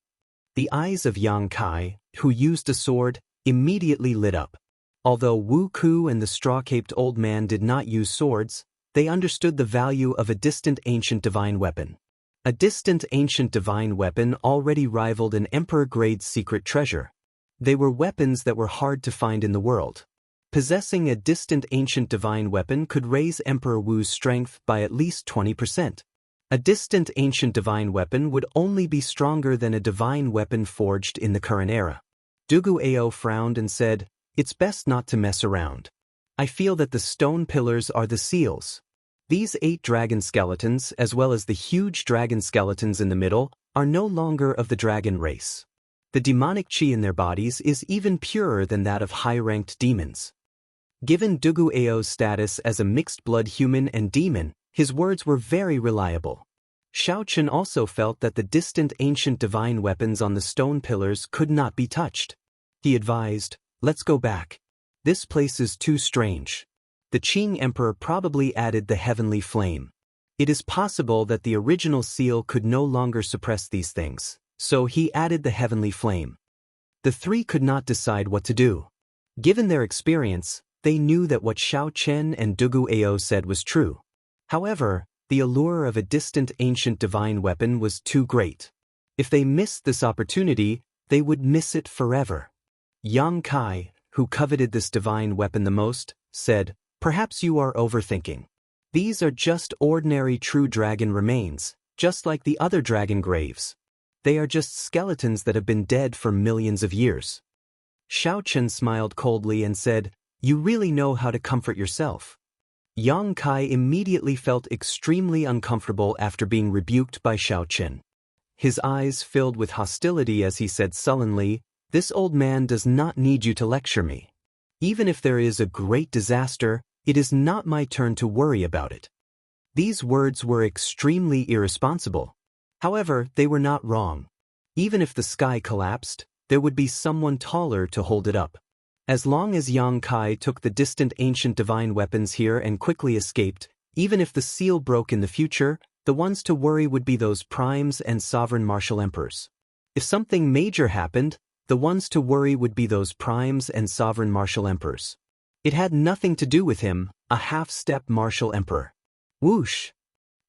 The eyes of Yang Kai, who used a sword, immediately lit up. Although Wu Ku and the straw-caped old man did not use swords, they understood the value of a distant ancient divine weapon. A distant ancient divine weapon already rivaled an emperor-grade secret treasure. They were weapons that were hard to find in the world. Possessing a distant ancient divine weapon could raise Emperor Wu's strength by at least 20%. A distant ancient divine weapon would only be stronger than a divine weapon forged in the current era. Dugu Ao frowned and said, "It's best not to mess around. I feel that the stone pillars are the seals. These 8 dragon skeletons, as well as the huge dragon skeletons in the middle, are no longer of the dragon race. The demonic chi in their bodies is even purer than that of high-ranked demons." Given Dugu Ao's status as a mixed-blood human and demon, his words were very reliable. Xiaochen also felt that the distant ancient divine weapons on the stone pillars could not be touched. He advised, "Let's go back. This place is too strange." The Qing Emperor probably added the heavenly flame. It is possible that the original seal could no longer suppress these things, so he added the heavenly flame. The 3 could not decide what to do. Given their experience, they knew that what Xiaochen and Dugu Ao said was true. However, the allure of a distant ancient divine weapon was too great. If they missed this opportunity, they would miss it forever. Yang Kai, who coveted this divine weapon the most, said, "Perhaps you are overthinking. These are just ordinary true dragon remains, just like the other dragon graves. They are just skeletons that have been dead for millions of years." Xiaochen smiled coldly and said, "You really know how to comfort yourself." Yang Kai immediately felt extremely uncomfortable after being rebuked by Xiaochen. His eyes filled with hostility as he said sullenly, "This old man does not need you to lecture me. Even if there is a great disaster, it is not my turn to worry about it." These words were extremely irresponsible. However, they were not wrong. Even if the sky collapsed, there would be someone taller to hold it up. As long as Yang Kai took the distant ancient divine weapons here and quickly escaped, even if the seal broke in the future, the ones to worry would be those primes and sovereign martial emperors. If something major happened, the ones to worry would be those primes and sovereign martial emperors. It had nothing to do with him, a half-step martial emperor. Whoosh!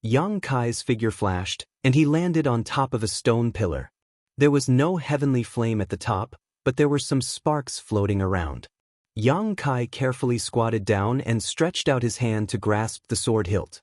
Yang Kai's figure flashed, and he landed on top of a stone pillar. There was no heavenly flame at the top, but there were some sparks floating around. Yang Kai carefully squatted down and stretched out his hand to grasp the sword hilt.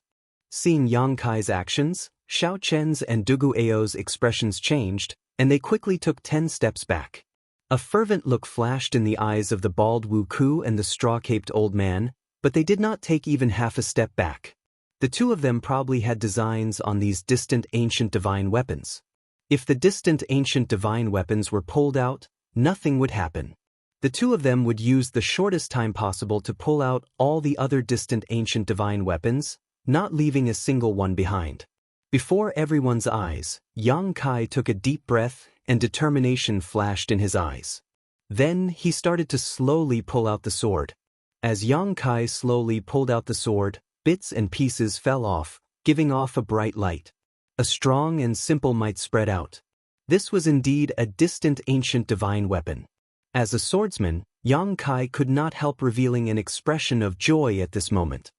Seeing Yang Kai's actions, Xiaochen's and Dugu Ao's expressions changed, and they quickly took 10 steps back. A fervent look flashed in the eyes of the bald Wu Ku and the straw-caped old man, but they did not take even half a step back. The 2 of them probably had designs on these distant ancient divine weapons. If the distant ancient divine weapons were pulled out, nothing would happen. The 2 of them would use the shortest time possible to pull out all the other distant ancient divine weapons, not leaving a single one behind. Before everyone's eyes, Yang Kai took a deep breath and determination flashed in his eyes. Then he started to slowly pull out the sword. As Yang Kai slowly pulled out the sword, bits and pieces fell off, giving off a bright light. A strong and simple might spread out. This was indeed a distant ancient divine weapon. As a swordsman, Yang Kai could not help revealing an expression of joy at this moment.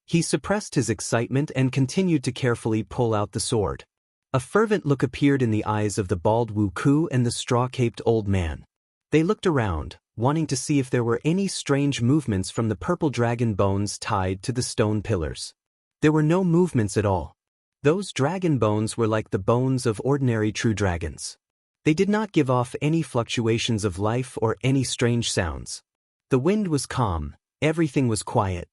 He suppressed his excitement and continued to carefully pull out the sword. A fervent look appeared in the eyes of the bald Wuku and the straw-caped old man. They looked around, wanting to see if there were any strange movements from the purple dragon bones tied to the stone pillars. There were no movements at all. Those dragon bones were like the bones of ordinary true dragons. They did not give off any fluctuations of life or any strange sounds. The wind was calm, everything was quiet.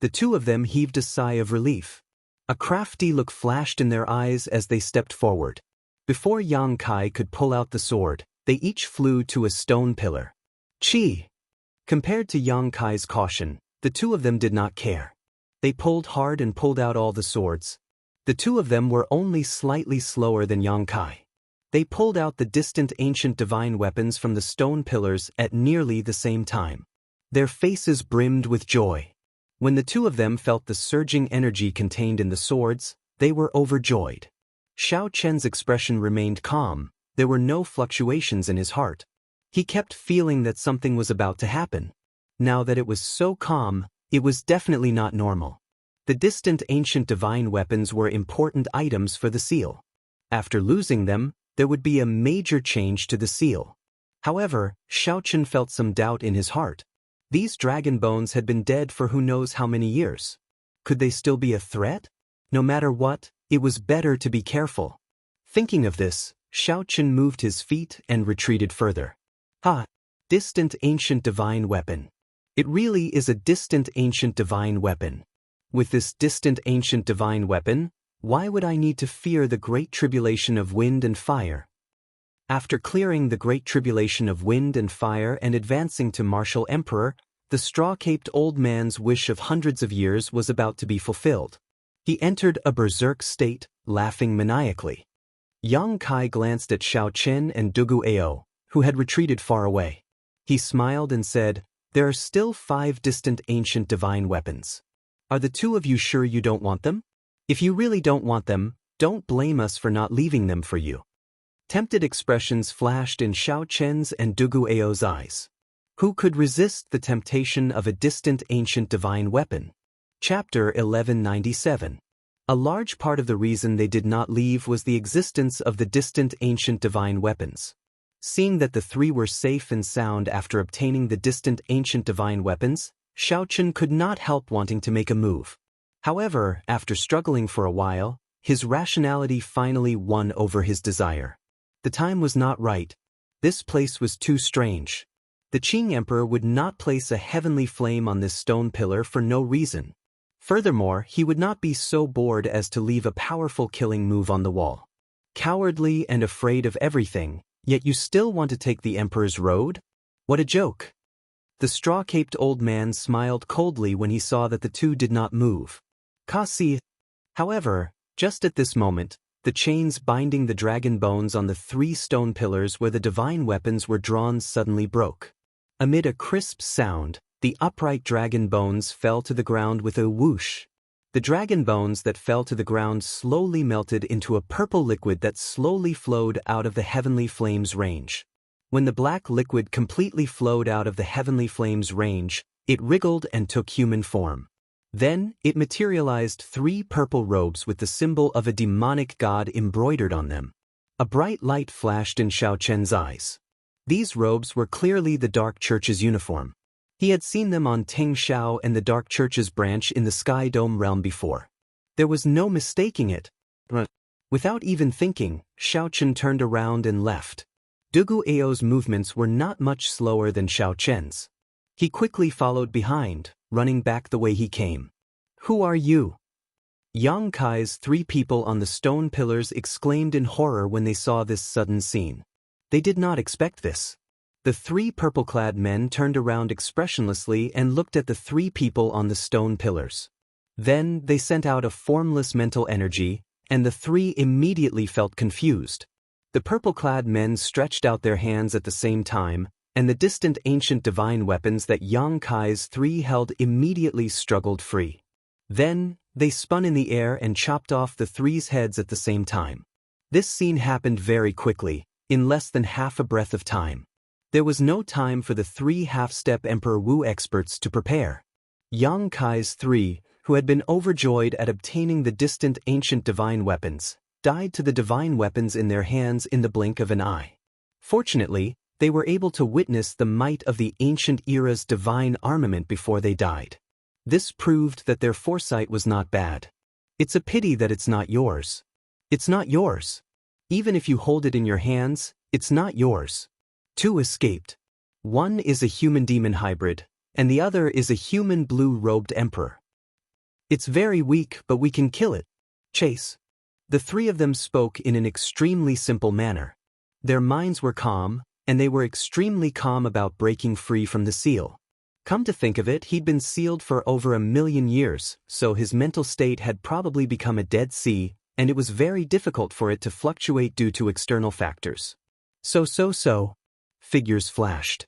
The two of them heaved a sigh of relief. A crafty look flashed in their eyes as they stepped forward. Before Yang Kai could pull out the sword, they each flew to a stone pillar. Chi! Compared to Yang Kai's caution, the two of them did not care. They pulled hard and pulled out all the swords. The two of them were only slightly slower than Yang Kai. They pulled out the distant ancient divine weapons from the stone pillars at nearly the same time. Their faces brimmed with joy. When the two of them felt the surging energy contained in the swords, they were overjoyed. Xiao Chen's expression remained calm, there were no fluctuations in his heart. He kept feeling that something was about to happen. Now that it was so calm, it was definitely not normal. The distant ancient divine weapons were important items for the seal. After losing them, there would be a major change to the seal. However, Xiao Chen felt some doubt in his heart. These dragon bones had been dead for who knows how many years. Could they still be a threat? No matter what, it was better to be careful. Thinking of this, Xiao Chen moved his feet and retreated further. Distant ancient divine weapon. It really is a distant ancient divine weapon. With this distant ancient divine weapon, why would I need to fear the great tribulation of wind and fire? After clearing the great tribulation of wind and fire and advancing to martial emperor, the straw-caped old man's wish of hundreds of years was about to be fulfilled. He entered a berserk state, laughing maniacally. Yang Kai glanced at Xiao Chen and Dugu Ao, who had retreated far away. He smiled and said, "There are still 5 distant ancient divine weapons. Are the two of you sure you don't want them? If you really don't want them, don't blame us for not leaving them for you." Tempted expressions flashed in Xiao Chen's and Dugu Ao's eyes. Who could resist the temptation of a distant ancient divine weapon? Chapter 1197. A large part of the reason they did not leave was the existence of the distant ancient divine weapons. Seeing that the three were safe and sound after obtaining the distant ancient divine weapons, Xiao Chen could not help wanting to make a move. However, after struggling for a while, his rationality finally won over his desire. The time was not right. This place was too strange. The Qing Emperor would not place a heavenly flame on this stone pillar for no reason. Furthermore, he would not be so bored as to leave a powerful killing move on the wall. Cowardly and afraid of everything, yet you still want to take the Emperor's road? What a joke! The straw-caped old man smiled coldly when he saw that the two did not move. Kasi. However, just at this moment, the chains binding the dragon bones on the 3 stone pillars where the divine weapons were drawn suddenly broke. Amid a crisp sound, the upright dragon bones fell to the ground with a whoosh. The dragon bones that fell to the ground slowly melted into a purple liquid that slowly flowed out of the heavenly flames range. When the black liquid completely flowed out of the heavenly flames range, it wriggled and took human form. Then, it materialized 3 purple robes with the symbol of a demonic god embroidered on them. A bright light flashed in Xiao Chen's eyes. These robes were clearly the Dark Church's uniform. He had seen them on Ting Xiao and the Dark Church's branch in the Sky Dome realm before. There was no mistaking it. Without even thinking, Xiao Chen turned around and left. Dugu Ao's movements were not much slower than Xiao Chen's. He quickly followed behind, running back the way he came. "Who are you?" Yang Kai's 3 people on the stone pillars exclaimed in horror when they saw this sudden scene. They did not expect this. The 3 purple-clad men turned around expressionlessly and looked at the 3 people on the stone pillars. Then they sent out a formless mental energy, and the 3 immediately felt confused. The purple-clad men stretched out their hands at the same time, and the distant ancient divine weapons that Yang Kai's 3 held immediately struggled free. Then, they spun in the air and chopped off the 3's heads at the same time. This scene happened very quickly, in less than half a breath of time. There was no time for the 3 half-step Emperor Wu experts to prepare. Yang Kai's 3, who had been overjoyed at obtaining the distant ancient divine weapons, died to the divine weapons in their hands in the blink of an eye. Fortunately, they were able to witness the might of the ancient era's divine armament before they died. This proved that their foresight was not bad. It's a pity that it's not yours. It's not yours. Even if you hold it in your hands, it's not yours. Two escaped. One is a human-demon hybrid, and the other is a human blue-robed emperor. It's very weak, but we can kill it. Chase. The three of them spoke in an extremely simple manner. Their minds were calm, and they were extremely calm about breaking free from the seal. Come to think of it, he'd been sealed for over 1,000,000 years, so his mental state had probably become a dead sea, and it was very difficult for it to fluctuate due to external factors. So. Figures flashed.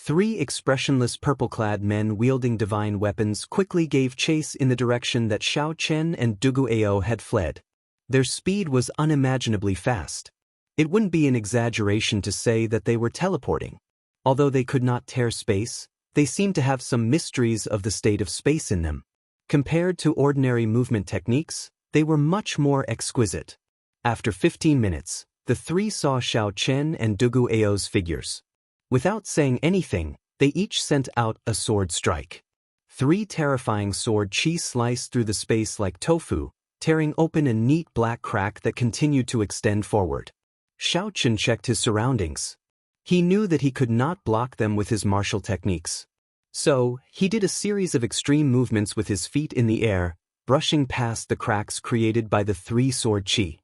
Three expressionless purple-clad men wielding divine weapons quickly gave chase in the direction that Xiao Chen and Dugu Ao had fled. Their speed was unimaginably fast. It wouldn't be an exaggeration to say that they were teleporting. Although they could not tear space, they seemed to have some mysteries of the state of space in them. Compared to ordinary movement techniques, they were much more exquisite. After 15 minutes, the three saw Xiao Chen and Dugu Ao's figures. Without saying anything, they each sent out a sword strike. Three terrifying sword chi sliced through the space like tofu, tearing open a neat black crack that continued to extend forward. Xiao Chen checked his surroundings. He knew that he could not block them with his martial techniques. So, he did a series of extreme movements with his feet in the air, brushing past the cracks created by the three sword chi.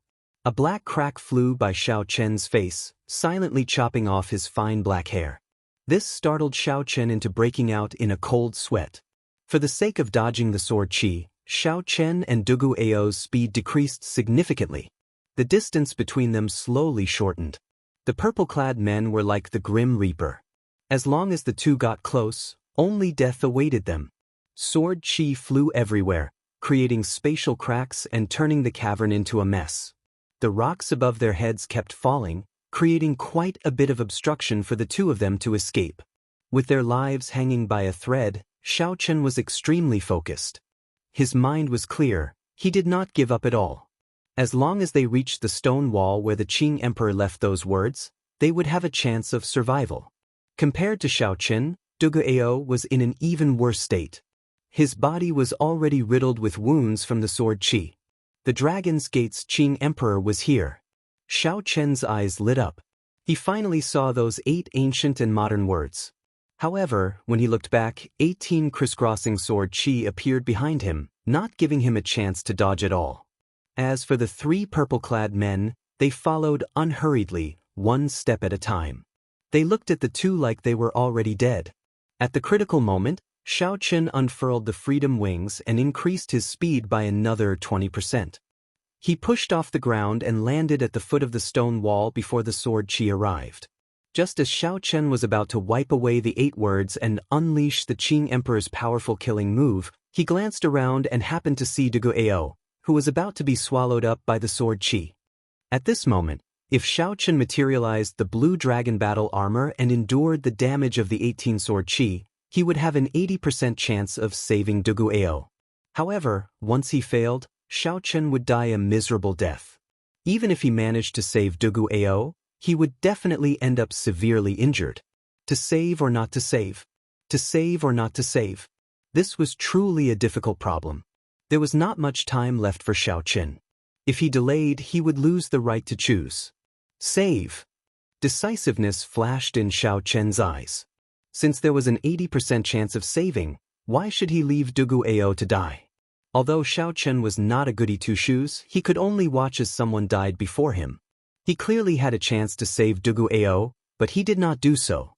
A black crack flew by Xiao Chen's face, silently chopping off his fine black hair. This startled Xiao Chen into breaking out in a cold sweat. For the sake of dodging the sword chi, Xiao Chen and Dugu Ao's speed decreased significantly. The distance between them slowly shortened. The purple-clad men were like the Grim Reaper. As long as the two got close, only death awaited them. Sword chi flew everywhere, creating spatial cracks and turning the cavern into a mess. The rocks above their heads kept falling, creating quite a bit of obstruction for the two of them to escape. With their lives hanging by a thread, Xiao Chen was extremely focused. His mind was clear, he did not give up at all. As long as they reached the stone wall where the Qing Emperor left those words, they would have a chance of survival. Compared to Xiao Chen, Dugu Ao was in an even worse state. His body was already riddled with wounds from the sword chi. The Dragon's Gate's Qing Emperor was here. Xiao Chen's eyes lit up. He finally saw those 8 ancient and modern words. However, when he looked back, 18 crisscrossing sword chi appeared behind him, not giving him a chance to dodge at all. As for the three purple-clad men, they followed unhurriedly, one step at a time. They looked at the two like they were already dead. At the critical moment, Xiao Chen unfurled the freedom wings and increased his speed by another 20%. He pushed off the ground and landed at the foot of the stone wall before the sword chi arrived. Just as Xiao Chen was about to wipe away the 8 words and unleash the Qing Emperor's powerful killing move, he glanced around and happened to see Dugu Ao, who was about to be swallowed up by the sword chi. At this moment, if Xiao Chen materialized the blue dragon battle armor and endured the damage of the 18 sword chi, he would have an 80% chance of saving Dugu Ao. However, once he failed, Xiao Chen would die a miserable death. Even if he managed to save Dugu Ao, he would definitely end up severely injured. To save or not to save? To save or not to save? This was truly a difficult problem. There was not much time left for Xiao Chen. If he delayed, he would lose the right to choose. Save. Decisiveness flashed in Xiao Chen's eyes. Since there was an 80% chance of saving, why should he leave Dugu Ao to die? Although Xiao Chen was not a goody two-shoes, he could only watch as someone died before him. He clearly had a chance to save Dugu Ao, but he did not do so.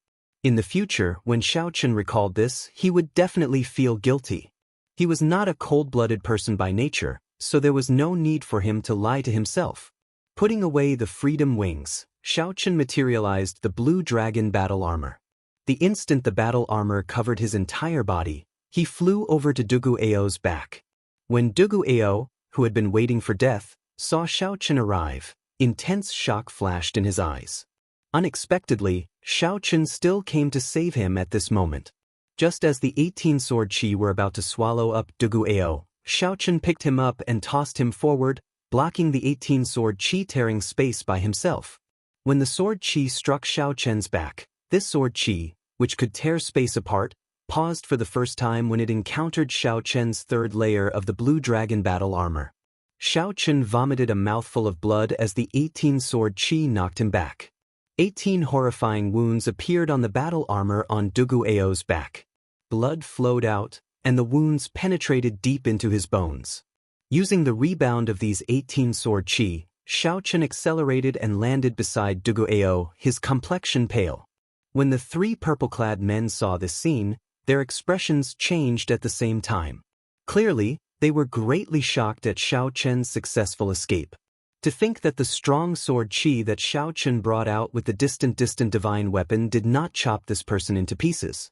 In the future, when Xiao Chen recalled this, he would definitely feel guilty. He was not a cold-blooded person by nature, so there was no need for him to lie to himself. Putting away the freedom wings, Xiao Chen materialized the blue dragon battle armor. The instant the battle armor covered his entire body, he flew over to Dugu Ao's back. When Dugu Ao, who had been waiting for death, saw Xiao Chen arrive, intense shock flashed in his eyes. Unexpectedly, Xiao Chen still came to save him at this moment. Just as the 18 sword chi were about to swallow up Dugu Ao, Xiaochen picked him up and tossed him forward, blocking the 18-sword qi tearing space by himself. When the sword qi struck Xiaochen's back, this sword qi, which could tear space apart, paused for the first time when it encountered Xiaochen's third layer of the blue dragon battle armor. Xiaochen vomited a mouthful of blood as the 18-sword qi knocked him back. 18 horrifying wounds appeared on the battle armor on Dugu Ao's back. Blood flowed out, and the wounds penetrated deep into his bones. Using the rebound of these 18-sword qi, Xiaochen accelerated and landed beside Dugu Ao, his complexion pale. When the three purple-clad men saw this scene, their expressions changed at the same time. Clearly, they were greatly shocked at Xiaochen's successful escape. To think that the strong sword qi that Xiaochen brought out with the distant divine weapon did not chop this person into pieces.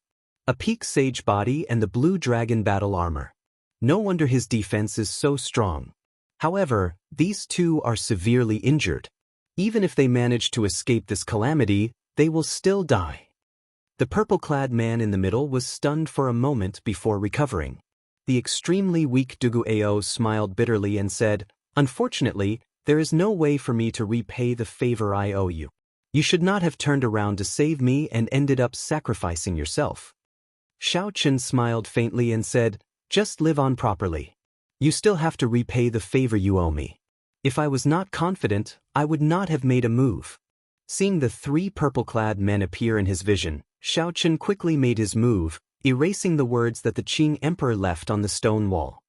A peak sage body and the blue dragon battle armor. No wonder his defense is so strong. However, these two are severely injured. Even if they manage to escape this calamity, they will still die. The purple-clad man in the middle was stunned for a moment before recovering. The extremely weak Dugu Ao smiled bitterly and said, "Unfortunately, there is no way for me to repay the favor I owe you. You should not have turned around to save me and ended up sacrificing yourself." Xiaochen smiled faintly and said, "Just live on properly. You still have to repay the favor you owe me. If I was not confident, I would not have made a move." Seeing the three purple-clad men appear in his vision, Xiaochen quickly made his move, erasing the words that the Qing Emperor left on the stone wall.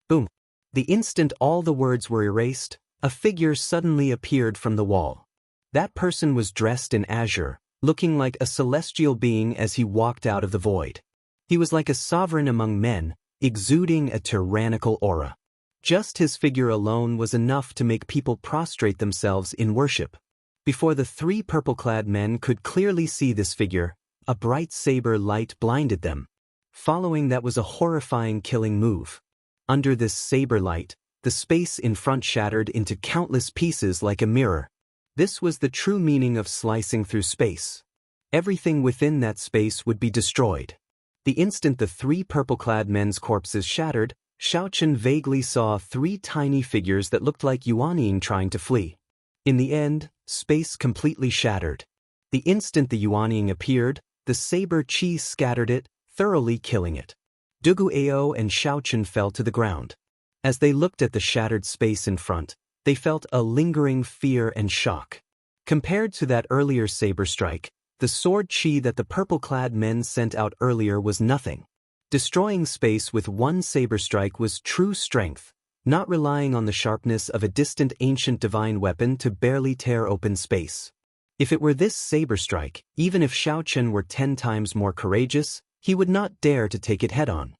Boom! The instant all the words were erased, a figure suddenly appeared from the wall. That person was dressed in azure, looking like a celestial being as he walked out of the void. He was like a sovereign among men, exuding a tyrannical aura. Just his figure alone was enough to make people prostrate themselves in worship. Before the three purple-clad men could clearly see this figure, a bright saber light blinded them. Following that was a horrifying killing move. Under this saber light, the space in front shattered into countless pieces like a mirror. This was the true meaning of slicing through space. Everything within that space would be destroyed. The instant the three purple-clad men's corpses shattered, Xiaochen vaguely saw three tiny figures that looked like Yuanying trying to flee. In the end, space completely shattered. The instant the Yuanying appeared, the saber qi scattered it, thoroughly killing it. Dugu Ao and Xiaochen fell to the ground. As they looked at the shattered space in front, they felt a lingering fear and shock. Compared to that earlier saber strike, the sword qi that the purple-clad men sent out earlier was nothing. Destroying space with one saber strike was true strength, not relying on the sharpness of a distant ancient divine weapon to barely tear open space. If it were this saber strike, even if Xiaochen were 10 times more courageous, he would not dare to take it head-on.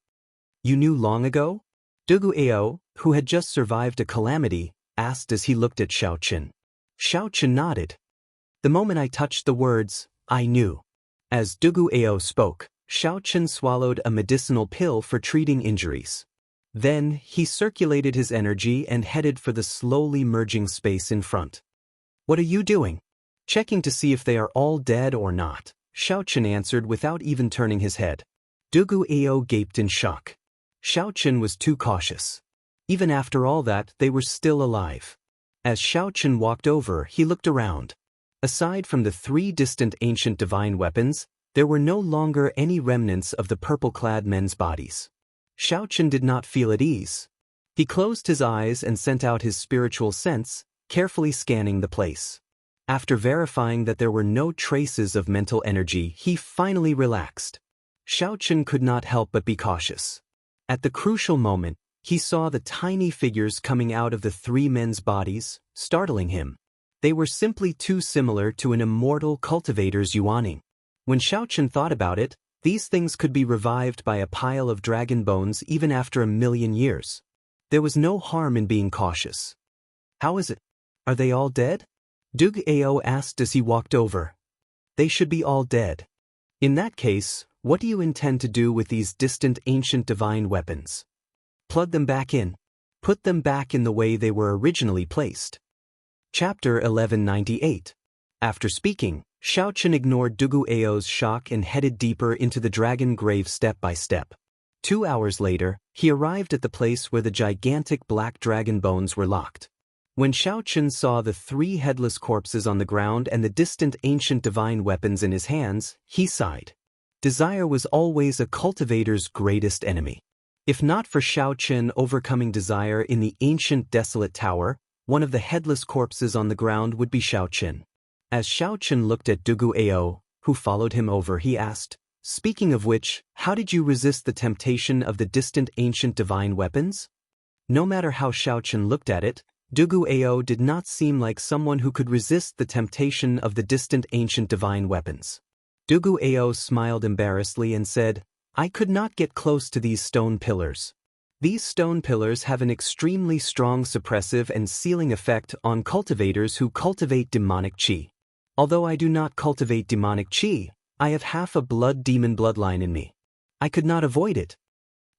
"You knew long ago?" Dugu Ao, who had just survived a calamity, asked as he looked at Xiaochen. Xiaochen nodded. "The moment I touched the words, I knew." As Dugu Ao spoke, Xiaochen swallowed a medicinal pill for treating injuries. Then, he circulated his energy and headed for the slowly merging space in front. "What are you doing?" "Checking to see if they are all dead or not," Xiaochen answered without even turning his head. Dugu Ao gaped in shock. Xiaochen was too cautious. Even after all that, they were still alive. As Xiaochen walked over, he looked around. Aside from the three distant ancient divine weapons, there were no longer any remnants of the purple-clad men's bodies. Xiaochen did not feel at ease. He closed his eyes and sent out his spiritual sense, carefully scanning the place. After verifying that there were no traces of mental energy, he finally relaxed. Xiaochen could not help but be cautious. At the crucial moment, he saw the tiny figures coming out of the three men's bodies, startling him. They were simply too similar to an immortal cultivator's Yuanying. When Xiaochen thought about it, these things could be revived by a pile of dragon bones even after 1,000,000 years. There was no harm in being cautious. "How is it? Are they all dead?" Dugu Ao asked as he walked over. "They should be all dead." "In that case, what do you intend to do with these distant ancient divine weapons?" "Plug them back in. Put them back in the way they were originally placed." Chapter 1198. After speaking, Xiaochen ignored Dugu Ao's shock and headed deeper into the dragon grave step by step. 2 hours later, he arrived at the place where the gigantic black dragon bones were locked. When Xiaochen saw the 3 headless corpses on the ground and the distant ancient divine weapons in his hands, he sighed. Desire was always a cultivator's greatest enemy. If not for Xiaochen overcoming desire in the ancient desolate tower, one of the headless corpses on the ground would be Xiaochen. As Xiaochen looked at Duguao, who followed him over, he asked, "Speaking of which, how did you resist the temptation of the distant ancient divine weapons?" No matter how Xiaochen looked at it, Duguao did not seem like someone who could resist the temptation of the distant ancient divine weapons. Duguao smiled embarrassedly and said, "I could not get close to these stone pillars. These stone pillars have an extremely strong suppressive and sealing effect on cultivators who cultivate demonic qi. Although I do not cultivate demonic qi, I have half a blood demon bloodline in me. I could not avoid it."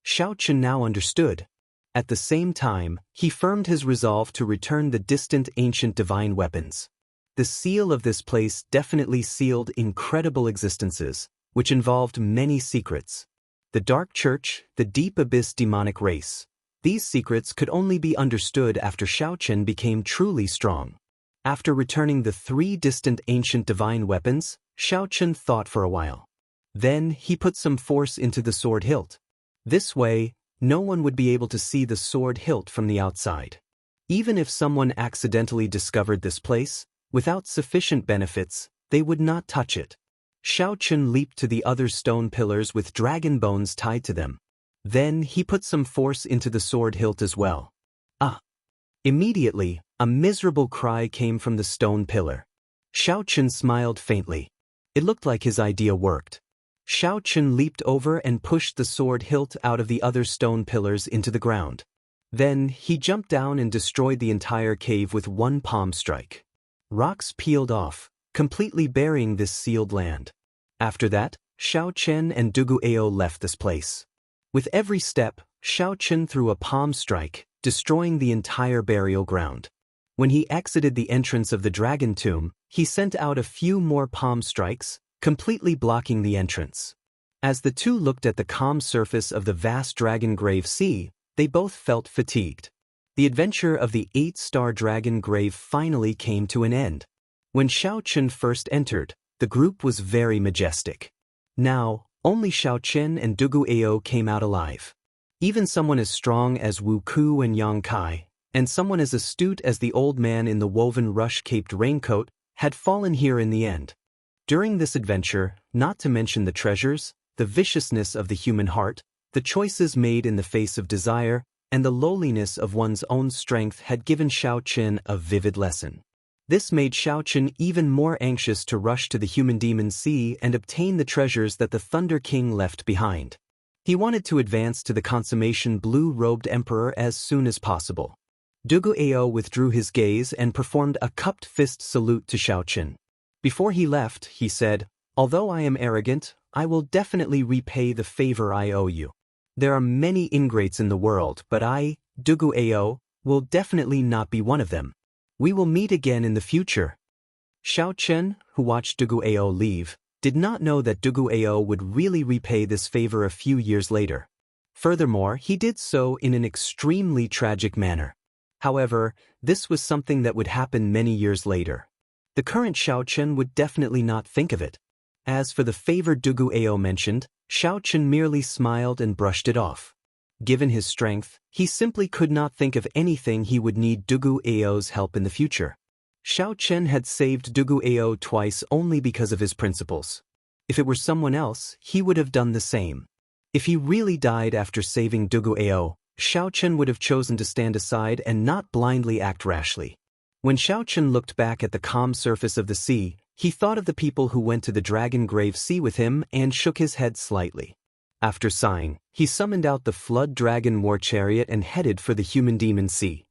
Xiaochen now understood. At the same time, he firmed his resolve to return the distant ancient divine weapons. The seal of this place definitely sealed incredible existences, which involved many secrets. The Dark Church, the Deep Abyss demonic race. These secrets could only be understood after Xiaochen became truly strong. After returning the 3 distant ancient divine weapons, Xiaochen thought for a while. Then he put some force into the sword hilt. This way, no one would be able to see the sword hilt from the outside. Even if someone accidentally discovered this place, without sufficient benefits, they would not touch it. Xiaochen leaped to the other stone pillars with dragon bones tied to them. Then he put some force into the sword hilt as well. Ah! Immediately, a miserable cry came from the stone pillar. Xiaochen smiled faintly. It looked like his idea worked. Xiaochen leaped over and pushed the sword hilt out of the other stone pillars into the ground. Then, he jumped down and destroyed the entire cave with one palm strike. Rocks peeled off, completely burying this sealed land. After that, Xiaochen and Duguao left this place. With every step, Xiaochen threw a palm strike, destroying the entire burial ground. When he exited the entrance of the dragon tomb, he sent out a few more palm strikes, completely blocking the entrance. As the two looked at the calm surface of the vast dragon grave sea, they both felt fatigued. The adventure of the 8-star dragon grave finally came to an end. When Xiaochen first entered, the group was very majestic. Now, only Xiaochen and Duguao came out alive. Even someone as strong as Wuxia and Xianxia, and someone as astute as the old man in the woven rush-caped raincoat, had fallen here in the end. During this adventure, not to mention the treasures, the viciousness of the human heart, the choices made in the face of desire, and the lowliness of one's own strength had given Xiaochen a vivid lesson. This made Xiaochen even more anxious to rush to the human demon sea and obtain the treasures that the Thunder King left behind. He wanted to advance to the consummation blue-robed emperor as soon as possible. Duguao withdrew his gaze and performed a cupped fist salute to Xiaochen. Before he left, he said, "Although I am arrogant, I will definitely repay the favor I owe you. There are many ingrates in the world, but I, Duguao, will definitely not be one of them. We will meet again in the future." Xiaochen, who watched Duguao leave, did not know that Duguao would really repay this favor a few years later. Furthermore, he did so in an extremely tragic manner. However, this was something that would happen many years later. The current Xiaochen would definitely not think of it. As for the favor Duguao mentioned, Xiaochen merely smiled and brushed it off. Given his strength, he simply could not think of anything he would need Duguao's help in the future. Xiaochen had saved Duguao twice only because of his principles. If it were someone else, he would have done the same. If he really died after saving Duguao, Xiaochen would have chosen to stand aside and not blindly act rashly. When Xiaochen looked back at the calm surface of the sea, he thought of the people who went to the dragon grave sea with him and shook his head slightly. After sighing, he summoned out the flood dragon war chariot and headed for the human demon sea.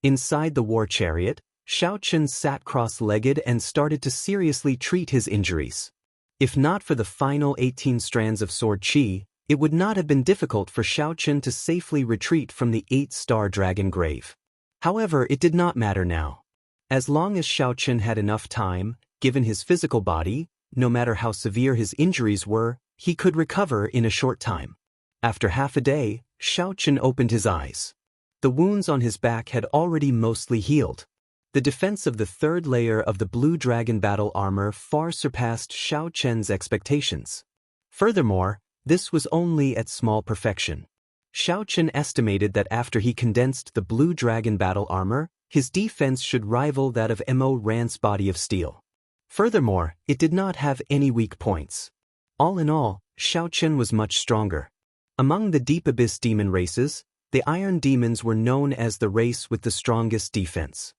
Inside the war chariot, Xiaochen sat cross-legged and started to seriously treat his injuries. If not for the final 18 strands of sword qi, it would not have been difficult for Xiaochen to safely retreat from the 8-star dragon grave. However, it did not matter now. As long as Xiaochen had enough time, given his physical body, no matter how severe his injuries were, he could recover in a short time. After half a day, Xiaochen opened his eyes. The wounds on his back had already mostly healed. The defense of the third layer of the blue dragon battle armor far surpassed Xiaochen's expectations. Furthermore, this was only at small perfection. Xiaochen estimated that after he condensed the blue dragon battle armor, his defense should rival that of Mo Ran's body of steel. Furthermore, it did not have any weak points. All in all, Xiaochen was much stronger. Among the Deep Abyss demon races, the Iron Demons were known as the race with the strongest defense.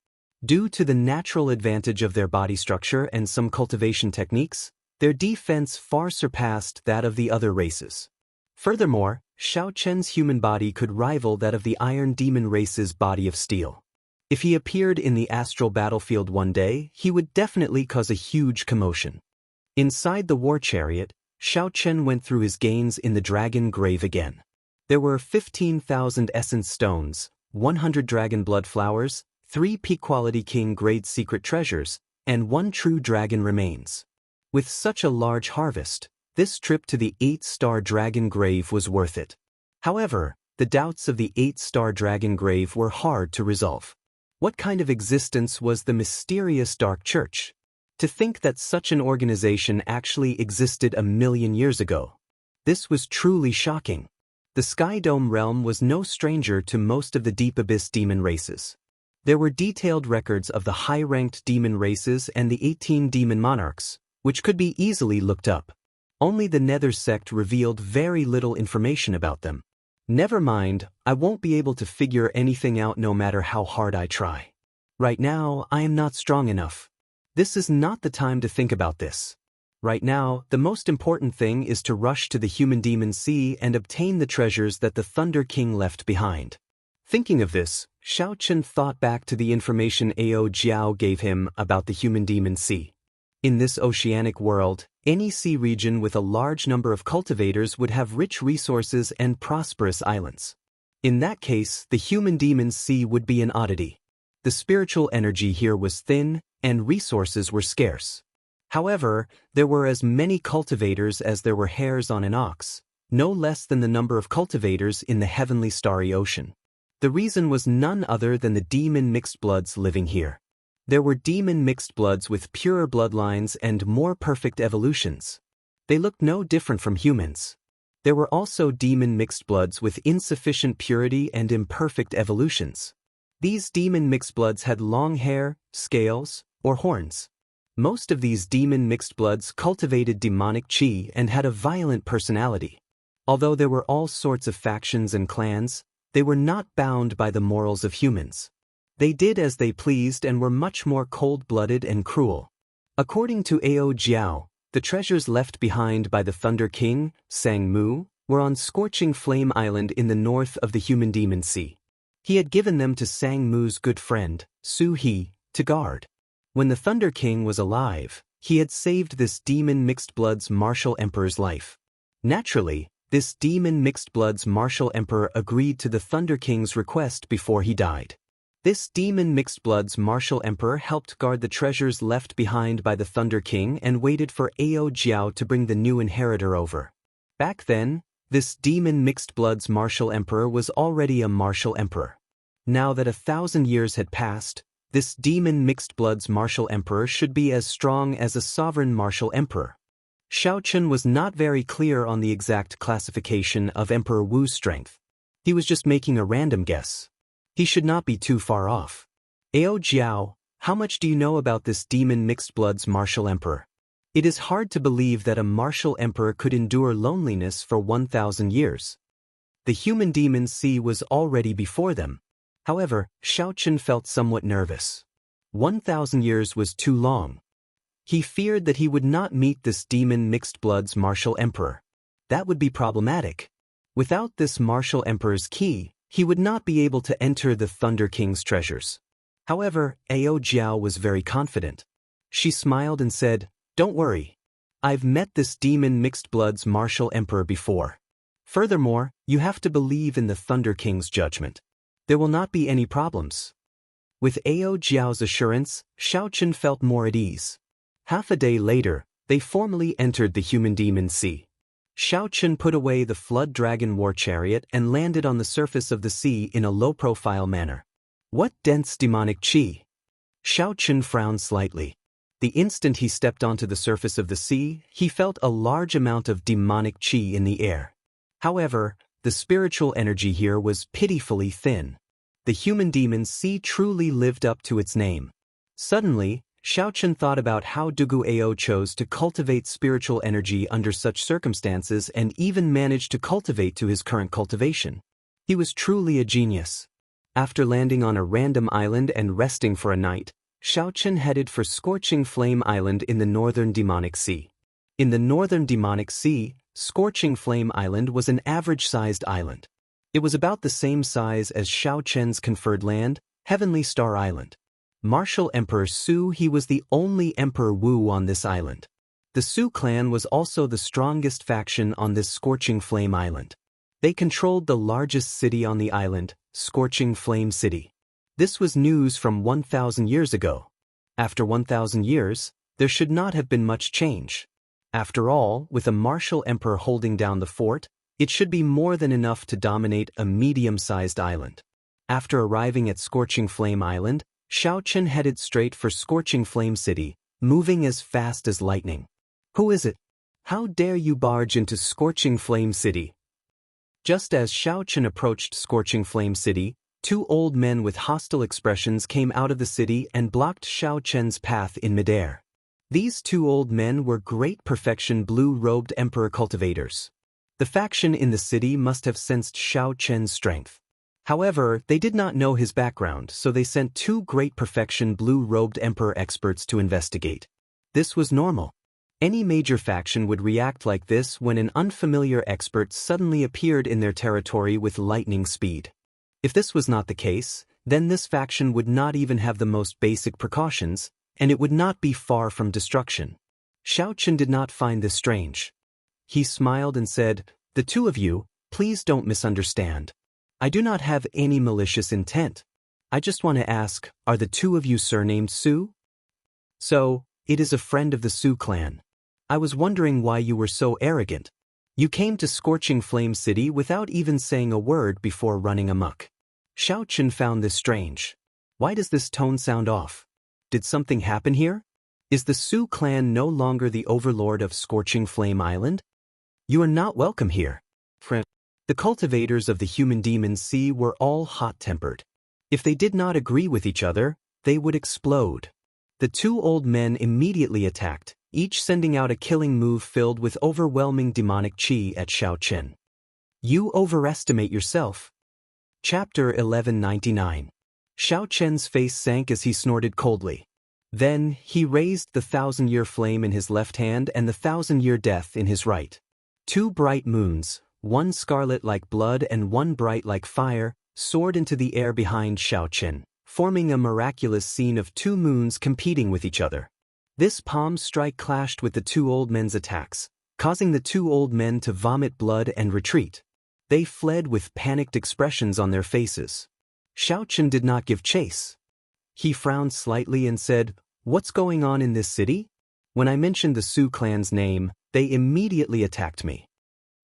Due to the natural advantage of their body structure and some cultivation techniques, their defense far surpassed that of the other races. Furthermore, Xiaochen's human body could rival that of the Iron Demon race's body of steel. If he appeared in the astral battlefield one day, he would definitely cause a huge commotion. Inside the war chariot, Xiaochen went through his gains in the dragon grave again. There were 15,000 essence stones, 100 dragon blood flowers, 3 peak-quality king-grade secret treasures, and 1 true dragon remains. With such a large harvest, this trip to the 8-star dragon grave was worth it. However, the doubts of the 8-star dragon grave were hard to resolve. What kind of existence was the mysterious Dark Church? To think that such an organization actually existed 1,000,000 years ago. This was truly shocking. The Sky Dome realm was no stranger to most of the Deep Abyss demon races. There were detailed records of the high-ranked demon races and the 18 demon monarchs, which could be easily looked up. Only the Nether sect revealed very little information about them. Never mind, I won't be able to figure anything out no matter how hard I try. Right now, I am not strong enough. This is not the time to think about this. Right now, the most important thing is to rush to the Human Demon Sea and obtain the treasures that the Thunder King left behind. Thinking of this, Xiaochen thought back to the information Ao Jiao gave him about the Human Demon Sea. In this oceanic world, any sea region with a large number of cultivators would have rich resources and prosperous islands. In that case, the Human Demon Sea would be an oddity. The spiritual energy here was thin, and resources were scarce. However, there were as many cultivators as there were hairs on an ox, no less than the number of cultivators in the heavenly starry ocean. The reason was none other than the demon mixed bloods living here. There were demon mixed bloods with purer bloodlines and more perfect evolutions. They looked no different from humans. There were also demon mixed bloods with insufficient purity and imperfect evolutions. These demon mixed bloods had long hair, scales, or horns. Most of these demon mixed bloods cultivated demonic chi and had a violent personality. Although there were all sorts of factions and clans, they were not bound by the morals of humans. They did as they pleased and were much more cold-blooded and cruel. According to Ao Jiao, the treasures left behind by the Thunder King, Sang Mu, were on Scorching Flame Island in the north of the Human Demon Sea. He had given them to Sang Mu's good friend, Su He, to guard. When the Thunder King was alive, he had saved this demon mixed bloods martial emperor's life. Naturally, this demon mixed bloods martial emperor agreed to the Thunder King's request before he died. This demon mixed bloods martial emperor helped guard the treasures left behind by the Thunder King and waited for Ao Jiao to bring the new inheritor over. Back then, this demon mixed bloods martial emperor was already a martial emperor. Now that 1,000 years had passed, this demon mixed bloods martial emperor should be as strong as a sovereign martial emperor. Xiaochen was not very clear on the exact classification of Emperor Wu's strength. He was just making a random guess. He should not be too far off. Ao Jiao, how much do you know about this demon mixed bloods martial emperor? It is hard to believe that a martial emperor could endure loneliness for 1,000 years. The Human Demon Sea was already before them. However, Xiaochen felt somewhat nervous. 1,000 years was too long. He feared that he would not meet this demon mixed bloods martial emperor. That would be problematic. Without this martial emperor's key, he would not be able to enter the Thunder King's treasures. However, Ao Jiao was very confident. She smiled and said, "Don't worry. I've met this demon mixed bloods martial emperor before. Furthermore, you have to believe in the Thunder King's judgment. There will not be any problems." With Ao Jiao's assurance, Xiaochen felt more at ease. Half a day later, they formally entered the Human Demon Sea. Xiaochen put away the flood dragon war chariot and landed on the surface of the sea in a low-profile manner. What dense demonic qi? Xiaochen frowned slightly. The instant he stepped onto the surface of the sea, he felt a large amount of demonic qi in the air. However, the spiritual energy here was pitifully thin. The human demon sea truly lived up to its name. Suddenly, Xiaochen thought about how Dugu Ao chose to cultivate spiritual energy under such circumstances and even managed to cultivate to his current cultivation. He was truly a genius. After landing on a random island and resting for a night, Xiaochen headed for Scorching Flame Island in the northern Demonic Sea. In the northern Demonic Sea, Scorching Flame Island was an average-sized island. It was about the same size as Xiaochen's conferred land, Heavenly Star Island. Martial Emperor Su, he was the only Emperor Wu on this island. The Su clan was also the strongest faction on this Scorching Flame Island. They controlled the largest city on the island, Scorching Flame City. This was news from 1,000 years ago. After 1,000 years, there should not have been much change. After all, with a martial emperor holding down the fort, it should be more than enough to dominate a medium-sized island. After arriving at Scorching Flame Island, Xiaochen headed straight for Scorching Flame City, moving as fast as lightning. Who is it? How dare you barge into Scorching Flame City? Just as Xiaochen approached Scorching Flame City, two old men with hostile expressions came out of the city and blocked Xiaochen's path in midair. These two old men were great perfection blue-robed emperor cultivators. The faction in the city must have sensed Xiaochen's strength. However, they did not know his background, so they sent two great perfection blue-robed emperor experts to investigate. This was normal. Any major faction would react like this when an unfamiliar expert suddenly appeared in their territory with lightning speed. If this was not the case, then this faction would not even have the most basic precautions, and it would not be far from destruction. Xiaochen did not find this strange. He smiled and said, "The two of you, please don't misunderstand. I do not have any malicious intent. I just want to ask, are the two of you surnamed Su?" "So, it is a friend of the Su clan. I was wondering why you were so arrogant. You came to Scorching Flame City without even saying a word before running amok." Xiaochen found this strange. Why does this tone sound off? Did something happen here? Is the Su clan no longer the overlord of Scorching Flame Island? You are not welcome here. The cultivators of the human demon sea were all hot-tempered. If they did not agree with each other, they would explode. The two old men immediately attacked, each sending out a killing move filled with overwhelming demonic qi at Xiaochen. You overestimate yourself. Chapter 1199. Xiaochen's face sank as he snorted coldly. Then, he raised the 1,000-year flame in his left hand and the 1,000-year death in his right. Two bright moons, one scarlet like blood and one bright like fire, soared into the air behind Xiaochen, forming a miraculous scene of two moons competing with each other. This palm strike clashed with the two old men's attacks, causing the two old men to vomit blood and retreat. They fled with panicked expressions on their faces. Xiaochen did not give chase. He frowned slightly and said, "What's going on in this city? When I mentioned the Su clan's name, they immediately attacked me.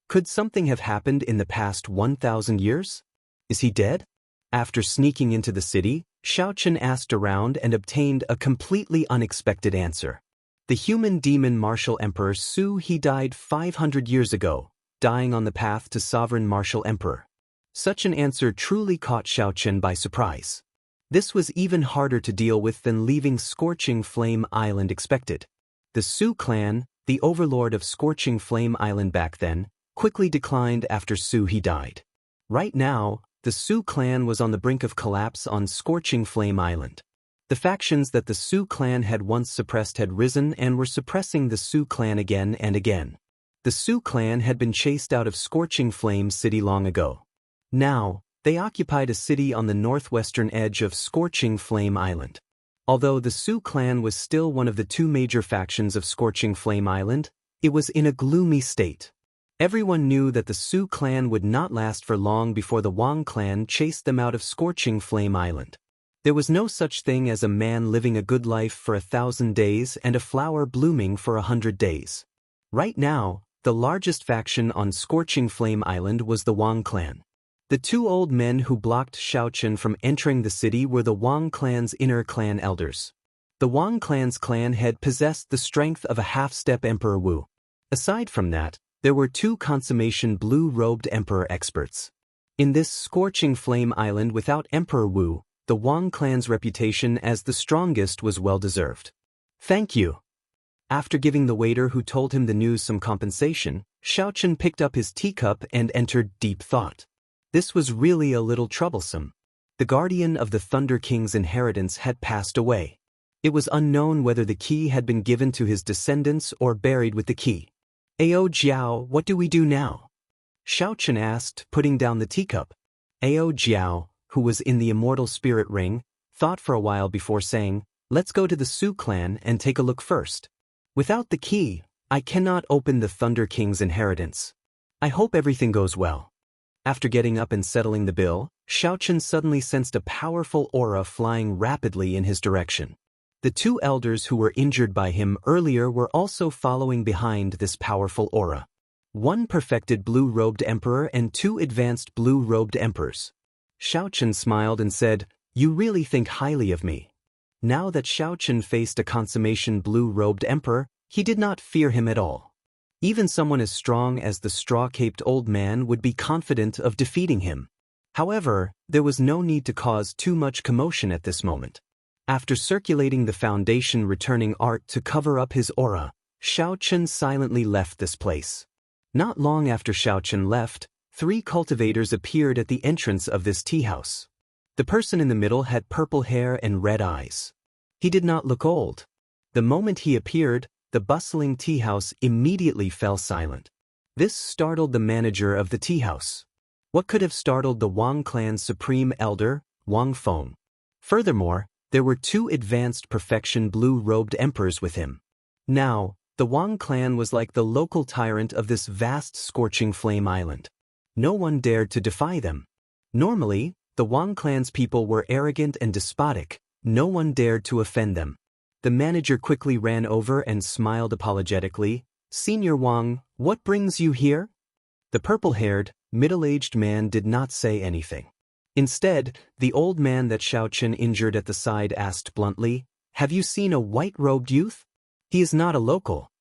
Could something have happened in the past 1,000 years? Is he dead?" After sneaking into the city, Xiaochen asked around and obtained a completely unexpected answer. The human demon martial emperor Su, he died 500 years ago, dying on the path to sovereign martial emperor. Such an answer truly caught Xiaochen by surprise. This was even harder to deal with than leaving Scorching Flame Island expected. The Su clan, the overlord of Scorching Flame Island back then, quickly declined after Su he died. Right now, the Su clan was on the brink of collapse on Scorching Flame Island. The factions that the Su clan had once suppressed had risen and were suppressing the Su clan again and again. The Su clan had been chased out of Scorching Flame City long ago. Now, they occupied a city on the northwestern edge of Scorching Flame Island. Although the Su clan was still one of the two major factions of Scorching Flame Island, it was in a gloomy state. Everyone knew that the Su clan would not last for long before the Wang clan chased them out of Scorching Flame Island. There was no such thing as a man living a good life for 1,000 days and a flower blooming for 100 days. Right now, the largest faction on Scorching Flame Island was the Wang clan. The two old men who blocked Xiaochen from entering the city were the Wang clan's inner clan elders. The Wang clan's clan head possessed the strength of a half-step Emperor Wu. Aside from that, there were two consummation blue-robed Emperor experts. In this Scorching Flame Island without Emperor Wu, the Wang clan's reputation as the strongest was well-deserved. Thank you. After giving the waiter who told him the news some compensation, Xiaochen picked up his teacup and entered deep thought. This was really a little troublesome. The guardian of the Thunder King's inheritance had passed away. It was unknown whether the key had been given to his descendants or buried with the key. Ao Jiao, what do we do now? Xiaochen asked, putting down the teacup. Ao Jiao, who was in the Immortal Spirit Ring, thought for a while before saying, let's go to the Su clan and take a look first. Without the key, I cannot open the Thunder King's inheritance. I hope everything goes well. After getting up and settling the bill, Xiaochen suddenly sensed a powerful aura flying rapidly in his direction. The two elders who were injured by him earlier were also following behind this powerful aura. One perfected blue-robed emperor and two advanced blue-robed emperors. Xiaochen smiled and said, "You really think highly of me." Now that Xiaochen faced a consummation blue-robed emperor, he did not fear him at all. Even someone as strong as the straw-caped old man would be confident of defeating him. However, there was no need to cause too much commotion at this moment. After circulating the foundation returning art to cover up his aura, Xiaochen silently left this place. Not long after Xiaochen left, 3 cultivators appeared at the entrance of this tea house. The person in the middle had purple hair and red eyes. He did not look old. The moment he appeared, the bustling tea house immediately fell silent. This startled the manager of the tea house. What could have startled the Wang clan's supreme elder, Wang Feng? Furthermore, there were 2 advanced perfection blue-robed emperors with him. Now, the Wang clan was like the local tyrant of this vast Scorching Flame Island. No one dared to defy them. Normally, the Wang clan's people were arrogant and despotic. No one dared to offend them. The manager quickly ran over and smiled apologetically. "Senior Wang, what brings you here?" The purple-haired, middle-aged man did not say anything. Instead, the old man that Xiaochen injured at the side asked bluntly, "Have you seen a white-robed youth? He is not a local.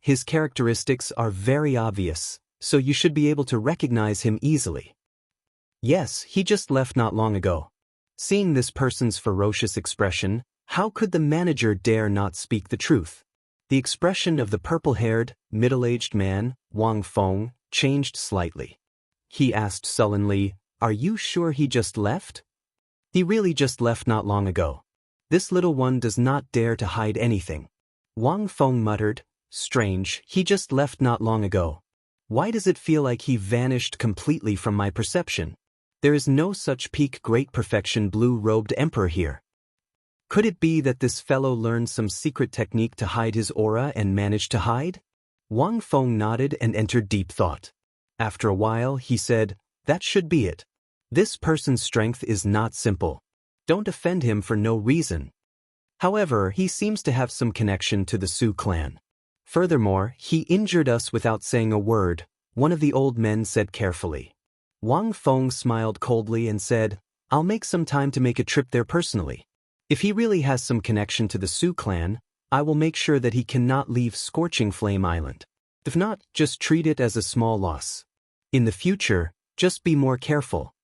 His characteristics are very obvious, so you should be able to recognize him easily." "Yes, he just left not long ago." Seeing this person's ferocious expression, how could the manager dare not speak the truth? The expression of the purple-haired, middle-aged man, Wang Feng, changed slightly. He asked sullenly, "Are you sure he just left?" "He really just left not long ago. This little one does not dare to hide anything." Wang Feng muttered, "Strange, he just left not long ago. Why does it feel like he vanished completely from my perception? There is no such peak great perfection blue-robed emperor here. Could it be that this fellow learned some secret technique to hide his aura and managed to hide?" Wang Feng nodded and entered deep thought. After a while, he said, "That should be it. This person's strength is not simple. Don't offend him for no reason. However, he seems to have some connection to the Su clan. Furthermore, he injured us without saying a word," one of the old men said carefully. Wang Feng smiled coldly and said, "I'll make some time to make a trip there personally. If he really has some connection to the Su clan, I will make sure that he cannot leave Scorching Flame Island. If not, just treat it as a small loss. In the future, just be more careful.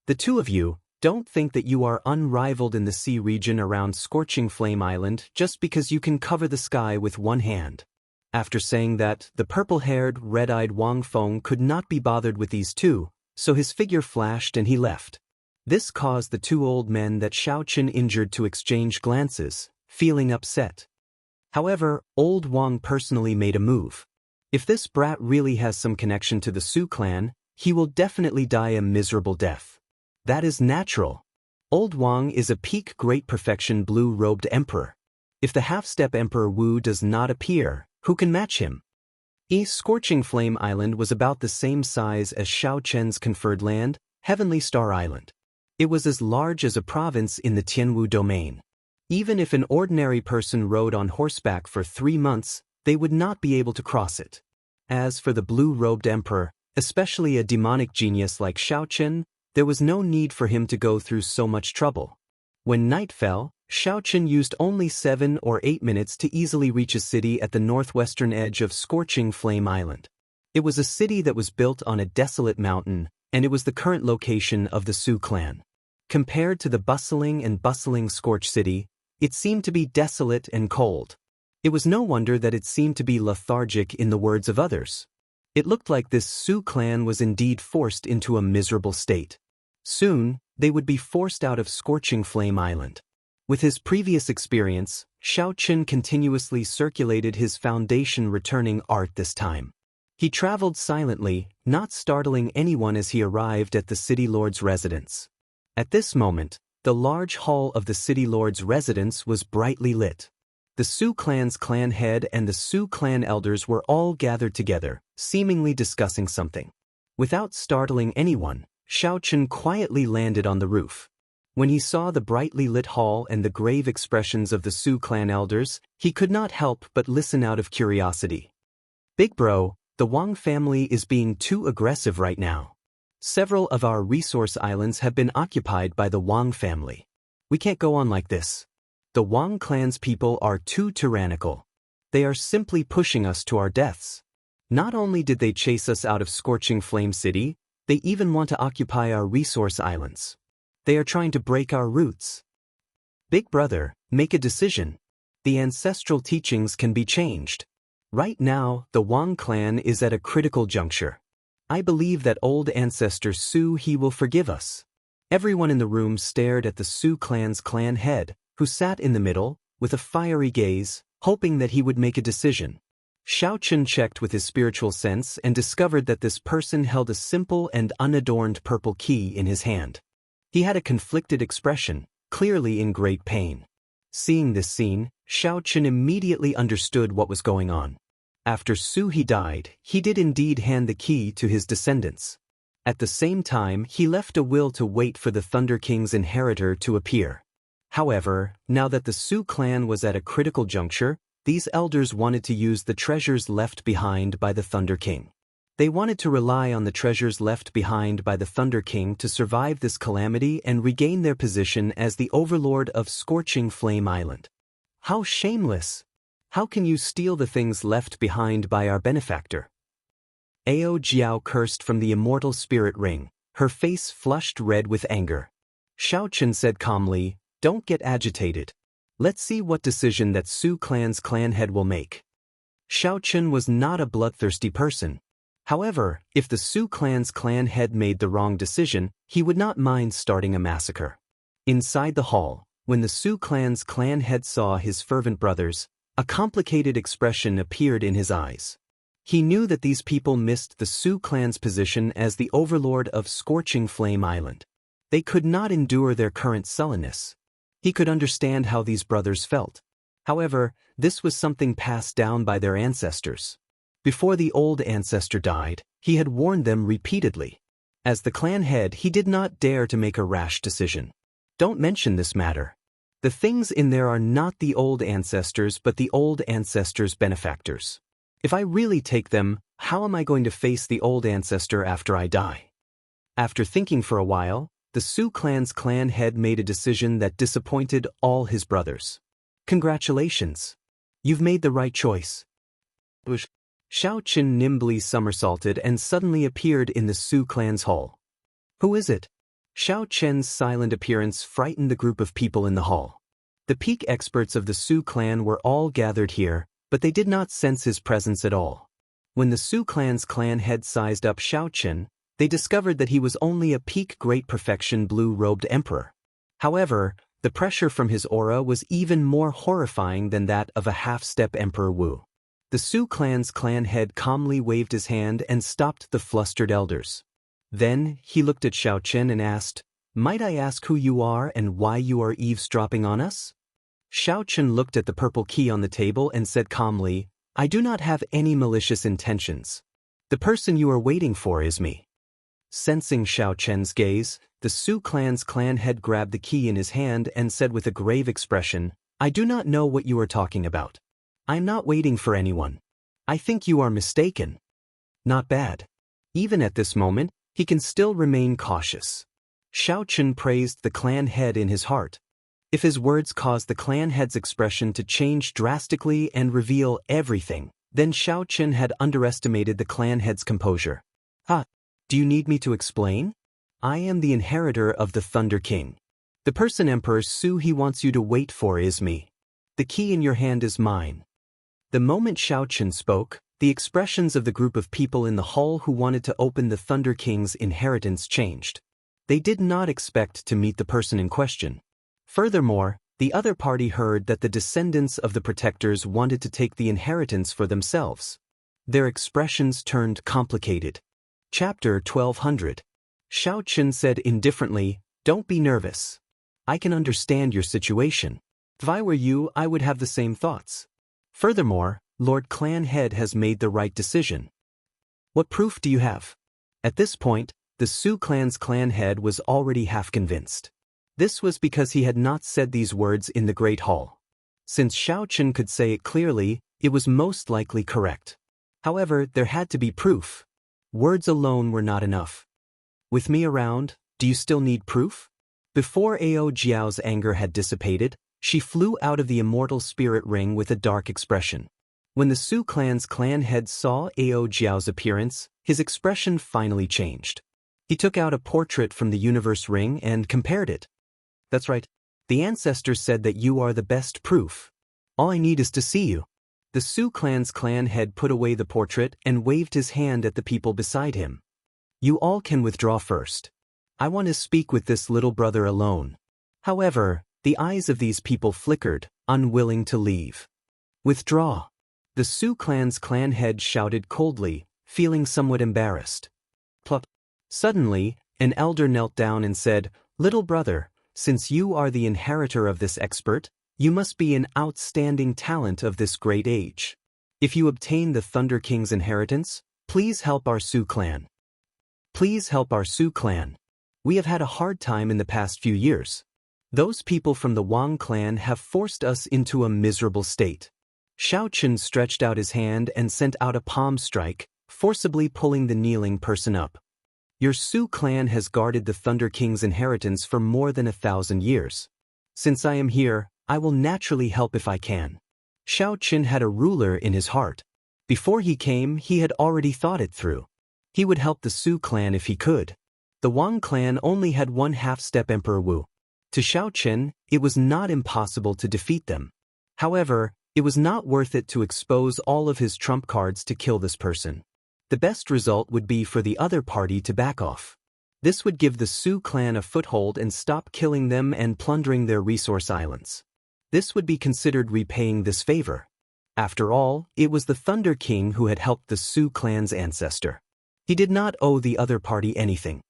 The two of you, don't think that you are unrivaled in the sea region around Scorching Flame Island just because you can cover the sky with one hand." After saying that, the purple-haired, red-eyed Wang Feng could not be bothered with these two, so his figure flashed and he left. This caused the 2 old men that Xiaochen injured to exchange glances, feeling upset. However, old Wang personally made a move. If this brat really has some connection to the Su clan, he will definitely die a miserable death. That is natural. Old Wang is a peak great perfection blue-robed emperor. If the half-step Emperor Wu does not appear, who can match him? Scorching Flame Island was about the same size as Xiaochen's conferred land, Heavenly Star Island. It was as large as a province in the Tianwu domain. Even if an ordinary person rode on horseback for 3 months, they would not be able to cross it. As for the blue-robed emperor, especially a demonic genius like Xiaochen, there was no need for him to go through so much trouble. When night fell, Xiaochen used only 7 or 8 minutes to easily reach a city at the northwestern edge of Scorching Flame Island. It was a city that was built on a desolate mountain, and it was the current location of the Su clan. Compared to the bustling Scorch City, it seemed to be desolate and cold. It was no wonder that it seemed to be lethargic in the words of others. It looked like this Su clan was indeed forced into a miserable state. Soon, they would be forced out of Scorching Flame Island. With his previous experience, Xiaochen continuously circulated his foundation returning art this time. He traveled silently, not startling anyone as he arrived at the city lord's residence. At this moment, the large hall of the city lord's residence was brightly lit. The Su clan's clan head and the Su clan elders were all gathered together, seemingly discussing something. Without startling anyone, Xiaochen quietly landed on the roof. When he saw the brightly lit hall and the grave expressions of the Su clan elders, he could not help but listen out of curiosity. "Big bro, the Wang family is being too aggressive right now. Several of our resource islands have been occupied by the Wang family. We can't go on like this. The Wang clan's people are too tyrannical. They are simply pushing us to our deaths. Not only did they chase us out of Scorching Flame City, they even want to occupy our resource islands. They are trying to break our roots. Big brother, make a decision. The ancestral teachings can be changed. Right now, the Wang clan is at a critical juncture. I believe that old ancestor Su he will forgive us." Everyone in the room stared at the Su clan's clan head, who sat in the middle, with a fiery gaze, hoping that he would make a decision. Xiaochen checked with his spiritual sense and discovered that this person held a simple and unadorned purple key in his hand. He had a conflicted expression, clearly in great pain. Seeing this scene, Xiaochen immediately understood what was going on. After Su he died, he did indeed hand the key to his descendants. At the same time, he left a will to wait for the Thunder King's inheritor to appear. However, now that the Su clan was at a critical juncture, these elders wanted to use the treasures left behind by the Thunder King. They wanted to rely on the treasures left behind by the Thunder King to survive this calamity and regain their position as the overlord of Scorching Flame Island. How shameless! How can you steal the things left behind by our benefactor? Ao Jiao cursed from the immortal spirit ring, her face flushed red with anger. Xiaochen said calmly, "Don't get agitated. Let's see what decision that Su clan's clan head will make." Xiaochen was not a bloodthirsty person. However, if the Su clan's clan head made the wrong decision, he would not mind starting a massacre. Inside the hall, when the Su clan's clan head saw his fervent brothers, a complicated expression appeared in his eyes. He knew that these people missed the Su clan's position as the overlord of Scorching Flame Island. They could not endure their current sullenness. He could understand how these brothers felt. However, this was something passed down by their ancestors. Before the old ancestor died, he had warned them repeatedly. As the clan head, he did not dare to make a rash decision. "Don't mention this matter. The things in there are not the old ancestors but the old ancestors' benefactors. If I really take them, how am I going to face the old ancestor after I die?" After thinking for a while, the Su clan's clan head made a decision that disappointed all his brothers. "Congratulations. You've made the right choice." Xiaochen nimbly somersaulted and suddenly appeared in the Su clan's hall. "Who is it?" Xiaochen's silent appearance frightened the group of people in the hall. The peak experts of the Su clan were all gathered here, but they did not sense his presence at all. When the Su clan's clan head sized up Xiaochen, they discovered that he was only a peak great perfection blue-robed emperor. However, the pressure from his aura was even more horrifying than that of a half-step Emperor Wu. The Su clan's clan head calmly waved his hand and stopped the flustered elders. Then, he looked at Xiaochen and asked, "Might I ask who you are and why you are eavesdropping on us?" Xiaochen looked at the purple key on the table and said calmly, "I do not have any malicious intentions. The person you are waiting for is me." Sensing Xiaochen's gaze, the Su clan's clan head grabbed the key in his hand and said with a grave expression, "I do not know what you are talking about. I am not waiting for anyone. I think you are mistaken." Not bad. Even at this moment, he can still remain cautious. Xiaochen praised the clan head in his heart. If his words caused the clan head's expression to change drastically and reveal everything, then Xiaochen had underestimated the clan head's composure. Do you need me to explain? I am the inheritor of the Thunder King. The person Emperor Su he wants you to wait for is me. The key in your hand is mine. The moment Xiaochen spoke, the expressions of the group of people in the hall who wanted to open the Thunder King's inheritance changed. They did not expect to meet the person in question. Furthermore, the other party heard that the descendants of the protectors wanted to take the inheritance for themselves. Their expressions turned complicated. Chapter 1200. Xiaochen said indifferently, "Don't be nervous. I can understand your situation. If I were you, I would have the same thoughts. Furthermore, Lord Clan Head has made the right decision. What proof do you have?" At this point, the Su clan's clan head was already half convinced. This was because he had not said these words in the Great Hall. Since Xiaochen could say it clearly, it was most likely correct. However, there had to be proof. Words alone were not enough. "With me around, do you still need proof?" Before Ao Jiao's anger had dissipated, she flew out of the immortal spirit ring with a dark expression. When the Su clan's clan head saw Ao Jiao's appearance, his expression finally changed. He took out a portrait from the universe ring and compared it. "That's right. The ancestors said that you are the best proof. All I need is to see you." The Su clan's clan head put away the portrait and waved his hand at the people beside him. "You all can withdraw first. I want to speak with this little brother alone." However, the eyes of these people flickered, unwilling to leave. "Withdraw." The Su clan's clan head shouted coldly, feeling somewhat embarrassed. Plop. Suddenly, an elder knelt down and said, "Little brother, since you are the inheritor of this expert, you must be an outstanding talent of this great age. If you obtain the Thunder King's inheritance, please help our Su clan. Please help our Su clan. We have had a hard time in the past few years. Those people from the Wang clan have forced us into a miserable state." Xiaochen stretched out his hand and sent out a palm strike, forcibly pulling the kneeling person up. "Your Su clan has guarded the Thunder King's inheritance for more than 1,000 years. Since I am here, I will naturally help if I can." Xiaochen had a ruler in his heart. Before he came, he had already thought it through. He would help the Su clan if he could. The Wang clan only had one half-step Emperor Wu. To Xiaochen, it was not impossible to defeat them. However, it was not worth it to expose all of his trump cards to kill this person. The best result would be for the other party to back off. This would give the Su clan a foothold and stop killing them and plundering their resource islands. This would be considered repaying this favor. After all, it was the Thunder King who had helped the Su clan's ancestor. He did not owe the other party anything.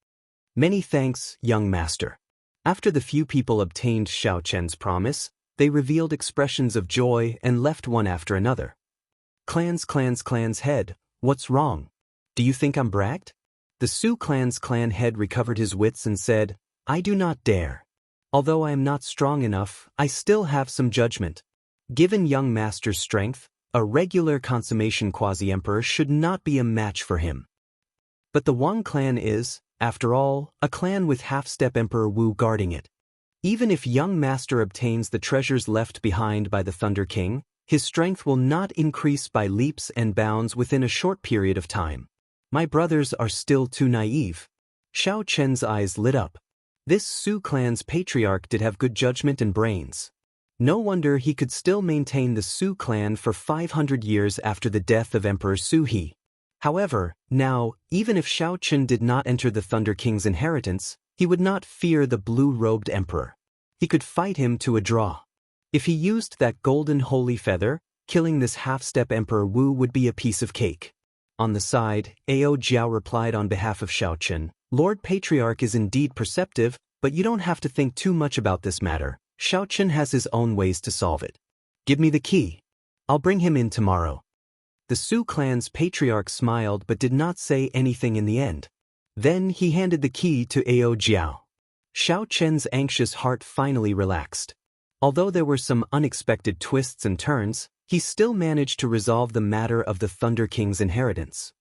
"Many thanks, young master." After the few people obtained Xiaochen's promise, they revealed expressions of joy and left one after another. Clan's head, what's wrong? Do you think I'm bragged?" The Su clan's clan head recovered his wits and said, "I do not dare. Although I am not strong enough, I still have some judgment. Given young master's strength, a regular consummation quasi-emperor should not be a match for him. But the Wang clan is, after all, a clan with half-step Emperor Wu guarding it. Even if young master obtains the treasures left behind by the Thunder King, his strength will not increase by leaps and bounds within a short period of time. My brothers are still too naive." Xiaochen's eyes lit up. This Su clan's patriarch did have good judgment and brains. No wonder he could still maintain the Su clan for 500 years after the death of Emperor Su He. However, now, even if Xiaochen did not enter the Thunder King's inheritance, he would not fear the blue-robed emperor. He could fight him to a draw. If he used that golden holy feather, killing this half-step Emperor Wu would be a piece of cake. On the side, Ao Jiao replied on behalf of Xiaochen, "Lord Patriarch is indeed perceptive, but you don't have to think too much about this matter. Xiaochen has his own ways to solve it. Give me the key. I'll bring him in tomorrow." The Su clan's patriarch smiled but did not say anything in the end. Then he handed the key to Ao Jiao. Xiaochen's anxious heart finally relaxed. Although there were some unexpected twists and turns, he still managed to resolve the matter of the Thunder King's inheritance.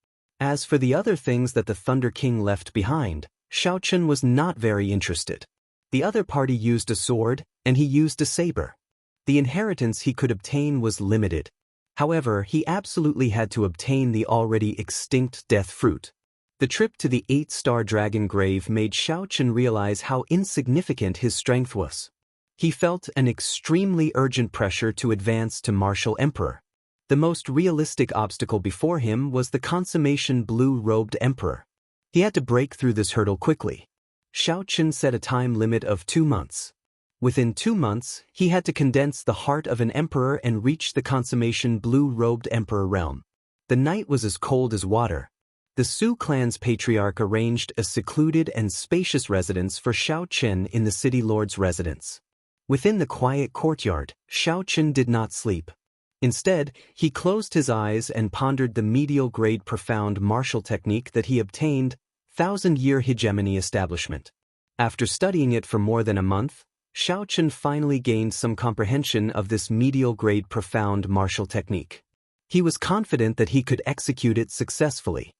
As for the other things that the Thunder King left behind, Xiaochen was not very interested. The other party used a sword, and he used a saber. The inheritance he could obtain was limited. However, he absolutely had to obtain the already extinct death fruit. The trip to the 8-star dragon grave made Xiaochen realize how insignificant his strength was. He felt an extremely urgent pressure to advance to Martial Emperor. The most realistic obstacle before him was the consummation blue-robed emperor. He had to break through this hurdle quickly. Xiaochen set a time limit of 2 months. Within 2 months, he had to condense the heart of an emperor and reach the consummation blue-robed emperor realm. The night was as cold as water. The Su clan's patriarch arranged a secluded and spacious residence for Xiaochen in the city lord's residence. Within the quiet courtyard, Xiaochen did not sleep. Instead, he closed his eyes and pondered the medial-grade profound martial technique that he obtained, 1,000-year hegemony establishment. After studying it for more than a month, Xiaochen finally gained some comprehension of this medial-grade profound martial technique. He was confident that he could execute it successfully.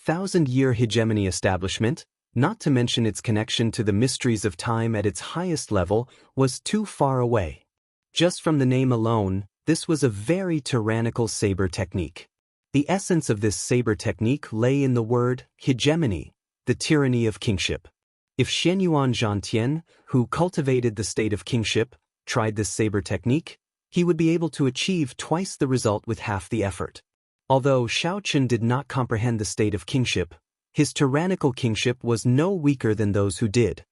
1,000-year hegemony establishment, not to mention its connection to the mysteries of time at its highest level, was too far away. Just from the name alone, this was a very tyrannical saber technique. The essence of this saber technique lay in the word hegemony, the tyranny of kingship. If Xianyuan Zhantian, who cultivated the state of kingship, tried this saber technique, he would be able to achieve twice the result with half the effort. Although Xiaochen did not comprehend the state of kingship, his tyrannical kingship was no weaker than those who did.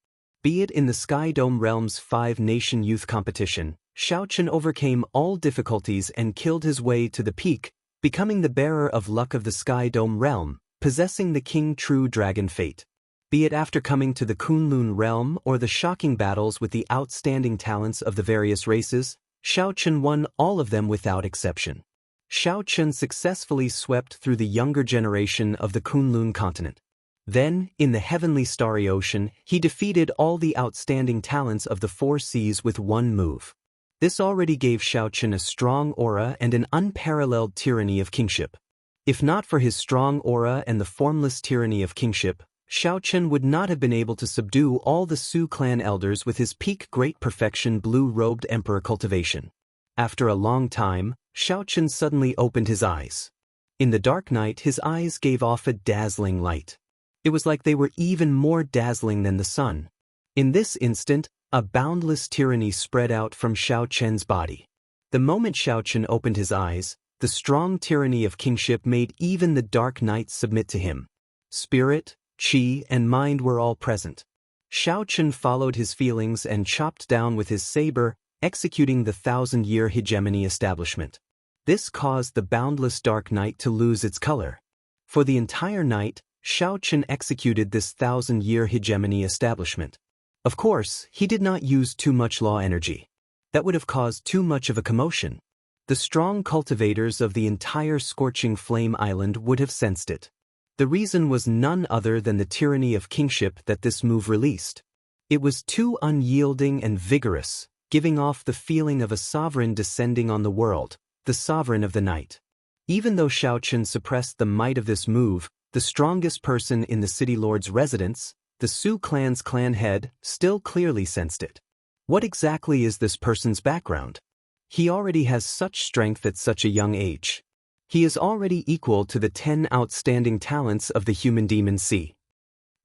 Be it in the Sky Dome Realm's 5-nation youth competition, Xiaochen overcame all difficulties and killed his way to the peak, becoming the bearer of luck of the Sky Dome Realm, possessing the King True Dragon fate. Be it after coming to the Kunlun Realm or the shocking battles with the outstanding talents of the various races, Xiaochen won all of them without exception. Xiaochen successfully swept through the younger generation of the Kunlun continent. Then, in the heavenly starry ocean, he defeated all the outstanding talents of the 4 seas with one move. This already gave Xiaochen a strong aura and an unparalleled tyranny of kingship. If not for his strong aura and the formless tyranny of kingship, Xiaochen would not have been able to subdue all the Su clan elders with his peak great perfection blue-robed emperor cultivation. After a long time, Xiaochen suddenly opened his eyes. In the dark night, his eyes gave off a dazzling light. It was like they were even more dazzling than the sun. In this instant, a boundless tyranny spread out from Xiaochen's body. The moment Xiaochen opened his eyes, the strong tyranny of kingship made even the dark night submit to him. Spirit, qi, and mind were all present. Xiaochen followed his feelings and chopped down with his saber, executing the 1,000-year hegemony establishment. This caused the boundless dark night to lose its color. For the entire night, Xiaochen executed this 1,000-year hegemony establishment. Of course, he did not use too much law energy. That would have caused too much of a commotion. The strong cultivators of the entire Scorching Flame Island would have sensed it. The reason was none other than the tyranny of kingship that this move released. It was too unyielding and vigorous, giving off the feeling of a sovereign descending on the world, the sovereign of the night. Even though Xiaochen suppressed the might of this move, the strongest person in the city lord's residence, the Su clan's clan head, still clearly sensed it. What exactly is this person's background? He already has such strength at such a young age. He is already equal to the 10 outstanding talents of the human demon sea.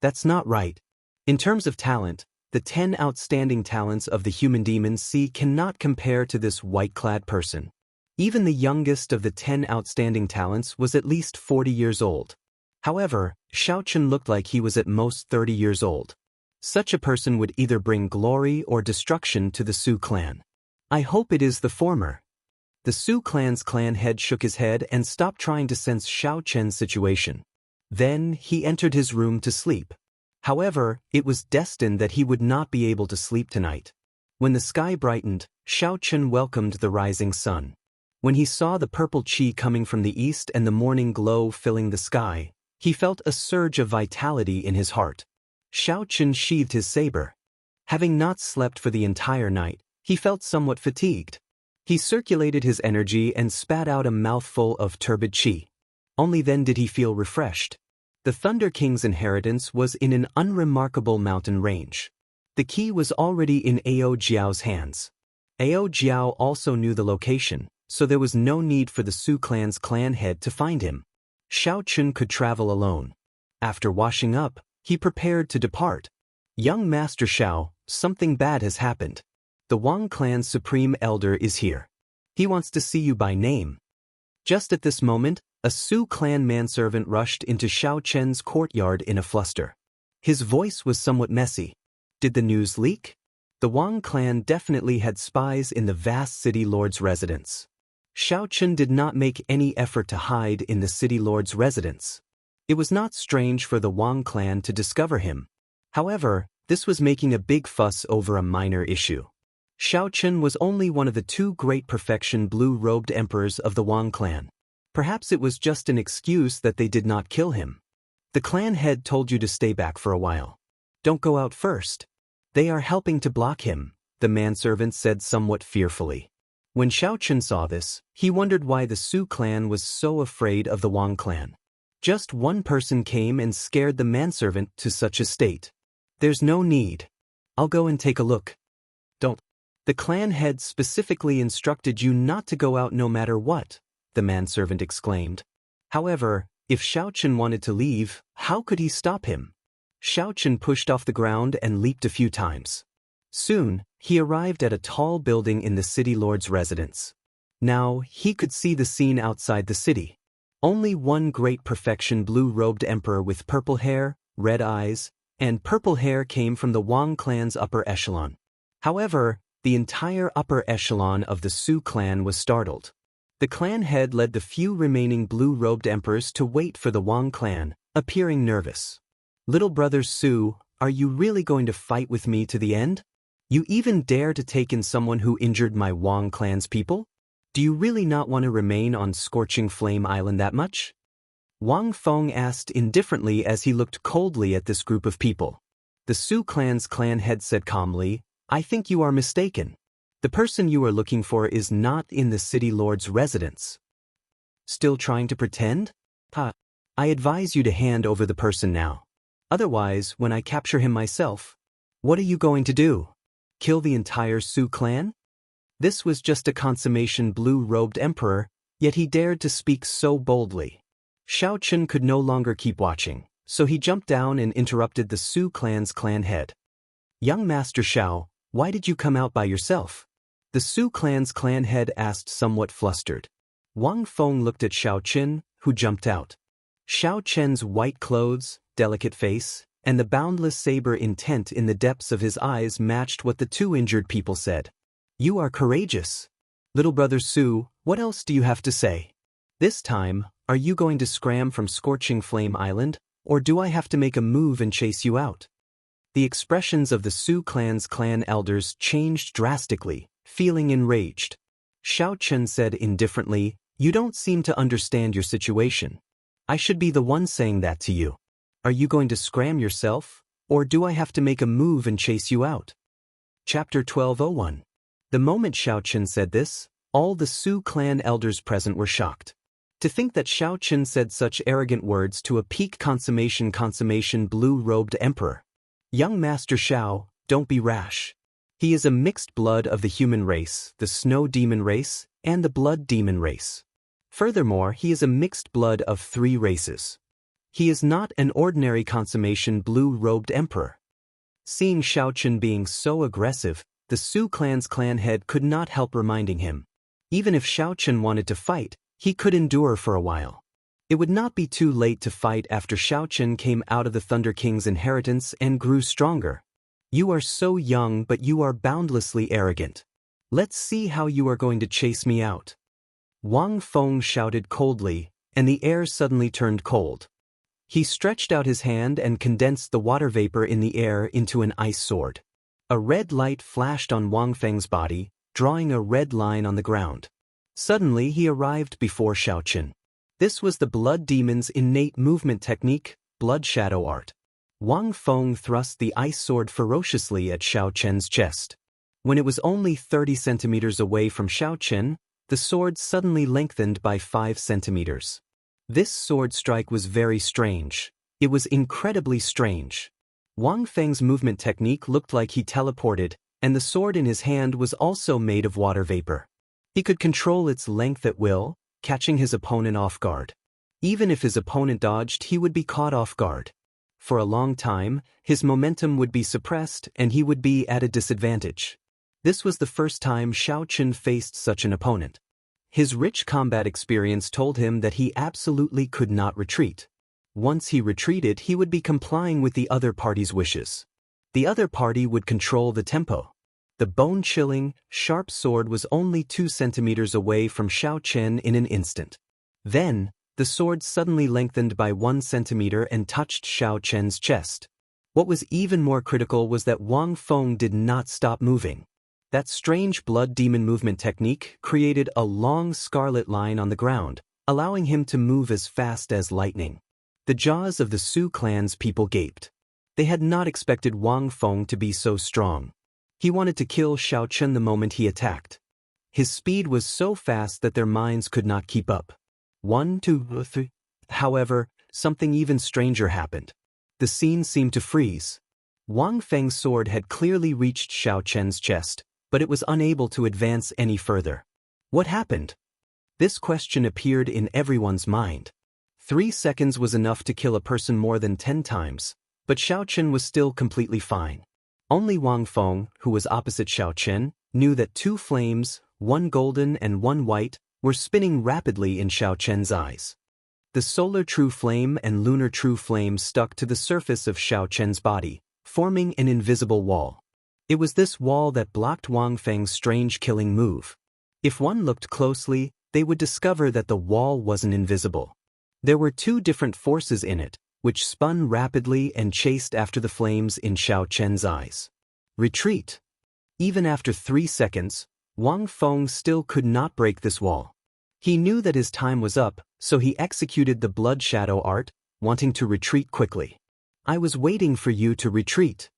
That's not right. In terms of talent, the 10 outstanding talents of the human demon sea cannot compare to this white-clad person. Even the youngest of the 10 outstanding talents was at least 40 years old. However, Xiaochen looked like he was at most 30 years old. Such a person would either bring glory or destruction to the Su clan. I hope it is the former. The Su clan's clan head shook his head and stopped trying to sense Xiaochen's situation. Then he entered his room to sleep. However, it was destined that he would not be able to sleep tonight. When the sky brightened, Xiaochen welcomed the rising sun. When he saw the purple qi coming from the east and the morning glow filling the sky, he felt a surge of vitality in his heart. Xiaochen sheathed his saber. Having not slept for the entire night, he felt somewhat fatigued. He circulated his energy and spat out a mouthful of turbid qi. Only then did he feel refreshed. The Thunder King's inheritance was in an unremarkable mountain range. The key was already in Ao Jiao's hands. Ao Jiao also knew the location, so there was no need for the Su clan's clan head to find him. Xiaochun could travel alone. After washing up, he prepared to depart. Young Master Xiao, something bad has happened. The Wang clan's supreme elder is here. He wants to see you by name. Just at this moment, a Su clan manservant rushed into Xiaochun's courtyard in a fluster. His voice was somewhat messy. Did the news leak? The Wang clan definitely had spies in the vast city lord's residence. Xiaochun did not make any effort to hide in the city lord's residence. It was not strange for the Wang clan to discover him. However, this was making a big fuss over a minor issue. Xiaochun was only one of the two great perfection blue-robed emperors of the Wang clan. Perhaps it was just an excuse that they did not kill him. The clan head told you to stay back for a while. Don't go out first. They are helping to block him, the manservant said somewhat fearfully. When Xiaochun saw this, he wondered why the Su clan was so afraid of the Wang clan. Just one person came and scared the manservant to such a state. There's no need. I'll go and take a look. Don't. The clan head specifically instructed you not to go out no matter what, the manservant exclaimed. However, if Xiaochun wanted to leave, how could he stop him? Xiaochun pushed off the ground and leaped a few times. Soon, he arrived at a tall building in the city lord's residence. Now, he could see the scene outside the city. Only one great perfection blue-robed emperor with purple hair, red eyes, and purple hair came from the Wang clan's upper echelon. However, the entire upper echelon of the Su clan was startled. The clan head led the few remaining blue-robed emperors to wait for the Wang clan, appearing nervous. Little brother Su, are you really going to fight with me to the end? You even dare to take in someone who injured my Wang clan's people? Do you really not want to remain on Scorching Flame Island that much? Wang Feng asked indifferently as he looked coldly at this group of people. The Su clan's clan head said calmly, I think you are mistaken. The person you are looking for is not in the city lord's residence. Still trying to pretend? I advise you to hand over the person now. Otherwise, when I capture him myself, what are you going to do? Kill the entire Su clan? This was just a consummation blue-robed emperor, yet he dared to speak so boldly. Xiaochun could no longer keep watching, so he jumped down and interrupted the Su clan's clan head. Young Master Xiao, why did you come out by yourself? The Su clan's clan head asked somewhat flustered. Wang Feng looked at Xiaochun, who jumped out. Xiaochun's white clothes, delicate face, and the boundless saber intent in the depths of his eyes matched what the two injured people said. You are courageous. Little brother Su, what else do you have to say? This time, are you going to scram from Scorching Flame Island, or do I have to make a move and chase you out? The expressions of the Su clan's clan elders changed drastically, feeling enraged. Xiaochun said indifferently, you don't seem to understand your situation. I should be the one saying that to you. Are you going to scram yourself, or do I have to make a move and chase you out? Chapter 1201. The moment Xiaochun said this, all the Su clan elders present were shocked. To think that Xiaochun said such arrogant words to a peak consummation blue-robed emperor. Young Master Xiao, don't be rash. He is a mixed blood of the human race, the snow demon race, and the blood demon race. Furthermore, he is a mixed blood of 3 races. He is not an ordinary consummation blue-robed emperor. Seeing Xiaochun being so aggressive, the Su clan's clan head could not help reminding him. Even if Xiaochun wanted to fight, he could endure for a while. It would not be too late to fight after Xiaochun came out of the Thunder King's inheritance and grew stronger. You are so young, but you are boundlessly arrogant. Let's see how you are going to chase me out. Wang Feng shouted coldly, and the air suddenly turned cold. He stretched out his hand and condensed the water vapor in the air into an ice sword. A red light flashed on Wang Feng's body, drawing a red line on the ground. Suddenly he arrived before Xiaochun. This was the blood demon's innate movement technique, blood shadow art. Wang Feng thrust the ice sword ferociously at Xiaochun's chest. When it was only 30 centimeters away from Xiaochun, the sword suddenly lengthened by 5 centimeters. This sword strike was very strange. It was incredibly strange. Wang Feng's movement technique looked like he teleported, and the sword in his hand was also made of water vapor. He could control its length at will, catching his opponent off guard. Even if his opponent dodged, he would be caught off guard. For a long time, his momentum would be suppressed and he would be at a disadvantage. This was the first time Xiaochen faced such an opponent. His rich combat experience told him that he absolutely could not retreat. Once he retreated, he would be complying with the other party's wishes. The other party would control the tempo. The bone-chilling, sharp sword was only 2 centimeters away from Xiaochen in an instant. Then, the sword suddenly lengthened by 1 centimeter and touched Xiaochen's chest. What was even more critical was that Wang Feng did not stop moving. That strange blood demon movement technique created a long scarlet line on the ground, allowing him to move as fast as lightning. The jaws of the Su clan's people gaped. They had not expected Wang Feng to be so strong. He wanted to kill Xiaochen the moment he attacked. His speed was so fast that their minds could not keep up. 1, 2, 3. However, something even stranger happened. The scene seemed to freeze. Wang Feng's sword had clearly reached Xiaochen's chest, but it was unable to advance any further. What happened? This question appeared in everyone's mind. 3 seconds was enough to kill a person more than 10 times, but Xiaochen was still completely fine. Only Wang Feng, who was opposite Xiaochen, knew that 2 flames, 1 golden and 1 white, were spinning rapidly in Xiaochen's eyes. The solar true flame and lunar true flame stuck to the surface of Xiaochen's body, forming an invisible wall. It was this wall that blocked Wang Feng's strange killing move. If one looked closely, they would discover that the wall wasn't invisible. There were 2 different forces in it, which spun rapidly and chased after the flames in Xiaochen's eyes. Retreat. Even after 3 seconds, Wang Feng still could not break this wall. He knew that his time was up, so he executed the blood shadow art, wanting to retreat quickly. I was waiting for you to retreat.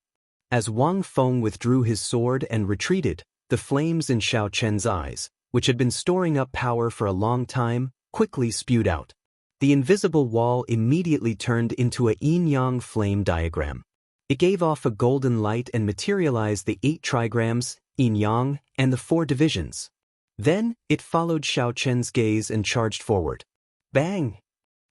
As Wang Feng withdrew his sword and retreated, the flames in Xiaochen's eyes, which had been storing up power for a long time, quickly spewed out. The invisible wall immediately turned into a yin-yang flame diagram. It gave off a golden light and materialized the 8 trigrams, yin-yang, and the 4 divisions. Then, it followed Xiaochen's gaze and charged forward. Bang!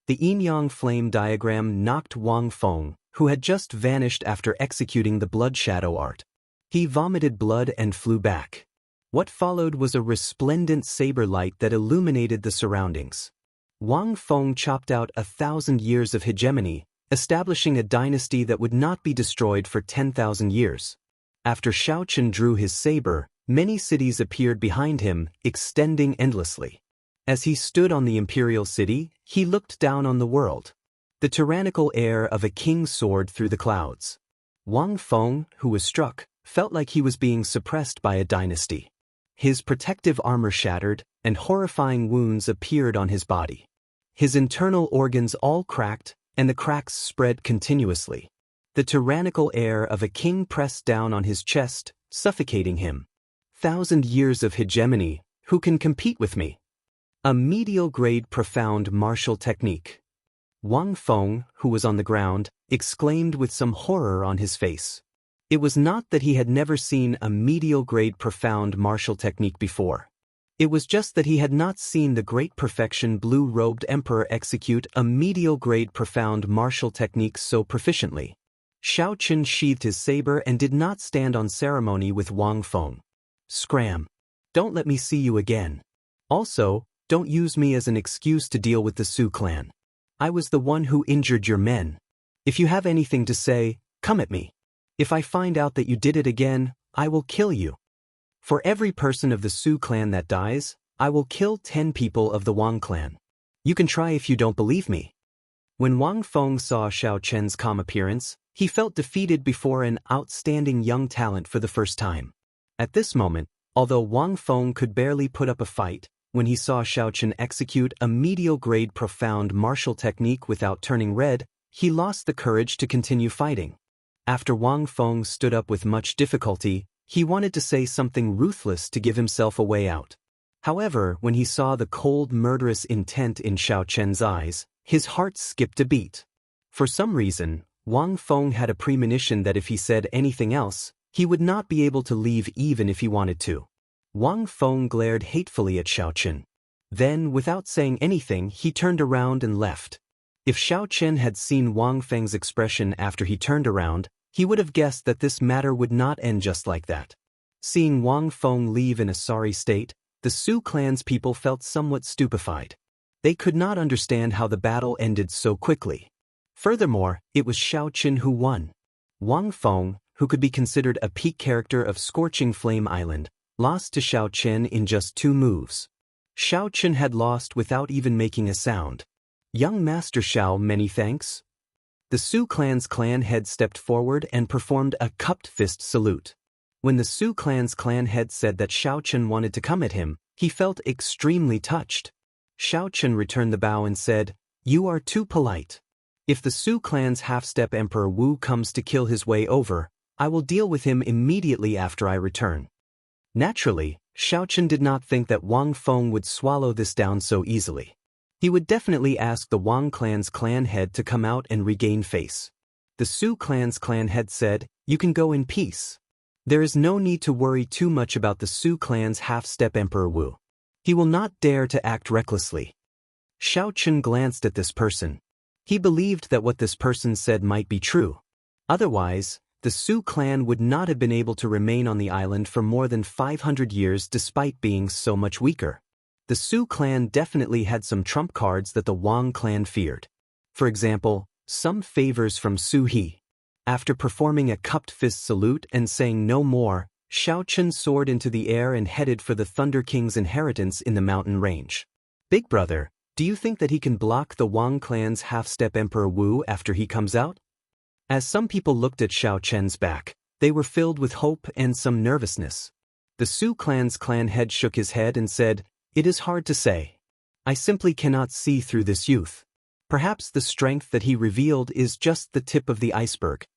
The yin-yang flame diagram knocked Wang Feng, who had just vanished after executing the blood shadow art. He vomited blood and flew back. What followed was a resplendent saber light that illuminated the surroundings. Wang Feng chopped out 1,000 years of hegemony, establishing a dynasty that would not be destroyed for 10,000 years. After Xiaochen drew his saber, many cities appeared behind him, extending endlessly. As he stood on the imperial city, he looked down on the world. The tyrannical air of a king soared through the clouds. Wang Feng, who was struck, felt like he was being suppressed by a dynasty. His protective armor shattered, and horrifying wounds appeared on his body. His internal organs all cracked, and the cracks spread continuously. The tyrannical air of a king pressed down on his chest, suffocating him. 1,000 years of hegemony, who can compete with me? A medial-grade profound martial technique. Wang Feng, who was on the ground, exclaimed with some horror on his face. It was not that he had never seen a medial-grade profound martial technique before. It was just that he had not seen the great perfection blue-robed emperor execute a medial-grade profound martial technique so proficiently. Xiaochen sheathed his saber and did not stand on ceremony with Wang Feng. Scram! Don't let me see you again. Also, don't use me as an excuse to deal with the Su clan. I was the one who injured your men. If you have anything to say, come at me. If I find out that you did it again, I will kill you. For every person of the Su clan that dies, I will kill 10 people of the Wang clan. You can try if you don't believe me. When Wang Feng saw Xiaochen's calm appearance, he felt defeated before an outstanding young talent for the first time. At this moment, although Wang Feng could barely put up a fight, when he saw Xiaochen execute a medial-grade profound martial technique without turning red, he lost the courage to continue fighting. After Wang Feng stood up with much difficulty, he wanted to say something ruthless to give himself a way out. However, when he saw the cold, murderous intent in Xiao Chen's eyes, his heart skipped a beat. For some reason, Wang Feng had a premonition that if he said anything else, he would not be able to leave even if he wanted to. Wang Feng glared hatefully at Xiao Chen. Then, without saying anything, he turned around and left. If Xiao Chen had seen Wang Feng's expression after he turned around, he would have guessed that this matter would not end just like that. Seeing Wang Feng leave in a sorry state, the Su clan's people felt somewhat stupefied. They could not understand how the battle ended so quickly. Furthermore, it was Xiao Chen who won. Wang Feng, who could be considered a peak character of Scorching Flame Island, lost to Xiao Chen in just 2 moves. Xiao Chen had lost without even making a sound. Young Master Xiao, many thanks. The Su clan's clan head stepped forward and performed a cupped fist salute. When the Su clan's clan head said that Xiao Chen wanted to come at him, he felt extremely touched. Xiao Chen returned the bow and said, "You are too polite. If the Su clan's half-step Emperor Wu comes to kill his way over, I will deal with him immediately after I return." Naturally, Xiao Chen did not think that Wang Feng would swallow this down so easily. He would definitely ask the Wang clan's clan head to come out and regain face. The Su clan's clan head said, "You can go in peace. There is no need to worry too much about the Su clan's half-step Emperor Wu. He will not dare to act recklessly." Xiao Chen glanced at this person. He believed that what this person said might be true. Otherwise, the Su clan would not have been able to remain on the island for more than 500 years despite being so much weaker. The Su clan definitely had some trump cards that the Wang clan feared. For example, some favors from Su He. After performing a cupped fist salute and saying no more, Xiao Chen soared into the air and headed for the Thunder King's inheritance in the mountain range. "Big brother, do you think that he can block the Wang clan's half-step Emperor Wu after he comes out?" As some people looked at Xiao Chen's back, they were filled with hope and some nervousness. The Su clan's clan head shook his head and said, "It is hard to say. I simply cannot see through this youth. Perhaps the strength that he revealed is just the tip of the iceberg."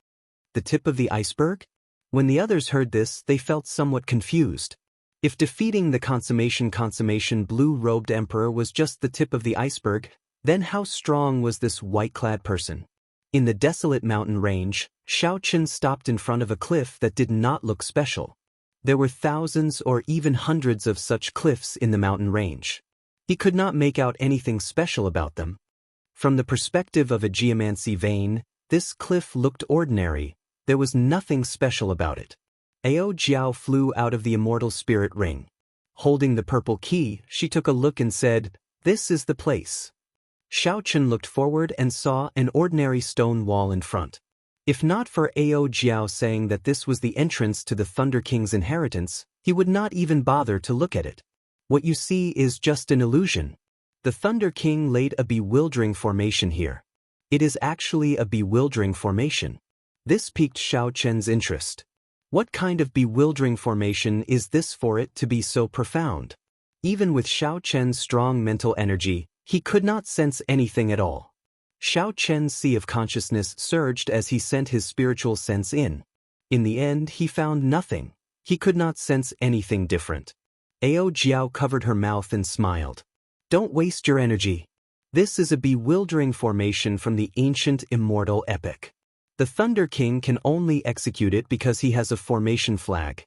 The tip of the iceberg? When the others heard this, they felt somewhat confused. If defeating the consummation blue-robed emperor was just the tip of the iceberg, then how strong was this white-clad person? In the desolate mountain range, Xiao Chen stopped in front of a cliff that did not look special. There were thousands or even hundreds of such cliffs in the mountain range. He could not make out anything special about them. From the perspective of a geomancy vein, this cliff looked ordinary. There was nothing special about it. Ao Jiao flew out of the immortal spirit ring. Holding the purple key, she took a look and said, "This is the place." Xiao Chen looked forward and saw an ordinary stone wall in front. If not for Ao Jiao saying that this was the entrance to the Thunder King's inheritance, he would not even bother to look at it. What you see is just an illusion. The Thunder King laid a bewildering formation here. It is actually a bewildering formation. This piqued Xiao Chen's interest. What kind of bewildering formation is this for it to be so profound? Even with Xiao Chen's strong mental energy, he could not sense anything at all. Xiao Chen's sea of consciousness surged as he sent his spiritual sense in. In the end, he found nothing. He could not sense anything different. Ao Jiao covered her mouth and smiled. "Don't waste your energy. This is a bewildering formation from the ancient immortal epic. The Thunder King can only execute it because he has a formation flag."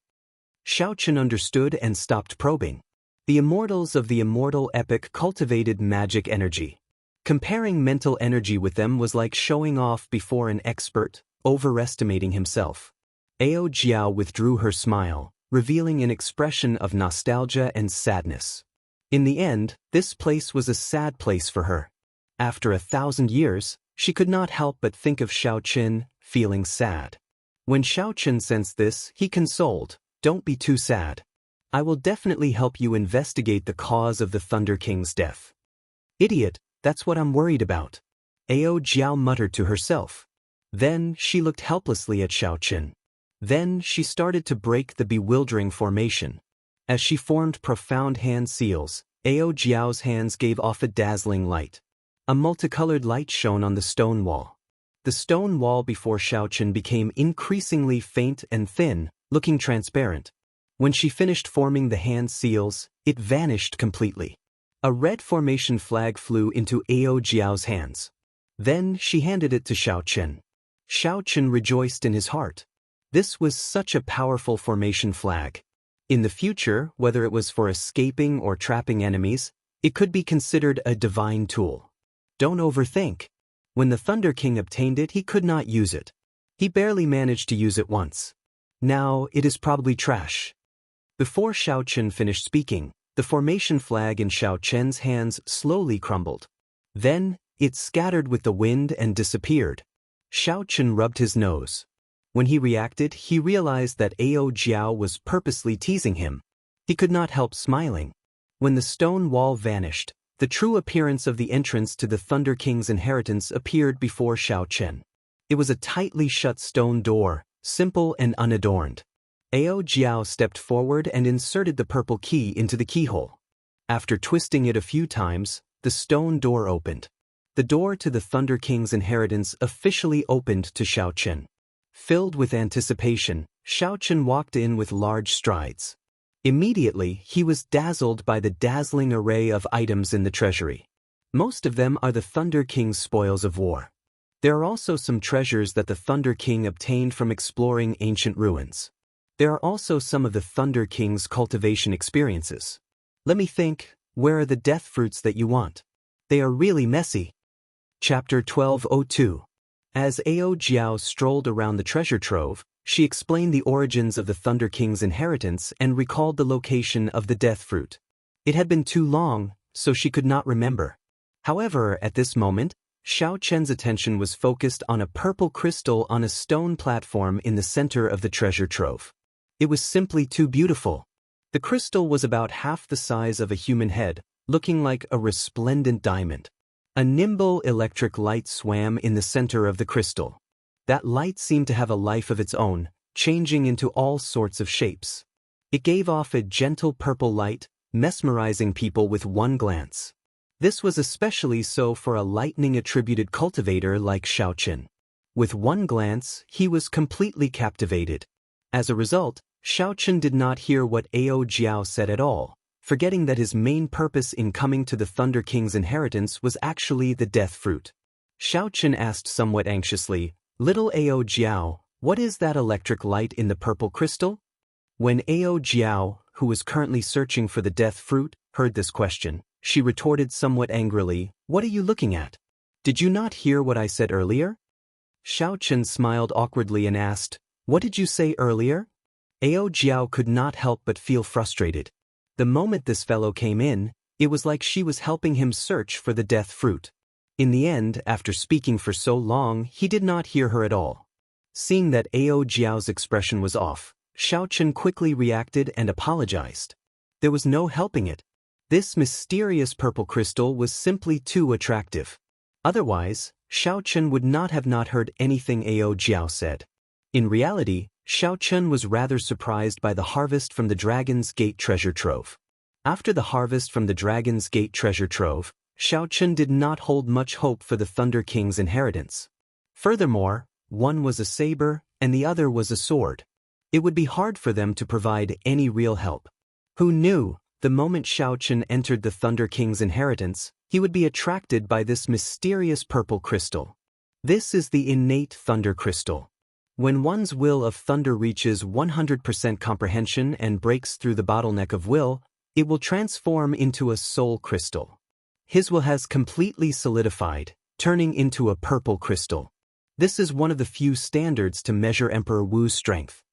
Xiao Chen understood and stopped probing. The immortals of the immortal epic cultivated magic energy. Comparing mental energy with them was like showing off before an expert, overestimating himself. Ao Jiao withdrew her smile, revealing an expression of nostalgia and sadness. In the end, this place was a sad place for her. After 1,000 years, she could not help but think of Xiao Chen, feeling sad. When Xiao Chen sensed this, he consoled, "Don't be too sad. I will definitely help you investigate the cause of the Thunder King's death." "Idiot, that's what I'm worried about," Ao Jiao muttered to herself. Then she looked helplessly at Xiao Chen. Then she started to break the bewildering formation. As she formed profound hand seals, Ao Jiao's hands gave off a dazzling light. A multicolored light shone on the stone wall. The stone wall before Xiao Chen became increasingly faint and thin, looking transparent. When she finished forming the hand seals, it vanished completely. A red formation flag flew into Ao Jiao's hands. Then she handed it to Xiaochen. Xiaochen rejoiced in his heart. This was such a powerful formation flag. In the future, whether it was for escaping or trapping enemies, it could be considered a divine tool. Don't overthink. When the Thunder King obtained it, he could not use it. He barely managed to use it once. Now, it is probably trash. Before Xiaochen finished speaking, the formation flag in Xiaochen's hands slowly crumbled. Then, it scattered with the wind and disappeared. Xiaochen rubbed his nose. When he reacted, he realized that Ao Jiao was purposely teasing him. He could not help smiling. When the stone wall vanished, the true appearance of the entrance to the Thunder King's inheritance appeared before Xiaochen. It was a tightly shut stone door, simple and unadorned. Ao Jiao stepped forward and inserted the purple key into the keyhole. After twisting it a few times, the stone door opened. The door to the Thunder King's inheritance officially opened to Xiaochen. Filled with anticipation, Xiaochen walked in with large strides. Immediately, he was dazzled by the dazzling array of items in the treasury. Most of them are the Thunder King's spoils of war. There are also some treasures that the Thunder King obtained from exploring ancient ruins. There are also some of the Thunder King's cultivation experiences. Let me think, where are the death fruits that you want? They are really messy. Chapter 1202. As Ao Jiao strolled around the treasure trove, she explained the origins of the Thunder King's inheritance and recalled the location of the death fruit. It had been too long, so she could not remember. However, at this moment, Xiaochen's attention was focused on a purple crystal on a stone platform in the center of the treasure trove. It was simply too beautiful. The crystal was about half the size of a human head, looking like a resplendent diamond. A nimble electric light swam in the center of the crystal. That light seemed to have a life of its own, changing into all sorts of shapes. It gave off a gentle purple light, mesmerizing people with one glance. This was especially so for a lightning-attributed cultivator like Xiaochen. With one glance, he was completely captivated. As a result, Xiaochen did not hear what Ao Jiao said at all, forgetting that his main purpose in coming to the Thunder King's inheritance was actually the death fruit. Xiaochen asked somewhat anxiously, "Little Ao Jiao, what is that electric light in the purple crystal?" When Ao Jiao, who was currently searching for the death fruit, heard this question, she retorted somewhat angrily, "What are you looking at? Did you not hear what I said earlier?" Xiaochen smiled awkwardly and asked, "What did you say earlier?" Ao Jiao could not help but feel frustrated. The moment this fellow came in, it was like she was helping him search for the death fruit. In the end, after speaking for so long, he did not hear her at all. Seeing that Ao Jiao's expression was off, Xiaochen quickly reacted and apologized. There was no helping it. This mysterious purple crystal was simply too attractive. Otherwise, Xiaochen would not have not heard anything Ao Jiao said. In reality, Xiaochen was rather surprised by the harvest from the Dragon's Gate treasure trove. After the harvest from the Dragon's Gate treasure trove, Xiaochen did not hold much hope for the Thunder King's inheritance. Furthermore, one was a saber and the other was a sword. It would be hard for them to provide any real help. Who knew, the moment Xiaochen entered the Thunder King's inheritance, he would be attracted by this mysterious purple crystal. This is the innate thunder crystal. When one's will of thunder reaches 100% comprehension and breaks through the bottleneck of will, it will transform into a soul crystal. His will has completely solidified, turning into a purple crystal. This is one of the few standards to measure Emperor Wu's strength.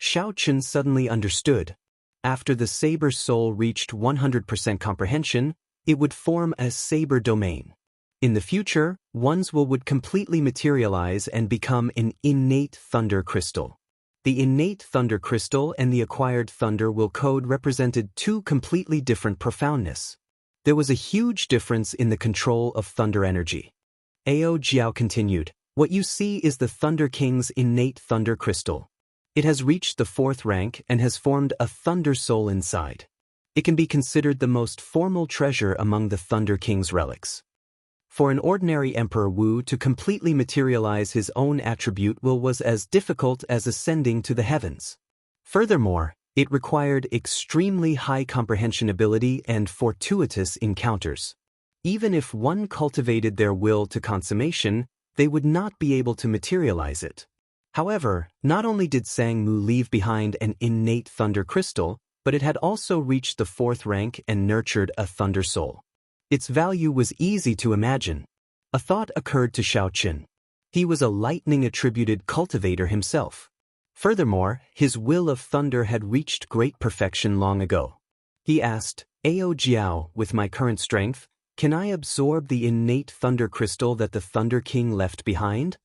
Xiaochen suddenly understood. After the saber soul reached 100% comprehension, it would form a saber domain. In the future, one's will would completely materialize and become an innate thunder crystal. The innate thunder crystal and the acquired thunder will code represented two completely different profoundness. There was a huge difference in the control of thunder energy. Ao Jiao continued, "What you see is the Thunder King's innate thunder crystal. It has reached the 4th rank and has formed a thunder soul inside. It can be considered the most formal treasure among the Thunder King's relics. For an ordinary Emperor Wu to completely materialize his own attribute will was as difficult as ascending to the heavens. Furthermore, It required extremely high comprehension ability and fortuitous encounters. Even if one cultivated their will to consummation, they would not be able to materialize it. However, not only did Sang Mu leave behind an innate thunder crystal, but it had also reached the 4th rank and nurtured a thunder soul. Its value was easy to imagine. A thought occurred to Xiaoqun. He was a lightning-attributed cultivator himself. Furthermore, his will of thunder had reached great perfection long ago. He asked, "Ao Jiao, with my current strength, can I absorb the innate thunder crystal that the Thunder King left behind?"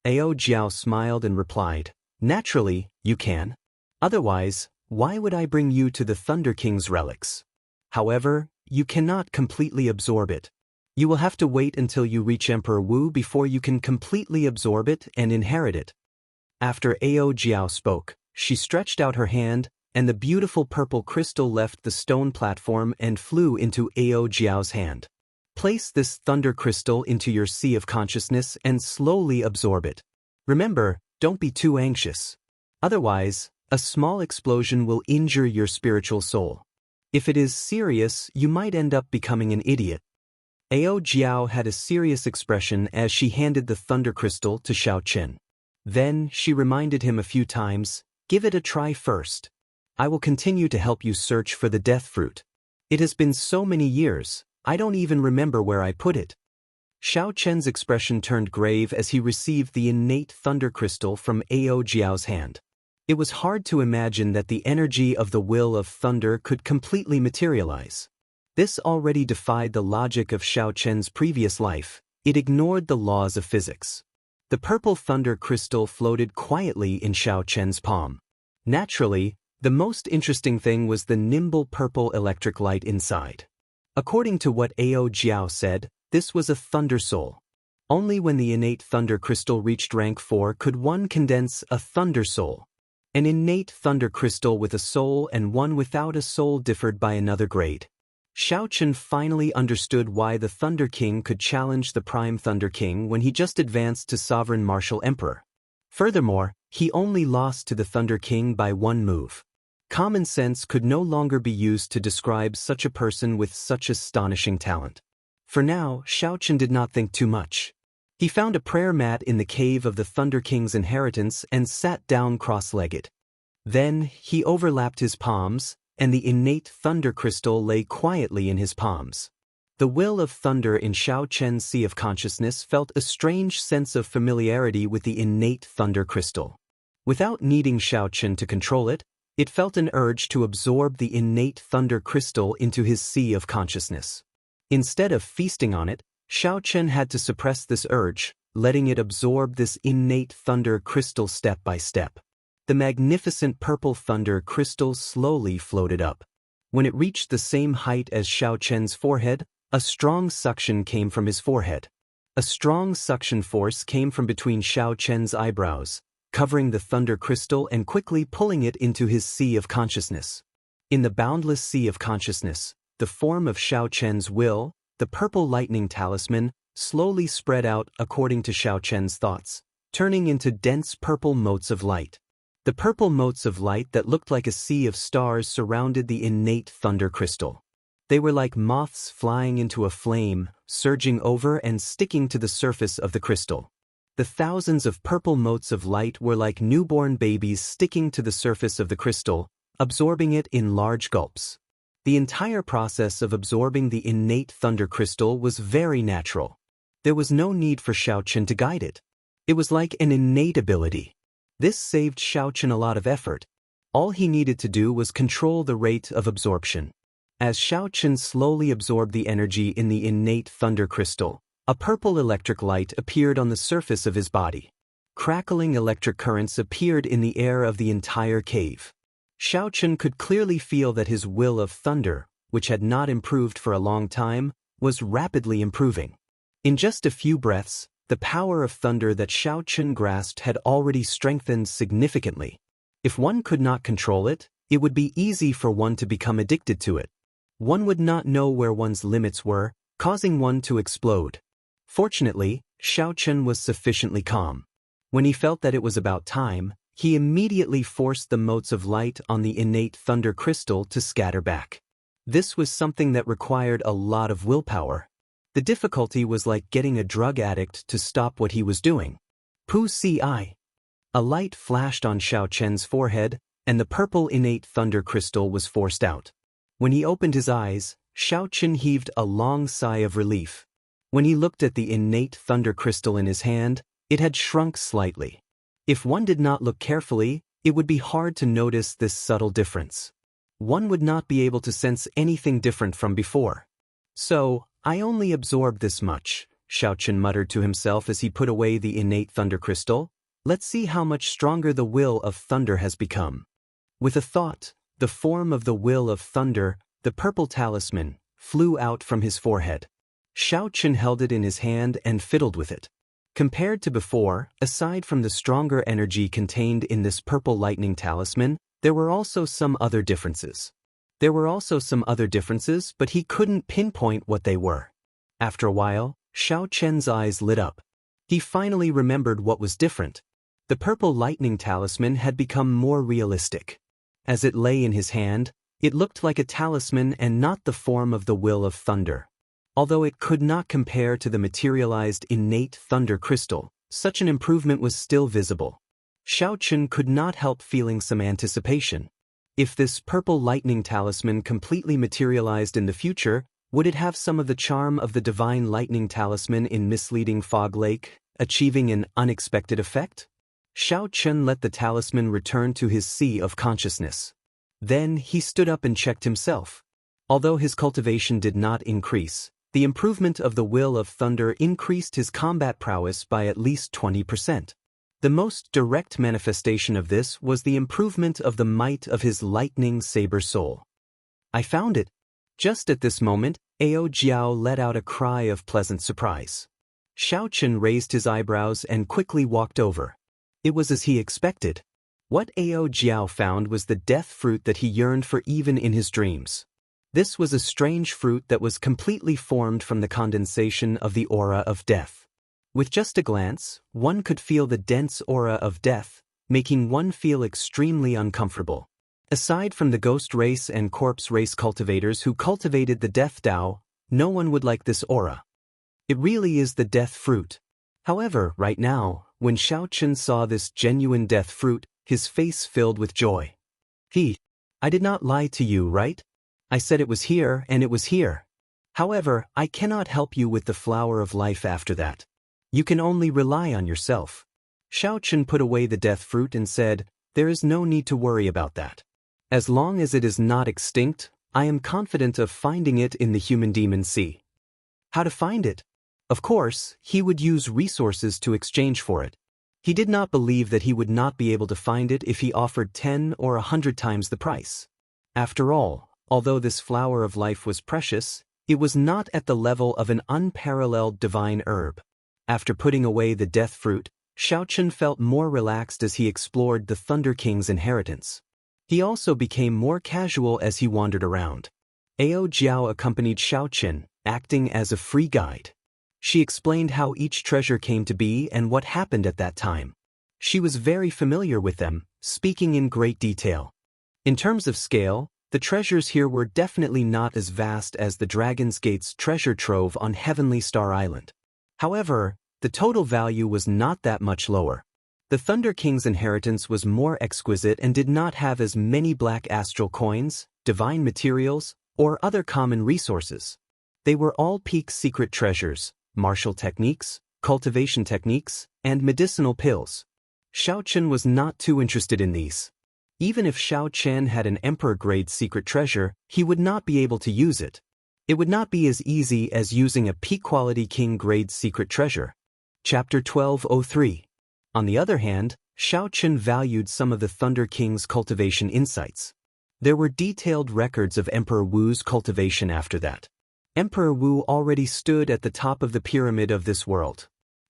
Ao Jiao smiled and replied, "Naturally, you can. Otherwise, why would I bring you to the Thunder King's relics? However, you cannot completely absorb it. You will have to wait until you reach Emperor Wu before you can completely absorb it and inherit it." After Ao Jiao spoke, she stretched out her hand, and the beautiful purple crystal left the stone platform and flew into Ao Jiao's hand. Place this thunder crystal into your sea of consciousness and slowly absorb it. Remember, don't be too anxious. Otherwise, a small explosion will injure your spiritual soul. If it is serious, you might end up becoming an idiot. Ao Jiao had a serious expression as she handed the thunder crystal to Xiaoqun. Then, she reminded him a few times, "Give it a try first. I will continue to help you search for the death fruit. It has been so many years, I don't even remember where I put it." Xiaoqun's expression turned grave as he received the innate thunder crystal from Ao Jiao's hand. It was hard to imagine that the energy of the will of thunder could completely materialize. This already defied the logic of Xiaoqun's previous life. It ignored the laws of physics. The purple thunder crystal floated quietly in Xiaoqun's palm. Naturally, the most interesting thing was the nimble purple electric light inside. According to what Ao Jiao said, this was a thunder soul. Only when the innate thunder crystal reached rank 4 could one condense a thunder soul. An innate thunder crystal with a soul and one without a soul differed by another grade. Xiaoqun finally understood why the Thunder King could challenge the Prime Thunder King when he just advanced to Sovereign Martial Emperor. Furthermore, he only lost to the Thunder King by one move. Common sense could no longer be used to describe such a person with such astonishing talent. For now, Xiaoqun did not think too much. He found a prayer mat in the cave of the Thunder King's inheritance and sat down cross-legged. Then, he overlapped his palms, and the innate thunder crystal lay quietly in his palms. The will of thunder in Xiaoqun's sea of consciousness felt a strange sense of familiarity with the innate thunder crystal. Without needing Xiaoqun to control it, it felt an urge to absorb the innate thunder crystal into his sea of consciousness. Instead of feasting on it, Xiaoqun had to suppress this urge, letting it absorb this innate thunder crystal step by step. The magnificent purple thunder crystal slowly floated up. When it reached the same height as Xiaoqun's forehead, a strong suction came from his forehead. A strong suction force came from between Xiaoqun's eyebrows, covering the thunder crystal and quickly pulling it into his sea of consciousness. In the boundless sea of consciousness, the form of Xiaoqun's will, the purple lightning talisman, slowly spread out according to Xiaoqun's thoughts, turning into dense purple motes of light. The purple motes of light that looked like a sea of stars surrounded the innate thunder crystal. They were like moths flying into a flame, surging over and sticking to the surface of the crystal. The thousands of purple motes of light were like newborn babies sticking to the surface of the crystal, absorbing it in large gulps. The entire process of absorbing the innate thunder crystal was very natural. There was no need for Xiaoqun to guide it. It was like an innate ability. This saved Xiaoqun a lot of effort. All he needed to do was control the rate of absorption. As Xiaoqun slowly absorbed the energy in the innate thunder crystal, a purple electric light appeared on the surface of his body. Crackling electric currents appeared in the air of the entire cave. Xiaoqun could clearly feel that his will of thunder, which had not improved for a long time, was rapidly improving. In just a few breaths, the power of thunder that Xiaoqun grasped had already strengthened significantly. If one could not control it, it would be easy for one to become addicted to it. One would not know where one's limits were, causing one to explode. Fortunately, Xiaoqun was sufficiently calm. When he felt that it was about time, he immediately forced the motes of light on the innate thunder crystal to scatter back. This was something that required a lot of willpower. The difficulty was like getting a drug addict to stop what he was doing. Pu Si. A light flashed on Xiaochen's forehead, and the purple innate thunder crystal was forced out. When he opened his eyes, Xiaochen heaved a long sigh of relief. When he looked at the innate thunder crystal in his hand, it had shrunk slightly. If one did not look carefully, it would be hard to notice this subtle difference. One would not be able to sense anything different from before. So, I only absorbed this much, Xiaochen muttered to himself as he put away the innate thunder crystal. Let's see how much stronger the will of thunder has become. With a thought, the form of the will of thunder, the purple talisman, flew out from his forehead. Xiaochen held it in his hand and fiddled with it. Compared to before, aside from the stronger energy contained in this purple lightning talisman, there were also some other differences. But he couldn't pinpoint what they were. After a while, Xiaochen's eyes lit up. He finally remembered what was different. The purple lightning talisman had become more realistic. As it lay in his hand, it looked like a talisman and not the form of the will of thunder. Although it could not compare to the materialized innate thunder crystal, such an improvement was still visible. Xiaochen could not help feeling some anticipation. If this purple lightning talisman completely materialized in the future, would it have some of the charm of the divine lightning talisman in misleading Fog Lake, achieving an unexpected effect? Xiaochen let the talisman return to his sea of consciousness. Then he stood up and checked himself. Although his cultivation did not increase, the improvement of the will of thunder increased his combat prowess by at least 20%. The most direct manifestation of this was the improvement of the might of his lightning saber soul. I found it. Just at this moment, Ao Jiao let out a cry of pleasant surprise. Xiaochen raised his eyebrows and quickly walked over. It was as he expected. What Ao Jiao found was the death fruit that he yearned for even in his dreams. This was a strange fruit that was completely formed from the condensation of the aura of death. With just a glance, one could feel the dense aura of death, making one feel extremely uncomfortable. Aside from the ghost race and corpse race cultivators who cultivated the death Dao, no one would like this aura. It really is the death fruit. However, right now, when Xiaochen saw this genuine death fruit, his face filled with joy. I did not lie to you, right? I said it was here and it was here. However, I cannot help you with the flower of life after that. You can only rely on yourself. Xiaochen put away the death fruit and said, there is no need to worry about that. As long as it is not extinct, I am confident of finding it in the human demon sea. How to find it? Of course, he would use resources to exchange for it. He did not believe that he would not be able to find it if he offered 10 or 100 times the price. After all, although this flower of life was precious, it was not at the level of an unparalleled divine herb. After putting away the death fruit, Xiaochen felt more relaxed as he explored the Thunder King's inheritance. He also became more casual as he wandered around. Ao Jiao accompanied Xiaochen, acting as a free guide. She explained how each treasure came to be and what happened at that time. She was very familiar with them, speaking in great detail. In terms of scale, the treasures here were definitely not as vast as the Dragon's Gate's treasure trove on Heavenly Star Island. However, the total value was not that much lower. The Thunder King's inheritance was more exquisite and did not have as many black astral coins, divine materials, or other common resources. They were all peak secret treasures, martial techniques, cultivation techniques, and medicinal pills. Xiaochen was not too interested in these. Even if Xiaochen had an emperor-grade secret treasure, he would not be able to use it. It would not be as easy as using a peak-quality king-grade secret treasure. Chapter 1203. On the other hand, Xiaochen valued some of the Thunder King's cultivation insights. There were detailed records of Emperor Wu's cultivation after that. Emperor Wu already stood at the top of the pyramid of this world.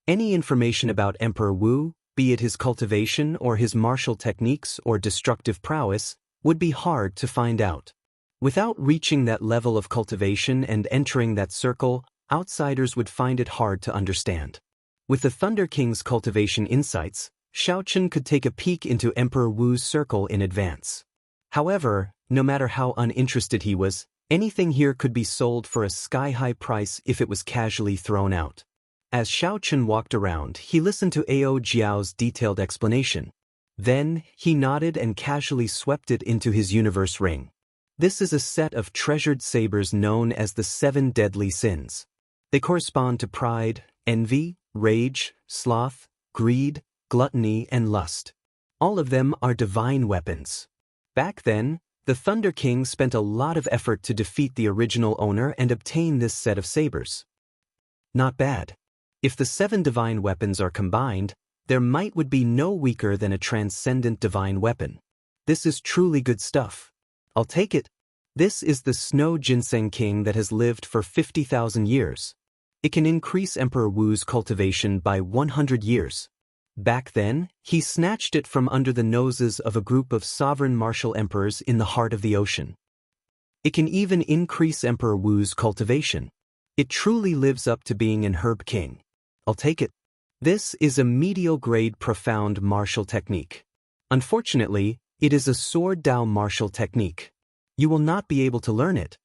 Any information about Emperor Wu, be it his cultivation or his martial techniques or destructive prowess, would be hard to find out. Without reaching that level of cultivation and entering that circle, outsiders would find it hard to understand. With the Thunder King's cultivation insights, Xiaochen could take a peek into Emperor Wu's circle in advance. However, no matter how uninterested he was, anything here could be sold for a sky-high price if it was casually thrown out. As Xiaochen walked around, he listened to Ao Jiao's detailed explanation. Then, he nodded and casually swept it into his universe ring. This is a set of treasured sabers known as the 7 deadly sins. They correspond to pride, envy, rage, sloth, greed, gluttony, and lust. All of them are divine weapons. Back then, the Thunder King spent a lot of effort to defeat the original owner and obtain this set of sabers. Not bad. If the 7 divine weapons are combined, their might would be no weaker than a transcendent divine weapon. This is truly good stuff. I'll take it. This is the Snow Ginseng King that has lived for 50,000 years. It can increase Emperor Wu's cultivation by 100 years. Back then, he snatched it from under the noses of a group of sovereign martial emperors in the heart of the ocean. It can even increase Emperor Wu's cultivation. It truly lives up to being an herb king. I'll take it. This is a medial-grade profound martial technique. Unfortunately, it is a sword Dao martial technique. You will not be able to learn it.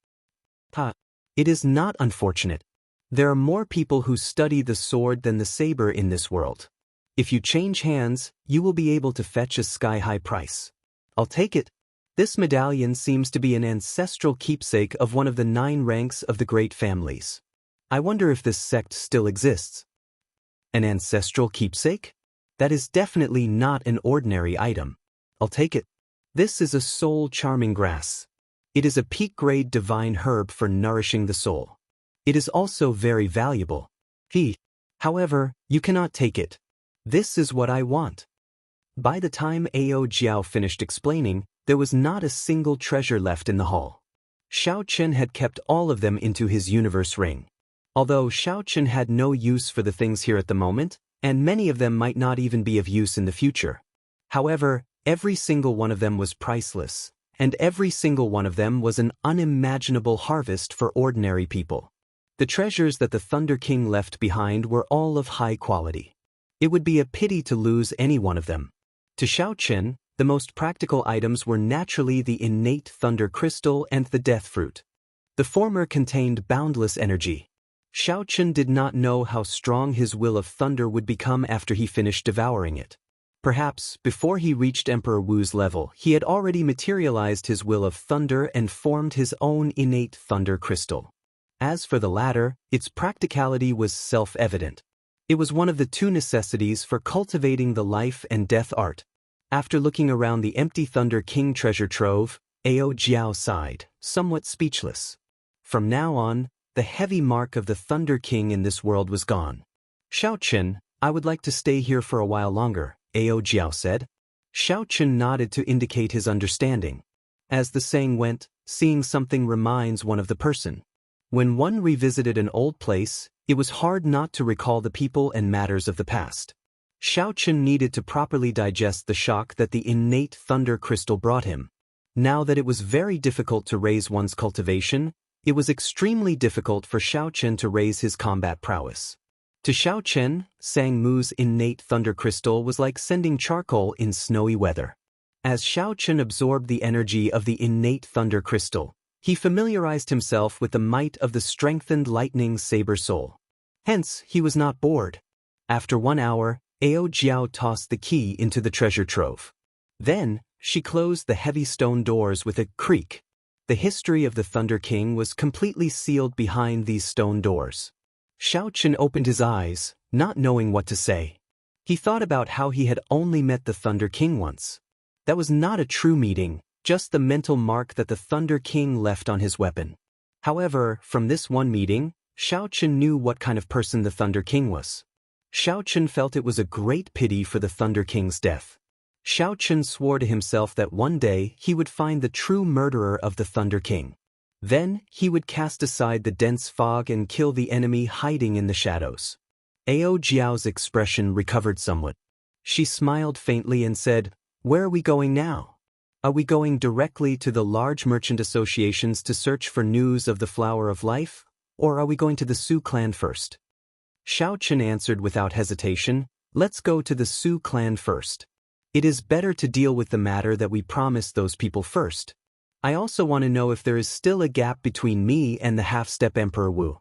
It is not unfortunate. There are more people who study the sword than the saber in this world. If you change hands, you will be able to fetch a sky-high price. I'll take it. This medallion seems to be an ancestral keepsake of one of the 9 ranks of the great families. I wonder if this sect still exists. An ancestral keepsake? That is definitely not an ordinary item. I'll take it. This is a soul-charming grass. It is a peak-grade divine herb for nourishing the soul. It is also very valuable. However, you cannot take it. This is what I want. By the time Ao Jiao finished explaining, there was not a single treasure left in the hall. Xiaochen had kept all of them into his universe ring. Although Xiaochen had no use for the things here at the moment, and many of them might not even be of use in the future. However, every single one of them was priceless, and every single one of them was an unimaginable harvest for ordinary people. The treasures that the Thunder King left behind were all of high quality. It would be a pity to lose any one of them. To Xiaochen, the most practical items were naturally the innate thunder crystal and the death fruit. The former contained boundless energy. Xiaochen did not know how strong his will of thunder would become after he finished devouring it. Perhaps, before he reached Emperor Wu's level, he had already materialized his will of thunder and formed his own innate thunder crystal. As for the latter, its practicality was self-evident. It was one of the 2 necessities for cultivating the life and death art. After looking around the empty Thunder King treasure trove, Ao Jiao sighed, somewhat speechless. From now on, the heavy mark of the Thunder King in this world was gone. Xiaochen, I would like to stay here for a while longer, Ao Jiao said. Xiaochen nodded to indicate his understanding. As the saying went, seeing something reminds one of the person. When one revisited an old place, it was hard not to recall the people and matters of the past. Xiaochen needed to properly digest the shock that the innate thunder crystal brought him. Now that it was very difficult to raise one's cultivation, it was extremely difficult for Xiaochen to raise his combat prowess. To Xiaochen, Sang Mu's innate thunder crystal was like sending charcoal in snowy weather. As Xiaochen absorbed the energy of the innate thunder crystal, he familiarized himself with the might of the strengthened lightning saber soul. Hence, he was not bored. After 1 hour, Ao Jiao tossed the key into the treasure trove. Then, she closed the heavy stone doors with a creak. The history of the Thunder King was completely sealed behind these stone doors. Xiaochen opened his eyes, not knowing what to say. He thought about how he had only met the Thunder King once. That was not a true meeting, just the mental mark that the Thunder King left on his weapon. However, from this one meeting, Xiaochen knew what kind of person the Thunder King was. Xiaochen felt it was a great pity for the Thunder King's death. Xiaochen swore to himself that one day he would find the true murderer of the Thunder King. Then, he would cast aside the dense fog and kill the enemy hiding in the shadows. Ao Jiao's expression recovered somewhat. She smiled faintly and said, "Where are we going now? Are we going directly to the large merchant associations to search for news of the Flower of Life, or are we going to the Su clan first?" Xiaochen answered without hesitation, Let's go to the Su clan first. It is better to deal with the matter that we promised those people first. I also want to know if there is still a gap between me and the half-step Emperor Wu.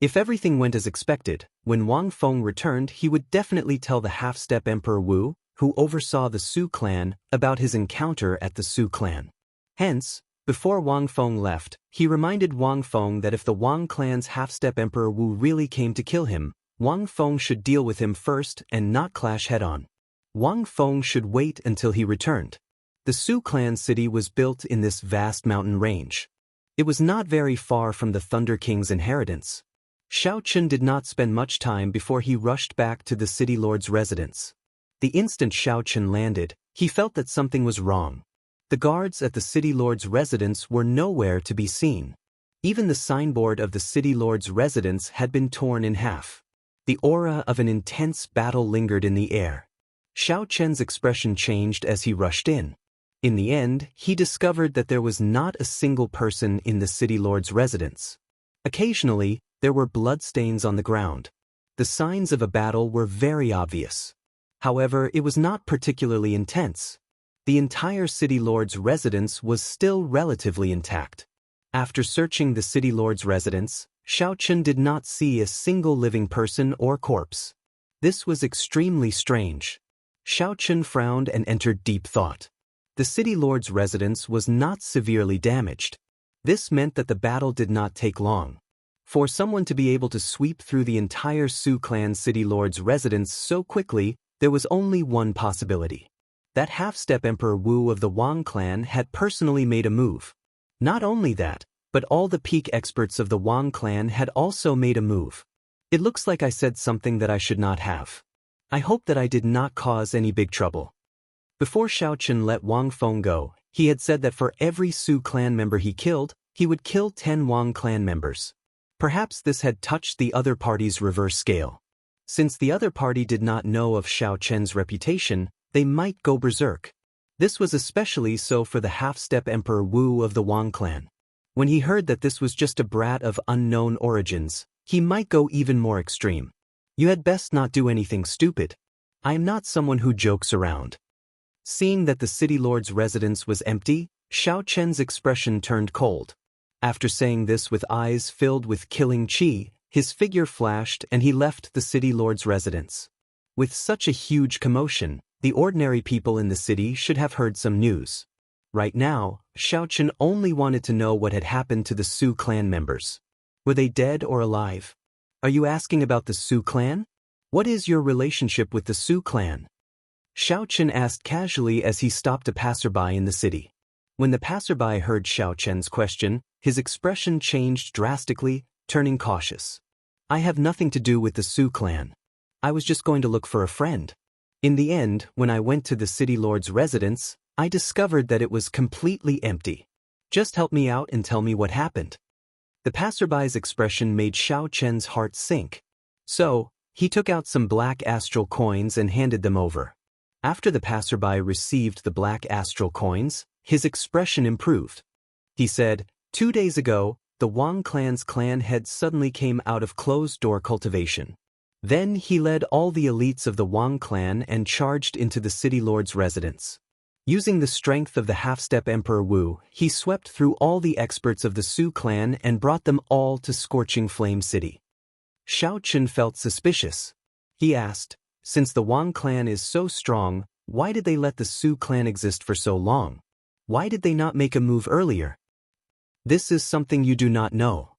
If everything went as expected, when Wang Feng returned he would definitely tell the half-step Emperor Wu, who oversaw the Su clan, about his encounter at the Su clan. Hence, before Wang Feng left, he reminded Wang Feng that if the Wang clan's half-step Emperor Wu really came to kill him, Wang Feng should deal with him first and not clash head-on. Wang Feng should wait until he returned. The Su clan city was built in this vast mountain range. It was not very far from the Thunder King's inheritance. Xiaochen did not spend much time before he rushed back to the city lord's residence. The instant Xiaochen landed, he felt that something was wrong. The guards at the city lord's residence were nowhere to be seen. Even the signboard of the city lord's residence had been torn in half. The aura of an intense battle lingered in the air. Xiaochen's expression changed as he rushed in. In the end, he discovered that there was not a single person in the city lord's residence. Occasionally, there were bloodstains on the ground. The signs of a battle were very obvious. However, it was not particularly intense. The entire city lord's residence was still relatively intact. After searching the city lord's residence, Xiaochen did not see a single living person or corpse. This was extremely strange. Xiaochen frowned and entered deep thought. The city lord's residence was not severely damaged. This meant that the battle did not take long. For someone to be able to sweep through the entire Su clan city lord's residence so quickly, there was only one possibility. That half-step Emperor Wu of the Wang clan had personally made a move. Not only that, but all the peak experts of the Wang clan had also made a move. It looks like I said something that I should not have. I hope that I did not cause any big trouble. Before Xiaochen let Wang Feng go, he had said that for every Su clan member he killed, he would kill 10 Wang clan members. Perhaps this had touched the other party's reverse scale. Since the other party did not know of Xiaochen's reputation, they might go berserk. This was especially so for the half-step Emperor Wu of the Wang clan. When he heard that this was just a brat of unknown origins, he might go even more extreme. You had best not do anything stupid. I am not someone who jokes around. Seeing that the city lord's residence was empty, Xiaochen's expression turned cold. After saying this with eyes filled with killing qi, his figure flashed and he left the city lord's residence. With such a huge commotion, the ordinary people in the city should have heard some news. Right now, Xiaochen only wanted to know what had happened to the Su clan members. Were they dead or alive? Are you asking about the Su clan? What is your relationship with the Su clan? Xiaochen asked casually as he stopped a passerby in the city. When the passerby heard Xiaochen's question, his expression changed drastically, turning cautious. I have nothing to do with the Su clan. I was just going to look for a friend. In the end, when I went to the city lord's residence, I discovered that it was completely empty. Just help me out and tell me what happened. The passerby's expression made Xiaochen's heart sink. So, he took out some black astral coins and handed them over. After the passerby received the black astral coins, his expression improved. He said, 2 days ago, the Wang clan's clan head suddenly came out of closed-door cultivation. Then he led all the elites of the Wang clan and charged into the city lord's residence. Using the strength of the half-step Emperor Wu, he swept through all the experts of the Su clan and brought them all to Scorching Flame City. Xiaochen felt suspicious. He asked, since the Wang clan is so strong, why did they let the Su clan exist for so long? Why did they not make a move earlier? This is something you do not know.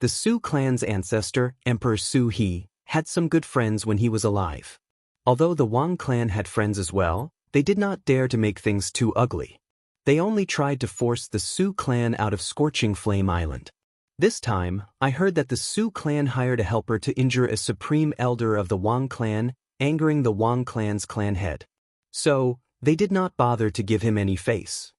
The Su clan's ancestor, Emperor Su He, had some good friends when he was alive. Although the Wang clan had friends as well, they did not dare to make things too ugly. They only tried to force the Su clan out of Scorching Flame Island. This time, I heard that the Su clan hired a helper to injure a supreme elder of the Wang clan, angering the Wang clan's clan head. So, they did not bother to give him any face.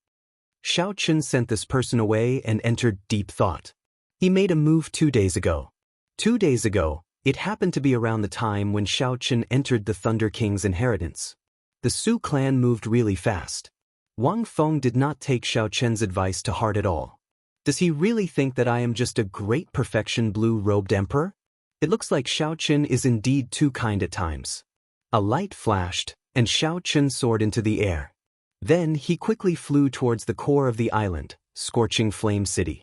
Xiaochen sent this person away and entered deep thought. He made a move 2 days ago. 2 days ago, it happened to be around the time when Xiaochen entered the Thunder King's inheritance. The Su clan moved really fast. Wang Feng did not take Xiaochen's advice to heart at all. Does he really think that I am just a great perfection blue-robed emperor? It looks like Xiaochen is indeed too kind at times. A light flashed, and Xiaochen soared into the air. Then he quickly flew towards the core of the island, scorching Flame City.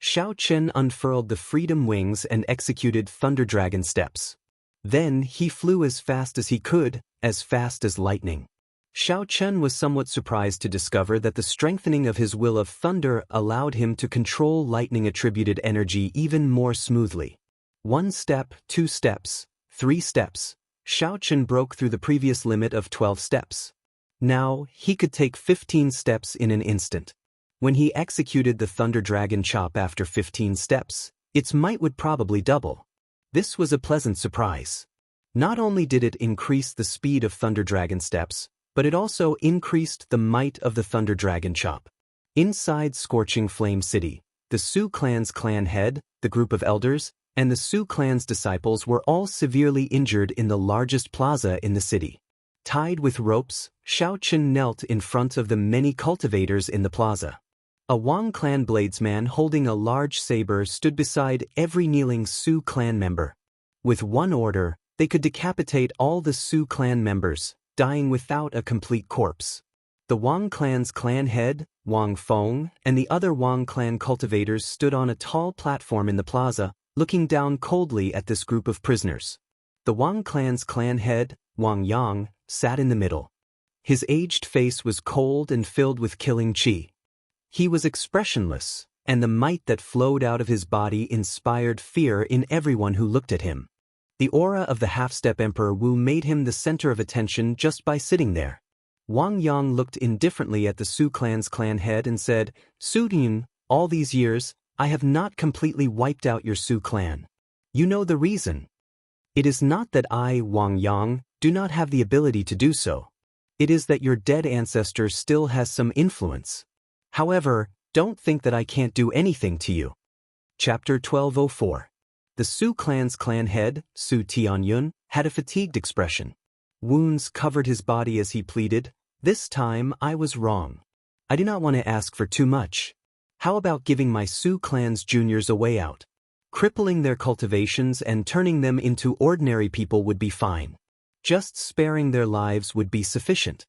Xiaochen unfurled the freedom wings and executed Thunder Dragon steps. Then he flew as fast as he could, as fast as lightning. Xiaochen was somewhat surprised to discover that the strengthening of his will of thunder allowed him to control lightning-attributed energy even more smoothly. 1 step, 2 steps, 3 steps. Xiaochen broke through the previous limit of 12 steps. Now, he could take 15 steps in an instant. When he executed the Thunder Dragon chop after 15 steps, its might would probably double. This was a pleasant surprise. Not only did it increase the speed of Thunder Dragon steps, but it also increased the might of the Thunder Dragon chop. Inside Scorching Flame City, the Su clan's clan head, the group of elders, and the Su clan's disciples were all severely injured in the largest plaza in the city. Tied with ropes, Xiaochen knelt in front of the many cultivators in the plaza. A Wang clan bladesman holding a large saber stood beside every kneeling Su clan member. With one order, they could decapitate all the Su clan members, dying without a complete corpse. The Wang clan's clan head, Wang Feng, and the other Wang clan cultivators stood on a tall platform in the plaza, looking down coldly at this group of prisoners. The Wang clan's clan head, Wang Yang, sat in the middle. His aged face was cold and filled with killing qi. He was expressionless, and the might that flowed out of his body inspired fear in everyone who looked at him. The aura of the half-step Emperor Wu made him the center of attention just by sitting there. Wang Yang looked indifferently at the Su clan's clan head and said, "Su Yun, all these years, I have not completely wiped out your Su clan. You know the reason. It is not that I, Wang Yang, do not have the ability to do so. It is that your dead ancestor still has some influence. However, don't think that I can't do anything to you." Chapter 1204. The Su clan's clan head, Su Tianyun, had a fatigued expression. Wounds covered his body as he pleaded, "This time I was wrong. I do not want to ask for too much. How about giving my Su clan's juniors a way out? Crippling their cultivations and turning them into ordinary people would be fine. Just sparing their lives would be sufficient."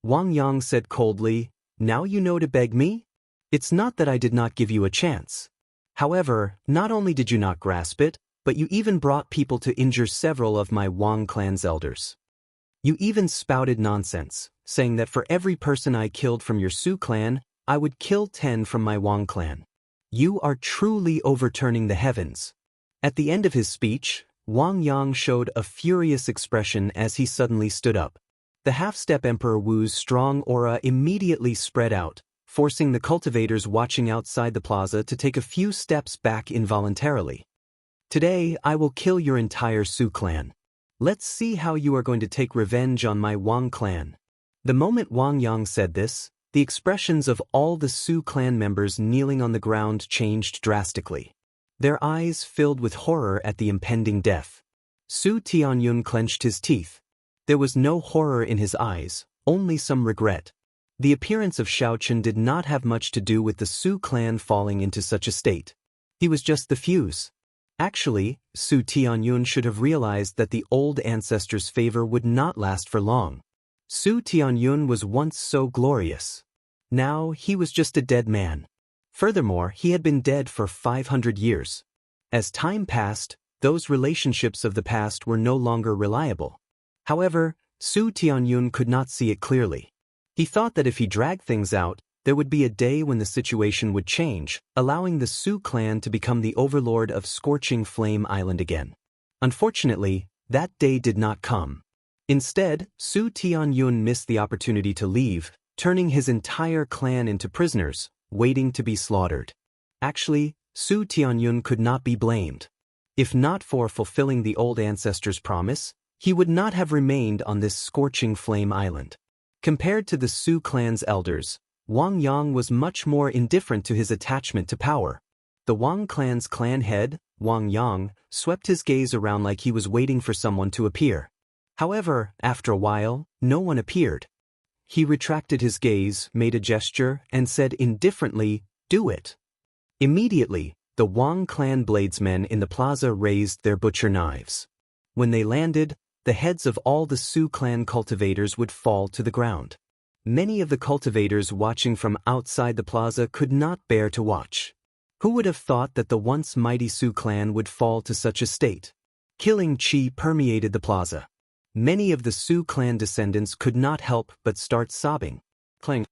Wang Yang said coldly, "Now you know to beg me? It's not that I did not give you a chance. However, not only did you not grasp it, but you even brought people to injure several of my Wang clan's elders. You even spouted nonsense, saying that for every person I killed from your Su clan, I would kill 10 from my Wang clan. You are truly overturning the heavens." At the end of his speech, Wang Yang showed a furious expression as he suddenly stood up. The half-step Emperor Wu's strong aura immediately spread out, forcing the cultivators watching outside the plaza to take a few steps back involuntarily. "Today, I will kill your entire Su clan. Let's see how you are going to take revenge on my Wang clan." The moment Wang Yang said this, the expressions of all the Su clan members kneeling on the ground changed drastically. Their eyes filled with horror at the impending death. Su Tianyun clenched his teeth. There was no horror in his eyes, only some regret. The appearance of Xiaochen did not have much to do with the Su clan falling into such a state. He was just the fuse. Actually, Su Tianyun should have realized that the old ancestor's favor would not last for long. Su Tianyun was once so glorious. Now he was just a dead man. Furthermore, he had been dead for 500 years. As time passed, those relationships of the past were no longer reliable. However, Su Tianyun could not see it clearly. He thought that if he dragged things out, there would be a day when the situation would change, allowing the Su clan to become the overlord of Scorching Flame Island again. Unfortunately, that day did not come. Instead, Su Tianyun missed the opportunity to leave, turning his entire clan into prisoners, waiting to be slaughtered. Actually, Su Tianyun could not be blamed. If not for fulfilling the old ancestor's promise, he would not have remained on this Scorching Flame Island. Compared to the Su clan's elders, Wang Yang was much more indifferent to his attachment to power. The Wang clan's clan head, Wang Yang, swept his gaze around like he was waiting for someone to appear. However, after a while, no one appeared. He retracted his gaze, made a gesture, and said indifferently, "Do it." Immediately, the Wang clan bladesmen in the plaza raised their butcher knives. When they landed, the heads of all the Su clan cultivators would fall to the ground. Many of the cultivators watching from outside the plaza could not bear to watch. Who would have thought that the once mighty Su clan would fall to such a state? Killing chi permeated the plaza. Many of the Su clan descendants could not help but start sobbing. Clang.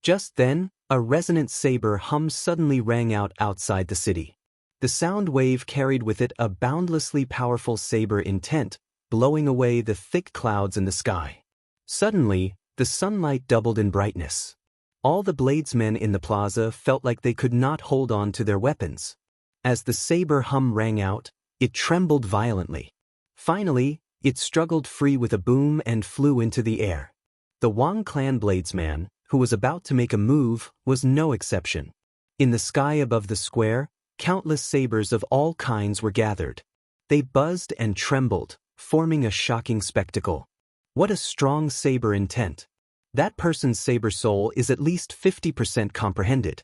Just then, a resonant saber hum suddenly rang out outside the city. The sound wave carried with it a boundlessly powerful saber intent, blowing away the thick clouds in the sky. Suddenly, the sunlight doubled in brightness. All the bladesmen in the plaza felt like they could not hold on to their weapons. As the saber hum rang out, it trembled violently. Finally, it struggled free with a boom and flew into the air. The Wang clan bladesman, who was about to make a move, was no exception. In the sky above the square, countless sabers of all kinds were gathered. They buzzed and trembled, forming a shocking spectacle. What a strong saber intent. That person's saber soul is at least 50% comprehended.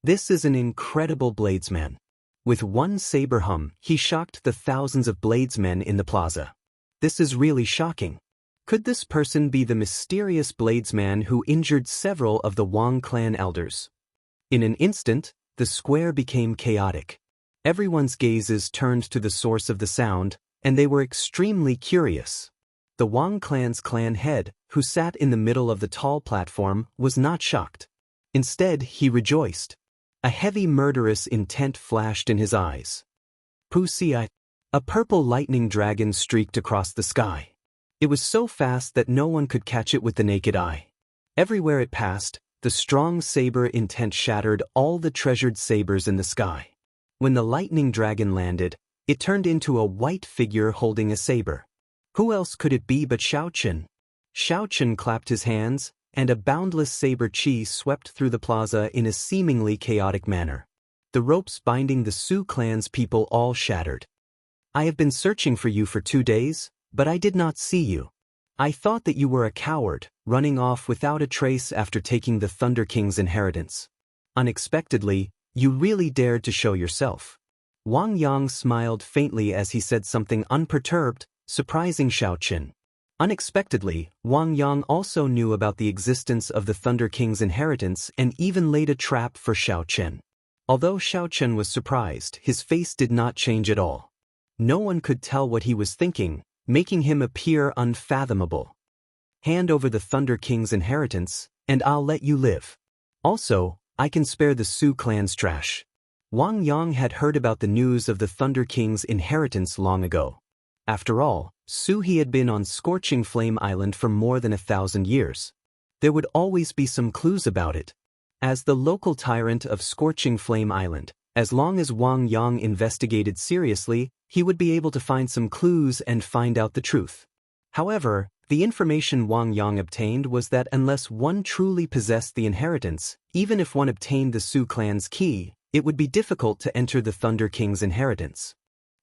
This is an incredible bladesman. With one saber hum, he shocked the thousands of bladesmen in the plaza. This is really shocking. Could this person be the mysterious bladesman who injured several of the Wang clan elders? In an instant, the square became chaotic. Everyone's gazes turned to the source of the sound, and they were extremely curious. The Wang clan's clan head, who sat in the middle of the tall platform, was not shocked. Instead, he rejoiced. A heavy murderous intent flashed in his eyes. Pusi, a purple lightning dragon streaked across the sky. It was so fast that no one could catch it with the naked eye. Everywhere it passed, the strong saber intent shattered all the treasured sabers in the sky. When the lightning dragon landed, it turned into a white figure holding a saber. Who else could it be but Xiaochen? Xiaochen clapped his hands, and a boundless saber chi swept through the plaza in a seemingly chaotic manner. The ropes binding the Su clan's people all shattered. I have been searching for you for 2 days, but I did not see you. I thought that you were a coward, running off without a trace after taking the Thunder King's inheritance. Unexpectedly, you really dared to show yourself. Wang Yang smiled faintly as he said something unperturbed, surprising Xiaochen. Unexpectedly, Wang Yang also knew about the existence of the Thunder King's inheritance and even laid a trap for Xiaochen. Although Xiaochen was surprised, his face did not change at all. No one could tell what he was thinking, making him appear unfathomable. Hand over the Thunder King's inheritance, and I'll let you live. Also, I can spare the Su clan's trash. Wang Yang had heard about the news of the Thunder King's inheritance long ago. After all, Su he had been on Scorching Flame Island for more than 1,000 years. There would always be some clues about it. As the local tyrant of Scorching Flame Island, as long as Wang Yang investigated seriously, he would be able to find some clues and find out the truth. However, the information Wang Yang obtained was that unless one truly possessed the inheritance, even if one obtained the Su clan's key, it would be difficult to enter the Thunder King's inheritance.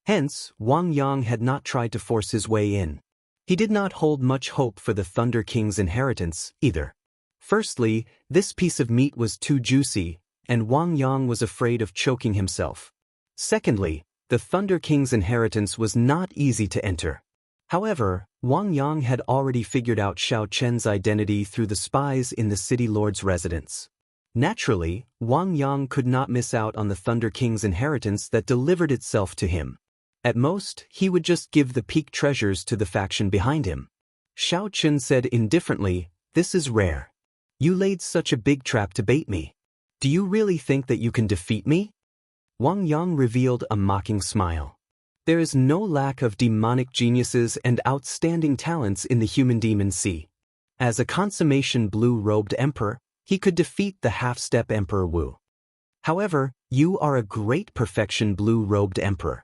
Hence, Wang Yang had not tried to force his way in. He did not hold much hope for the Thunder King's inheritance, either. Firstly, this piece of meat was too juicy, and Wang Yang was afraid of choking himself. Secondly, the Thunder King's inheritance was not easy to enter. However, Wang Yang had already figured out Xiaochen's identity through the spies in the city lord's residence. Naturally, Wang Yang could not miss out on the Thunder King's inheritance that delivered itself to him. At most, he would just give the peak treasures to the faction behind him. Xiaochen said indifferently, "This is rare. You laid such a big trap to bait me. Do you really think that you can defeat me?" Wang Yang revealed a mocking smile. There is no lack of demonic geniuses and outstanding talents in the human demon sea. As a consummation blue-robed emperor, he could defeat the half-step Emperor Wu. However, you are a great perfection blue-robed emperor.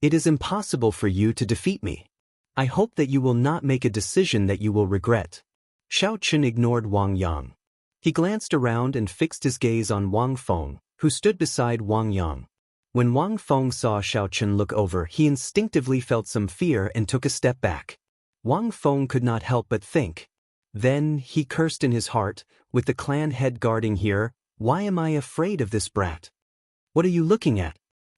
It is impossible for you to defeat me. I hope that you will not make a decision that you will regret. Xiaochen ignored Wang Yang. He glanced around and fixed his gaze on Wang Feng, who stood beside Wang Yang. When Wang Feng saw Xiaochen look over, he instinctively felt some fear and took a step back. Wang Feng could not help but think. Then he cursed in his heart, with the clan head guarding here, why am I afraid of this brat? What are you looking at?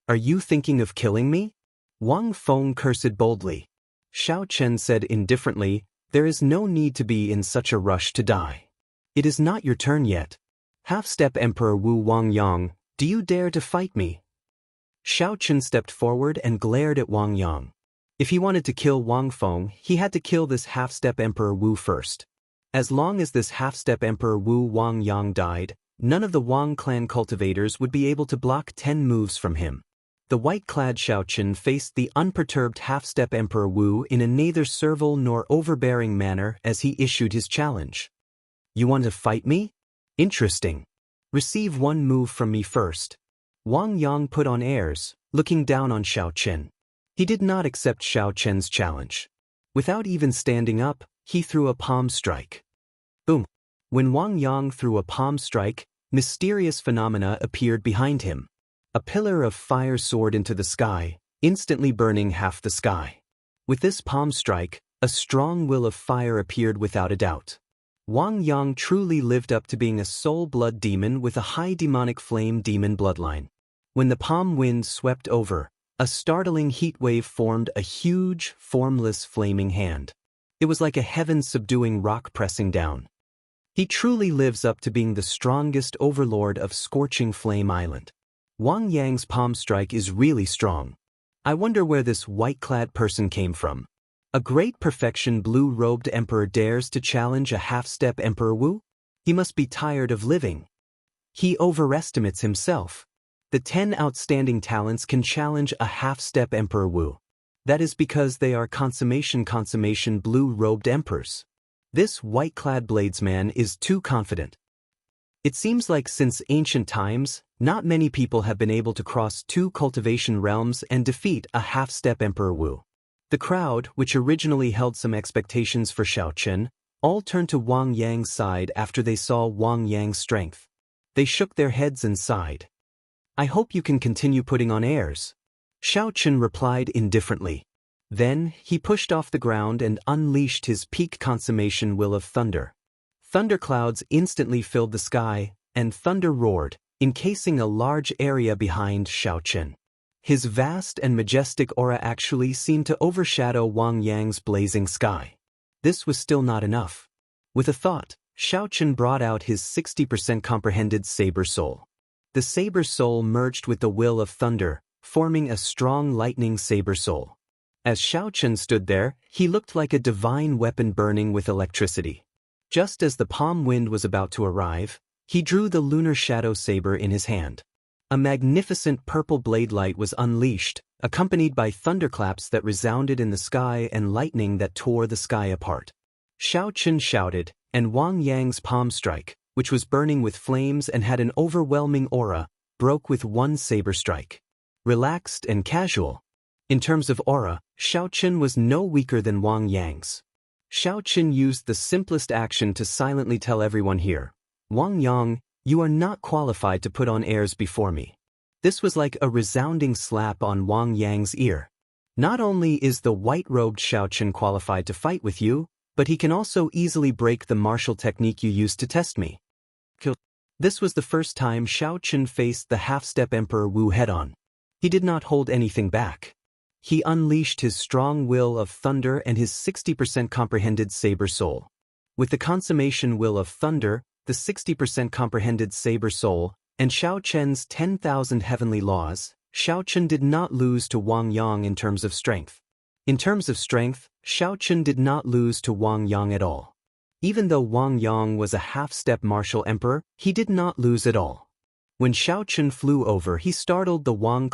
Are you thinking of killing me? Wang Feng cursed boldly. Xiao Chen said indifferently, "There is no need to be in such a rush to die. It is not your turn yet. Half-step Emperor Wu Wang Yang, do you dare to fight me?" Xiao Chen stepped forward and glared at Wang Yang. If he wanted to kill Wang Feng, he had to kill this half-step Emperor Wu first. As long as this half-step Emperor Wu Wang Yang died, none of the Wang clan cultivators would be able to block 10 moves from him. The white-clad Xiao Chen faced the unperturbed half-step Emperor Wu in a neither servile nor overbearing manner as he issued his challenge. "You want to fight me? Interesting. Receive one move from me first." Wang Yang put on airs, looking down on Xiao Chen. He did not accept Xiao Chen's challenge. Without even standing up, he threw a palm strike. Boom! When Wang Yang threw a palm strike, mysterious phenomena appeared behind him. A pillar of fire soared into the sky, instantly burning half the sky. With this palm strike, a strong will of fire appeared without a doubt. Wang Yang truly lived up to being a soul blood demon with a high demonic flame demon bloodline. When the palm wind swept over, a startling heat wave formed a huge, formless flaming hand. It was like a heaven-subduing rock pressing down. He truly lives up to being the strongest overlord of Scorching Flame Island. Wang Yang's palm strike is really strong. I wonder where this white-clad person came from. A great perfection blue-robed emperor dares to challenge a half-step Emperor Wu? He must be tired of living. He overestimates himself. The 10 outstanding talents can challenge a half-step Emperor Wu. That is because they are consummation blue-robed emperors. This white-clad bladesman is too confident. It seems like since ancient times, not many people have been able to cross 2 cultivation realms and defeat a half-step Emperor Wu. The crowd, which originally held some expectations for Xiao Chen, all turned to Wang Yang's side after they saw Wang Yang's strength. They shook their heads and sighed. "I hope you can continue putting on airs," Xiao Chen replied indifferently. Then, he pushed off the ground and unleashed his peak consummation will of thunder. Thunderclouds instantly filled the sky, and thunder roared, encasing a large area behind Xiao Chen. His vast and majestic aura actually seemed to overshadow Wang Yang's blazing sky. This was still not enough. With a thought, Xiao Chen brought out his 60% comprehended saber soul. The saber soul merged with the will of thunder, forming a strong lightning saber soul. As Xiao Chen stood there, he looked like a divine weapon burning with electricity. Just as the palm wind was about to arrive, he drew the lunar shadow saber in his hand. A magnificent purple blade light was unleashed, accompanied by thunderclaps that resounded in the sky and lightning that tore the sky apart. Xiao Chen shouted, and Wang Yang's palm strike, which was burning with flames and had an overwhelming aura, broke with one saber strike. Relaxed and casual. In terms of aura, Xiao Chen was no weaker than Wang Yang's. Xiao Chen used the simplest action to silently tell everyone here, "Wang Yang, you are not qualified to put on airs before me." This was like a resounding slap on Wang Yang's ear. Not only is the white-robed Xiao Chen qualified to fight with you, but he can also easily break the martial technique you used to test me. This was the first time Xiao Chen faced the half-step Emperor Wu head-on. He did not hold anything back. He unleashed his strong will of thunder and his 60% comprehended saber soul. With the consummation will of thunder, the 60% comprehended saber soul, and Xiao Chen's 10,000 heavenly laws, Xiao Chen did not lose to Wang Yang in terms of strength. In terms of strength, Xiao Chen did not lose to Wang Yang at all. Even though Wang Yang was a half-step martial emperor, he did not lose at all. When Xiao Chen flew over, he startled the Wang